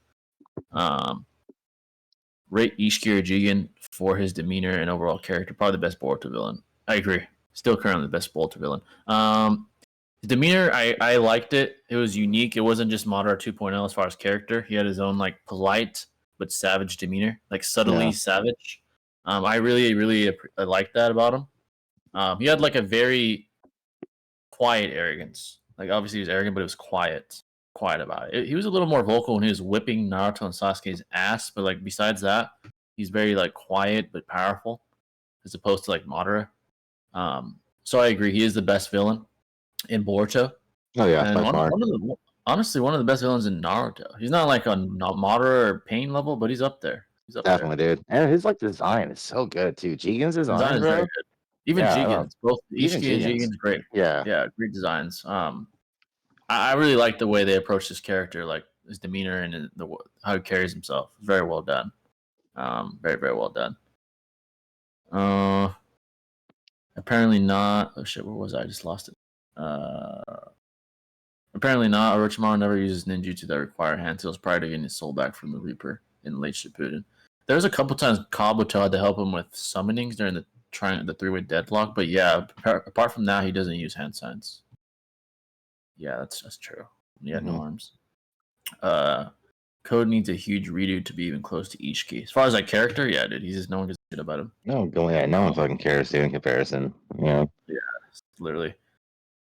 Rate Ishikiri Jigen for his demeanor and overall character. Probably the best Boruto villain. I agree. Still currently the best Boruto villain. His demeanor, I liked it. It was unique. It wasn't just Madara 2.0 as far as character. He had his own like polite but savage demeanor, like subtly savage. I really liked that about him. He had like a very quiet arrogance. Like obviously he was arrogant, but it was quiet about it. He was a little more vocal when he was whipping Naruto and Sasuke's ass, but like besides that, he's very like quiet but powerful, as opposed to like Madara. So I agree, he is the best villain in Boruto. Oh yeah, And by far. honestly, one of the best villains in Naruto. He's not like on Madara or Pain level, but he's up there. He's up Definitely, there. dude. And his like design is so good too. Jigen's Design design, is very bro. good. Even Yeah, Jigen's, both even Ishiki and Jigen's. Jigen's great. Yeah. Yeah, great designs. I really like the way they approach this character, like his demeanor and how he carries himself. Very well done. Very very well done. Apparently not. Oh shit, where was I? just lost it. Apparently not. Orochimaru never uses ninjutsu that require hand tools prior to getting his soul back from the Reaper in late Shippuden. There was a couple times Kabuto had to help him with summonings during the three-way deadlock, but yeah, apart from that, he doesn't use hand signs. Yeah, that's true. Yeah, no arms. Code needs a huge redo to be even close to Ishiki. As far as that character, yeah, dude, he's just no one gives a shit about him. No one fucking cares, dude, in comparison. Yeah, literally.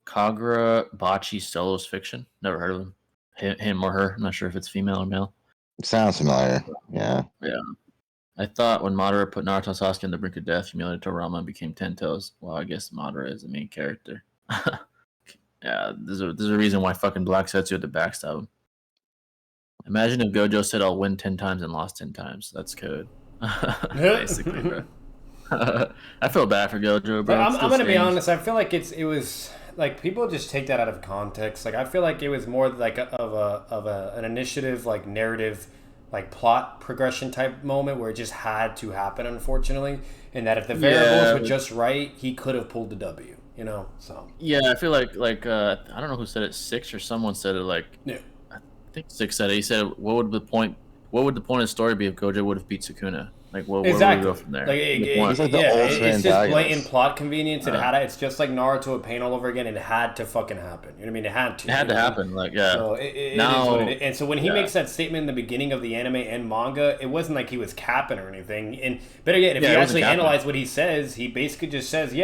Kagura Bachi Solo's fiction. Never heard of him. Him or her. I'm not sure if it's female or male. Sounds familiar. Yeah. I thought when Madara put Naruto and Sasuke on the brink of death, humiliated Toriyama and became 10 toes. Well, I guess Madara is the main character. Yeah, there's a reason why fucking Black Setsu had to backstab him. Imagine if Gojo said I'll win 10 times and lost 10 times. That's code. Basically, bro. I feel bad for Gojo, bro. I'm gonna be honest. I feel like it was like people just take that out of context. Like I feel like it was more like an initiative, like narrative, like plot progression type moment where it just had to happen, unfortunately. And that if the variables were just right, he could have pulled the W. You know, so yeah, I feel like I don't know who said it, Six or someone said it. Like I think Six said it. He said, "What would the point of the story be if Gojo would have beat Sukuna? Like, where would we go from there?" Like, it's just blatant plot convenience. It's just like Naruto with Pain all over again. It had to fucking happen. You know what I mean? It had to. It had to happen. Like, yeah. So it is what it is. And so when he makes that statement in the beginning of the anime and manga, it wasn't like he was capping or anything. And better yet, if you actually analyze what he says, he basically just says,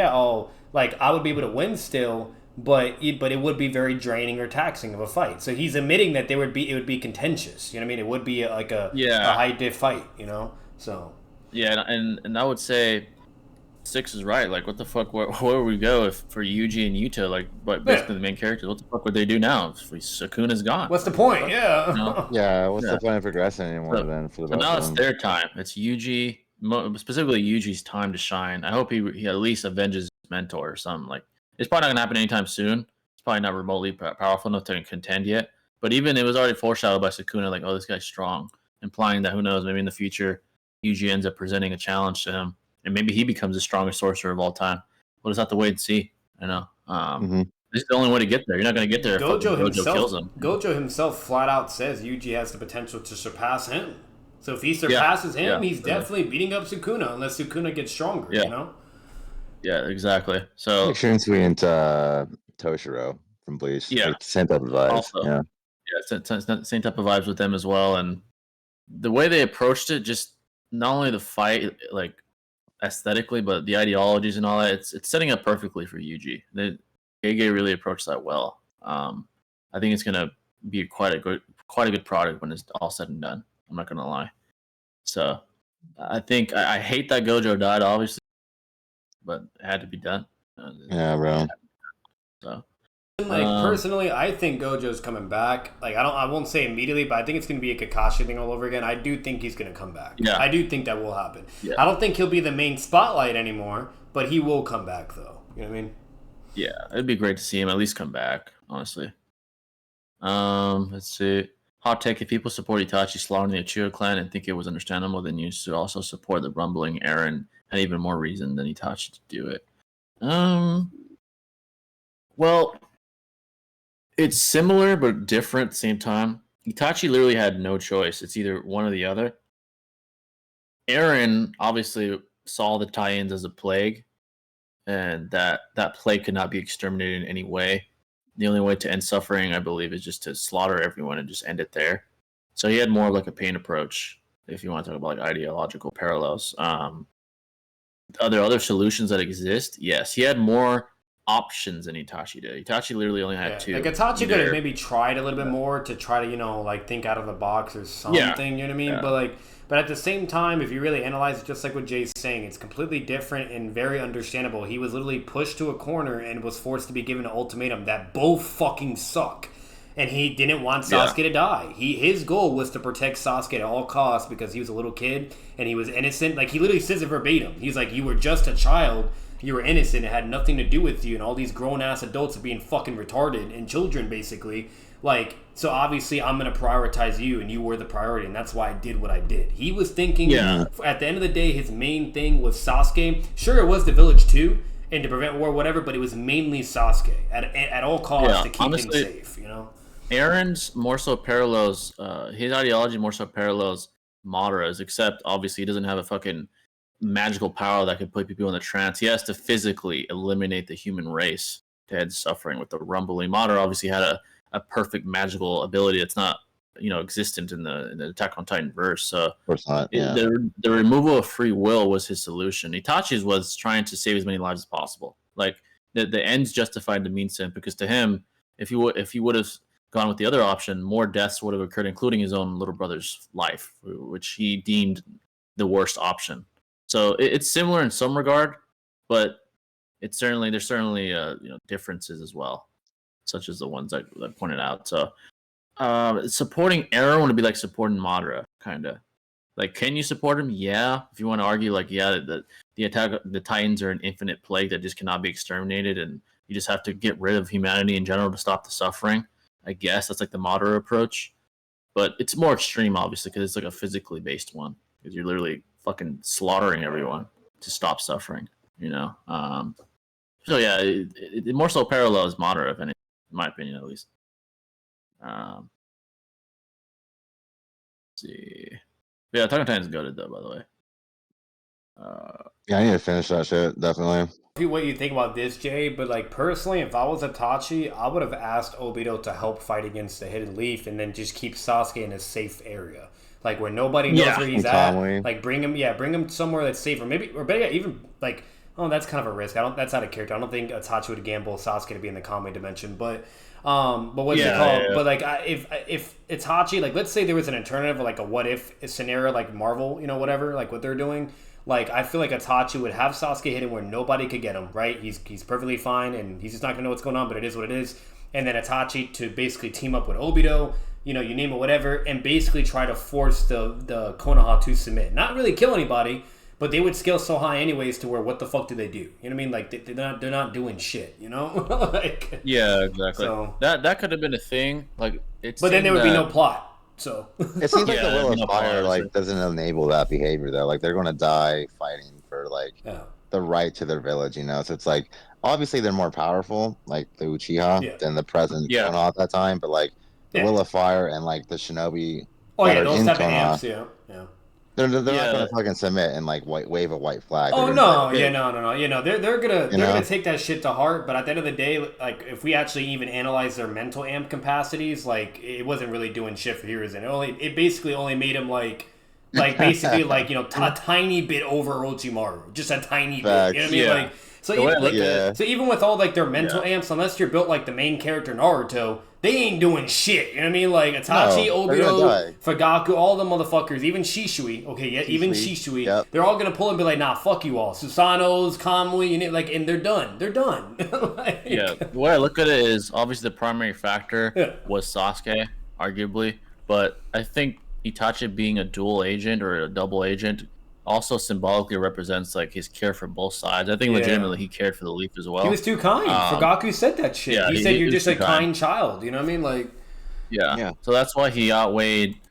like I would be able to win still, but it would be very draining or taxing of a fight. So he's admitting that it would be contentious. You know what I mean? It would be like a high diff fight. You know, so. Yeah, and I would say Six is right. Like, what the fuck? Where would we go if for Yuji and Yuta, like, but basically the main characters? What the fuck would they do now if Sukuna's gone? What's the point? Yeah. You know? Yeah. What's the point of progressing anymore then? For the now it's their time. It's Yuji, specifically Yuji's time to shine. I hope he at least avenges his mentor or something. Like, it's probably not gonna happen anytime soon. It's probably not remotely powerful enough to contend yet. But even it was already foreshadowed by Sukuna, like, oh, this guy's strong, implying that who knows, maybe in the future. Yuji ends up presenting a challenge to him, and maybe he becomes the strongest sorcerer of all time. We'll just have to wait and see. I know. This is the only way to get there. You're not going to get there if Gojo kills him. Gojo himself flat out says Yuji has the potential to surpass him. So if he surpasses him, he's definitely beating up Sukuna, unless Sukuna gets stronger, you know? Yeah, exactly. So Shunsui and Toshiro from Bleach. Yeah. Like, same type of vibes. Also, same type of vibes with them as well. And the way they approached it, just not only the fight, like aesthetically, but the ideologies and all that, it's setting up perfectly for Yuji. Gege really approached that well. I think it's gonna be quite a good product when it's all said and done. I'm not gonna lie. So I think I hate that Gojo died, obviously, but it had to be done. Yeah, bro. So. Personally, I think Gojo's coming back. Like I won't say immediately, but I think it's gonna be a Kakashi thing all over again. I do think he's gonna come back. Yeah. I do think that will happen. Yeah. I don't think he'll be the main spotlight anymore, but he will come back though. You know what I mean? Yeah, it'd be great to see him at least come back, honestly. Let's see. Hot take: if people support Itachi slaughtering the Uchiha clan and think it was understandable, then you should also support the rumbling Eren had even more reason than Itachi to do it. Well, it's similar but different at the same time. Itachi literally had no choice. It's either one or the other. Eren obviously saw the tie-ins as a plague, and that plague could not be exterminated in any way. The only way to end suffering, I believe, is just to slaughter everyone and just end it there. So he had more of like a pain approach, if you want to talk about like ideological parallels. Are there other solutions that exist? Yes. He had more options than Itachi did. Itachi literally only had two. Like Itachi could have maybe tried a little bit more to try to, like think out of the box or something, you know what I mean? Yeah. But at the same time, if you really analyze it, just like what Jay's saying, it's completely different and very understandable. He was literally pushed to a corner and was forced to be given an ultimatum that both fucking suck. And he didn't want Sasuke to die. His goal was to protect Sasuke at all costs because he was a little kid and he was innocent. Like, he literally says it verbatim. He's like, you were just a child. You were innocent. It had nothing to do with you. And all these grown-ass adults are being fucking retarded. And children, basically. Like, so obviously I'm going to prioritize you, and you were the priority, and that's why I did what I did. He was thinking, at the end of the day, his main thing was Sasuke. Sure, it was the village too, and to prevent war, whatever, but it was mainly Sasuke at all costs to keep honestly, him safe, Aaron's more so parallels, his ideology more so parallels Madara's, except obviously he doesn't have a fucking magical power that could put people in the trance. He has to physically eliminate the human race to end suffering with the rumbling. Madara obviously had a perfect magical ability that's not existent in the Attack on Titan verse. So of course not, the removal of free will was his solution. Itachi's was trying to save as many lives as possible. Like the ends justified the means to him, because to him, if he would have gone with the other option, more deaths would have occurred, including his own little brother's life, which he deemed the worst option. So it's similar in some regard, but there's certainly differences as well, such as the ones that I pointed out. So supporting Aaron would be like supporting Madara, kind of. Like, can you support him? Yeah. If you want to argue, like, the Titans are an infinite plague that just cannot be exterminated, and you just have to get rid of humanity in general to stop the suffering. I guess that's like the Madara approach, but it's more extreme, obviously, because it's like a physically based one, because you're literally fucking slaughtering everyone to stop suffering. So yeah, it more so parallels Madara, if anything, in my opinion, at least. Let's see. Yeah, Attack on Titan is goated though, by the way. I need to finish that shit, definitely. What you think about this, Jay, but like personally, if I was Itachi, I would have asked Obito to help fight against the Hidden Leaf and then just keep Sasuke in a safe area, like where nobody knows where he's at. Like bring him somewhere that's safe, or better yet, even like, oh, that's kind of a risk. That's out of character. I don't think Itachi would gamble Sasuke to be in the Kame dimension, but what's it called? Yeah. But like, if Itachi, like, let's say there was an alternative, like a what if scenario, like Marvel, whatever, like what they're doing. Like, I feel like Itachi would have Sasuke hidden where nobody could get him, right? He's perfectly fine, and he's just not going to know what's going on, but it is what it is. And then Itachi to basically team up with Obito, you name it, whatever, and basically try to force the Konoha to submit. Not really kill anybody, but they would scale so high anyways to where what the fuck do they do? You know what I mean? Like, they're not doing shit, like, yeah, exactly. So, that could have been a thing. Like, but then there would be no plot. So it seems like the Will of Fire doesn't enable that behavior though. Like, they're going to die fighting for the right to their village, So it's like, obviously they're more powerful, like the Uchiha, than the present Konoha at that time. But like the Will of Fire and like the Shinobi, those type of amps, They're not gonna fucking submit and like wave a white flag. Oh no, no. They're gonna take that shit to heart. But at the end of the day, like, if we actually even analyze their mental amp capacities, like, it wasn't really doing shit for Hiruzen. It basically only made him like basically like a tiny bit over Orochimaru, just a tiny bit. You know what I mean? Like, so even with all like their mental amps, unless you're built like the main character Naruto, they ain't doing shit. You know what I mean? Like Itachi, Obito, Fugaku, all the motherfuckers, even Shishui. Okay, even Shishui, they're all gonna pull and be like, nah, fuck you all. Susanoo's, Kamui, like, and they're done. They're done. The way I look at it is, obviously the primary factor was Sasuke, arguably, but I think Itachi being a dual agent or a double agent also symbolically represents like his care for both sides. I think legitimately he cared for the Leaf as well. He was too kind. Fugaku said that shit. Yeah, he said you're just a kind child. You know what I mean? Like, yeah. So that's why he outweighed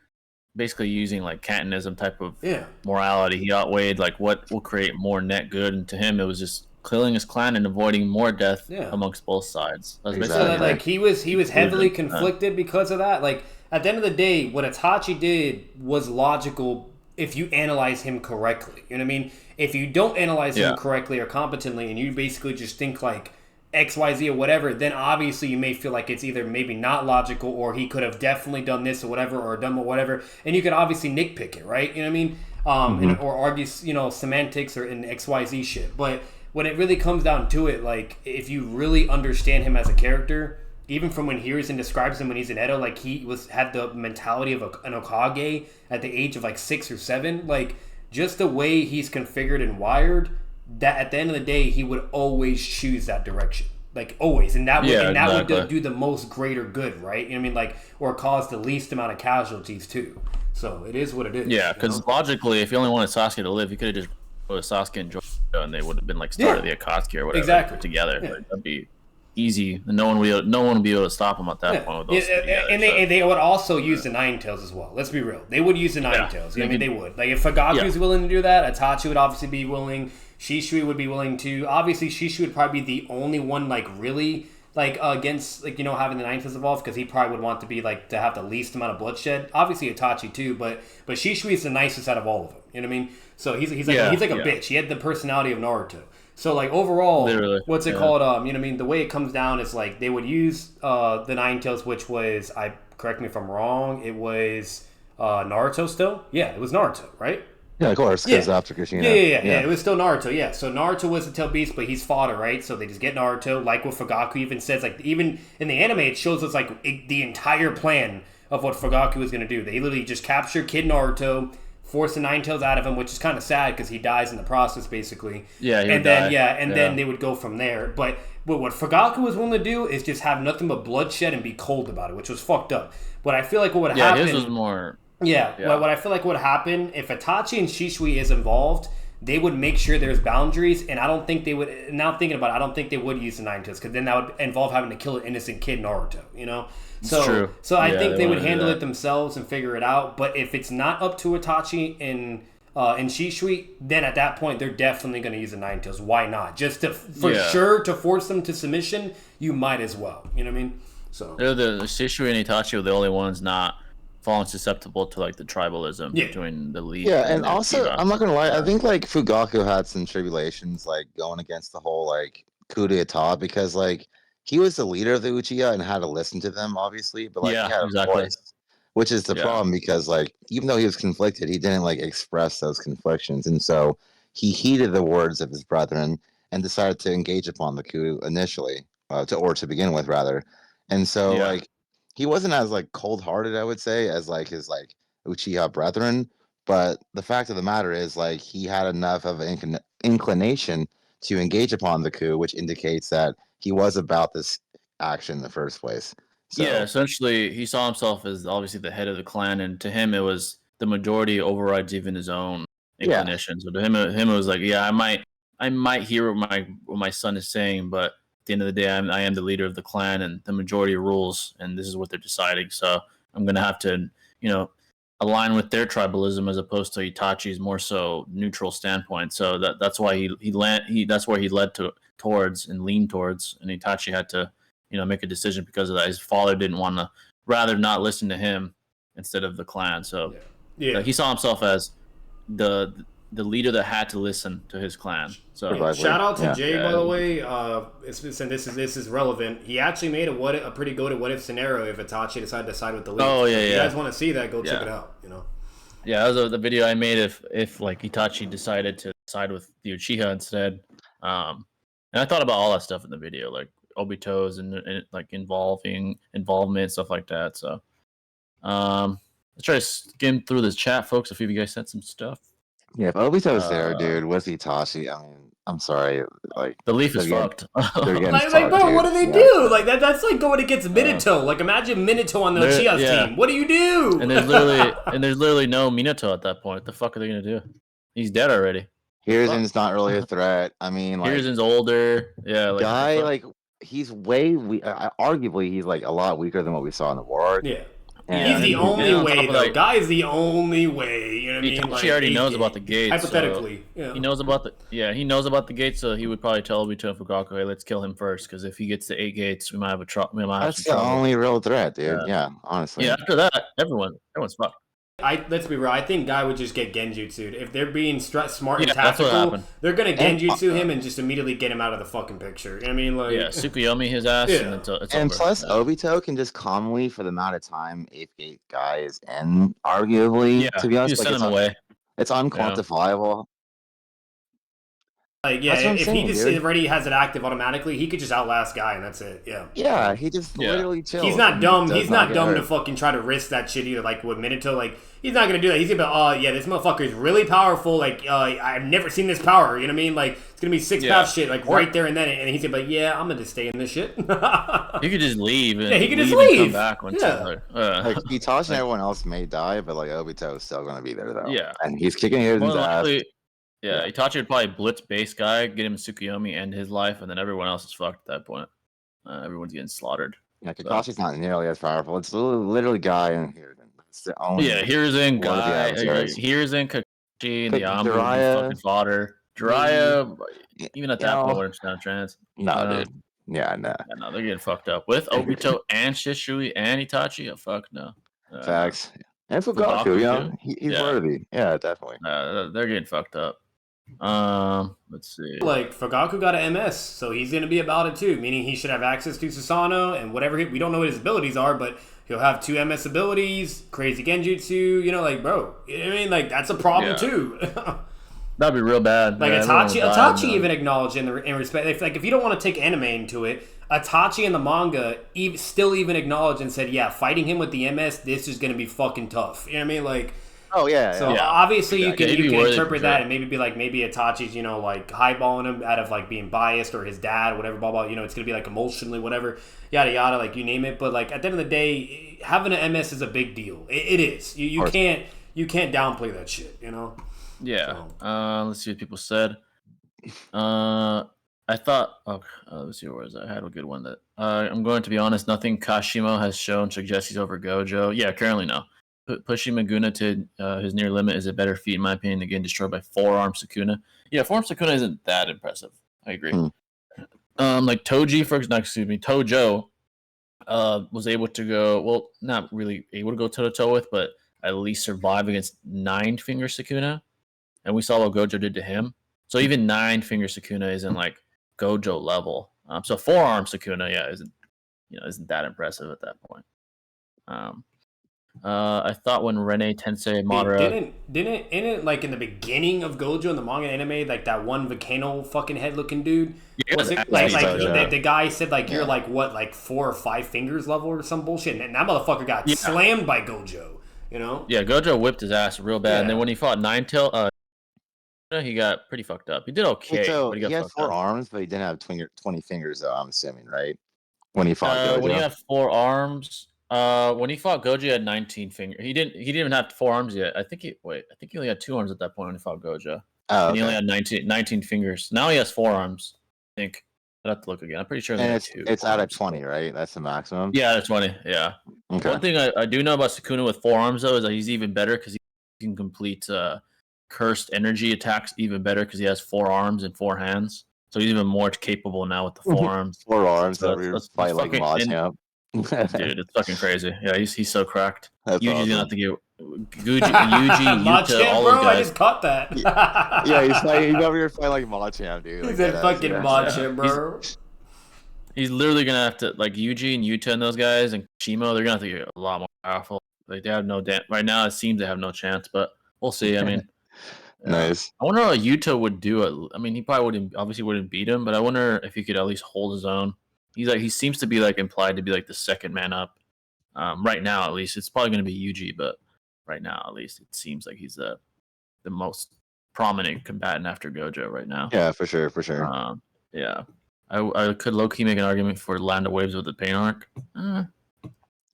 basically using like Kantonism type of morality. He outweighed like what will create more net good, and to him it was just killing his clan and avoiding more death amongst both sides. That's so, like, he was heavily conflicted because of that. Like, at the end of the day, what Itachi did was logical if you analyze him correctly. You know what I mean? If you don't analyze him correctly or competently, and you basically just think like XYZ or whatever, then obviously you may feel like it's either maybe not logical, or he could have definitely done this or whatever, or done whatever, and you could obviously nitpick it, right? You know what I mean? Or argue, semantics or in XYZ shit. But when it really comes down to it, like, if you really understand him as a character, even from when Hiruzen describes him when he's in Edo, like, he had the mentality of an Hokage at the age of, like, 6 or 7. Like, just the way he's configured and wired, that at the end of the day, he would always choose that direction. Like, always. And that would do the most greater good, right? You know what I mean? Like, or cause the least amount of casualties, too. So, it is what it is. Yeah, because logically, if you only wanted Sasuke to live, you could have just put Sasuke and Jojo, and they would have been, like, started the Akatsuki or whatever together. Yeah. Like, that'd be easy. And no one would be able to stop them at that point. With those together, and they would also use the Nine Tails as well. Let's be real. They would use the Nine Tails. You know what I mean? They would. Like, if Fugaku's willing to do that, Itachi would obviously be willing. Shishui would be willing to. Obviously, Shishui would probably be the only one, like, really, like, against, like, you know, having the Nine Tails evolve, because he probably would want to be, like, to have the least amount of bloodshed. Obviously, Itachi too, but Shishui is the nicest out of all of them. You know what I mean? So he's like a bitch. He had the personality of Naruto. So, like, overall, what's it called? You know what I mean? The way it comes down is, like, they would use the Nine Tails, which was, correct me if I'm wrong, it was Naruto still? Yeah, it was Naruto, right? Yeah, of course, because after Kushina. Yeah, it was still Naruto, yeah. So Naruto was the tail beast, but he's fodder, right? So they just get Naruto, like what Fugaku even says. Like, even in the anime, it shows us, like, the entire plan of what Fugaku was going to do. They literally just capture Kid Naruto, force the Nine Tails out of him, which is kind of sad because he dies in the process, basically. Yeah, then they would go from there. But what Fugaku was willing to do is just have nothing but bloodshed and be cold about it, which was fucked up. But I feel like what would happen... his was more... What I feel like would happen, if Itachi and Shishui is involved, they would make sure there's boundaries, and I don't think they would... Now thinking about it, I don't think they would use the Nine Tails, because then that would involve having to kill an innocent kid Naruto, you know? True. So I think they would handle it themselves and figure it out. But if it's not up to Itachi and Shishui, then at that point they're definitely going to use the Nine Tails. Why not? Just to to force them to submission, you might as well. You know what I mean? So the Shishui and Itachi are the only ones not falling susceptible to, like, the tribalism between the league. Yeah, and also I'm not gonna lie, I think, like, Fugaku had some tribulations, like, going against the whole, like, coup d'etat, because, like, he was the leader of the Uchiha and had to listen to them, obviously, but, like, he had a voice, which is the problem, because, like, even though he was conflicted, he didn't, like, express those conflictions, and so he heeded the words of his brethren and decided to engage upon the coup initially, to begin with, rather. And so, like, he wasn't as, like, cold-hearted, I would say, as, like, his, like, Uchiha brethren, but the fact of the matter is, like, he had enough of an inclination to engage upon the coup, which indicates that he was about this action in the first place. So, yeah, essentially, he saw himself as obviously the head of the clan, and to him, it was the majority overrides even his own inclination. So to him, it was like, I might hear what my son is saying, but at the end of the day, I am the leader of the clan, and the majority rules, and this is what they're deciding. So I'm gonna have to, you know, align with their tribalism as opposed to Itachi's more so neutral standpoint. So that's why that's where he led towards and leaned towards, and Itachi had to, you know, make a decision because of that. His father didn't want to, rather not listen to him instead of the clan. So he saw himself as the leader that had to listen to his clan. So shout out to Jay, by the way. This is relevant. He actually made a pretty good what if scenario if Itachi decided to side with the league. Oh yeah, if you guys want to see that, go check it out. You know. Yeah, that was the video I made. If like Itachi decided to side with the Uchiha instead, and I thought about all that stuff in the video, like Obito's and like involvement and stuff like that. So, let's try to skim through this chat, folks. A few of you guys said some stuff. Yeah, if Obito was there, dude, with Itachi, I mean, I'm sorry, like the leaf is fucked. Like, bro, what do they do? Like that's like going against Minato. Like, imagine Minato on the Uchiha's team. What do you do? And there's literally no Minato at that point. What the fuck are they gonna do? He's dead already. Hiruzen's not really a threat. I mean, like, Hiruzen's older. Yeah, like guy, like he's arguably he's like a lot weaker than what we saw in the war. Yeah. He's the only way, though. Like, guy's the only way. You know what I mean? Like, he already knows about the gates. Hypothetically, so he knows about the gates. So he would probably tell Obito and Fugaku, "Hey, let's kill him first, because if he gets to 8 gates, we might have That's the only real threat, dude. Yeah, honestly. Yeah, after that, everyone's fucked. Let's be real. I think Guy would just get Genjutsu'd. If they're being smart and tactical, they're gonna Genjutsu him and just immediately get him out of the fucking picture. You know what I mean? Like, Tsukuyomi his ass, and it's over. Plus, Obito can just calmly, for the amount of time 8th gate Guy is in, arguably, to be honest, like, send him away. It's unquantifiable. Like, yeah, if he just already has it active automatically, he could just outlast Guy, and that's it. Yeah. Yeah, he just literally chills. He's not dumb. He's not dumb to fucking try to risk that shit either. Like with Minato, like he's not gonna do that. He's gonna be, yeah, this motherfucker is really powerful. Like, I've never seen this power. You know what I mean? Like it's gonna be six-path shit, like right there and then. And he's gonna be, yeah, I'm gonna just stay in this shit. He could just leave. And he could just leave. And come back once like Itachi and everyone else may die, but like Obito is still gonna be there though. Yeah, and he's kicking his ass. Yeah, Itachi would probably blitz base Guy, get him Tsukuyomi, end his life, and then everyone else is fucked at that point. Everyone's getting slaughtered. Yeah, Kakashi's not nearly as powerful. It's literally Guy and Hiruzen. That's the only. Yeah, Hiruzen, Guy, Hiruzen, Kakashi, and the Yama fucking fodder. Jiraiya, even at that point, wouldn't stand a chance. No, dude. Yeah, no. Yeah, no, they're getting fucked up with Obito and Shisui and Itachi. Oh, fuck no. Facts. And Fugaku, you know, he's worthy. Yeah, definitely. They're getting fucked up. Let's see. Like Fugaku got an MS, so he's gonna be about it too. Meaning he should have access to Susanoo and whatever. We don't know what his abilities are, but he'll have 2 MS abilities, crazy genjutsu. You know, like bro, you know what I mean? Like that's a problem too. That'd be real bad. Like Itachi even acknowledged in respect. If you don't want to take anime into it, Itachi in the manga still even acknowledged and said, yeah, fighting him with the MS, this is gonna be fucking tough. You know what I mean? Like. Oh yeah. So obviously you can interpret that and maybe be like maybe Itachi's like highballing him out of like being biased or his dad or whatever blah blah. It's gonna be like emotionally whatever yada yada like you name it. But like at the end of the day, having an MS is a big deal. It is. You can't downplay that shit. Yeah. So. Let's see what people said. I thought. Let's see where was I had a good one that. I'm going to be honest. Nothing Kashimo has shown suggests he's over Gojo. Yeah, currently no. Pushing Maguna to his near limit is a better feat, in my opinion, than getting destroyed by 4-arm Sukuna. Yeah, 4-arm Sukuna isn't that impressive. I agree. Like Tojo was able to go, well, not really able to go toe-to-toe with, but at least survive against 9-finger Sukuna. And we saw what Gojo did to him. So even 9-finger Sukuna isn't like Gojo level. So 4-arm Sukuna, isn't that impressive at that point. I thought when Rene Tensei Madara didn't like in the beginning of Gojo in the manga and anime, like that one volcano fucking head looking dude. Was it the guy said like you're like what, like 4 or 5 fingers level or some bullshit, and that motherfucker got slammed by Gojo. Yeah, Gojo whipped his ass real bad, and then when he fought Ninetale, he got pretty fucked up. He did okay. So he had 4 arms, but he didn't have 20 fingers though. I'm assuming, right? When he fought Gojo. When he had 4 arms. When he fought Gojo, he had 19 fingers. He didn't even have 4 arms yet. I think he only had 2 arms at that point when he fought Gojo. Oh, and he only had 19 fingers. Now he has 4 arms. I think I'd have to look again. I'm pretty sure. And it's out of 20, right? That's the maximum. Yeah, that's 20. Yeah. Okay. One thing I do know about Sukuna with 4 arms though is that he's even better because he can complete cursed energy attacks even better because he has 4 arms and 4 hands. So he's even more capable now with the 4 arms. 4 arms. So that's fight like Machamp. Dude, it's fucking crazy. Yeah, he's so cracked. Yuji's awesome. gonna have to get Yuji, Yuta, all those guys. I just caught that. He's over here fighting like Machamp, dude. He's a fucking Machamp, bro. He's literally gonna have to, like, Yuji and Yuta and those guys and Shimo, they're gonna have to get a lot more powerful. Like, they have no right now. It seems they have no chance, but we'll see. I mean, nice. I wonder how Yuta would do it. I mean, he probably wouldn't beat him, but I wonder if he could at least hold his own. He seems to be like implied to be like the second man up. Right now, at least it's probably going to be Yuji, but right now, at least it seems like he's the most prominent combatant after Gojo right now. Yeah, for sure. Yeah, I could low key make an argument for Land of Waves with the Pain Arc.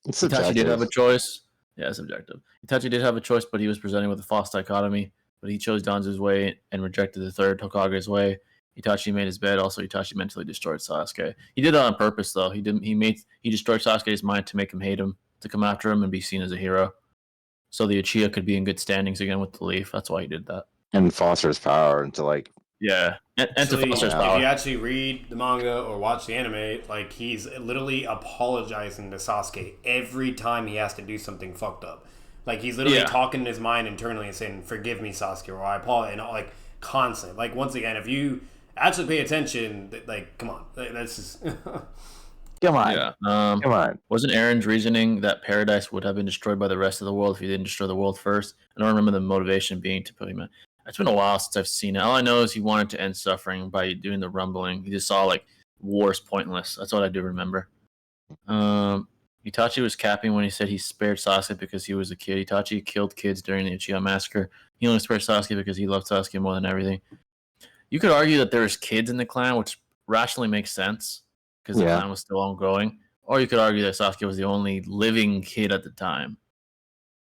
Itachi did have a choice. Yeah, it's subjective. Itachi did have a choice, but he was presenting with a false dichotomy. But he chose Danzo's way and rejected the third Hokage's way. Itachi made his bed. Also, Itachi mentally destroyed Sasuke. He did that on purpose, though. He destroyed Sasuke's mind to make him hate him, to come after him and be seen as a hero. So the Uchiha could be in good standings again with the Leaf. That's why he did that. And foster his power and to like. Yeah, and to foster his power. If you actually read the manga or watch the anime, like he's literally apologizing to Sasuke every time he has to do something fucked up. Like he's literally talking in his mind internally and saying, "Forgive me, Sasuke," or "I apologize," and like constant. Like once again, if you actually pay attention, like come on, that's just come on. Yeah. Come on. Wasn't Aaron's reasoning that Paradise would have been destroyed by the rest of the world if he didn't destroy the world first? I don't remember the motivation being to put him in. It's been a while since I've seen it. All I know is he wanted to end suffering by doing the rumbling. He just saw like war is pointless. That's what I do remember. Itachi was capping when he said he spared Sasuke because he was a kid. Itachi killed kids during the Uchiha massacre. He only spared Sasuke because he loved Sasuke more than everything. You could argue that there was kids in the clan, which rationally makes sense because the clan was still ongoing. Or you could argue that Sasuke was the only living kid at the time.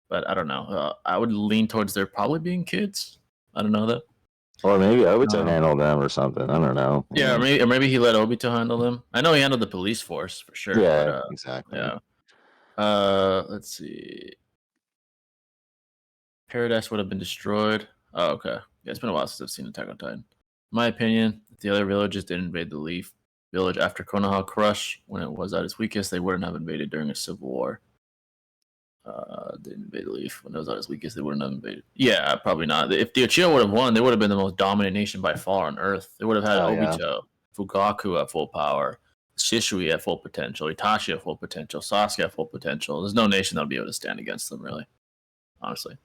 But I don't know. I would lean towards there probably being kids. I don't know that. Or maybe Obito handled them or something. I don't know. Yeah, or maybe he let Obito handle them. I know he handled the police force for sure. Yeah, exactly. Yeah. Let's see. Paradise would have been destroyed. Oh, okay. Yeah, it's been a while since I've seen Attack on Titan. In my opinion, if the other villages didn't invade the Leaf Village after Konoha Crush, when it was at its weakest, they wouldn't have invaded during a civil war. They invaded the Leaf when it was at its weakest. They wouldn't have invaded. Yeah, probably not. If the Uchiha would have won, they would have been the most dominant nation by far on Earth. They would have had Obito, Fugaku at full power, Shisui at full potential, Itachi at full potential, Sasuke at full potential. There's no nation that would be able to stand against them, really. Honestly.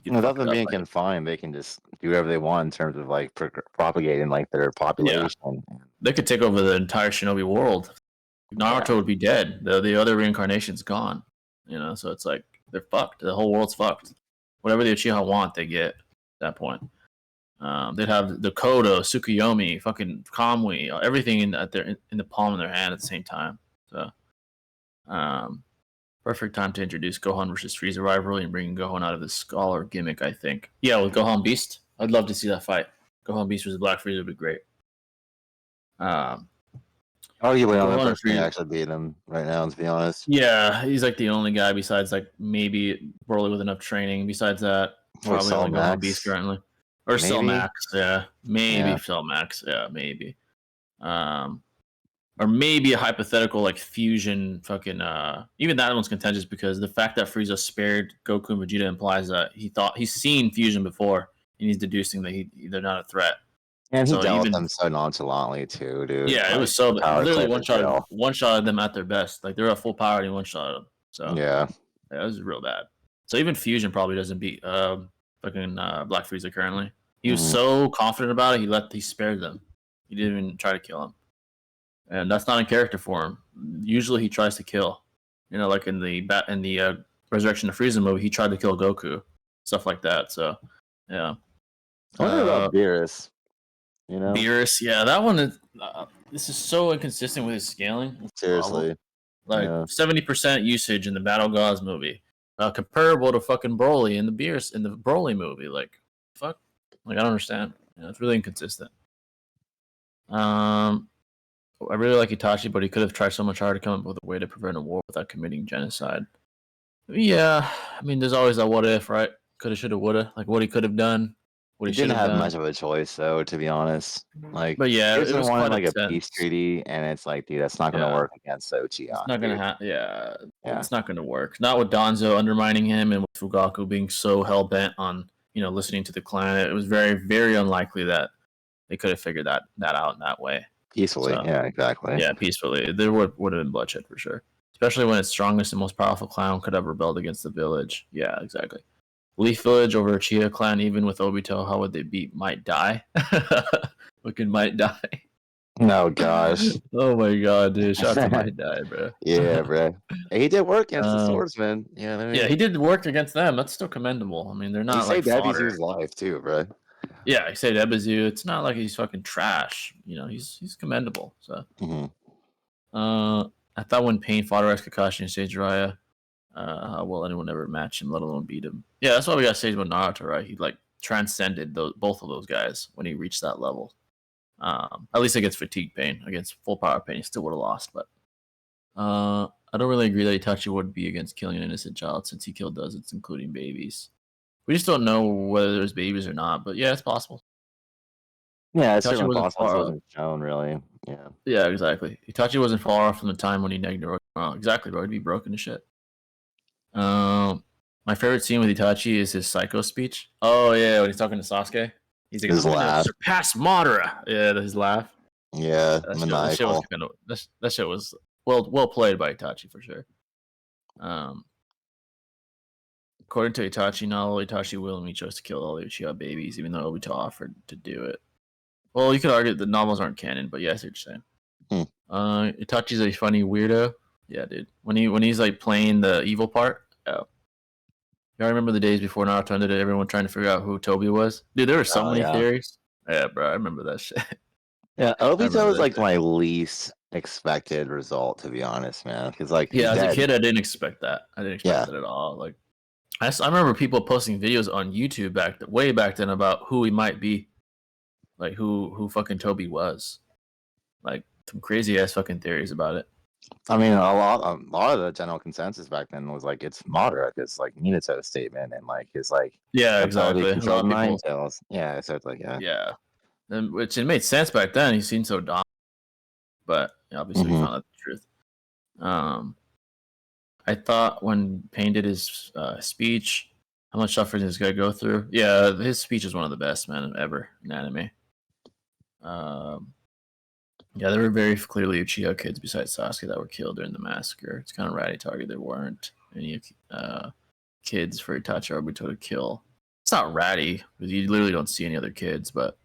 Without them being confined, they can just do whatever they want in terms of like propagating like their population. Yeah. They could take over the entire shinobi world. Naruto would be dead. The other reincarnation's gone. You know, so it's like they're fucked. The whole world's fucked. Whatever the Uchiha want, they get at that point. They'd have the Kodo, Tsukuyomi, fucking Kamui, everything in the palm of their hand at the same time. So, perfect time to introduce Gohan versus Frieza rivalry and bring Gohan out of the scholar gimmick, I think. Yeah, with Gohan Beast, I'd love to see that fight. Gohan Beast versus Black Frieza would be great. Arguably, the only person who actually beat him right now, to be honest. Yeah, he's like the only guy besides like maybe Broly with enough training. Besides that, probably only Gohan Beast currently. Or Cell Max, yeah. Maybe Cell Max, yeah, maybe. Or maybe a hypothetical like fusion fucking even that one's contentious because the fact that Frieza spared Goku and Vegeta implies that he's seen fusion before and he's deducing that they're not a threat. And he dealt with them so nonchalantly too, dude. Yeah, like, it was so literally one shot them at their best. Like they're at full power and he one shot them. So yeah, it was real bad. So even fusion probably doesn't beat fucking Black Frieza currently. He was so confident about it, he spared them. He didn't even try to kill him. And that's not in character for him. Usually he tries to kill. You know, like in the Resurrection of Frieza movie, he tried to kill Goku. Stuff like that. So yeah. I wonder about Beerus. You know, Beerus, yeah, that one is. This is so inconsistent with his scaling. Seriously, like 70% usage in the Battle Gods movie, comparable to fucking Broly in the Broly movie. Like, fuck, like I don't understand. It's really inconsistent. I really like Itachi, but he could have tried so much harder to come up with a way to prevent a war without committing genocide. Yeah, I mean, there's always that what if, right? Coulda, shoulda, woulda. Like what he could have done. He didn't have much of a choice, though, to be honest. Like, but yeah, it was like a peace treaty, and it's like, dude, that's not going to work against Uchiha. It's not going to it's not going to work. Not with Danzo undermining him, and with Fugaku being so hell bent on listening to the clan. It was very, very unlikely that they could have figured that out in that way peacefully. So, yeah, exactly. Yeah, peacefully. There would have been bloodshed for sure, especially when its strongest and most powerful clan could have rebelled against the village. Yeah, exactly. Leaf Village over Uchiha clan, even with Obito, how would they beat Might Die? Fucking Might Die. No, gosh. Oh my god, dude. Shout out to Might Die, bro. Yeah, bro. He did work against the swordsman. Yeah, yeah, he did work against them. That's still commendable. I mean, they're not like Ebizu's life too, bro. Yeah, he saved Ebizu. It's not like he's fucking trash. He's commendable. So, I thought when Pain fought Rex Kakashi and Sage Jiraiya, how will anyone ever match him, let alone beat him? Yeah, that's why we got Sage with Naruto, right? He like transcended both of those guys when he reached that level. At least against Fatigue Pain, against Full Power Pain, he still would have lost. But I don't really agree that Itachi would be against killing an innocent child since he killed dozens, including babies. We just don't know whether there's babies or not. But yeah, it's possible. Yeah, it's certainly possible. It wasn't shown, really. Yeah. Yeah, exactly. Itachi wasn't far off from the time when he negged Orochimaru. Exactly, bro. He'd be broken to shit. My favorite scene with Itachi is his Psycho speech. Oh yeah, when he's talking to Sasuke, he's like, his laugh. Surpass Madara. Yeah, his laugh. Yeah, maniacal. That shit was well played by Itachi for sure. According to Itachi, not only Itachi willingly chose to kill all the Uchiha babies, even though Obito offered to do it. Well, you could argue the novels aren't canon, but yeah, I see what you're saying. Itachi's a funny weirdo. Yeah, dude. When he's like playing the evil part, I remember the days before Naruto ended, everyone trying to figure out who Toby was. Dude, there were so many theories. Yeah, bro, I remember that shit. Yeah, Obito was like my least expected result, to be honest, man. Because like, as a kid, I didn't expect that. I didn't expect that at all. Like, I remember people posting videos on YouTube way back then about who he might be, like who fucking Toby was, like some crazy ass fucking theories about it. I mean, a lot of the general consensus back then was like it's Madara, because like Minato's statement and like his like exactly control nine tails. Yeah, so it's like and which it made sense back then. He seemed so dumb, but obviously we found out the truth. I thought when Pain did his speech, how much suffering this guy go through. Yeah, his speech is one of the best, man, ever in anime. Yeah, there were very clearly Uchiha kids besides Sasuke that were killed during the massacre. It's kind of ratty to argue there weren't any kids for Itachi or Obito to kill. It's not ratty because you literally don't see any other kids, but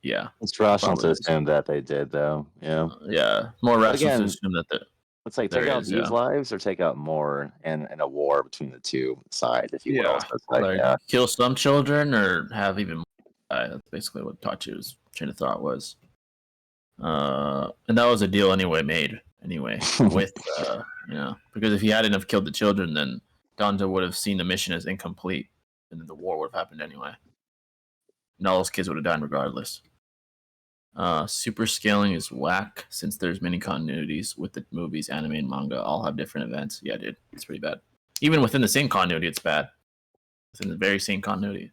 yeah, it's rational to assume that they did, though. Yeah, more rational to assume that. It's like take out these lives or take out more in a war between the two sides, if you will. So it's like kill some children or have even more. That's basically what Tachi's train of thought was. And that was a deal made with because if he hadn't have killed the children, then Danzo would have seen the mission as incomplete, and then the war would have happened anyway, and all those kids would have died regardless. Super scaling is whack since there's many continuities with the movies, anime, and manga all have different events. Yeah, dude, it's pretty bad. Even within the same continuity, it's bad. Within the very same continuity.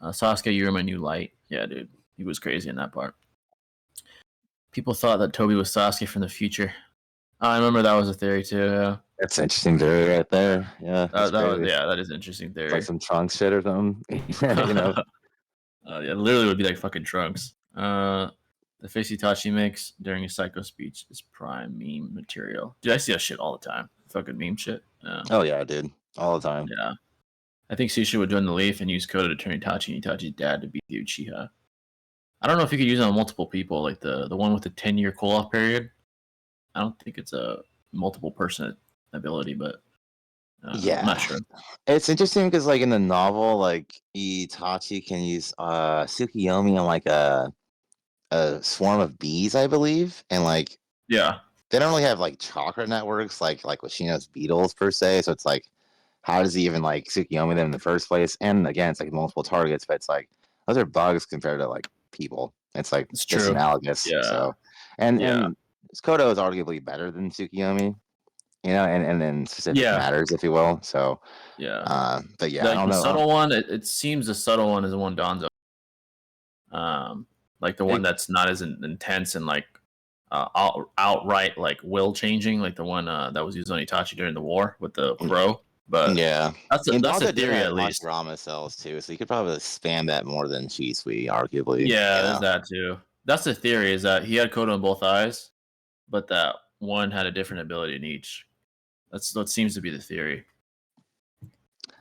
Sasuke, you're my new light. Yeah, dude, he was crazy in that part. People thought that Toby was Sasuke from the future. I remember that was a theory too. Yeah. That's an interesting theory right there. Yeah, that is an interesting theory. Like some Trunks shit or something. Yeah, literally would be like fucking Trunks. The face Itachi makes during his psycho speech is prime meme material. Dude, I see that shit all the time. Fucking meme shit. Oh yeah, dude, all the time. Yeah, I think Susha would join the Leaf and use Kodo to turn Itachi and Itachi's dad to beat the Uchiha. I don't know if you could use it on multiple people, like the one with the 10-year cool-off period. I don't think it's a multiple person ability, but I'm not sure. It's interesting because, like in the novel, like Itachi can use Tsukiyomi on like a swarm of bees, I believe, and like they don't really have like chakra networks like Hoshino's beetles per se. So it's like, how does he even like Tsukiyomi them in the first place? And again, it's like multiple targets, but it's like those are bugs compared to like people. It's like it's just analogous. Yeah. So and Kodo is arguably better than Tsukiyomi, and then specific matters, if you will. So but yeah, like I don't know. The subtle one, it seems the subtle one is the one Danzo. Like the one that's not as intense and like outright like will changing, like the one that was used on Itachi during the war with the crow. But that's a theory at least. Rama cells too, so you could probably spam that more than Shisui, arguably. Yeah, there's that too. That's the theory, is that he had Kodo in both eyes, but that one had a different ability in each. That's what seems to be the theory.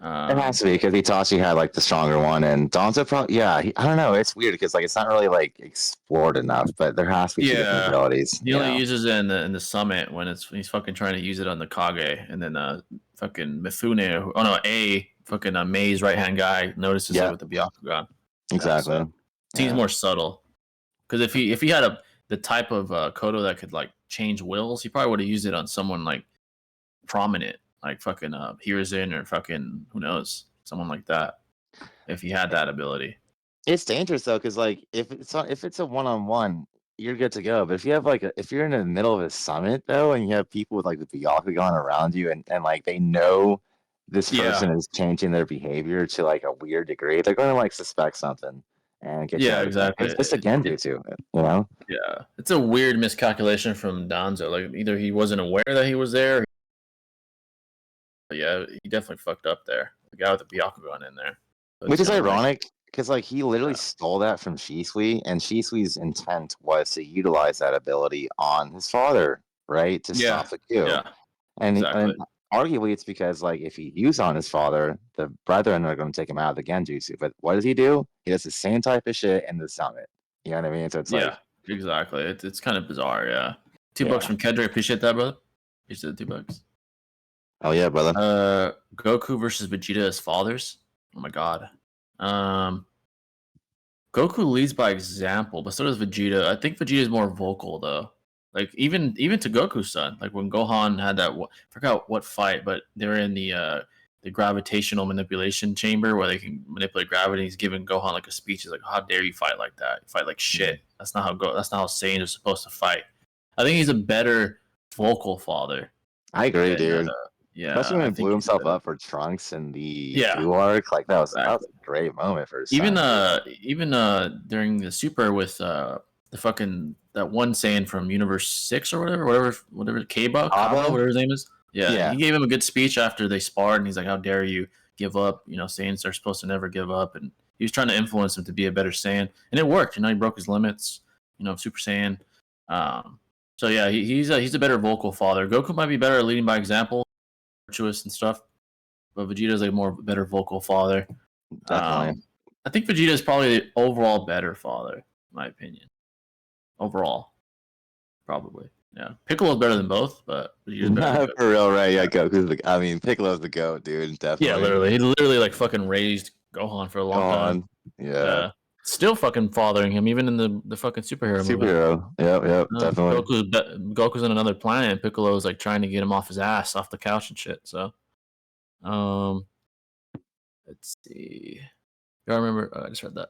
It has to be because Itachi had like the stronger one, and Danzo probably I don't know. It's weird because like it's not really like explored enough, but there has to be two different abilities. He only uses it in the summit when he's fucking trying to use it on the Kage, and then fucking Mifune, fucking Mei's right hand guy notices it with the Byakugan. Exactly. So seems more subtle. Because if he had the type of Kodo that could like change wills, he probably would have used it on someone like prominent, like fucking Hiruzen or fucking who knows, someone like that. If he had that ability, it's dangerous though, because like if it's a one-on-one, you're good to go. But if you have if you're in the middle of a summit though, and you have people with like the Byakugan around you, and like they know this person is changing their behavior to like a weird degree, they're going to like suspect something and get exactly. It's just a Genjutsu, Yeah, it's a weird miscalculation from Danzo. Like either he wasn't aware that he was there. Yeah, he definitely fucked up there. The guy with the Byakugan in there. Which is ironic, because like he literally stole that from Shisui, and Shisui's intent was to utilize that ability on his father, right? To stop the coup. Yeah. And arguably it's because like if he used on his father, the brethren are going to take him out of the Genjutsu. But what does he do? He does the same type of shit in the summit. You know what I mean? So it's like exactly. It's kind of bizarre. Yeah. $2 from Kendrick. Appreciate that, brother. Appreciate the $2. Oh yeah, brother. Goku versus Vegeta as fathers. Oh my god. Goku leads by example, but so does Vegeta. I think Vegeta is more vocal though. Like even to Goku's son. Like when Gohan had that, I forgot what fight, but they're in the gravitational manipulation chamber where they can manipulate gravity. He's giving Gohan like a speech. He's like, "How dare you fight like that? You fight like shit. That's not how That's not how Saiyans are supposed to fight." I think he's a better vocal father. I agree, dude. Yeah, especially when he blew himself up for Trunks in the Buu arc. Like that was a great moment for his even son, during the Super with the fucking that one Saiyan from Universe 6 or whatever Kaba, whatever his name is. Yeah, he gave him a good speech after they sparred, and he's like, "How dare you give up? You know, Saiyans are supposed to never give up." And he was trying to influence him to be a better Saiyan, and it worked. You know, he broke his limits. You know, Super Saiyan. So yeah, he's a better vocal father. Goku might be better at leading by example, virtuous and stuff, but Vegeta's like more better vocal father. Definitely. I think Vegeta is probably the overall better father, in my opinion. Overall, probably. Yeah, Piccolo's better than both, but Vegeta's better. For real, right? Yeah, Piccolo's the GOAT, dude. Definitely. Yeah, literally. He literally like fucking raised Gohan for a long time. Yeah. Still fucking fathering him, even in the fucking superhero movie. Yep, definitely. Goku's in another planet, and Piccolo's like trying to get him off his ass, off the couch and shit. So, let's see. I remember. I just read that.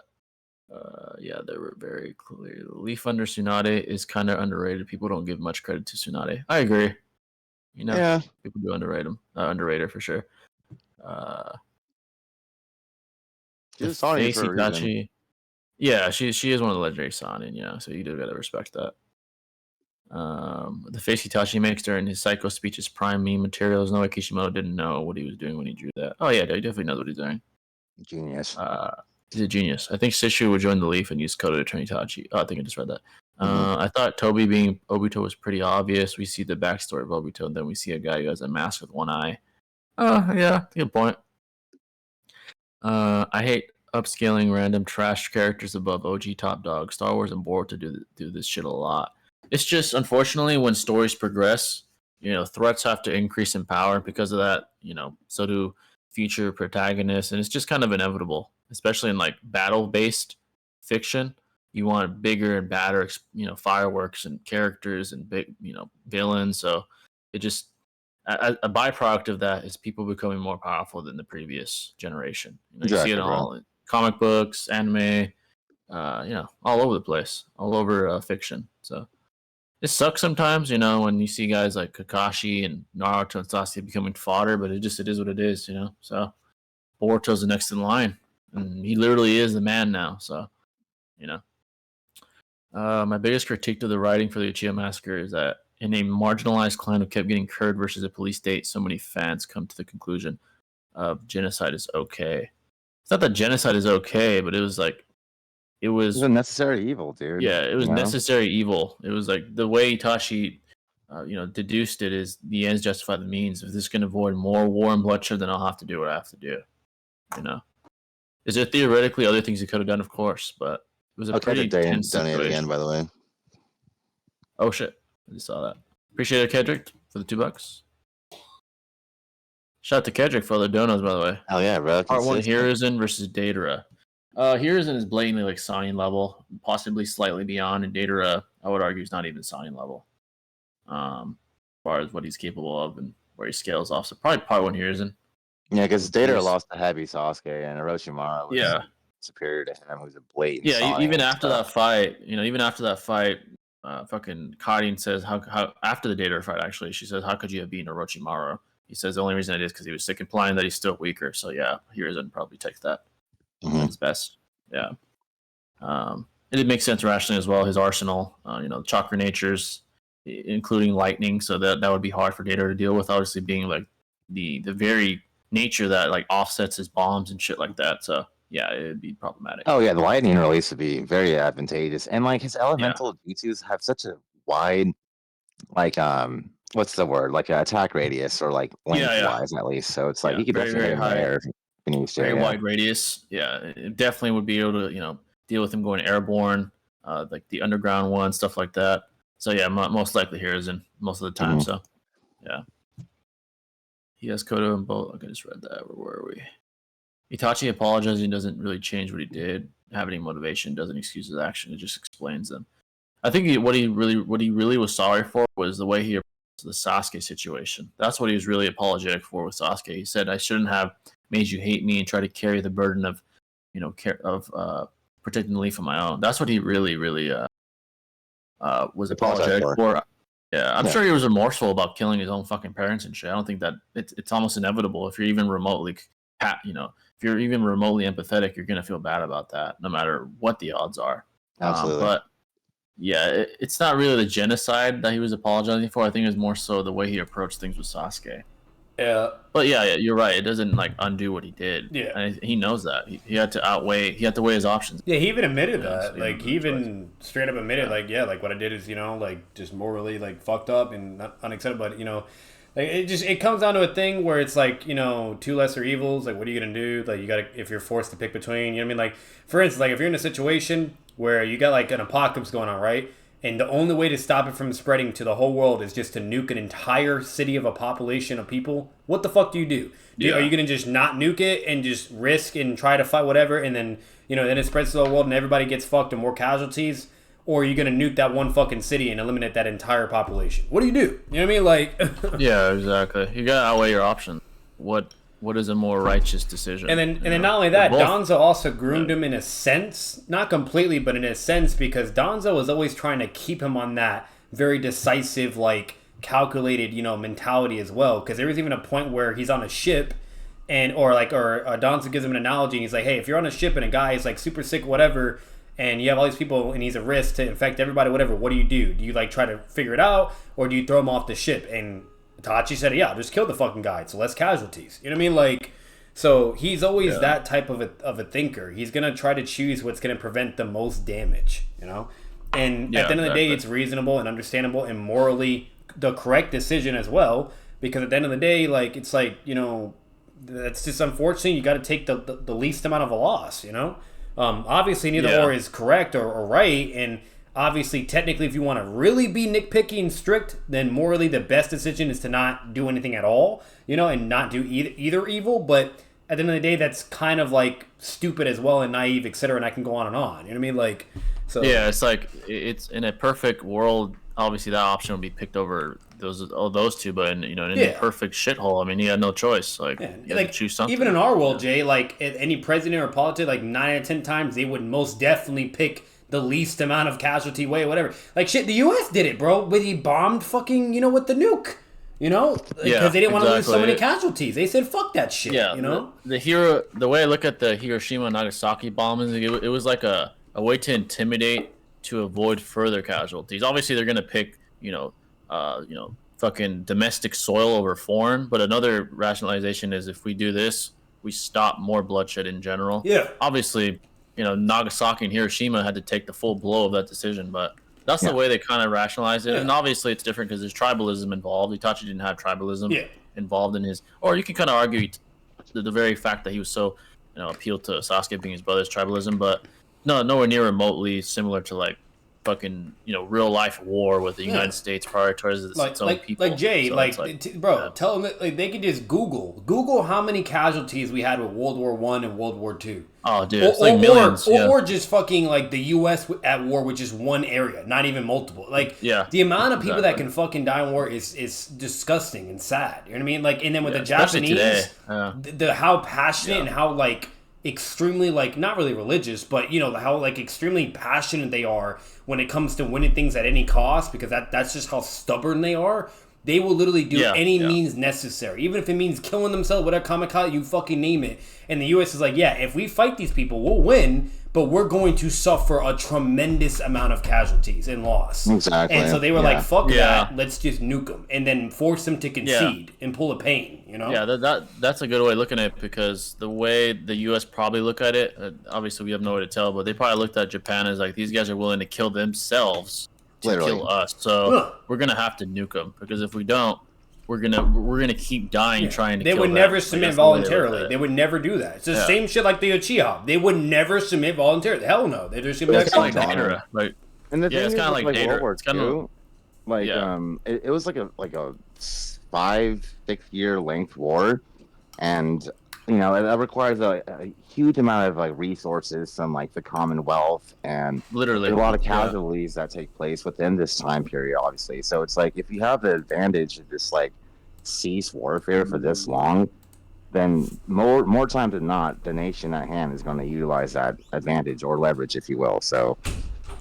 Yeah, they were very clear. Leaf under Tsunade is kind of underrated. People don't give much credit to Tsunade. I agree. You know, people do underrate him. Underrate her for sure. She's a Sonic for a reason. Yeah, she is one of the legendary Sonic. Yeah, so you do gotta respect that. The face Itachi makes during his Psycho speech is prime meme material. There's no way Kishimoto didn't know what he was doing when he drew that. Oh yeah, he definitely knows what he's doing. Genius. He's a genius. I think Sishu would join the Leaf and use Kodo to turn Itachi. Oh, I think I just read that. I thought Toby being Obito was pretty obvious. We see the backstory of Obito, and then we see a guy who has a mask with one eye. Oh, yeah, good point. I hate upscaling random trash characters above OG top dog. Star Wars and Boruto do this shit a lot. It's just, unfortunately, when stories progress, you know, threats have to increase in power because of that. You know, so do future protagonists, and it's just kind of inevitable, especially in like battle-based fiction. You want bigger and badder, you know, fireworks and characters and big, you know, villains. So it just a byproduct of that is people becoming more powerful than the previous generation. You know, you see it all in comic books, anime, you know, all over the place, all over fiction. So it sucks sometimes, you know, when you see guys like Kakashi and Naruto and Sasuke becoming fodder, but it is what it is, you know. So Boruto's the next in line, and he literally is the man now. So, you know, my biggest critique to the writing for the Uchiha Massacre is that in a marginalized clan who kept getting curd versus a police state, so many fans come to the conclusion of genocide is okay. It's not that genocide is okay, but it was like it was a necessary evil, dude. Yeah, it was necessary evil. It was like the way Itachi, you know, deduced it is the ends justify the means. If this can avoid more war and bloodshed, then I'll have to do what I have to do. You know, is there theoretically other things he could have done? Of course, but it was a pretty tense situation. Again, by the way. Oh shit! I just saw that. Appreciate it, Kedrick, for the $2. Shout out to Kedrick for all the donos, by the way. Hell yeah, bro. Part 1, Hiruzen versus Datara. Hiruzen is blatantly like Sonic level, possibly slightly beyond, and Datara, I would argue, is not even Sonic level. As far as what he's capable of and where he scales off. So probably Part 1 Hiruzen. Yeah, because Datara lost to Heavy Sasuke, and Orochimaru was superior to him, who's a blatant Sonic even after that fight, you know, fucking Kadin says how after the Datara fight, actually, she says, how could you have beaten Orochimaru? He says the only reason it is because he was sick, implying that he's still weaker. So yeah, Hiruzen probably takes that. His best. Yeah. It makes sense rationally as well. His arsenal, you know, chakra natures, including lightning, so that would be hard for Datara to deal with. Obviously, being like the very nature that like offsets his bombs and shit like that. So yeah, it'd be problematic. Oh yeah, the lightning release would be very advantageous, and like his elemental jutsus have such a wide like what's the word? Like an attack radius or like lengthwise at least. So it's like he could definitely hit him there if he needs to. Very wide radius. Yeah, it definitely would be able to deal with him going airborne, like the underground one, stuff like that. So yeah, most likely Hiruzen most of the time. So yeah, he has Kodo in both. I just read that. Where were we? Itachi apologizing doesn't really change what he did. Have any motivation doesn't excuse his action. It just explains them. I think what he really was sorry for was the way he approached the Sasuke situation. That's what he was really apologetic for with Sasuke. He said, "I shouldn't have made you hate me and try to carry the burden of, protecting the leaf on my own." That's what he really was apologetic for. Yeah, I'm sure he was remorseful about killing his own fucking parents and shit. I don't think that it's almost inevitable if you're even remotely, if you're even remotely empathetic, you're gonna feel bad about that, no matter what the odds are. Absolutely. But yeah, it's not really the genocide that he was apologizing for. I think it was more so the way he approached things with Sasuke. Yeah. But yeah, you're right. It doesn't undo what he did. Yeah. And he knows that. He had to weigh his options. Yeah, he even admitted that. Like he even straight up admitted like what I did is, just morally fucked up and not unacceptable, but it comes down to a thing where it's two lesser evils, what are you gonna do? You gotta, if you're forced to pick between, you know what I mean? For instance, if you're in a situation where you got an apocalypse going on, right? And the only way to stop it from spreading to the whole world is just to nuke an entire city of a population of people. What the fuck do you do? Are you going to just not nuke it and just risk and try to fight whatever, and then, then it spreads to the world and everybody gets fucked and more casualties? Or are you going to nuke that one fucking city and eliminate that entire population? What do you do? You know what I mean? Yeah, exactly. You got to outweigh your options. What is a more righteous decision? And then not only that, Danzo also groomed him in a sense, not completely, but in a sense, because Danzo was always trying to keep him on that very decisive, calculated, mentality as well. Because there was even a point where he's on a ship, or Danzo gives him an analogy, and he's like, hey, if you're on a ship and a guy is super sick, whatever, and you have all these people and he's a risk to infect everybody, whatever, what do you do? Do you try to figure it out, or do you throw him off the ship? And Itachi said, yeah, just kill the fucking guy, so less casualties. You know what I mean? So he's always that type of a thinker. He's going to try to choose what's going to prevent the most damage, And at the end of the day, it's reasonable and understandable and morally the correct decision as well, because at the end of the day, it's that's just unfortunate. You got to take the least amount of a loss, Obviously, neither or is correct or right, and obviously, technically, if you want to really be nitpicky and strict, then morally the best decision is to not do anything at all, and not do either evil. But at the end of the day, that's kind of stupid as well and naive, etc. And I can go on and on. You know what I mean? So yeah, it's in a perfect world. Obviously, that option would be picked over those two. But in a perfect shithole, I mean, you had no choice. You had to choose something. Even in our world, Jay, any president or politician, 9 out of 10 times, they would most definitely pick the least amount of casualty way or whatever. Shit, the U.S. did it, bro. When he bombed fucking, with the nuke. Because they didn't want to lose so many casualties. They said, fuck that shit, The way I look at the Hiroshima and Nagasaki bombings, it was like a way to intimidate to avoid further casualties. Obviously, they're going to pick, fucking domestic soil over foreign. But another rationalization is if we do this, we stop more bloodshed in general. Yeah. Obviously, Nagasaki and Hiroshima had to take the full blow of that decision, but that's the way they kind of rationalize it. And obviously it's different because there's tribalism involved. Itachi didn't have tribalism involved in his, or you can kind of argue the very fact that he was so, appealed to Sasuke being his brother's tribalism, but nowhere near remotely similar to fucking real life war with the United States prioritizes its own people. Jay, tell them that they can just Google how many casualties we had with World War I and World War II. Oh, dude, it's millions. Or just fucking the U.S. at war with just one area, not even multiple. The amount of people that can fucking die in war is disgusting and sad. You know what I mean? And then with the Japanese, the how passionate and how extremely not really religious, but how extremely passionate they are when it comes to winning things at any cost, because that's just how stubborn they are. They will literally do any means necessary, even if it means killing themselves, whatever, kamikaze, you fucking name it. And the U.S. is if we fight these people, we'll win, but we're going to suffer a tremendous amount of casualties and loss. Exactly. And so they were fuck that, let's just nuke them, and then force them to concede and pull a pain, Yeah, that's a good way of looking at it, because the way the U.S. probably look at it, obviously we have no way to tell, but they probably looked at Japan as these guys are willing to kill themselves to kill us. So we're gonna have to nuke them, because if we don't, we're gonna keep dying trying to. They kill would them. never submit voluntarily. They would never do that. It's the same shit like the Uchiha. They would never submit voluntarily. Hell no. They're just gonna be like Data. Like, and the thing it's is, kind of like World War II, it was like a 5-6 year length war, and it requires a huge amount of like resources from like the Commonwealth, and literally there's a lot of casualties that take place within this time period, obviously. So it's like, if you have the advantage of this like cease warfare for this long, then more time than not, the nation at hand is going to utilize that advantage or leverage, if you will. So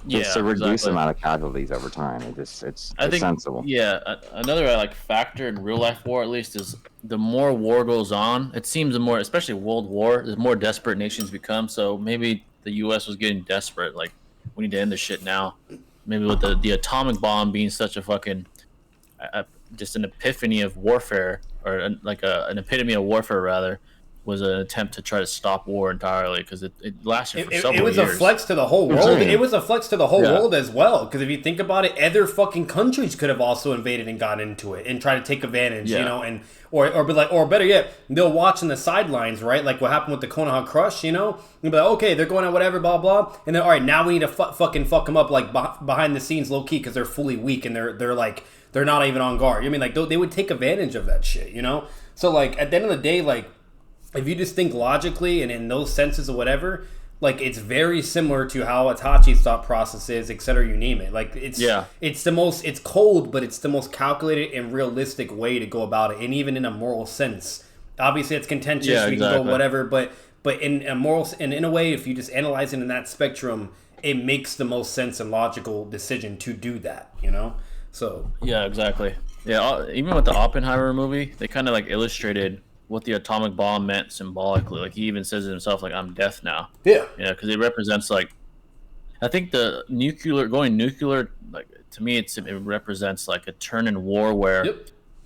just to reduce the amount of casualties over time, it's sensible. Yeah, another like factor in real life war, at least, is the more war goes on, it seems the more, especially World War, the more desperate nations become. So maybe the U.S. was getting desperate, like, we need to end this shit now. Maybe with the atomic bomb being such a fucking just an epiphany of warfare, or an epitome of warfare rather, was an attempt to try to stop war entirely, because it lasted for several years. It was a flex to the whole world. It was a flex to the whole world as well, because if you think about it, other fucking countries could have also invaded and gotten into it and tried to take advantage, and or be like, or better yet, they'll watch on the sidelines, right? Like what happened with the Konoha Crush, You'll be like, okay, they're going at whatever, blah blah, and then all right, now we need to fucking fuck them up like behind the scenes, low key, because they're fully weak and they're like, they're not even on guard. Like they would take advantage of that shit, So like at the end of the day, like, if you just think logically and in those senses or whatever, like, it's very similar to how Itachi's thought process is, etc. You name it. Like, it's cold, but it's the most calculated and realistic way to go about it, and even in a moral sense. Obviously, it's contentious. We can go whatever, but in a moral and in a way, if you just analyze it in that spectrum, it makes the most sense and logical decision to do that. So yeah, exactly. Yeah, even with the Oppenheimer movie, they kind of like illustrated what the atomic bomb meant symbolically. Like, he even says it himself, like, I'm death now. Yeah, because it represents, like, I think the going nuclear, like, to me, it represents like a turn in war where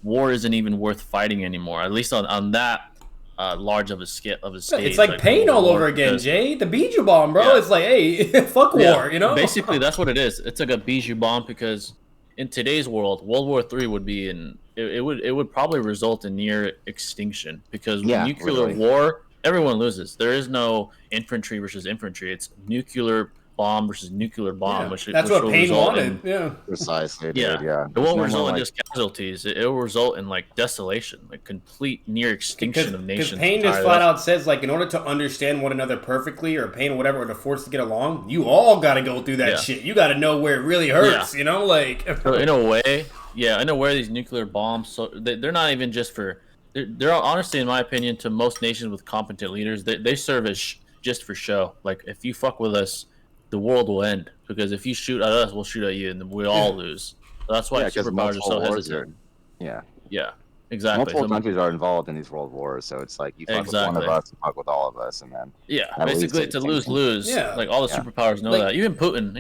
war isn't even worth fighting anymore, at least on that large of a scale of a stage. It's like pain all over again, Jay. The Biju bomb, bro. It's like, hey, fuck war, Basically, that's what it is. It's like a Biju bomb, because in today's world, World War III would be it would probably result in near extinction, because nuclear war, everyone loses. There is no infantry versus infantry. It's nuclear bomb versus nuclear bomb. That's what Payne wanted. Precisely. It won't result in just casualties. It will result in like desolation, like complete near extinction of nations. Because Payne just flat out says, like, in order to understand one another perfectly, or Payne or whatever, or to force to get along, you all got to go through that shit. You got to know where it really hurts. Like, so in a way, these nuclear bombs. So they're not even just for. They're honestly, in my opinion, to most nations with competent leaders, they serve as just for show. Like, if you fuck with us, the world will end, because if you shoot at us, we'll shoot at you, and we all lose. So that's why superpowers are so hesitant. Yeah, exactly. Multiple countries are involved in these world wars, so it's like, you fuck with one of us, you fuck with all of us, and then basically it's a lose-lose. Like, all the superpowers know that. Even Putin,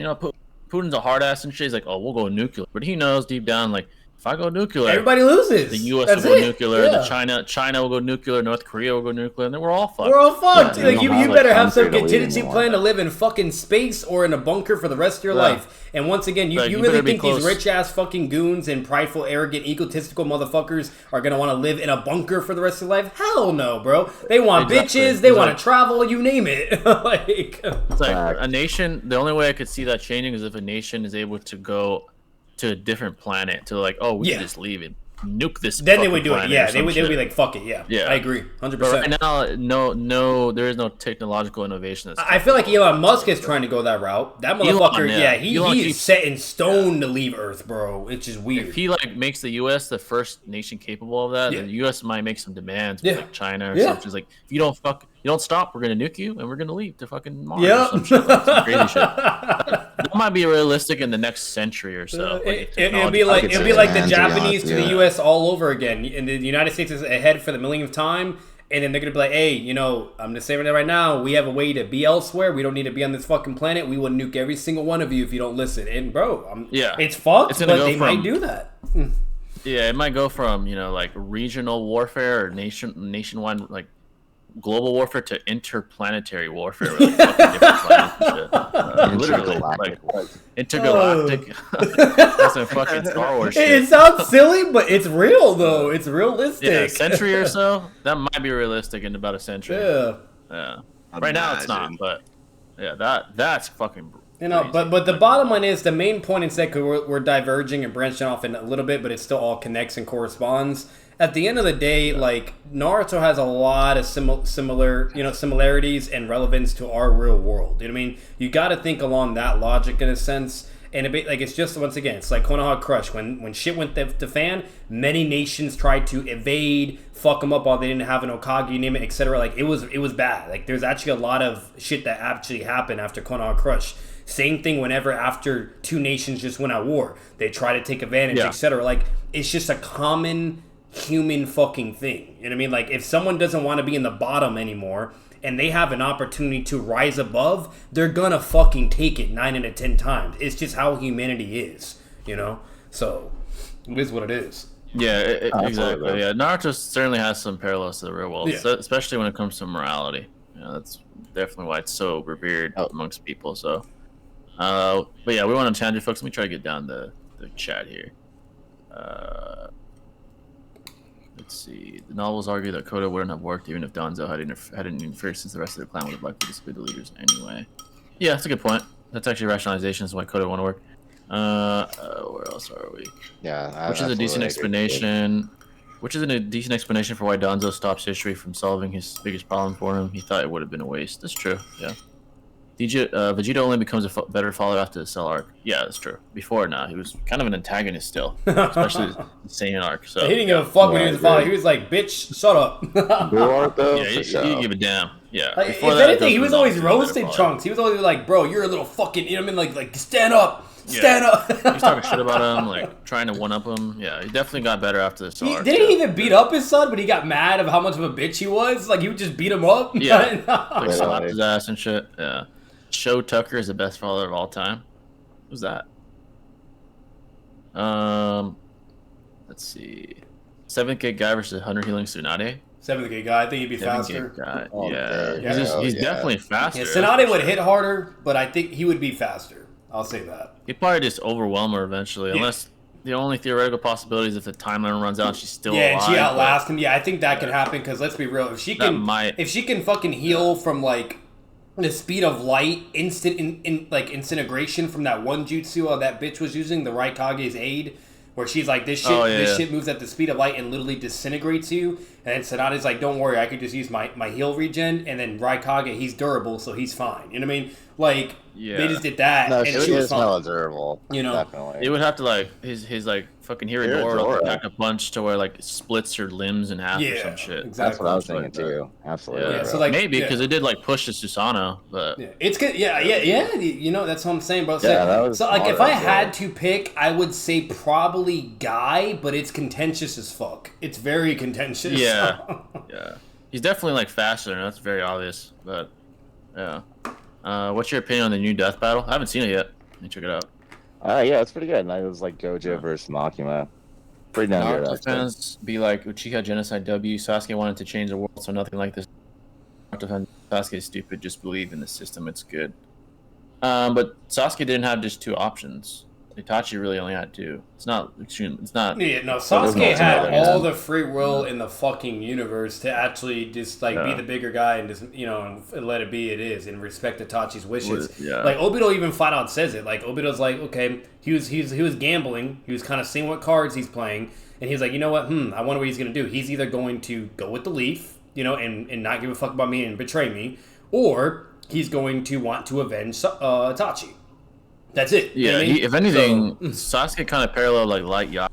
Putin's a hard ass and shit. He's like, oh, we'll go nuclear, but he knows deep down, like, if I go nuclear, everybody loses. The U.S. will go nuclear. The China will go nuclear. North Korea will go nuclear, and then we're all fucked. We're all fucked. Like, you better have some contingency plan to live in fucking space or in a bunker for the rest of your life. And once again, you really think these rich ass fucking goons and prideful, arrogant, egotistical motherfuckers are gonna want to live in a bunker for the rest of their life? Hell no, bro. They want bitches. They want to travel. You name it. It's like a nation. The only way I could see that changing is if a nation is able to go to a different planet, to like, we can just leave it, nuke this. Then they would do it. They would be like, fuck it. Yeah, I agree, 100%. Right now, no, there is no technological innovation. I feel like Elon Musk is trying to go that route. That motherfucker, he is set in stone to leave Earth, bro. It's just weird. If he like makes the U.S. the first nation capable of that, the U.S. might make some demands with like China or something. It's like, if you don't stop, we're gonna nuke you, and we're gonna leave to fucking Mars or some shit, like some crazy shit. That might be realistic in the next century or so. It'll be like the Japanese to the U.S. all over again. And the United States is ahead for the millionth time, and then they're gonna be like, hey, I'm just saying that right now, we have a way to be elsewhere. We don't need to be on this fucking planet. We will nuke every single one of you if you don't listen. And bro, it's fucked, but they might do that. Yeah, it might go from like regional warfare or nationwide, like global warfare to interplanetary warfare. With, like, fucking different planets and shit. Literally, like intergalactic. That's some fucking Star Wars shit. It sounds silly, but it's real though. It's realistic. Yeah, a century or so. That might be realistic in about a century. Yeah. Right now it's not, but yeah, that's fucking. You know, but the bottom line is the main point in Seku, we're diverging and branching off in a little bit, but it still all connects and corresponds. At the end of the day, like, Naruto has a lot of similarities and relevance to our real world. You know what I mean? You got to think along that logic in a sense. And it's just, once again, it's like Konoha Crush. When shit went to fan, many nations tried to evade, fuck them up while they didn't have an Okage, you name it, etc. Like, it was bad. Like, there's actually a lot of shit that actually happened after Konoha Crush. Same thing whenever after two nations just went at war. They try to take advantage, etc. Like, it's just a common human fucking thing. You know what I mean? Like, if someone doesn't want to be in the bottom anymore and they have an opportunity to rise above, they're gonna fucking take it 9 out of 10 times. It's just how humanity is, you know? So, it is what it is. Yeah, exactly. Yeah, Naruto certainly has some parallels to the real world, so, especially when it comes to morality. You know, that's definitely why it's so revered amongst people. So, but yeah, we want to challenge you folks. Let me try to get down the chat here. Let's see. The novels argue that Kodo wouldn't have worked even if Danzo hadn't interfered, since the rest of the clan would have likely disobeyed the leaders anyway. Yeah, that's a good point. That's actually rationalization as why Kodo wouldn't work. Where else are we? Yeah, which is a decent explanation. Which is a decent explanation for why Danzo stops history from solving his biggest problem for him. He thought it would have been a waste. That's true. Yeah. Vegeta only becomes a better father after the Cell arc. Yeah, that's true. Before, he was kind of an antagonist still, especially the Saiyan arc. So he didn't give a fuck when he was a father. He was like, "Bitch, shut up." Yeah, he didn't give a damn. Yeah. Like, if anything, he was always roasting Trunks. He was always like, "Bro, you're a little fucking," you know what I mean? Like stand up. Stand up. He's talking shit about him, like trying to one up him. Yeah, he definitely got better after the Cell arc. Didn't he even beat up his son, but he got mad of how much of a bitch he was? Like, he would just beat him up? Yeah. Like slapped his ass and shit. Yeah. Show Tucker is the best father of all time. Who's that? Let's see. 7th Gate guy versus 100 healing Tsunade. 7th Gate guy. I think he'd be faster. Guy. He's definitely faster. Yeah, Tsunade would hit harder, but I think he would be faster. I'll say that. He'd probably just overwhelm her eventually, unless the only theoretical possibility is if the timeline runs out and she's still alive. Yeah, and she outlasts him. Yeah, I think that can happen, because let's be real. If she can fucking heal from, like, the speed of light, incineration from that one jutsu that bitch was using, the Raikage's aid, where she's like, this shit moves at the speed of light and literally disintegrates you. And then Tsunade's like, don't worry, I could just use my heal regen. And then Raikage, he's durable, so he's fine. You know what I mean? Like, they just did that. No, and she was hella durable. You know, definitely. It would have to, like, his like fucking Hiradora pack a punch to where, like, it splits your limbs in half or some shit. Exactly. That's what I was thinking too. Absolutely. Yeah. So, like, maybe because it did, like, push to Susanoo, but it's good. Yeah. You know, that's what I'm saying, bro. So like, if I had to pick, I would say probably Guy, but it's contentious as fuck. It's very contentious. Yeah. Yeah. He's definitely, like, faster, and that's very obvious. But yeah. What's your opinion on the new death battle? I haven't seen it yet. Let me check it out. Yeah, it's pretty good. And it was like Gojo versus Makima. Pretty damn good. Fans be like, Uchiha Genocide W. Sasuke wanted to change the world, so nothing like this. Sasuke is stupid. Just believe in the system. It's good. But Sasuke didn't have just two options. Itachi really only had two. It's not extreme. It's not. Yeah, no. Sasuke had all the free will in the fucking universe to actually just be the bigger guy and just and let it be. It is and respect Itachi's wishes. Like Obito even flat out says it. Like Obito's like, okay, he was gambling. He was kind of seeing what cards he's playing, and he's like, you know what? I wonder what he's gonna do. He's either going to go with the leaf, and not give a fuck about me and betray me, or he's going to want to avenge Itachi. That's it. Yeah, if anything, Sasuke kind of paralleled like Light Yagami.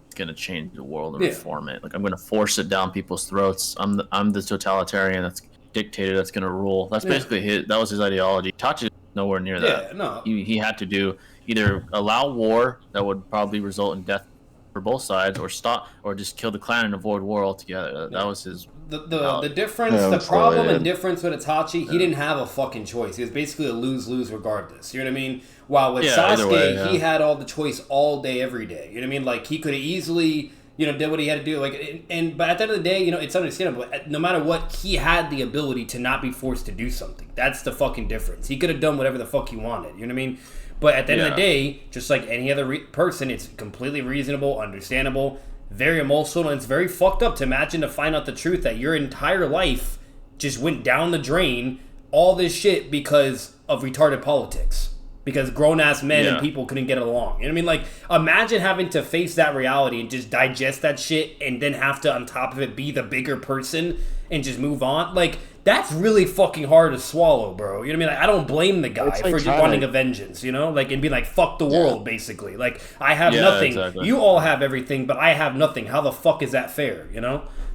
It's gonna change the world and reform it. Like, I'm gonna force it down people's throats. I'm the totalitarian that's dictator that's gonna rule. That's basically that was his ideology. Itachi is nowhere near that. Yeah, no. He had to do either allow war that would probably result in death for both sides, or stop, or just kill the clan and avoid war altogether. That was his. The difference, the problem and difference with Itachi, he didn't have a fucking choice. He was basically a lose-lose regardless. You know what I mean? While with Sasuke, he had all the choice all day, every day. You know what I mean? Like, he could have easily did what he had to do. Like, but at the end of the day, it's understandable. No matter what, he had the ability to not be forced to do something. That's the fucking difference. He could have done whatever the fuck he wanted. You know what I mean? But at the end of the day, just like any other person, it's completely reasonable, understandable, very emotional, and it's very fucked up to imagine to find out the truth that your entire life just went down the drain, all this shit because of retarded politics. Because grown-ass men and people couldn't get along. You know what I mean? Like, imagine having to face that reality and just digest that shit and then have to, on top of it, be the bigger person and just move on. Like, that's really fucking hard to swallow, bro. You know what I mean? Like, I don't blame the guy for just wanting a vengeance, Like, and being like, fuck the world, basically. Like, I have nothing. Exactly. You all have everything, but I have nothing. How the fuck is that fair,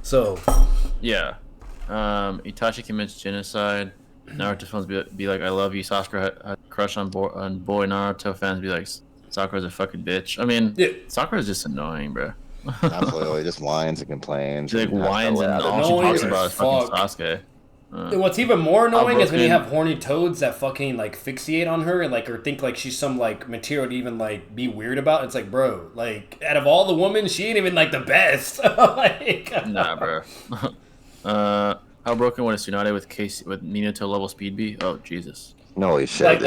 So. Yeah. Itachi commits genocide. Naruto fans be like, I love you. Sasuke had a crush on boy Naruto fans be like, Sakura's a fucking bitch. I mean, Sakura's just annoying, bro. Absolutely, just whines and complains. She whines and all she talks about is fucking Sasuke. What's even more annoying is when you have horny toads that fucking like fixate on her and or think like she's some like material to even like be weird about. It's like, bro, like out of all the women, she ain't even like the best. Nah, bro. How broken would a Tsunade with Minato level speed be? Oh, Jesus. No, shit.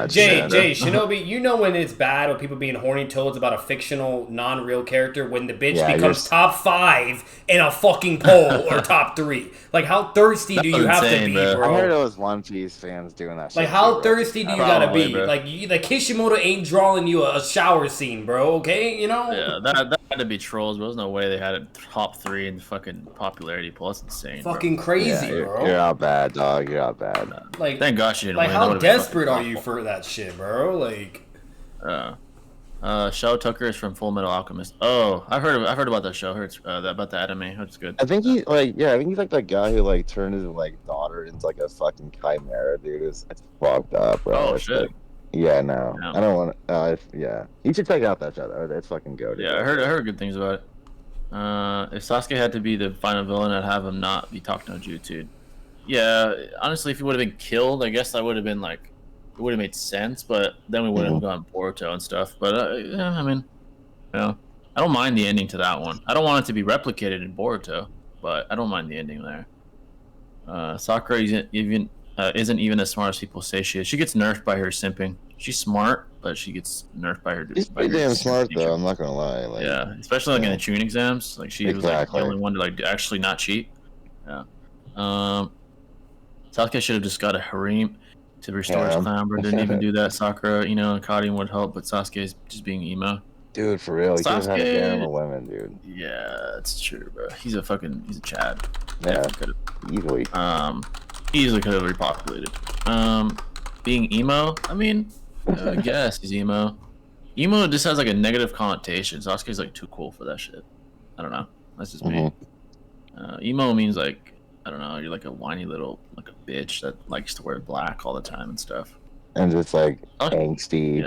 Jay, Shinobi, when it's bad when people being horny toads about a fictional, non-real character when the bitch becomes top 5 in a fucking poll or top 3. Like, how thirsty do you have to be, bro? I heard those One Piece fans doing that shit. Like, how thirsty do you gotta be? Bro. Like, Kishimoto ain't drawing you a shower scene, bro, okay? Yeah, that had to be trolls, but there's no way they had it top 3 in the fucking popularity poll. That's insane, fucking crazy, bro. You're out bad, dog. You're out bad. Like, thank God she didn't win. Like, how desperate are you for that shit, bro? Like, Shao Tucker is from Full Metal Alchemist. Oh, I've heard about that show. I heard about the anime. That's good. I think he's like that guy who like turned his like daughter into like a fucking chimera, dude. It's fucked up, bro. Oh it's shit. Like, yeah, no, I don't want to. You should check out that show. Though. It's fucking good. Yeah, I heard good things about it. If Sasuke had to be the final villain, I'd have him not be Talk No Jutsu. Yeah, honestly, if he would have been killed, I guess that would have been like, it would have made sense, but then we wouldn't have gone Boruto and stuff. But I mean, I don't mind the ending to that one. I don't want it to be replicated in Boruto, but I don't mind the ending there. Sakura isn't even as smart as people say she is. She gets nerfed by her simping. She's smart, but she gets nerfed by her. She's pretty damn smart, though. I'm not gonna lie. Like, yeah, especially like in the tuning exams. Like she was like the only one to like actually not cheat. Yeah. Sasuke should have just got a harem to restore his clan, but didn't even do that. Sakura, and Karin would help, but Sasuke is just being emo. Dude, for real, he could have had a gang of women, dude. Yeah, that's true, bro. He's a Chad. Yeah, easily. Easily could have repopulated. Being emo, I mean, I guess he's emo. Emo just has like a negative connotation. Sasuke's like too cool for that shit. I don't know. That's just me. Emo means like, I don't know, you're like a whiny little, like a bitch that likes to wear black all the time and stuff. And just like angsty,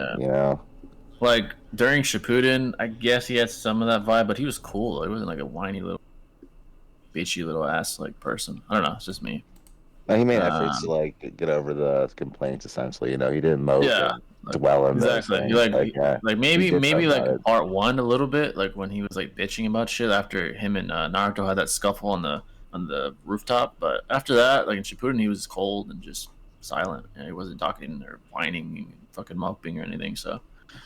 Like during Shippuden, I guess he had some of that vibe, but he was cool. He wasn't like a whiny little, bitchy little ass like person. I don't know. It's just me. He made efforts to like get over the complaints. Essentially, he didn't mope. Yeah. Dwell in exactly. Maybe like part 1 a little bit, like when he was like bitching about shit after him and Naruto had that scuffle on the rooftop. But after that, like in Shippuden, he was cold and just silent. And he wasn't talking or whining and fucking moping or anything. So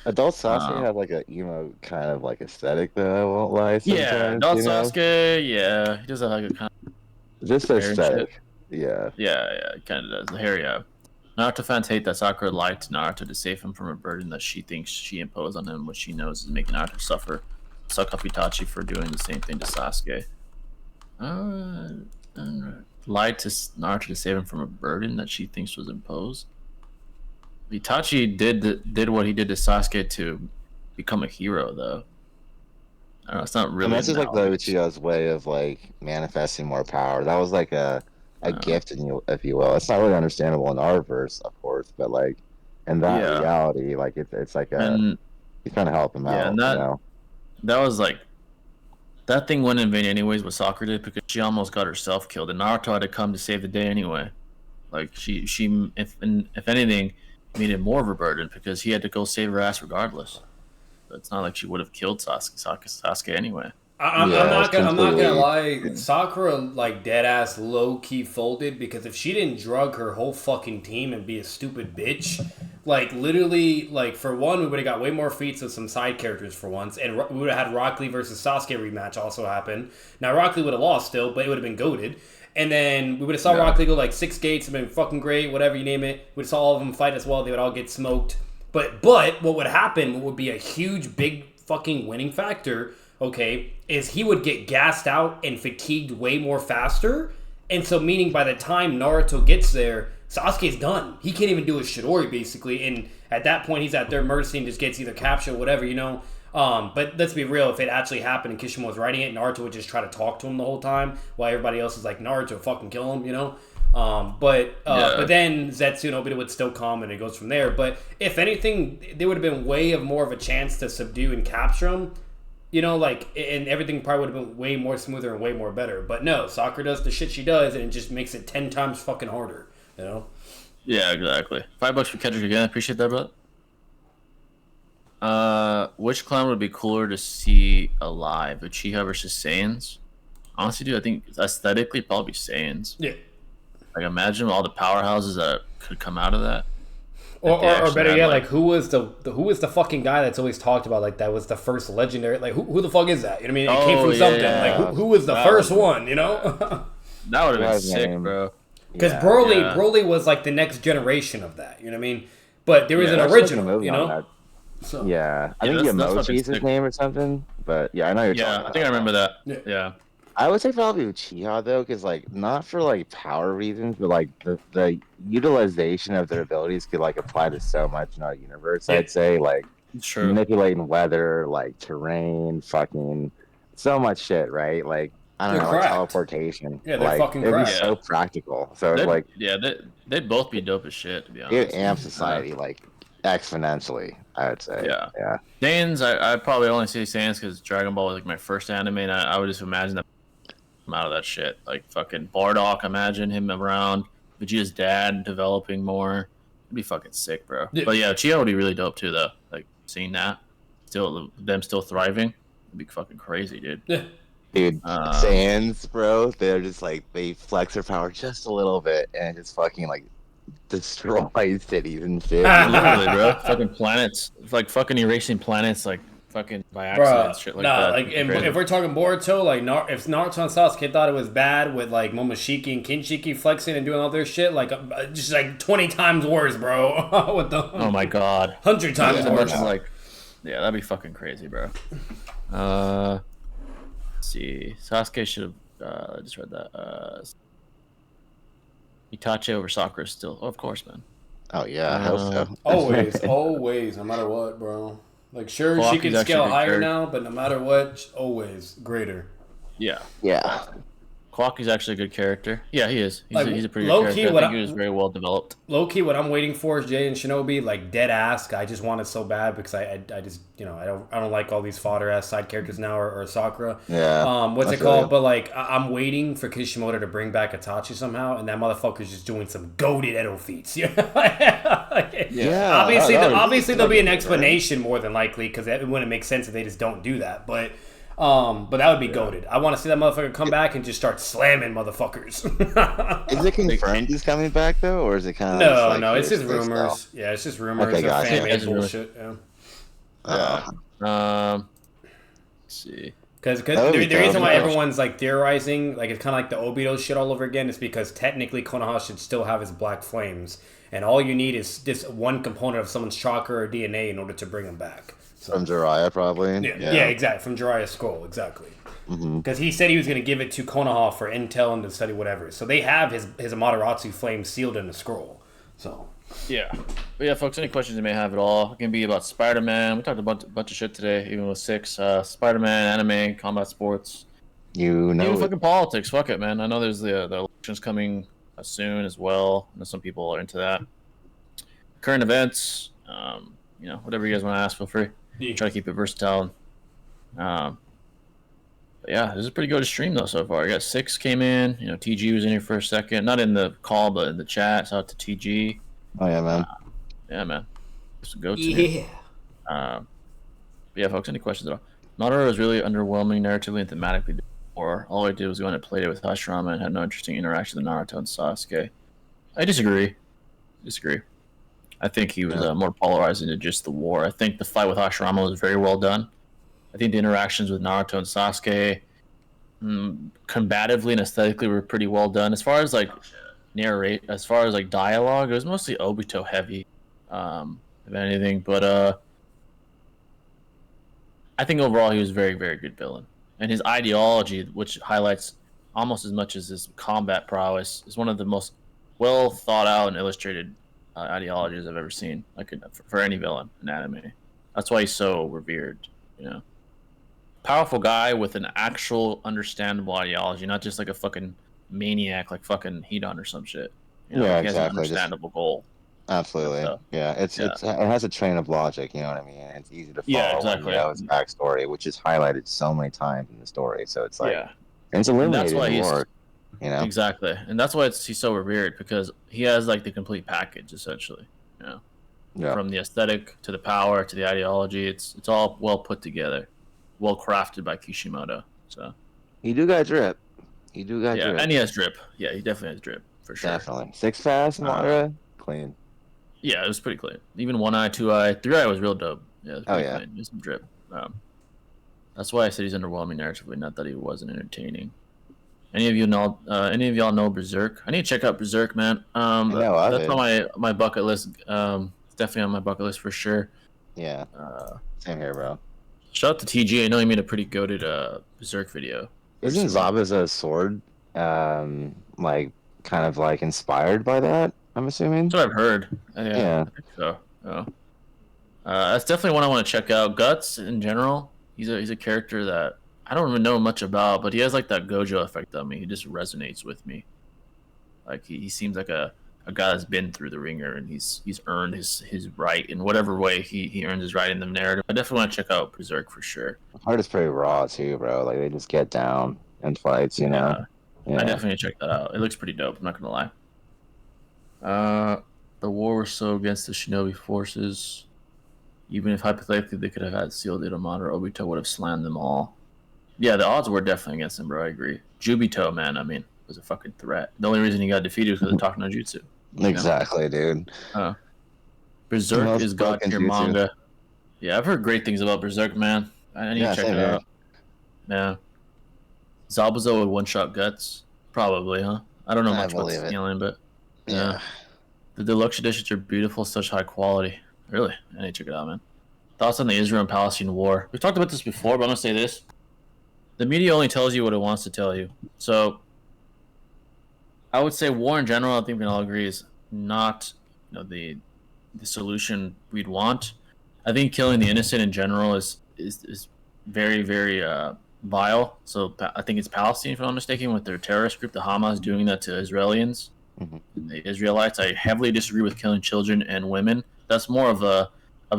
adult Sasuke had like a emo kind of like aesthetic, though. I won't lie. Yeah, adult Sasuke. Yeah, he does have like a kind of just aesthetic. Yeah, it kind of does. The hair, yeah. Naruto fans hate that Sakura lied to Naruto to save him from a burden that she thinks she imposed on him, which she knows is making Naruto suffer. Suck up Itachi for doing the same thing to Sasuke. Lied to Naruto to save him from a burden that she thinks was imposed. Itachi did what he did to Sasuke to become a hero, though. I don't know, it's not really. That's just like the Uchiha's way of like manifesting more power. That was like a gift, if you will. It's not really understandable in our verse, of course, but like in that reality, like it's like he's trying to help him out. And that was like, that thing went in vain anyways. What Sakura did, because she almost got herself killed, and Naruto had to come to save the day anyway. Like she if anything, made it more of a burden because he had to go save her ass regardless. But it's not like she would have killed Sasuke anyway. I'm not gonna lie. Sakura like dead ass low key folded because if she didn't drug her whole fucking team and be a stupid bitch, like literally, like for one, we would have got way more feats of some side characters for once, and we would have had Rock Lee versus Sasuke rematch also happen. Now Rock Lee would have lost still, but it would have been goated. And then we would have saw Rock Lee go like 6 gates, and been fucking great, whatever you name it. We'd saw all of them fight as well. They would all get smoked. But what would happen? What would be a huge, big fucking winning factor? Okay, is he would get gassed out and fatigued way more faster. And so meaning by the time Naruto gets there, Sasuke's done. He can't even do his Chidori, basically. And at that point, he's at their mercy and just gets either captured or whatever, you know. But let's be real, if it actually happened and Kishimoto was writing it, Naruto would just try to talk to him the whole time while everybody else is like, Naruto, fucking kill him, you know. But then Zetsu and Obito would still come and it goes from there. But if anything, there would have been more of a chance to subdue and capture him. You know, like, and everything probably would have been way more smoother and way more better. But no, Sakura does the shit she does, and it just makes it 10 times fucking harder, you know? Yeah, exactly. $5 for Kendrick again. I appreciate that, bro. Which clan would be cooler to see alive? Uchiha versus Saiyans? Honestly, dude, I think aesthetically, probably Saiyans. Yeah. Like, imagine all the powerhouses that could come out of that. Or better yet, like who was the fucking guy that's always talked about, like that was the first legendary, like who the fuck is that? You know what I mean? It came from something. Yeah. Like who was the first one, you know? That would have been sick, bro. Because Broly was like the next generation of that, you know what I mean? But there was an original, you know? So, I think Yamauchi's his name or something. But yeah, I know you're talking about. I think I remember that. Yeah. I would say probably Uchiha though, because like not for like power reasons, but like the utilization of their abilities could like apply to so much in our universe. I'd say like manipulating weather, like terrain, fucking so much shit, right? Like I don't know, like teleportation. Yeah, they're like, fucking it'd be so practical. So they'd both be dope as shit, to be honest. It amps society like exponentially, I would say. Yeah. Saiyans, I probably only see Saiyans because Dragon Ball was like my first anime, and I would just imagine that out of that shit. Like fucking Bardock, imagine him around Vegeta's dad developing more. It'd be fucking sick, bro. Yeah. But yeah, Uchiha would be really dope too, though. Like seeing that, them still thriving, it'd be fucking crazy, dude. Yeah. Dude, Saiyans, bro, they're just like they flex their power just a little bit and just fucking like destroy cities and shit. Literally, bro. Fucking planets, like fucking erasing planets, like fucking by accident, shit like that. Like if we're talking Boruto, like if Naruto and Sasuke thought it was bad with like Momoshiki and Kinshiki flexing and doing all their shit, like just like 20 times worse, bro. What the? Oh my god, 100 times worse. Like, yeah, that'd be fucking crazy, bro. Let's see, Sasuke should have. I just read that. Itachi over Sakura still, of course, man. Oh yeah, I hope so. always, no matter what, bro. Like, sure, she can scale higher now, but no matter what, always greater. Yeah. Kwaki's actually a good character. Yeah, he is. He's a pretty good character. I think he was very well developed. Low key, what I'm waiting for is Jay and Shinobi, like dead ass. I just want it so bad because I just I don't like all these fodder ass side characters now or Sakura. Yeah. What's it called? But like I'm waiting for Kishimoto to bring back Itachi somehow, and that motherfucker's just doing some goated Edo feats. Obviously there'll be an explanation more than likely because it wouldn't make sense if they just don't do that, but that would be goated. I want to see that motherfucker come back and just start slamming motherfuckers. Is it confirmed he's coming back though, or is it kind of no? It's just rumors. Yeah, it's just rumors. Okay, gotcha. Fan-made bullshit. Yeah. Let's see. Because the reason why everyone's like theorizing, like it's kind of like the Obito shit all over again, is because technically Konoha should still have his black flames, and all you need is this one component of someone's chakra or DNA in order to bring him back. From Jiraiya, probably. Yeah, exactly. From Jiraiya's skull, exactly. Because he said he was going to give it to Konoha for intel and to study whatever. So they have his Amaterasu flame sealed in the scroll. So. Yeah. But yeah, folks, any questions you may have at all, it can be about Spider-Man. We talked about a bunch of shit today, even with 6. Spider-Man, anime, combat sports. Even fucking politics. Fuck it, man. I know there's the elections coming soon as well. I know some people are into that. Current events, whatever you guys want to ask, feel free. Try to keep it versatile. But yeah, this is a pretty good stream though so far. I got 6 came in. TG was in here for a second, not in the call, but in the chat. Shout out to TG. Oh yeah, man. Yeah, man. Just go to. Yeah. But yeah, folks. Any questions at all? Naruto was really underwhelming narratively and thematically. Or all I did was go in and played it with Hashirama and had no interesting interaction with Naruto and Sasuke. I disagree. I think he was more polarized into just the war. I think the fight with Hashirama was very well done. I think the interactions with Naruto and Sasuke, combatively and aesthetically, were pretty well done. As far as like dialogue, it was mostly Obito heavy, if anything. But I think overall he was a very, very good villain, and his ideology, which highlights almost as much as his combat prowess, is one of the most well thought out and illustrated ideologies I've ever seen, like for any villain in anime. That's why he's so revered, Powerful guy with an actual understandable ideology, not just like a fucking maniac like fucking Hedon or some shit. Yeah, like he exactly. has an understandable goal. Absolutely. So, it has a train of logic, you know what I mean? It's easy to follow. Yeah, exactly. His backstory, which is highlighted so many times in the story. So it's like, and it's illuminated. That's why he's exactly, and that's why he's so revered, because he has like the complete package essentially. From the aesthetic to the power to the ideology, it's all well put together, well crafted by Kishimoto. So he do got drip. Drip. And he has drip. Yeah, he definitely has drip for sure. Definitely 6 fast and clean. Yeah, it was pretty clean. Even 1 eye, 2 eye, 3 eye was real dope. Yeah, it was pretty clean. There's some drip. That's why I said he's underwhelming narratively, not that he wasn't entertaining. Any of y'all know Berserk? I need to check out Berserk, man. That's on my bucket list. It's definitely on my bucket list for sure. Yeah. Same here, bro. Shout out to TG. I know he made a pretty goated Berserk video. Isn't Zabuza's sword like kind of like inspired by that? I'm assuming. That's what I've heard. Yeah. I think so. That's definitely one I want to check out. Guts in general. He's a character that I don't even know much about, but he has like that Gojo effect on me. He just resonates with me. Like he seems like a guy that's been through the ringer, and he's earned his right in whatever way he earns his right in the narrative. I definitely want to check out Berserk for sure. The part is pretty raw too, bro. Like they just get down and fights, you know. I definitely check that out. It looks pretty dope. I'm not gonna lie. The war was so against the shinobi forces. Even if hypothetically they could have had sealed Iramata, Obito would have slammed them all. Yeah, the odds were definitely against him, bro. I agree. Jubito, man, I mean, was a fucking threat. The only reason he got defeated was because of Talk no Jutsu. Exactly, dude. Berserk is god tier manga. Yeah, I've heard great things about Berserk, man. I need to check it out. Yeah. Zabuza would one-shot Guts? Probably, huh? I don't know much about scaling, but yeah. The deluxe editions are beautiful, such high quality. Really? I need to check it out, man. Thoughts on the Israel and Palestine war? We've talked about this before, but I'm going to say this. The media only tells you what it wants to tell you. So I would say war in general, I think we can all agree, is not the solution we'd want. I think killing the innocent in general is very, very vile. So I think it's Palestine, if I'm not mistaken, with their terrorist group, the Hamas, doing that to Israelians. The Israelites. I heavily disagree with killing children and women. That's more of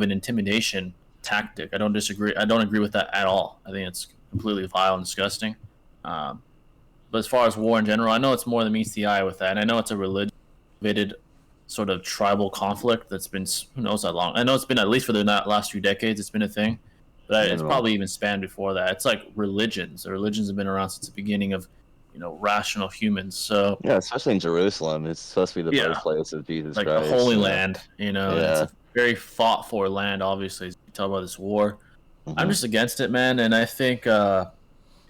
an intimidation tactic. I don't agree with that at all. I think it's completely vile and disgusting. But as far as war in general, I know it's more than meets the eye with that. And I know it's a religious sort of tribal conflict that's been, who knows how long. I know it's been, at least for the last few decades, it's been a thing. But it's probably even spanned before that. It's like religions. The religions have been around since the beginning of rational humans. So yeah, especially in Jerusalem, it's supposed to be the birthplace of Jesus Christ. Like the Holy Land, It's a very fought for land, obviously, as you talk about this war. I'm just against it, man, and I think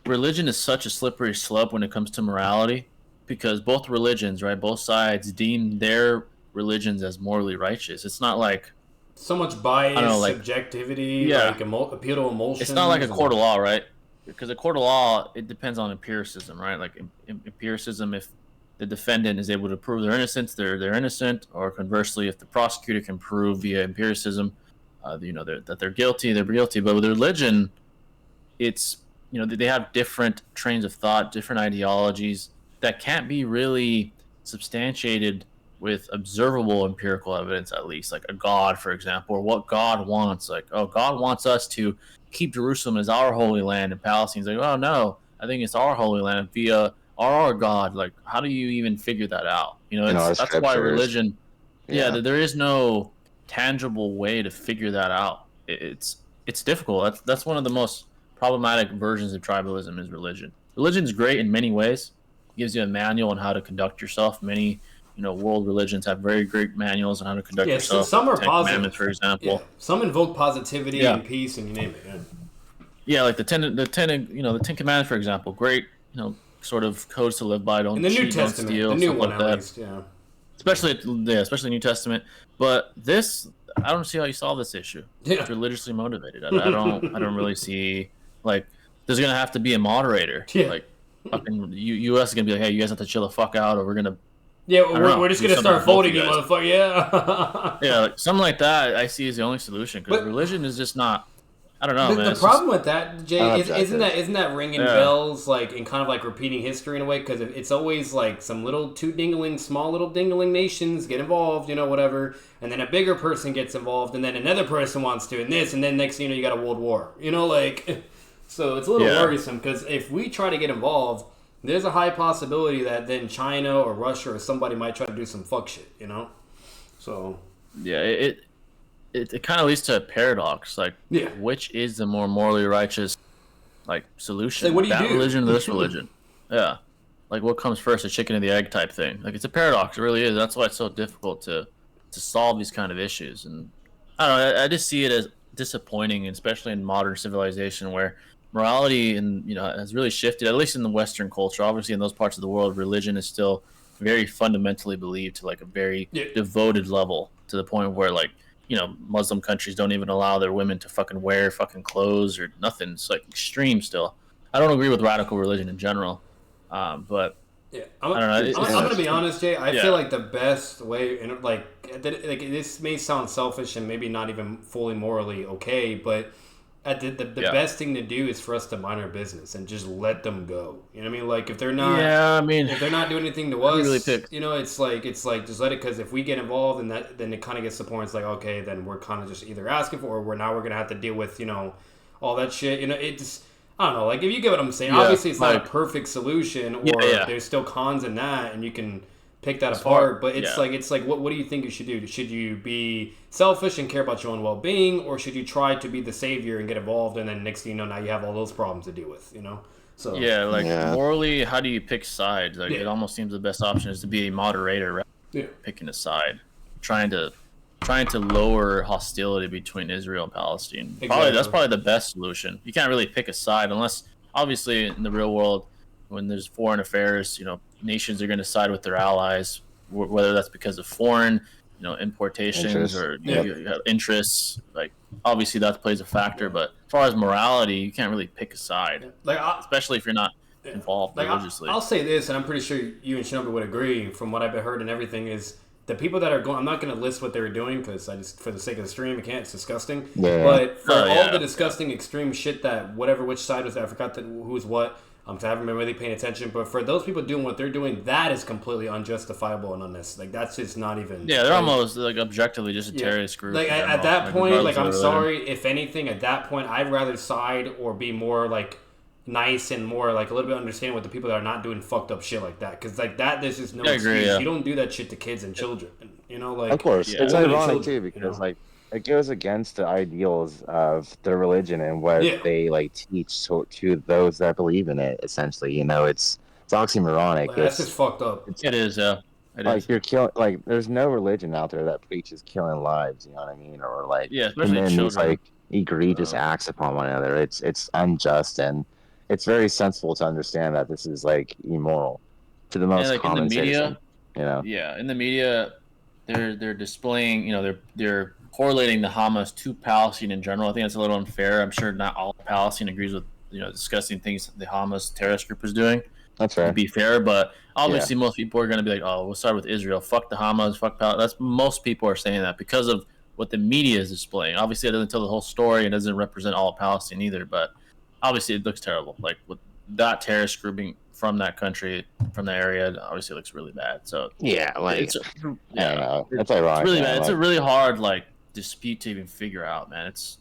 religion is such a slippery slope when it comes to morality, because both religions, right, both sides deem their religions as morally righteous. It's not like so much bias, subjectivity, appeal to emotions. It's not like a court of law, right? Because a court of law, it depends on empiricism, right? Like empiricism, if the defendant is able to prove their innocence, they're innocent, or conversely, if the prosecutor can prove via empiricism, that they're guilty, they're guilty. But with religion, it's they have different trains of thought, different ideologies that can't be really substantiated with observable empirical evidence, at least, like a God, for example, or what God wants. Like, oh, God wants us to keep Jerusalem as our holy land, and Palestine's like, oh no, I think it's our holy land via our God. Like, how do you even figure that out? That's why religion. There is no tangible way to figure that out. It's difficult. That's one of the most problematic versions of tribalism is religion. Religion is great in many ways. It gives you a manual on how to conduct yourself. Many, world religions have very great manuals on how to conduct yourself. Some are Ten positive, Commandments, for example. Yeah. Some invoke positivity and peace, and you name it. Yeah, like the ten Commandments, for example. Great, sort of codes to live by. Don't in the cheat, New Testament, don't steal, the new stuff one like at that. least, yeah. Especially New Testament. But this, I don't see how you solve this issue. Yeah. It's religiously motivated. I don't really see, like, there's gonna have to be a moderator. Yeah. Like, fucking U.S. is gonna be like, hey, you guys have to chill the fuck out, or we're gonna. Yeah, we're just gonna start voting, you motherfucker. Yeah. Yeah, like, something like that. I see as the only solution because religion is just not. I don't know, man. The problem with that, Jay, isn't that ringing bells, like, and kind of like repeating history in a way? Because it's always like some small little dingling nations get involved, whatever, and then a bigger person gets involved, and then another person wants to, and this, and then next thing you got a world war. So it's a little worrisome because if we try to get involved, there's a high possibility that then China or Russia or somebody might try to do some fuck shit, So yeah, it kind of leads to a paradox. Like, which is the more morally righteous, solution? Like, what do you do? Religion or this religion? Yeah, like what comes first, the chicken or the egg type thing. Like, it's a paradox. It really is. That's why it's so difficult to solve these kind of issues. And I don't know. I just see it as disappointing, especially in modern civilization where morality has really shifted. At least in the Western culture, obviously in those parts of the world, religion is still very fundamentally believed to a very devoted level, to the point where Muslim countries don't even allow their women to fucking wear fucking clothes or nothing. It's extreme still. I don't agree with radical religion in general, but I'm gonna be honest, Jay. I feel like the best way, and this may sound selfish and maybe not even fully morally okay, but the best thing to do is for us to mind our business and just let them go. You know what I mean? Like, if they're not, if they're not doing anything to us, really it's like just let it. Because if we get involved in that, then it kind of gets to the point. It's like, okay, then we're kind of just either asking for, or we're gonna have to deal with all that shit. It just, I don't know. Like, if you get what I'm saying, obviously it's not a perfect solution, or there's still cons in that, and you can pick that apart. But it's like what do you think you should do? Should you be selfish and care about your own well-being, or should you try to be the savior and get involved, and then next thing you know, now you have all those problems to deal with, So morally, how do you pick sides? It almost seems the best option is to be a moderator rather than picking a side, trying to lower hostility between Israel and Palestine. Exactly. That's probably the best solution. You can't really pick a side unless, obviously, in the real world, when there's foreign affairs, nations are going to side with their allies, whether that's because of foreign, importations or interests. Like, obviously that plays a factor, but as far as morality, you can't really pick a side, especially if you're not involved religiously. I'll say this, and I'm pretty sure you and Shinobi would agree from what I've heard and everything, is the people that are going, I'm not going to list what they were doing because for the sake of the stream, I can't. It's disgusting. Yeah. But for all the disgusting, extreme shit that which side was that, I forgot who was what. I haven't been really paying attention, but for those people doing what they're doing, that is completely unjustifiable and unnecessary. That's just not even. Yeah, they're almost objectively just a terrorist group. At that point, I'm sorry. If anything, at that point, I'd rather side or be more nice and more a little bit understanding with the people that are not doing fucked up shit like that. Because that, there's just no excuse. You don't do that shit to kids and children. Of course, it's ironic too because it goes against the ideals of their religion and what they teach to those that believe in it. Essentially, it's oxymoronic. That's just fucked up. It is, yeah. You're killing. There's no religion out there that preaches killing lives. You know what I mean? Or especially children. Egregious acts upon one another. It's unjust, and it's very sensible to understand that this is immoral to the most common in the media, citizen. Yeah, in the media, they're displaying. They're correlating the Hamas to Palestine in general. I think that's a little unfair. I'm sure not all of Palestine agrees with discussing things the Hamas terrorist group is doing. That's right. To be fair, but obviously most people are going to be like, "Oh, we'll start with Israel. Fuck the Hamas. Fuck Palestine." That's most people are saying that because of what the media is displaying. Obviously, it doesn't tell the whole story and doesn't represent all of Palestine either. But obviously, it looks terrible. With that terrorist group being from that country, from the area, obviously, it looks really bad. So it's ironic. It's really bad. It's a really hard dispute to even figure out, man. It's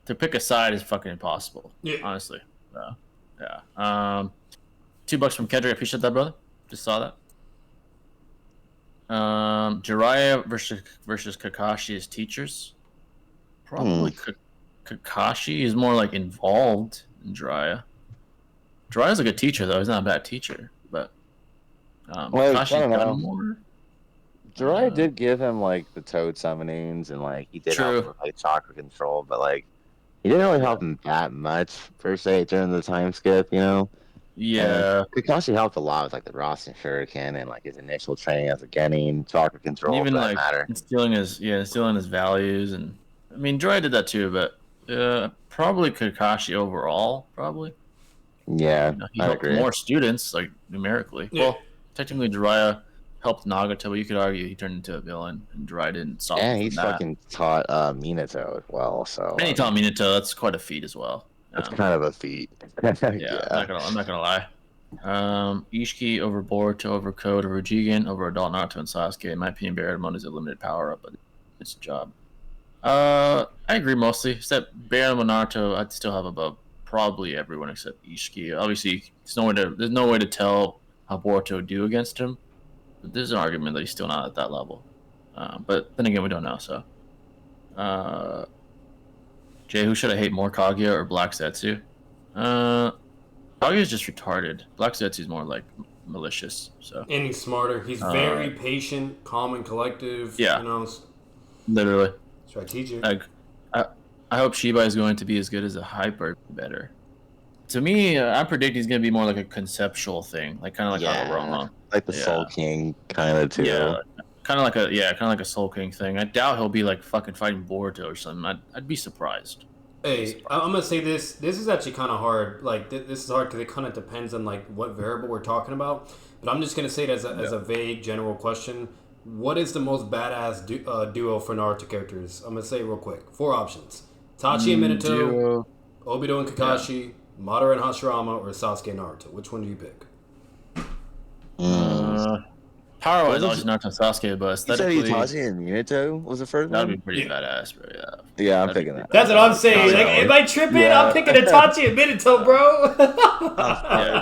to pick a side is fucking impossible. Honestly. $2 from Kendrick. I appreciate that, brother. Just saw that. Jiraiya versus Kakashi as teachers. Probably Kakashi is more involved and Jiraiya. Jiraiya's a good teacher though. He's not a bad teacher, but well, Kakashi's I don't know. done more. Jiraiya did give him like the toad summonings, and like he did help him with like chakra control, but like he didn't really help him that much per se during the time skip, you know. Yeah, Kakashi helped a lot with like the Rasen Shuriken and like his initial training as a Genin, chakra control, even for like that matter. instilling his values, and I mean Jiraiya did that too, but probably Kakashi overall, probably. Yeah, He I helped agree. more students, like numerically. Yeah. Well, technically Jiraiya helped Nagato, but you could argue he turned into a villain, and Jiraiya didn't stop him And from he's that. fucking taught Minato as well, so. And he taught Minato. That's quite a feat as well. That's kind of a feat. Yeah, I'm not gonna lie. Ishiki over Boruto over Code over Jigen over Adult Naruto and Sasuke. In my opinion, Barrymon is a limited power up, but it's a job. I agree mostly. Except Barrymon Naruto, I'd still have above probably everyone except Ishiki. Obviously, there's no way to tell how Boruto would do against him. But there's an argument that he's still not at that level. But then again, we don't know. So, Jay, who should I hate more, Kaguya or Black Zetsu? Kaguya's just retarded. Black Zetsu's more like malicious. So. And he's smarter. He's very patient, calm, and collective. Yeah. You know, Literally. strategic. I hope Shiba is going to be as good as a hype or better. To me, I predict he's going to be more like a conceptual thing, like kind of like Araroma. Like the Soul King kind of too. Yeah, kind of like a Soul King thing. I doubt he'll be like fucking fighting Boruto or something. I'd be surprised. Hey, I'm gonna say this. This is actually kind of hard. Like this is hard because it kind of depends on like what variable we're talking about. But I'm just gonna say it as a vague general question. What is the most badass duo for Naruto characters? I'm gonna say it real quick. 4 options: Itachi and Minato, Obito and Kakashi, Madara and Hashirama, or Sasuke and Naruto. Which one do you pick? Power-wise, obviously Naruto and Sasuke, but aesthetically... You said Itachi and Minato was the first one? That'd be pretty badass, bro, Yeah, I'm picking that. That's what I'm saying. Like, am I tripping? Yeah. I'm picking Itachi and Minato, bro.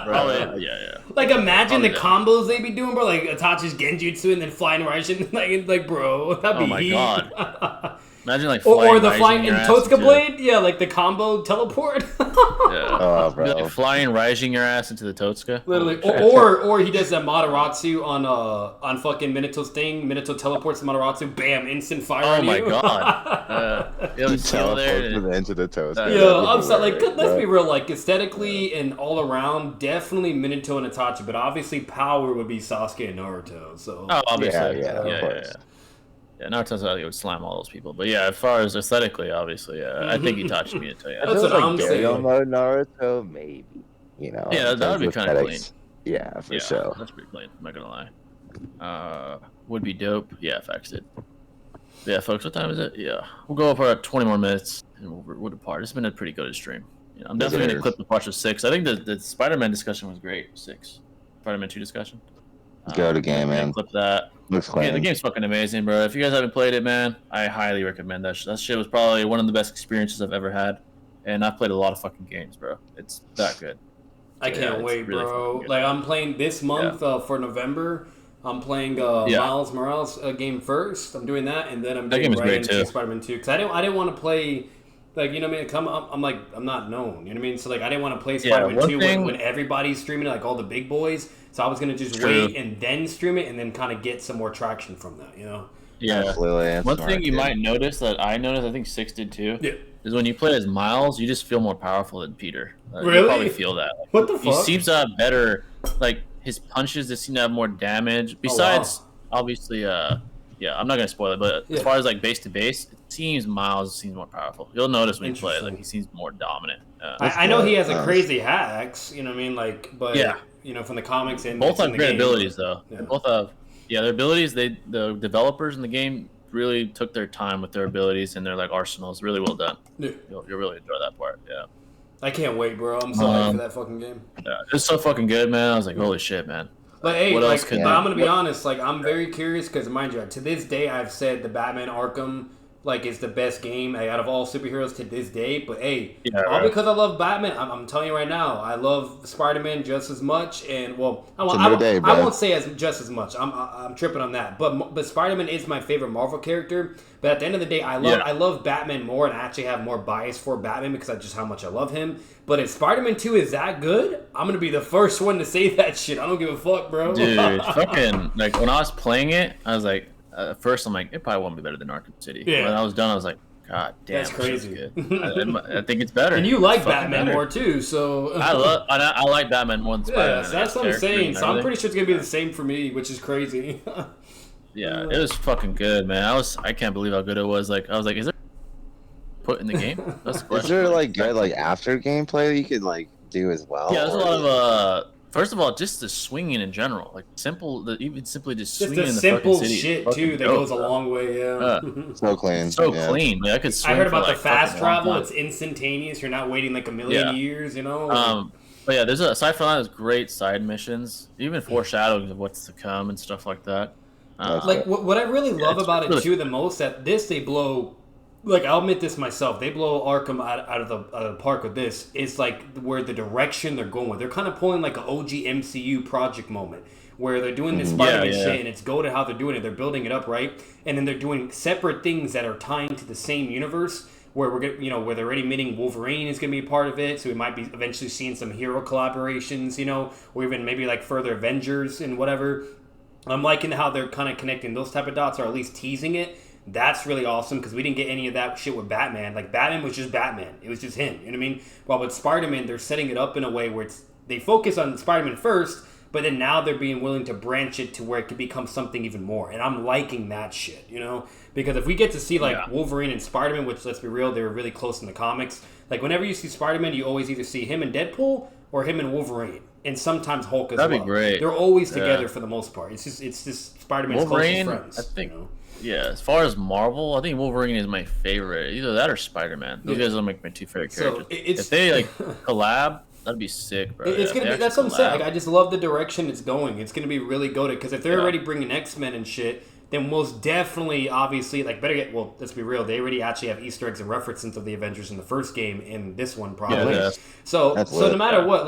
Probably. Like, imagine the combos they be doing, bro. Like, Itachi's Genjutsu and then flying Raijin. Like, bro, that'd be my God. Imagine like flying or the flying in Totsuka Blade, yeah, like the combo teleport. Oh, bro, like flying Raijin your ass into the Totsuka. Literally, or he does that Mataratsu on fucking Minato's thing. Minato teleports to Mataratsu, bam, instant fire. Oh on my you. God! He teleports into the Totsuka. Yeah, I'm sorry. Like, let's be real. Like aesthetically and all around, definitely Minato and Itachi, but obviously power would be Sasuke and Naruto. So obviously, yeah. Yeah, Naruto's would slam all those people, but yeah, as far as aesthetically, obviously, I think Itachi Minato. Yeah, that's what I'm saying. Mode Naruto, maybe. You know. Yeah, that would be kind of clean. Yeah, for sure. That's pretty clean. I'm not gonna lie. Would be dope. Yeah, facts it. Yeah, folks, what time is it? Yeah, we'll go for 20 more minutes and we'll depart. It's been a pretty good stream. You know, I'm definitely gonna clip the parts of 6. I think the Spider-Man discussion was great. 6, Spider-Man 2 discussion. Go to game, man. Clip that. Yeah, the game's fucking amazing, bro. If you guys haven't played it, man, I highly recommend that. That shit was probably one of the best experiences I've ever had, and I've played a lot of fucking games, bro. It's that good. I can't wait, really bro. Like I'm playing this month for November. I'm playing Miles Morales game first. I'm doing that, and then I'm doing right into Spider-Man 2 because I didn't want to play. Like, you know what I mean? Cause I'm like, I'm not known. You know what I mean? So, like, I didn't want to play Spider-Man 2 when everybody's streaming it, like all the big boys. So I was going to just wait and then stream it and then kind of get some more traction from that, you know? Yeah. Absolutely. One thing you might notice that I noticed, I think 6 did too, is when you play as Miles, you just feel more powerful than Peter. Really? You probably feel that. Like, what the fuck? He seems to have better, like, his punches just seem to have more damage. Besides, obviously, I'm not gonna spoil it, but as far as like base to base, it seems Miles seems more powerful. You'll notice when you play, like he seems more dominant. I know he has a crazy hacks, you know what I mean? Like, but you know, from the comics and both have great game, abilities though. Yeah. Both have their abilities. The developers in the game really took their time with their abilities and their like arsenals. Really well done. Yeah. You'll really enjoy that part. Yeah. I can't wait, bro. I'm so hyped for that fucking game. Yeah, it's so fucking good, man. I was like, holy shit, man. But hey, what else I'm gonna be honest. Like, I'm very curious because, mind you, to this day, I've said the Batman Arkham like is the best game out of all superheroes to this day. But hey, all right. because I love Batman. I'm telling you right now, I love Spider-Man just as much. And well, I won't say just as much. I'm tripping on that. But Spider-Man is my favorite Marvel character. But at the end of the day, I love Batman more, and I actually have more bias for Batman because of just how much I love him. But if Spider-Man 2 is that good, I'm gonna be the first one to say that shit. I don't give a fuck, bro. Dude, fucking like when I was playing it, I was like, at first I'm like, it probably won't be better than Arkham City. Yeah. When I was done, I was like, God damn, that's crazy. Good. I think it's better. And you like Batman more too, so I like Batman more than Spider-Man. Yeah, so that's what I'm saying. So I'm pretty sure it's gonna be the same for me, which is crazy. Yeah, it was fucking good, man. I can't believe how good it was. Like I was like, is there put in the game? That's the question. Is there like good like after gameplay that you could like do as well? Yeah, there's a lot of first of all, just the swinging in general, like even simply just swinging in the simple fucking city shit too that goes a long way. Yeah, so clean, clean. Like, I could. I heard about the fast travel. It's instantaneous. You're not waiting like a million years. You know. But yeah, aside from that, there's great side missions, even foreshadowing of what's to come and stuff like that. Like what I really love about it too the most, that this they blow, like I'll admit this myself, they blow Arkham out of the park with this. It's like where the direction they're going with. They're kind of pulling like an OG MCU project moment where they're doing this Spider-Man shit and it's goated how they're doing it. They're building it up right, and then they're doing separate things that are tying to the same universe. Where we're gonna, where they're already admitting Wolverine is gonna be a part of it, so we might be eventually seeing some hero collaborations, or even maybe like further Avengers and whatever. I'm liking how they're kind of connecting those type of dots, or at least teasing it. That's really awesome because we didn't get any of that shit with Batman. Like Batman was just Batman; it was just him. You know what I mean? While with Spider-Man, they're setting it up in a way where they focus on Spider-Man first, but then now they're being willing to branch it to where it could become something even more. And I'm liking that shit, because if we get to see like Wolverine and Spider-Man, which let's be real, they were really close in the comics. Like whenever you see Spider-Man, you always either see him and Deadpool or him and Wolverine. And sometimes Hulk as well. That'd be great. They're always together for the most part. It's just Spider-Man's closest friends. I think. Yeah, as far as Marvel, I think Wolverine is my favorite. Either that or Spider-Man. Those guys are my two favorite characters. If they collab, that'd be sick, bro. It's gonna be. That's what I'm saying. Like, I just love the direction it's going. It's gonna be really goated because if they're already bringing X-Men and shit, then most definitely, obviously, better get. Well, let's be real. They already actually have Easter eggs and references of the Avengers in the first game. In this one, probably. Yeah, so no matter what,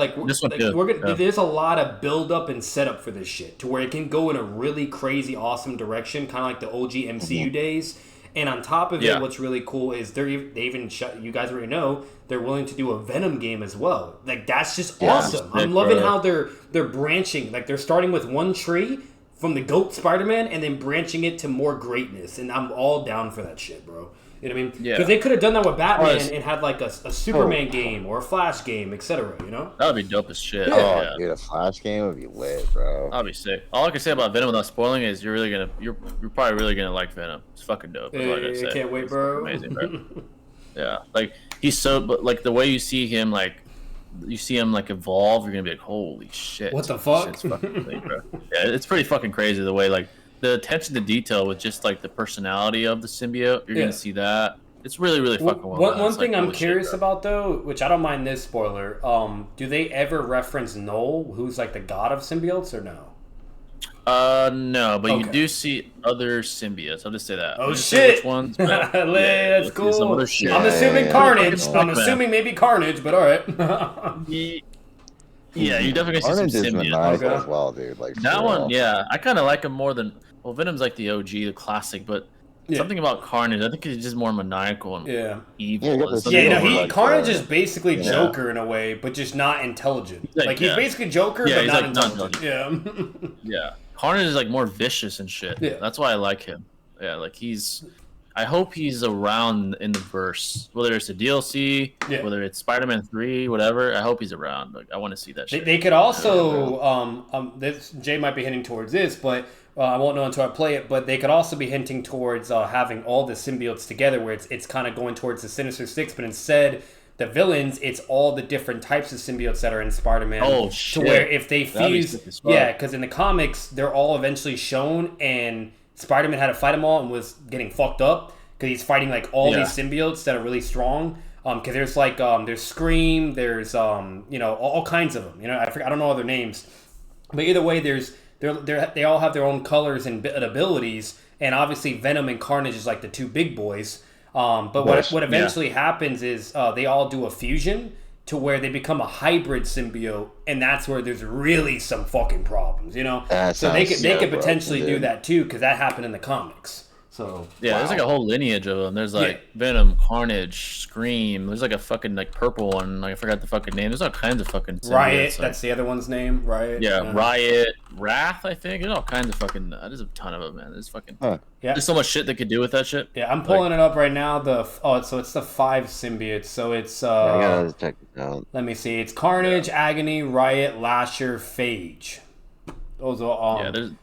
there's a lot of build up and setup for this shit to where it can go in a really crazy, awesome direction, kind of like the OG MCU days. And on top of it, what's really cool is they even you guys already know they're willing to do a Venom game as well. Like that's just awesome. I'm loving how they're branching. Like they're starting with one tree from the GOAT Spider-Man and then branching it to more greatness. And I'm all down for that shit, bro. You know what I mean? Yeah. Because they could have done that with Batman and had like a Superman game or a Flash game, etc. That would be dope as shit. Yeah. Dude, a Flash game would be lit, bro. That'd be sick. All I can say about Venom without spoiling is you're probably really gonna like Venom. It's fucking dope. That's all I gotta say. Can't wait, bro. Amazing, bro. Yeah, like he's but like the way you see him evolve, you're gonna be like, holy shit. What the fuck? It's fucking crazy, bro. Yeah, it's pretty fucking crazy the way like the attention to detail with just like the personality of the symbiote. You're gonna see that. It's really, really fucking well done. One thing I'm curious about though, which I don't mind this spoiler, do they ever reference Null, who's like the god of symbiotes, or no? No, but you do see other symbiotes. I'll just say that. Oh shit! Which ones? That's cool. I'm assuming Carnage. I'm assuming maybe Carnage, but all right. Yeah, you definitely see some symbiotes as well, dude. Like that one, yeah. I kind of like him more than Venom's like the OG, the classic, but something about Carnage, I think he's just more maniacal and evil. Carnage is basically Joker in a way, but just not intelligent. Like he's basically Joker, but not intelligent. Yeah. Carnage is like more vicious and shit. Yeah. That's why I like him. Yeah, like I hope he's around in the verse, whether it's a DLC, whether it's Spider-Man 3, whatever. I hope he's around. Like I want to see that shit. They could also, Jay might be hinting towards this, but I won't know until I play it. But they could also be hinting towards having all the symbiotes together, where it's kind of going towards the Sinister Six, but instead the villains, it's all the different types of symbiotes that are in Spider-Man. Oh shit! To where if they fuse, because in the comics they're all eventually shown, and Spider-Man had to fight them all and was getting fucked up because he's fighting like all these symbiotes that are really strong. Because there's like there's Scream, there's all kinds of them. I don't know other names, but either way, they all have their own colors and abilities, and obviously Venom and Carnage is like the two big boys. But what eventually happens is they all do a fusion to where they become a hybrid symbiote, and that's where there's really some fucking problems, you know? So they could potentially do that too, because that happened in the comics. So there's like a whole lineage of them. There's like Venom, Carnage, Scream. There's like a fucking like purple one. Like I forgot the fucking name. There's all kinds of fucking symbiotes. Riot. That's the other one's name. Riot. Yeah, Riot, Wrath. I think there's all kinds of fucking. There's a ton of them, man. There's fucking. There's so much shit they could do with that shit. Yeah, I'm pulling it up right now. So it's the 5 symbiotes. So it's I gotta check it out. Let me see. It's Carnage, Agony, Riot, Lasher, Phage. Those are all. And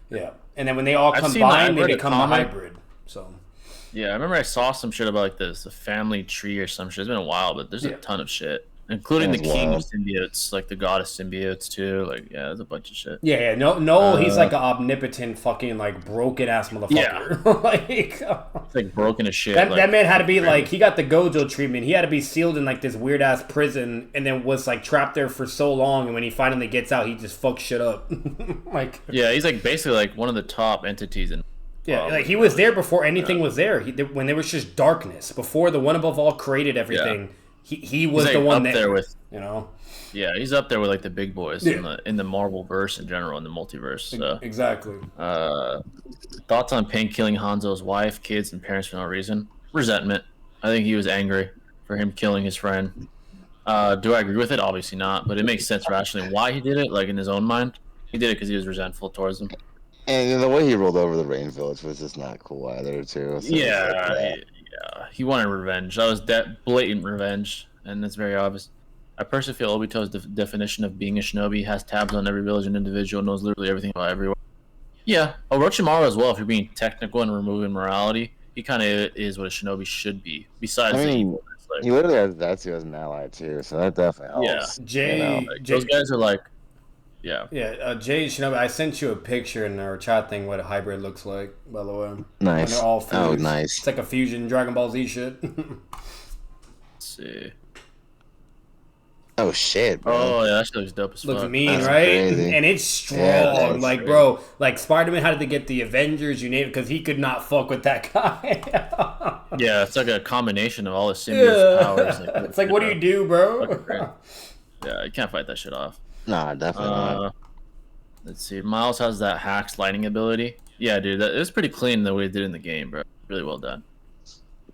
then when they all combine, they become a hybrid. So. Yeah, I remember I saw some shit about like this, the family tree or some shit. It's been a while, but there's a ton of shit, including the king symbiotes, like the goddess symbiotes too. Like, there's a bunch of shit. Yeah. No, he's like an omnipotent fucking like broken ass motherfucker. It's like broken as shit. That man had to be like, he got the Gojo treatment. He had to be sealed in like this weird ass prison, and then was like trapped there for so long. And when he finally gets out, he just fucks shit up. He's like basically like one of the top entities in. Yeah, like he was there before anything was there. When there was just darkness, before the One Above All created everything, he was like the one up there with, you know. Yeah, he's up there with like the big boys in the Marvel verse in general, in the multiverse. So. Exactly. Thoughts on Pain killing Hanzo's wife, kids, and parents for no reason? Resentment. I think he was angry for him killing his friend. Do I agree with it? Obviously not, but it makes sense rationally why he did it. Like in his own mind, he did it because he was resentful towards them. And the way he rolled over the Rain Village was just not cool either, too. So he wanted revenge. That was blatant revenge, and it's very obvious. I personally feel Obito's definition of being a shinobi has tabs on every village and individual, knows literally everything about everyone. Yeah, Orochimaru as well, if you're being technical and removing morality, he kind of is what a shinobi should be, besides the evil. Like, he literally has Zetsu as an ally, too, so that definitely helps. Yeah, those guys are like, Jay Shinobi, I sent you a picture in our chat thing what a hybrid looks like, by the way. Nice. And they're all fused. Oh, nice. It's like a fusion Dragon Ball Z shit. Let's see. Oh, shit, bro. Oh, yeah, that shit looks dope as fuck. Looks mean, That's right? crazy. And it's strong. Yeah, like, crazy. Bro, like Spider-Man had to get the Avengers, you name it, because he could not fuck with that guy. Yeah, it's like a combination of all the symbiote powers. Like, it's like, what do you do, bro? Yeah, you can't fight that shit off. Nah, definitely not. Let's see. Miles has that Hack's lightning ability. Yeah, dude, it was pretty clean the way they did in the game, bro. Really well done.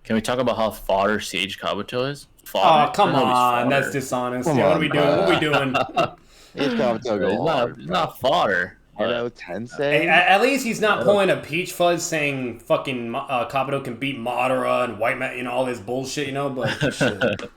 Can we talk about how fodder Sage Kabuto is? Fodder? Oh, come on. That's dishonest. What are we doing? What are we doing? He's not fodder. Hello, Tensei. Hey, at least he's not pulling a Peach Fuzz saying fucking Kabuto can beat Madara and White Man, all this bullshit, But shit.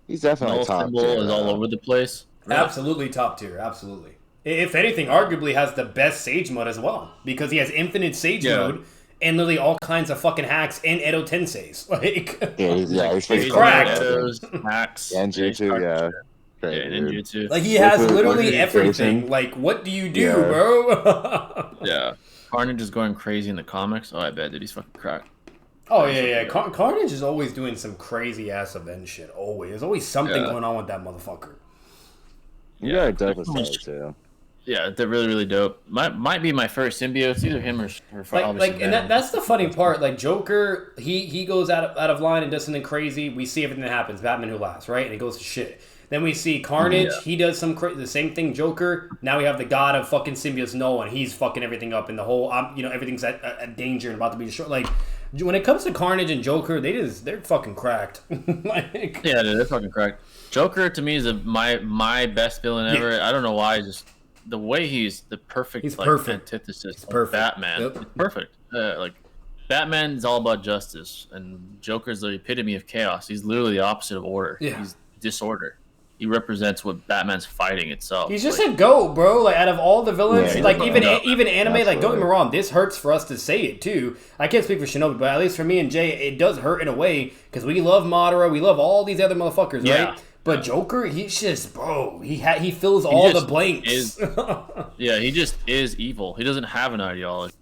He's definitely top tier. Is all over the place. Really? Absolutely top tier. Absolutely. If anything, arguably has the best Sage mode as well, because he has infinite Sage mode and literally all kinds of fucking hacks and Edo Tenseis. He's cracked. Hacks. Ninjutsu, Ninjutsu. Like he has literally everything. Like, what do you do, bro? Yeah. Carnage is going crazy in the comics. Oh, I bet, dude, he's fucking cracked. Oh yeah. Carnage is always doing some crazy ass event shit. Always, there's always something going on with that motherfucker. Yeah, definitely too. Yeah, they're really, really dope. Might be my first symbiote. Either him or and that's the funny part. Like Joker, he goes out of line and does something crazy. We see everything that happens. Batman Who Laughs, right? And he goes to shit. Then we see Carnage. He does the same thing. Joker. Now we have the god of fucking symbiotes, Noah, and he's fucking everything up. And the whole, everything's at danger and about to be destroyed. Like when it comes to Carnage and Joker, they're fucking cracked. Dude, they're fucking cracked. Joker to me is my best villain ever. I don't know why. Just the way he's the perfect antithesis of Batman. It's perfect. Like Batman's all about justice, and Joker's the epitome of chaos. He's literally the opposite of order. Yeah. He's disorder. He represents what Batman's fighting itself. He's just a goat, bro. Like out of all the villains, even anime. Like don't get me wrong, this hurts for us to say it too. I can't speak for Shinobi, but at least for me and Jay, it does hurt in a way because we love Madara, we love all these other motherfuckers, right? But Joker, he's just, bro. He fills all the blanks. He just is evil. He doesn't have an ideology.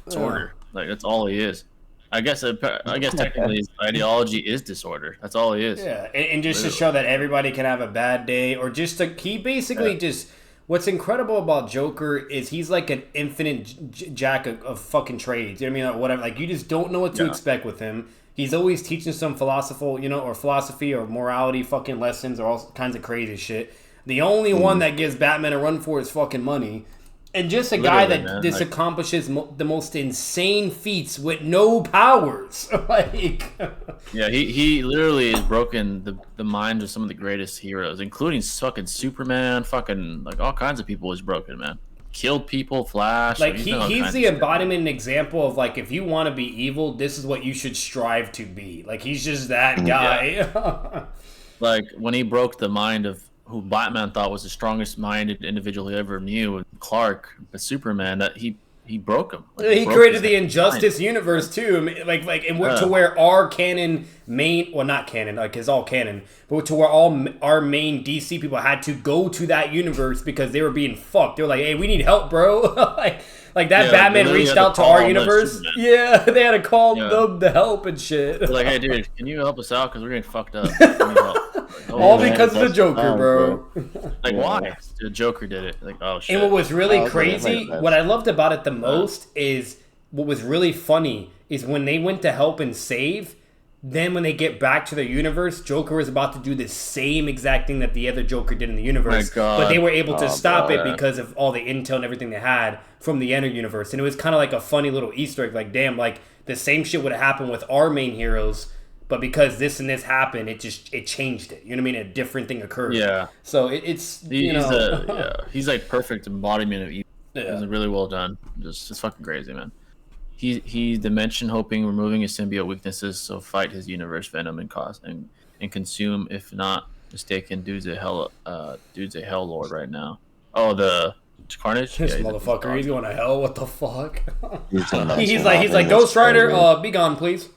Disorder. Like that's all he is. I guess technically his ideology is disorder. That's all he is. Yeah, and just to show that everybody can have a bad day, or just he basically just What's incredible about Joker is he's like an infinite jack of fucking trades. You know what I mean? Like, whatever. Like, you just don't know what to expect with him. He's always teaching some philosophy or morality fucking lessons or all kinds of crazy shit. The only one that gives Batman a run for his fucking money. And just a guy that accomplishes the most insane feats with no powers. Like, yeah, he literally has broken the mind of some of the greatest heroes, including fucking Superman, fucking like all kinds of people he's broken, man. Killed people, Flash. Like he's the embodiment and example of like, if you want to be evil, this is what you should strive to be. Like, he's just that guy. Yeah. Like when he broke the mind of who Batman thought was the strongest minded individual he ever knew, Clark, but Superman, that he broke him. Like, he created the Injustice universe too, to where our canon not canon, like it's all canon, but to where all our main DC people had to go to that universe because they were being fucked. They were like, "Hey, we need help, bro." like that Batman reached out to our universe. Yeah, they had to call them to help and shit. They're like, "Hey, dude, can you help us out? Because we're getting fucked up." We need help. Like, all because of the Joker, bro. Like, why? The Joker did it. Like, oh shit. And what was really crazy, what I loved about it the most is what was really funny is when they went to help and save. Then when they get back to their universe, Joker was about to do the same exact thing that the other Joker did in the universe. But they were able to stop it because of all the intel and everything they had from the inner universe. And it was kind of like a funny little Easter egg. Like, damn, like the same shit would have happened with our main heroes. But because this and this happened, it changed it. You know what I mean? A different thing occurred. Yeah. So he's like perfect embodiment of evil. Yeah. It was really well done. Just fucking crazy, man. He dimension hoping, removing his symbiote weaknesses, so fight his universe venom and consume, if not mistaken, dude's a hell lord right now. Oh, the Carnage. This motherfucker, he's going to hell. What the fuck? he's like Ghost Rider. Be gone, please.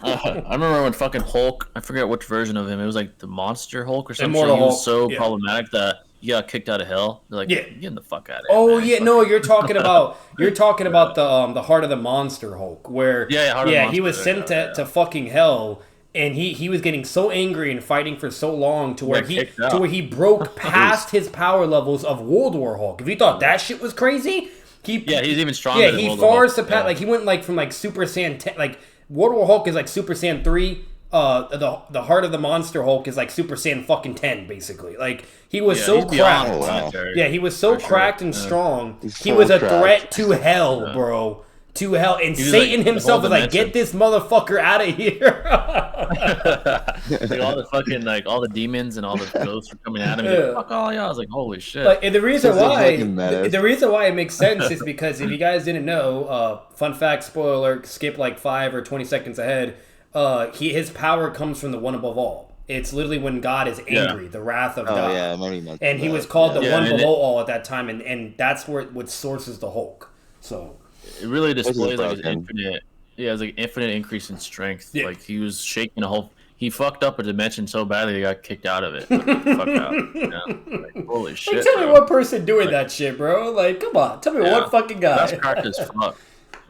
I remember when fucking Hulk, I forget which version of him, it was like the Monster Hulk or something. Immortal he was Hulk. so problematic that he got kicked out of hell. They're like, get the fuck out of here. Oh man. Yeah, no, you're talking about the Heart of the Monster Hulk, where he was sent to fucking hell, and he was getting so angry and fighting for so long to where he broke past his power levels of World War Hulk. If you thought that shit was crazy, he's even stronger. Yeah, he far surpassed. Like he went like from like Super Saiyan 10, like World War Hulk is like Super Saiyan 3. The Heart of the Monster Hulk is like Super Saiyan fucking 10, basically. Like he was so cracked. Oh, wow. Yeah, he was so cracked and strong. He was a threat to hell, bro. To hell, and Satan himself was like, "Get this motherfucker out of here!" Like, all the fucking all the demons and all the ghosts were coming at him. Like, fuck all y'all! I was like, "Holy shit!" Like, and the reason why it makes sense is because if you guys didn't know, fun fact, spoiler alert, skip like 5 or 20 seconds ahead. His power comes from the one above all. It's literally when God is angry, the wrath of God. Yeah, and he was called the one below all at that time, and that's where what sources the Hulk. So. It really displays like his infinite, it's like infinite increase in strength. Yeah. Like he was shaking a whole. He fucked up a dimension so badly he got kicked out of it. Like, fuck out. You know? Like, holy shit! Like, tell me what person doing that shit, bro. Like, come on, tell me what fucking guy. That's cracked as fuck.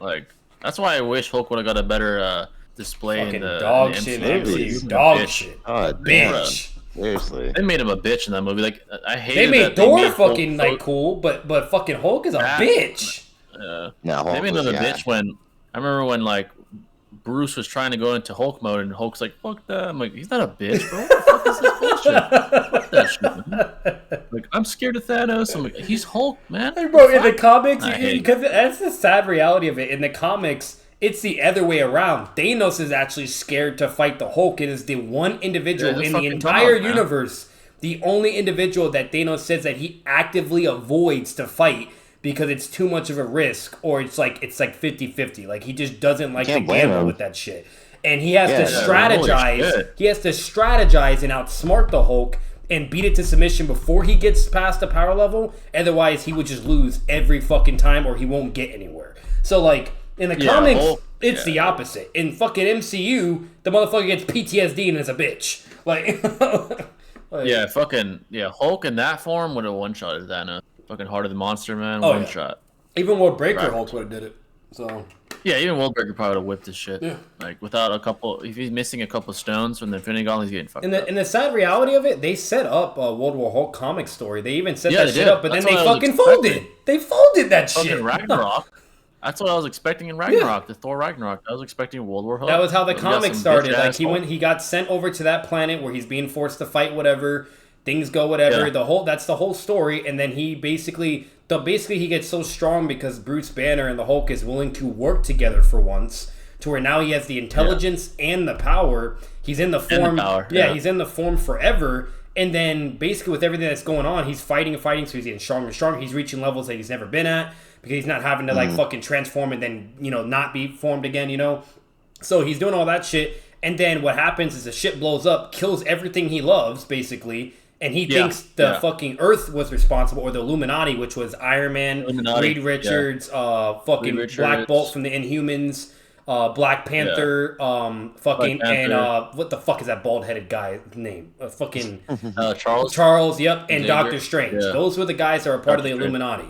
Like, that's why I wish Hulk would have got a better display fucking in the dog in the shit. MCU. Dog shit. Oh, bitch. Seriously, they made him a bitch in that movie. Like, I hated. They made Thor fucking like cool, but fucking Hulk is a bitch. No, they made him a bitch when I remember when like Bruce was trying to go into Hulk mode and Hulk's like, "Fuck that!" I'm like, "He's not a bitch, bro. What the fuck is this bullshit? Fuck that shit, man." Like, I'm scared of Thanos. I'm like, he's Hulk, man. Hey, bro, in the comics, because that's the sad reality of it. In the comics, it's the other way around. Thanos is actually scared to fight the Hulk. It is the one individual in the entire universe, the only individual that Thanos says that he actively avoids to fight. Because it's too much of a risk, or it's like 50-50. Like, he just doesn't like to gamble with that shit. And he has to strategize. He has to strategize and outsmart the Hulk and beat it to submission before he gets past the power level. Otherwise, he would just lose every fucking time, or he won't get anywhere. So, like, in the comics, it's the opposite. In fucking MCU, the motherfucker gets PTSD and is a bitch. Like, Hulk in that form would have one-shotted Thanos. Fucking Heart of the Monster, man. One shot. Even more Breaker Hulk would have did it. So Yeah, even Wallbreaker probably would have whipped his shit. Yeah. Like, without a couple... If he's missing a couple stones from the Infinity Gauntlet, he's getting fucked up. And the sad reality of it, they set up a World War Hulk comic story. They even set that shit up, but then they fucking folded. They folded that shit. Ragnarok. That's what I was expecting in Ragnarok, the Thor Ragnarok. I was expecting World War Hulk. That was how the comic started. Like, he got sent over to that planet where he's being forced to fight whatever. Things go whatever. Yeah. That's the whole story, and then he basically he gets so strong because Bruce Banner and the Hulk is willing to work together for once, to where now he has the intelligence and the power. He's in the form. He's in the form forever. And then basically with everything that's going on, he's fighting, so he's getting stronger and stronger. He's reaching levels that he's never been at because he's not having to like fucking transform and then not be formed again. So he's doing all that shit, and then what happens is the shit blows up, kills everything he loves basically. And he thinks the fucking Earth was responsible, or the Illuminati, which was Iron Man, Reed Richards, Black Bolt from the Inhumans, Black Panther, what the fuck is that bald-headed guy's name? Charles, yep, and Doctor Strange. Yeah. Those were the guys that are part of the Illuminati.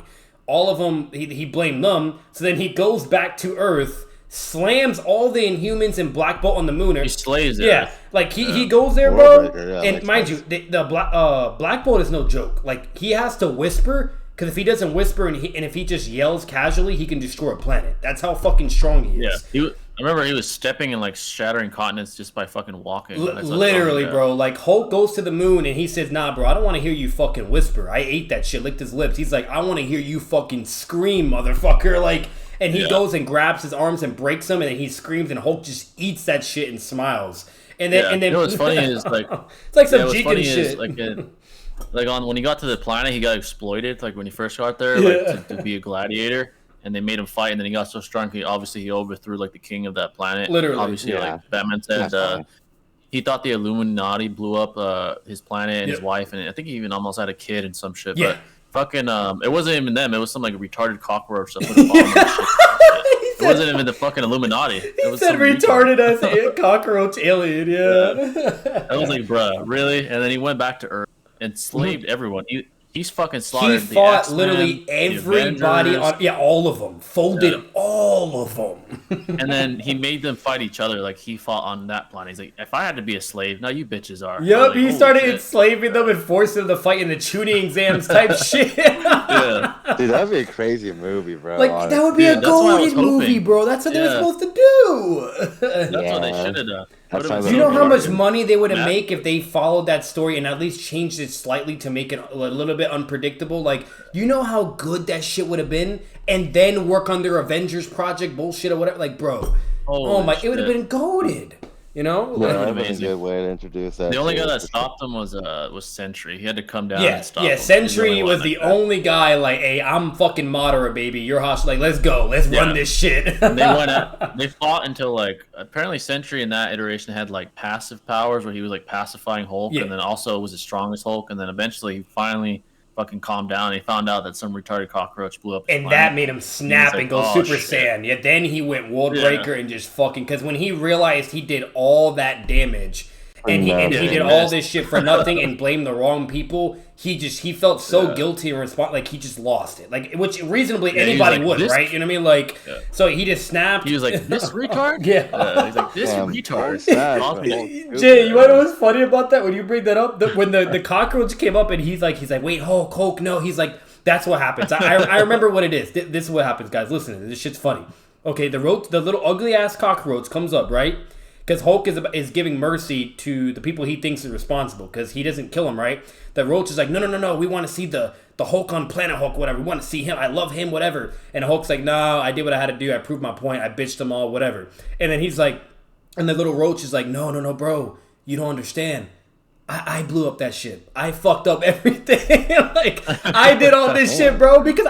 All of them, he blamed them. So then he goes back to Earth, slams all the Inhumans and Black Bolt on the moon. He slays it. Yeah, like he goes there, bro. And mind you, the Black Bolt is no joke. Like, he has to whisper, because if he doesn't whisper and if he just yells casually, he can destroy a planet. That's how fucking strong he is. Yeah, I remember he was stepping and like shattering continents just by fucking walking. Literally, bro. Like, Hulk goes to the moon and he says, "Nah, bro, I don't want to hear you fucking whisper. I ate that shit." Licked his lips. He's like, "I want to hear you fucking scream, motherfucker!" Like. And he goes and grabs his arms and breaks them, and then he screams, and Hulk just eats that shit and smiles. And then, what's funny is like it's like some Jeekin shit. When he got to the planet, he got exploited. Like when he first got there, to be a gladiator, and they made him fight, and then he got so strong, he overthrew like the king of that planet. Literally, obviously, like Batman said, he thought the Illuminati blew up his planet and his wife, and I think he even almost had a kid and some shit. But fucking, it wasn't even them. It was some like retarded cockroach that put a bomb on that shit. It wasn't even the fucking Illuminati. He said retarded as a cockroach alien. Yeah. I was like, bruh, really? And then he went back to Earth and slaved everyone. He's fucking slaughtered. He fought literally everybody all of them. Folded all of them. And then he made them fight each other. Like, he fought on that planet. He's like, if I had to be a slave, now you bitches are. Yep, like, he started enslaving them and forcing them to fight in the tuning exams type shit. Dude, that'd be a crazy movie, bro. Like, honestly. That would be a golden movie, bro. That's what they were supposed to do. That's what they should have done. Do you know how much money they would have made if they followed that story and at least changed it slightly to make it a little bit unpredictable? Like, you know how good that shit would have been? And then work on their Avengers project bullshit or whatever? Like, bro. It would have been goated. You know? Yeah, that was a good way to introduce that. The only guy that stopped him was Sentry. He had to come down and stop him. Sentry was the only guy like, hey, I'm fucking Madara, baby. You're hostile. Like, let's go. Let's run this shit. They fought until, like, apparently Sentry in that iteration had, like, passive powers where he was, like, pacifying Hulk, and then also was the strongest Hulk, and then eventually he finally fucking calmed down. And he found out that some retarded cockroach blew up his and planet. That made him snap and go Super Saiyan. Yeah, then he went World Breaker and just fucking, because when he realized he did all that damage and he did all this shit for nothing and blamed the wrong people, he felt so guilty and like he just lost it. Like, which reasonably anybody would, right? You know what I mean? Like, so he just snapped. He was like, "This retard." He's like, "This retard." Jay, you know what's funny about that when you bring that up? When the cockroach came up and he's like, "Wait, Hulk, no." He's like, "That's what happens." I remember what it is. This is what happens, guys. Listen, this shit's funny. Okay, the little ugly ass cockroach comes up, right? Because Hulk is giving mercy to the people he thinks is responsible because he doesn't kill him, right? The roach is like, no, we want to see the Hulk on Planet Hulk, whatever. We want to see him. I love him, whatever. And Hulk's like, no, I did what I had to do. I proved my point. I bitched them all, whatever. And then he's like, and the little roach is like, no, bro. You don't understand. I blew up that shit. I fucked up everything. Like, I did all this shit, bro, because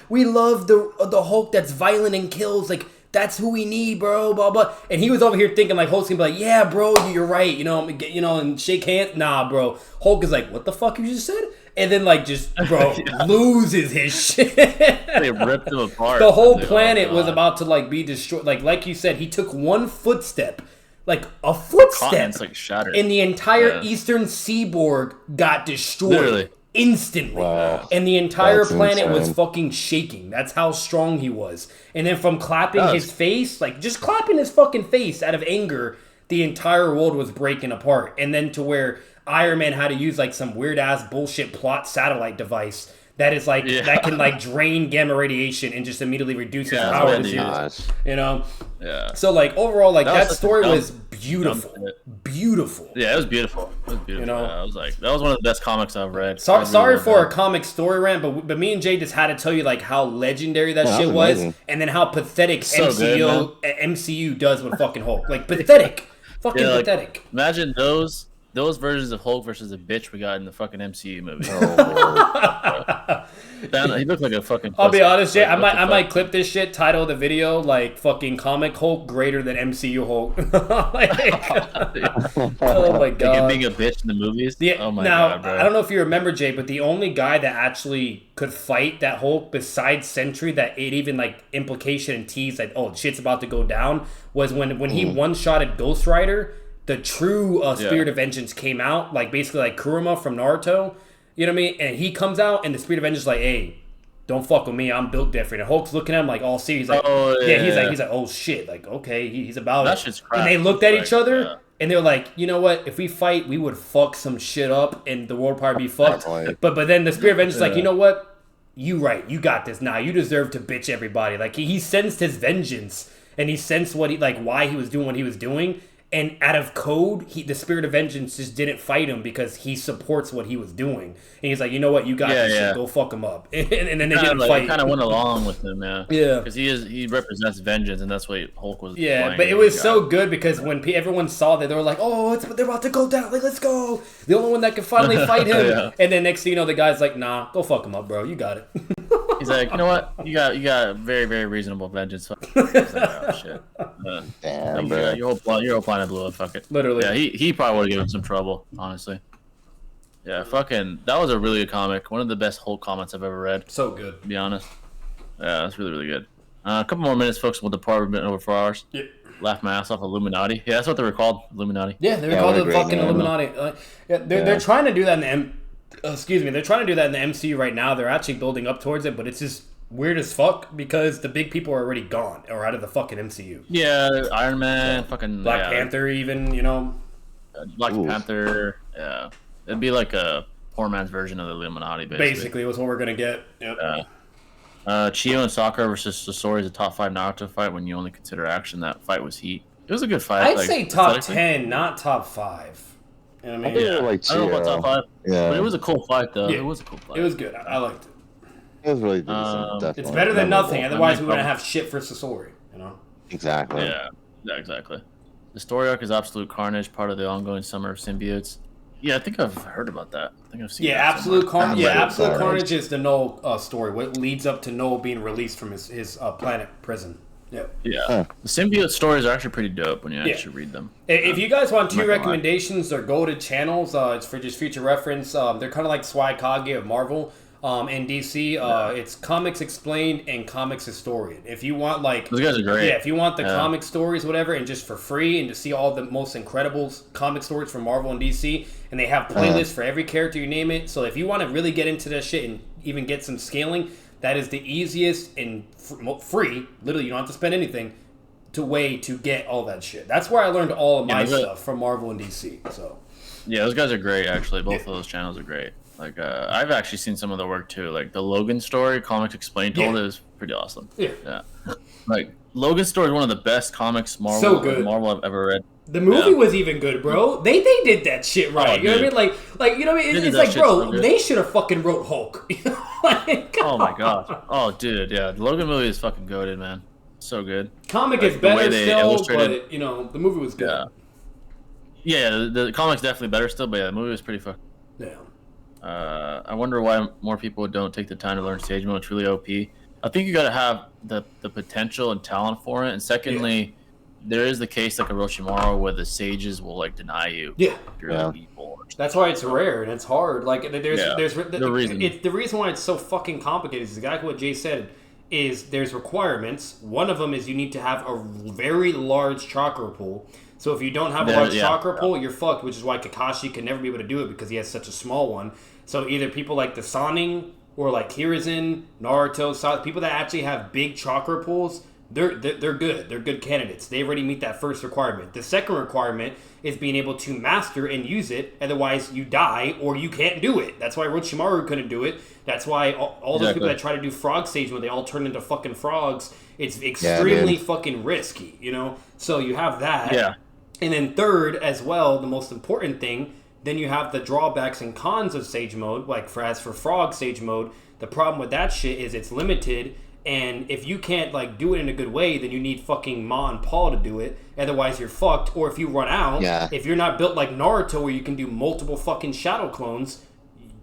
we love the Hulk that's violent and kills, like, that's who we need, bro, blah, blah. And he was over here thinking, like, Hulk's gonna be like, yeah, bro, you're right, and shake hands. Nah, bro. Hulk is like, what the fuck you just said? And then, like, just, bro, loses his shit. They ripped him apart. The whole planet was about to, like, be destroyed. Like you said, he took one footstep. Like, a footstep. Like, shattered. And the entire eastern seaboard got destroyed. Literally. instantly. Wow. And the entire That's planet was insane. fucking shaking. That's how strong he was. And then from clapping his face, like just clapping his fucking face out of anger, the entire world was breaking apart. And then to where Iron Man had to use like some weird ass bullshit plot satellite device that is like that can like drain gamma radiation and just immediately reduce his power to zero. You know? Yeah. So like overall, like that story was beautiful. Beautiful. Yeah, it was beautiful. It was beautiful. You know? I was like, that was one of the best comics I've read. Sorry for a comic story rant, but me and Jay just had to tell you like how legendary that shit was, and then how pathetic MCU does with fucking Hulk. Like pathetic. Fucking pathetic. Imagine those versions of Hulk versus the bitch we got in the fucking MCU movie. He looked like a fucking. I'll be honest, Jay. I might clip this shit. Title the video like "fucking comic Hulk greater than MCU Hulk." Oh my god! Like being a bitch in the movies. Yeah. Oh my god, bro. I don't know if you remember, Jay, but the only guy that actually could fight that Hulk besides Sentry, that it even like implication and tease like, oh, shit's about to go down, was when he one-shotted Ghost Rider. The true Spirit of Vengeance came out, like basically like Kurama from Naruto, you know what I mean? And he comes out, and the Spirit of Vengeance is like, "Hey, don't fuck with me. I'm built different." And Hulk's looking at him like all serious, like, he's like, "Oh shit!" Like, okay, he's about that it. Shit's crap. And they looked at each other, and they were like, "You know what? If we fight, we would fuck some shit up, and the world probably be fucked." But then the Spirit of Vengeance is like, "You know what? You right. You got this. Now you deserve to bitch everybody." Like he sensed his vengeance, and he sensed what he like why he was doing what he was doing. And out of code, the Spirit of Vengeance just didn't fight him because he supports what he was doing. And he's like, you know what, you got this shit, go fuck him up. And then they didn't fight. He kind of went along with him, yeah. Because he represents vengeance, and that's what Hulk was. Yeah, but it was so good because when everyone saw that, they were like, oh, they're about to go down. Like, let's go. The only one that can finally fight him. And then next thing you know, the guy's like, nah, go fuck him up, bro. You got it. He's like, you know what? You got very, very reasonable vengeance. Like, oh, shit. Damn, bro. Your whole planet blew up. Fuck it. Literally. Yeah, he probably would have given him some trouble, honestly. Yeah, fucking. That was a really good comic. One of the best Hulk comics I've ever read. So good. To be honest. Yeah, that's really, really good. A couple more minutes, folks. We'll depart. We've been over 4 hours. Yeah. Laugh my ass off, Illuminati. Yeah, that's what they were called, Illuminati. Yeah, they were called the fucking Illuminati. They're trying to do that in the they're trying to do that in the MCU right now. They're actually building up towards it, but it's just weird as fuck because the big people are already gone or out of the fucking MCU. Yeah, Iron Man, fucking Black Panther, even, you know. Black Panther, yeah. It'd be like a poor man's version of the Illuminati, Basically, was what we're gonna get. Yep. Chiyo and Sakura versus Sasori is a top 5 Naruto fight when you only consider action. That fight was heat. It was a good fight. I'd say top 10, not top 5. You know what I mean? I don't know about top 5. Yeah. But it was a cool fight, though. Yeah. It was a cool fight. It was good. I liked it. It was really decent. It's better than nothing. Otherwise, we wouldn't have shit for Sasori. You know? Exactly. Yeah, exactly. The story arc is Absolute Carnage, part of the ongoing Summer of Symbiotes. Yeah, I think I've heard about that. I think I've seen. Yeah, Absolute Carnage. Yeah, Absolute Carnage is the Null story. What leads up to Null being released from his planet prison. Yeah. Yeah. The symbiote stories are actually pretty dope when you actually read them. If you guys want 2 recommendations, or go to channels. It's for just future reference. They're kind of like Swaikage of Marvel. And DC, it's Comics Explained and Comics Historian. If you want those guys are great. Yeah, if you want the comic stories, whatever, and just for free, and to see all the most incredible comic stories from Marvel and DC, and they have playlists for every character, you name it. So if you want to really get into that shit and even get some scaling, that is the easiest and free. Literally, you don't have to spend anything way to get all that shit. That's where I learned all of my stuff from Marvel and DC. So yeah, those guys are great. Actually, both of those channels are great. Like, I've actually seen some of their work too. Like the Logan story, Comics Explained told it was pretty awesome. Yeah. Like Logan's story is one of the best comics Marvel I've ever read. The movie was even good, bro. They did that shit right. You know what I mean? Like you know what I mean? It's like, bro, they should have fucking wrote Hulk. Oh my god. Oh dude, yeah. The Logan movie is fucking goated, man. So good. Comic is better still, but you know, the movie was good. Yeah, the comic's definitely better still, but yeah, the movie was pretty fucking. Yeah. I wonder why more people don't take the time to learn stage mode. It's really OP. I think you got to have the potential and talent for it. And secondly, there is the case like Orochimaru where the sages will like deny you. Yeah. If you're evil. That's why it's rare and it's hard. Like there's the reason. The reason why it's so fucking complicated is exactly what Jay said. Is there's requirements. One of them is you need to have a very large chakra pool. So if you don't have a large chakra pool, you're fucked, which is why Kakashi can never be able to do it because he has such a small one. So either people like the Sannin or like Hiruzen, Naruto, people that actually have big chakra pools, they're good. They're good candidates. They already meet that first requirement. The second requirement is being able to master and use it. Otherwise, you die or you can't do it. That's why Orochimaru couldn't do it. That's why all those people that try to do frog stage when they all turn into fucking frogs, it's extremely fucking risky, you know? So you have that. Yeah. And then third, as well, the most important thing, then you have the drawbacks and cons of Sage Mode. Like, as for Frog Sage Mode, the problem with that shit is it's limited. And if you can't, like, do it in a good way, then you need fucking Ma and Paul to do it. Otherwise, you're fucked. Or if you run out, if you're not built like Naruto where you can do multiple fucking shadow clones,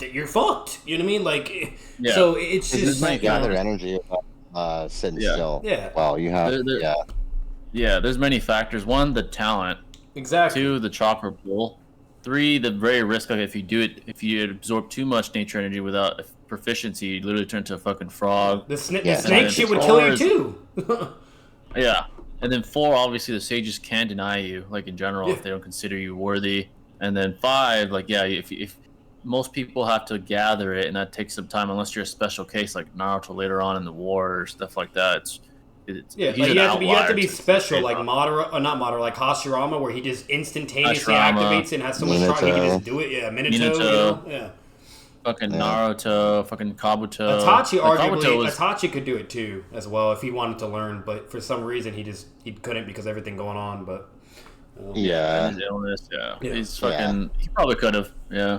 you're fucked. You know what I mean? Like, so it's just like... gather energy sitting still. Yeah. Well, you have... Yeah, there's many factors. One, the talent. Exactly. 2, the chakra pool. 3, the very risk of if you absorb too much nature energy without proficiency, you literally turn into a fucking frog. The snake shit would kill you too. Yeah. And then 4, obviously the sages can deny you, like in general, if they don't consider you worthy. And then 5, like, if most people have to gather it, and that takes some time, unless you're a special case like Naruto later on in the war or stuff like that. You have to be special, like Madara, like Hashirama, where he just instantaneously activates it and has so much power he can just do it. Yeah, Minato. Fucking Naruto, fucking Kabuto. Itachi could do it too, as well, if he wanted to learn, but for some reason he couldn't because of everything going on. But his illness. He's fucking. He probably could have. Yeah.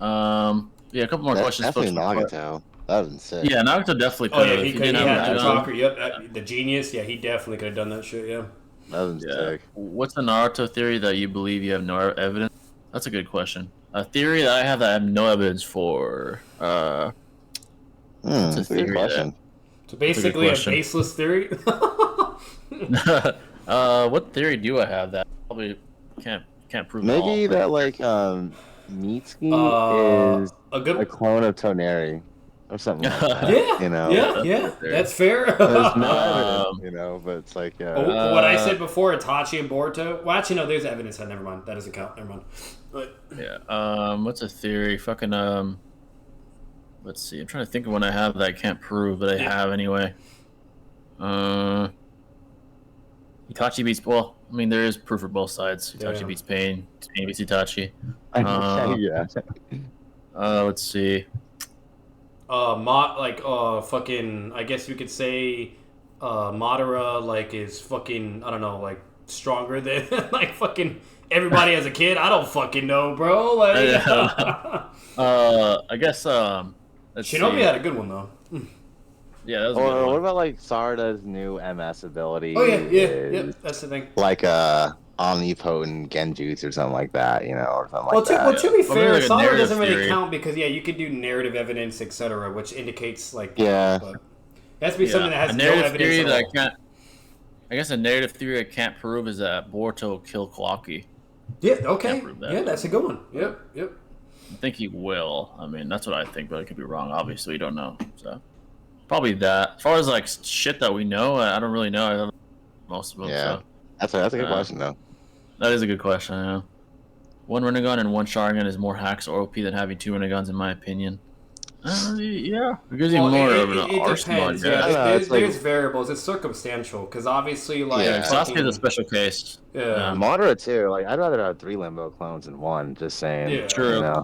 A couple more questions. Definitely Nagato. That was insane. Yeah, Nagato definitely could have. He had the chakra. The genius. Yeah, he definitely could have done that shit. Yeah. That was sick. What's the Naruto theory that you believe you have no evidence? That's a good question. A theory that I have no evidence for. That's a theory question. So basically, a baseless theory. What theory do I have that probably can't prove? Maybe that like Mitsuki is a clone of Toneri. Or something like that. You know? That's fair. There's no evidence, but it's like... what I said before, Itachi and Boruto... Well, actually, no, there's evidence. Never mind. That doesn't count. Never mind. But... what's a theory? Fucking, let's see. I'm trying to think of one I have that I can't prove, but I have anyway. Itachi beats... Well, I mean, there is proof for both sides. Itachi beats Pain. Pain beats Itachi. Let's see. Fucking, I guess you could say, Madara, like, is fucking, I don't know, like, stronger than, like, fucking everybody as a kid. I don't fucking know, bro. Like, I guess, Shinobi had a good one, though. Yeah, that was a good one. What about, like, Sarada's new MS ability? Oh, yeah, that's the thing. Like, omnipotent genjutsu or something like that, or something like that. Well, to be fair, Sarada doesn't really count because, you could do narrative evidence, etc., which indicates, like, but it has to be something that has no evidence at all. I guess a narrative theory I can't prove is that Boruto will kill Kawaki. Yeah, okay. Yeah, that's a good one. Yep. I think he will. I mean, that's what I think, but I could be wrong. Obviously, we don't know. So, probably that. As far as, like, shit that we know, I don't really know. I don't know most of them, so. That's a good question, though. That is a good question, yeah. One Rinnegan and one Sharingan is more hacks or OP than having 2 Rinnegans, in my opinion. Yeah, it gives you more of an arsenal. There's variables. It's circumstantial because obviously, like, Sasuke is a special case. Yeah, Madara too. Like, I'd rather have 3 Limbo clones than 1. Just saying. Yeah, true. Yeah.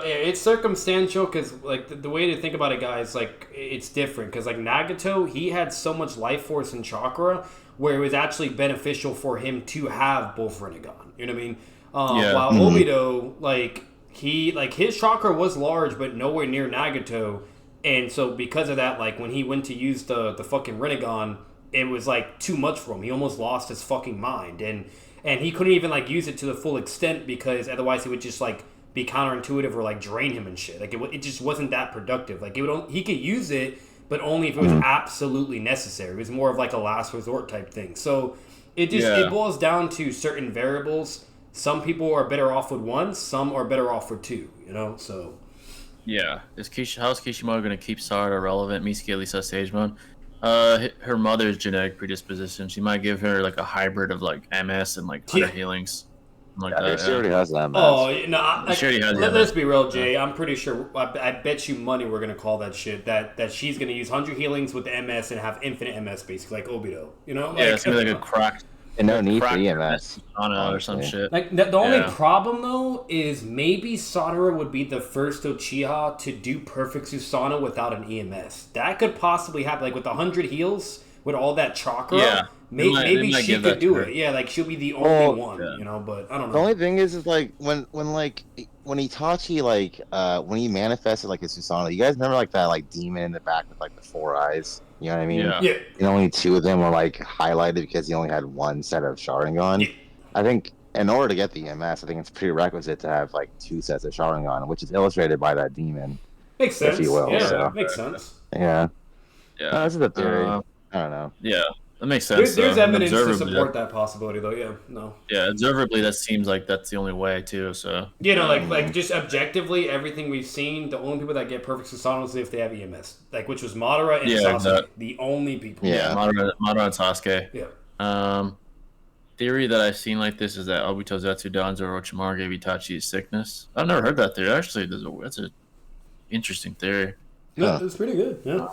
It's circumstantial because, like, the way to think about it, guys, like, it's different because, like, Nagato, he had so much life force and chakra where it was actually beneficial for him to have both Rinnegan. You know what I mean? While Obito, like, his chakra was large, but nowhere near Nagato. And so because of that, like, when he went to use the fucking Rinnegan, it was, like, too much for him. He almost lost his fucking mind. And he couldn't even, like, use it to the full extent because otherwise it would just, like, be counterintuitive or, like, drain him and shit. Like, it just wasn't that productive. Like, he could use it, but only if it was absolutely necessary. It was more of, like, a last resort type thing. So it boils down to certain variables. Some people are better off with 1, some are better off with 2, so... Yeah. How's Kishimoto going to keep Sarada relevant? Mitsuki at least has Sage Mode. Her mother's genetic predisposition. She might give her, like, a hybrid of, like, MS and, like, 100 healings. Like that, she already has that. Oh no! Let's be real, Jay. Yeah. I'm pretty sure. I bet you money we're gonna call that shit. That she's gonna use 100 healings with the MS and have infinite MS, basically like Obito. You know? Yeah, it's gonna be like a cracked. And no need for EMS or some shit. Like the only problem though is maybe Sadara would be the first Uchiha to do perfect Susanoo without an EMS. That could possibly happen. Like with 100 heals, with all that chakra. Yeah. Maybe she could do it. Yeah, like she'll be the only one, you know. But I don't know. The only thing is like when Itachi when he manifested like his Susanoo, you guys remember like that like demon in the back with like the 4 eyes? You know what I mean? Yeah. And only 2 of them were like highlighted because he only had 1 set of Sharingan. Yeah. I think in order to get the EMS, I think it's prerequisite to have like 2 sets of Sharingan, which is illustrated by that demon. Makes sense. If you will. Yeah, so. makes sense. Yeah. Yeah. No, this is a theory. I don't know. Yeah. That makes sense. There's evidence to support that possibility, though. Yeah, no. Yeah, observably, that seems like that's the only way too. So you know, like just objectively, everything we've seen, the only people that get perfect Susanoo is if they have EMS, like which was Madara and Sasuke, the only people. Yeah, Madara and Sasuke. Yeah. Theory that I've seen like this is that Obito Zetsudan Orochimaru gave Itachi his sickness. I've never heard that theory. Actually, that's an interesting theory. Yeah, it's pretty good. Yeah.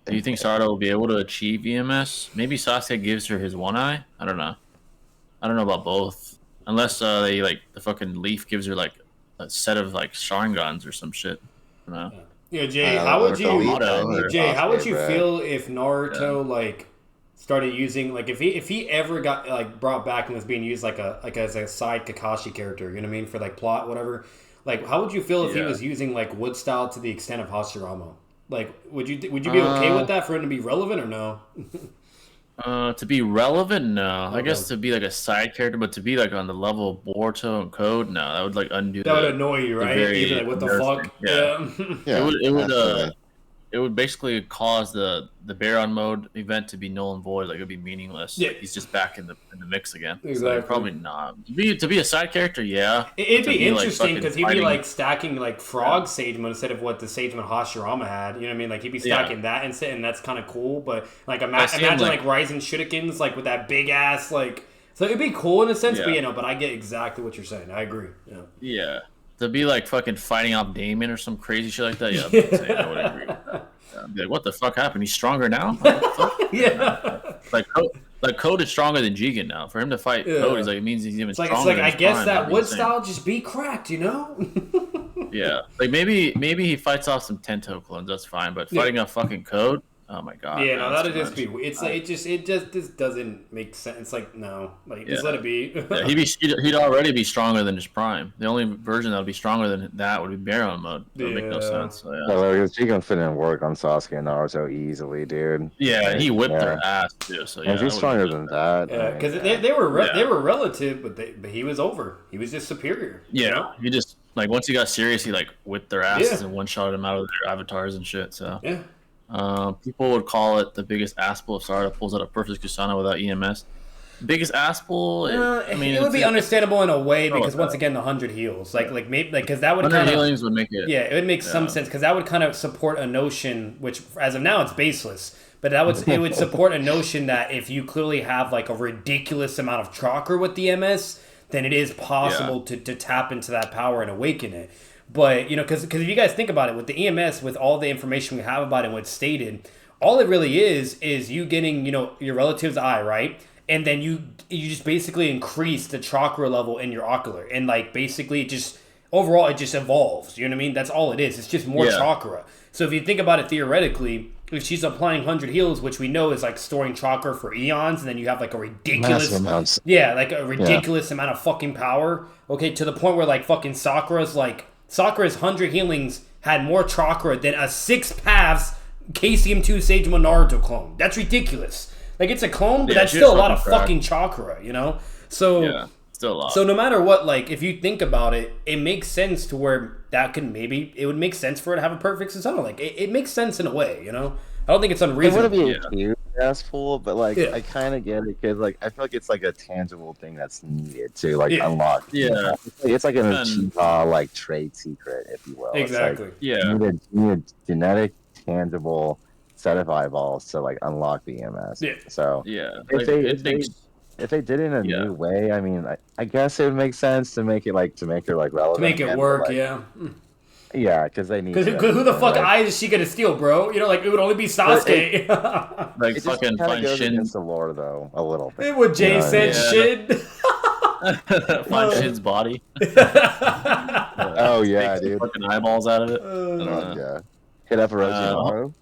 Do you think Sarada will be able to achieve EMS? Maybe Sasuke gives her his 1 eye. I don't know. I don't know about both. Unless they like the fucking leaf gives her like a set of like Sharingans or some shit. I don't know. Yeah, Jay. How would you feel if Naruto like started using like if he ever got like brought back and was being used like as a side Kakashi character? You know what I mean, for like plot whatever. Like, how would you feel if he was using like wood style to the extent of Hashirama? Like, would you be okay with that for him to be relevant or no? To be relevant, no. Okay. I guess to be like a side character, but to be like on the level of Boruto and Code, no. That would like undo. That would annoy you, right? Even like, what the fuck? Yeah. It would basically cause the Baron mode event to be null and void. Like, it would be meaningless. Yeah. Like, he's just back in the mix again. Exactly. So probably not. To be a side character, yeah. It'd be interesting because he'd be like stacking like frog Sagemon instead of what the Sagemon Hashirama had. You know what I mean? Like he'd be stacking that instead, and that's kind of cool. But like imagine like Rising Shurikens like with that big ass like. So it'd be cool in a sense, but but I get exactly what you're saying. I agree. Yeah. Yeah. To be like fucking fighting off Damon or some crazy shit like that, yeah, I would agree. I'd be like, what the fuck happened? He's stronger now? Yeah. Like Code is stronger than Jigen now. For him to fight Code, he's like, it means he's even stronger. It's like I guess that wood style just be cracked, you know? Yeah. Like maybe he fights off some Tento clones, that's fine. But fighting off fucking Code, oh my god. Yeah, no, that'd just be. It's like it just doesn't make sense. It's like no, like just let it be. He'd already be stronger than his prime. The only version that would be stronger than that would be Baron mode. That would make no sense. So, because he can fit in work on Sasuke and Naruto easily, dude. Yeah, he whipped their ass too. So and he's stronger than that. Yeah, because they were relative, but he was over. He was just superior. Yeah, you know? he just like once he got serious, he like whipped their asses and one shot them out of their avatars and shit. So yeah. People would call it the biggest ass pull if Sarada pulls out a perfect Susanoo without EMS. Biggest ass pull? It would be understandable in a way because once again the 100 heals, like maybe like because that would 100 healings would make it. Yeah, it would make some sense because that would kind of support a notion which as of now it's baseless, but it would support a notion that if you clearly have like a ridiculous amount of chakra with the MS, then it is possible to tap into that power and awaken it. But, you know, because if you guys think about it, with the EMS, with all the information we have about it and what's stated, all it really is you getting, you know, your relative's eye, right? And then you just basically increase the chakra level in your ocular. And, like, basically it just, overall, it just evolves. You know what I mean? That's all it is. It's just more chakra. So if you think about it theoretically, if she's applying 100 heals, which we know is, like, storing chakra for eons, and then you have, like, a ridiculous... amounts. Yeah, like, a ridiculous amount of fucking power. Okay, to the point where, like, fucking Sakura's 100 healings had more chakra than a 6 paths KCM2 Sagemon Naruto clone. That's ridiculous. Like, it's a clone, but that's still a lot of fucking chakra, you know? So, still a lot. So no matter what, like, if you think about it, it makes sense to where that could it would make sense for it to have a perfect Susanoo. Like, it makes sense in a way, you know? I don't think it's unreasonable. It wouldn't be a huge ass pull, but like I kind of get it because like I feel like it's like a tangible thing that's needed to like unlock. Yeah, it's like an Uchiha like trade secret, if you will. Exactly. You need a genetic, tangible set of eyeballs to like unlock the EMS. Yeah. So yeah, if if they did it in a new way, I mean, I guess it would make sense to make it like relevant. To make it work, yeah. Yeah, because they need. Because who the fuck eyes is she gonna steal, bro? You know, like it would only be Sasuke. Like fucking find Shin. Against the lore, though, a little bit. It would Jay said Shin. Find Shin's body. Oh yeah, dude. Fucking eyeballs out of it. Yeah. Hit up Orochimaru.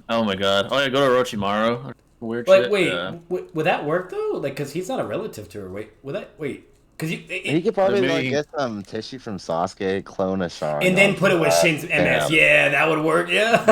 Oh my god. Oh yeah, go to Orochimaru. Weird like, shit. Wait, would that work though? Like, cause he's not a relative to her. Wait. Cause he could probably get some tissue from Sasuke, clone a Sharingan, and then put it with Shin's MS. Yeah, that would work. Yeah.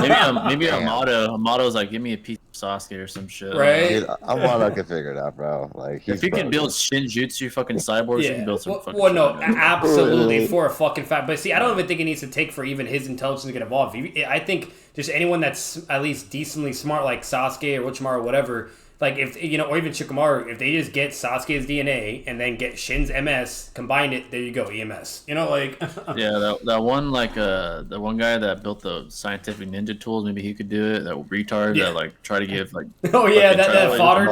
Maybe Amato's like, give me a piece of Sasuke or some shit. Right. Dude, Amato can figure it out, bro. Like, if you can build Shinjutsu fucking cyborgs, you can build some fucking. Well, no, absolutely for a fucking fact. But see, I don't even think it needs to take for even his intelligence to get evolved. I think just anyone that's at least decently smart, like Sasuke or Orochimaru or whatever. Like, if, you know, or even Shikamaru, if they just get Sasuke's DNA and then get Shin's MS, combine it, there you go, EMS. You know, like... Yeah, that one, like, the one guy that built the scientific ninja tools, maybe he could do it. That retard that, like, try to give, like... Oh, yeah, that fodder.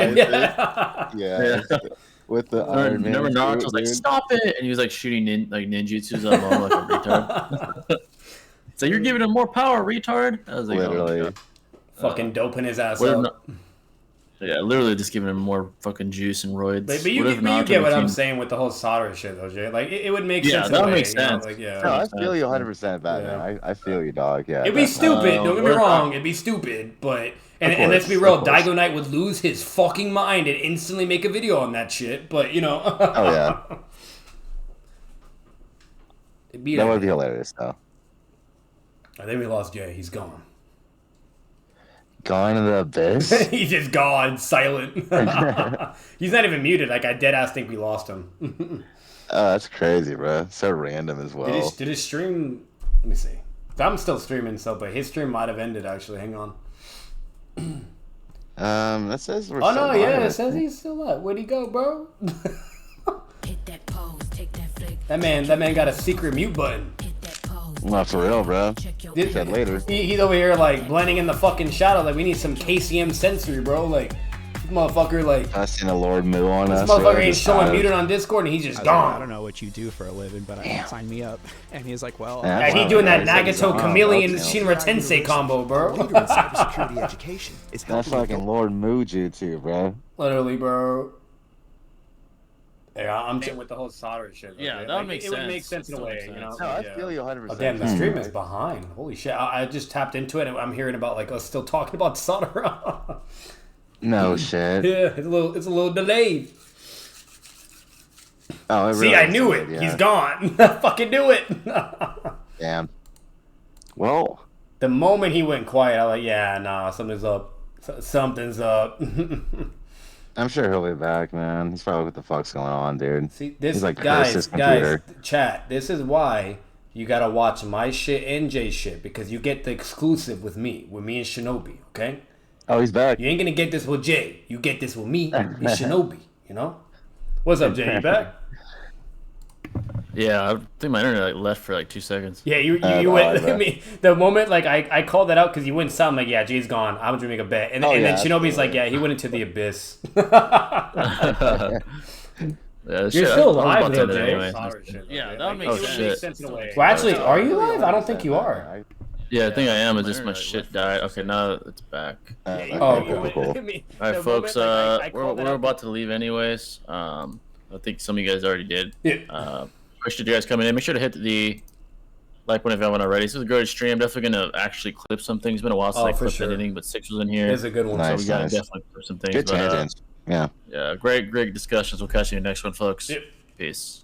Yeah. With the Iron Man. Remember Naruto was like, stop it! And he was, like, shooting ninjutsus at him like a retard. So you're giving him more power, retard? I was like, literally. Oh, fucking doping his ass up. Yeah, literally just giving him more fucking juice and roids. But you get what I'm saying with the whole solder shit, though, Jay. Like, it would make sense. Yeah, that would make sense. Like, yeah. No, I feel you 100%, Batman. I feel you, dog. Yeah. It'd be stupid. Don't get me wrong. It'd be stupid, but and let's be real, Daigo Knight would lose his fucking mind and instantly make a video on that shit. But you know. Oh yeah. That would be hilarious, though. I think we lost Jay. He's gone. Gone in the abyss? He's just gone, silent. He's not even muted. Like, I dead-ass think we lost him. That's crazy, bro. So random as well. Did his stream... Let me see. I'm still streaming, but his stream might have ended, actually. Hang on. That says we're still live. Yeah, it says he's still up. Where'd he go, bro? Hit that pose, take that flick. That man got a secret mute button. Not for real, bro. Said later. He's over here like blending in the fucking shadow. Like, we need some KCM sensory, bro. Like, this motherfucker, like, I seen a Lord Moo on us. This motherfucker ain't showing muted on Discord, and he's just gone. Like, I don't know what you do for a living, but sign me up. And he's like, well, yeah, he doing that Nagato Chameleon Shinra Tensei combo, bro. Cybersecurity education. That's fucking Lord Moo jutsu, bro. Literally, bro. Yeah, I'm with the whole solder shit. Yeah, that would make sense. It would make sense in a way, you know. No, I feel you 100%. Again, the stream is behind. Holy shit! I just tapped into it, and I'm hearing about like us still talking about solder. No shit. Yeah, it's a little delayed. Oh, it really see, I knew it. Yeah. He's gone. I fucking knew it. Damn. Well, the moment he went quiet, I was like, yeah, nah, something's up. Something's up. I'm sure he'll be back, man. He's probably what the fuck's going on, dude. See, this He's like, guys, chat. This is why you gotta watch my shit and Jay's shit, because you get the exclusive with me and Shinobi. Okay. Oh, he's back. You ain't gonna get this with Jay. You get this with me and Shinobi. You know. What's up, Jay? You back? Yeah, I think my internet left for like 2 seconds. Yeah, you went. I mean, the moment like I called that out because you wouldn't sound like, yeah, Jay's gone. I'm gonna make a bet, and then Shinobi's like, yeah, he went into the abyss. Yeah, you're still alive, though, Jay. Anyway. Yeah, that would make sense in a way. Well, actually, are you live? I don't think you are. Yeah, I think I am. It's just my shit died. Okay, now it's back. Cool. All right, folks. We're about to leave anyways. I think some of you guys already did. Yeah. Appreciate you guys coming in. Make sure to hit the like button if you haven't already. This is a great stream. Definitely gonna actually clip some things. It's been a while since I clipped anything, but Six was in here. It's a good one. So we gotta definitely clip some things. Good tangents. Yeah. Yeah. Great discussions. We'll catch you in the next one, folks. Yep. Peace.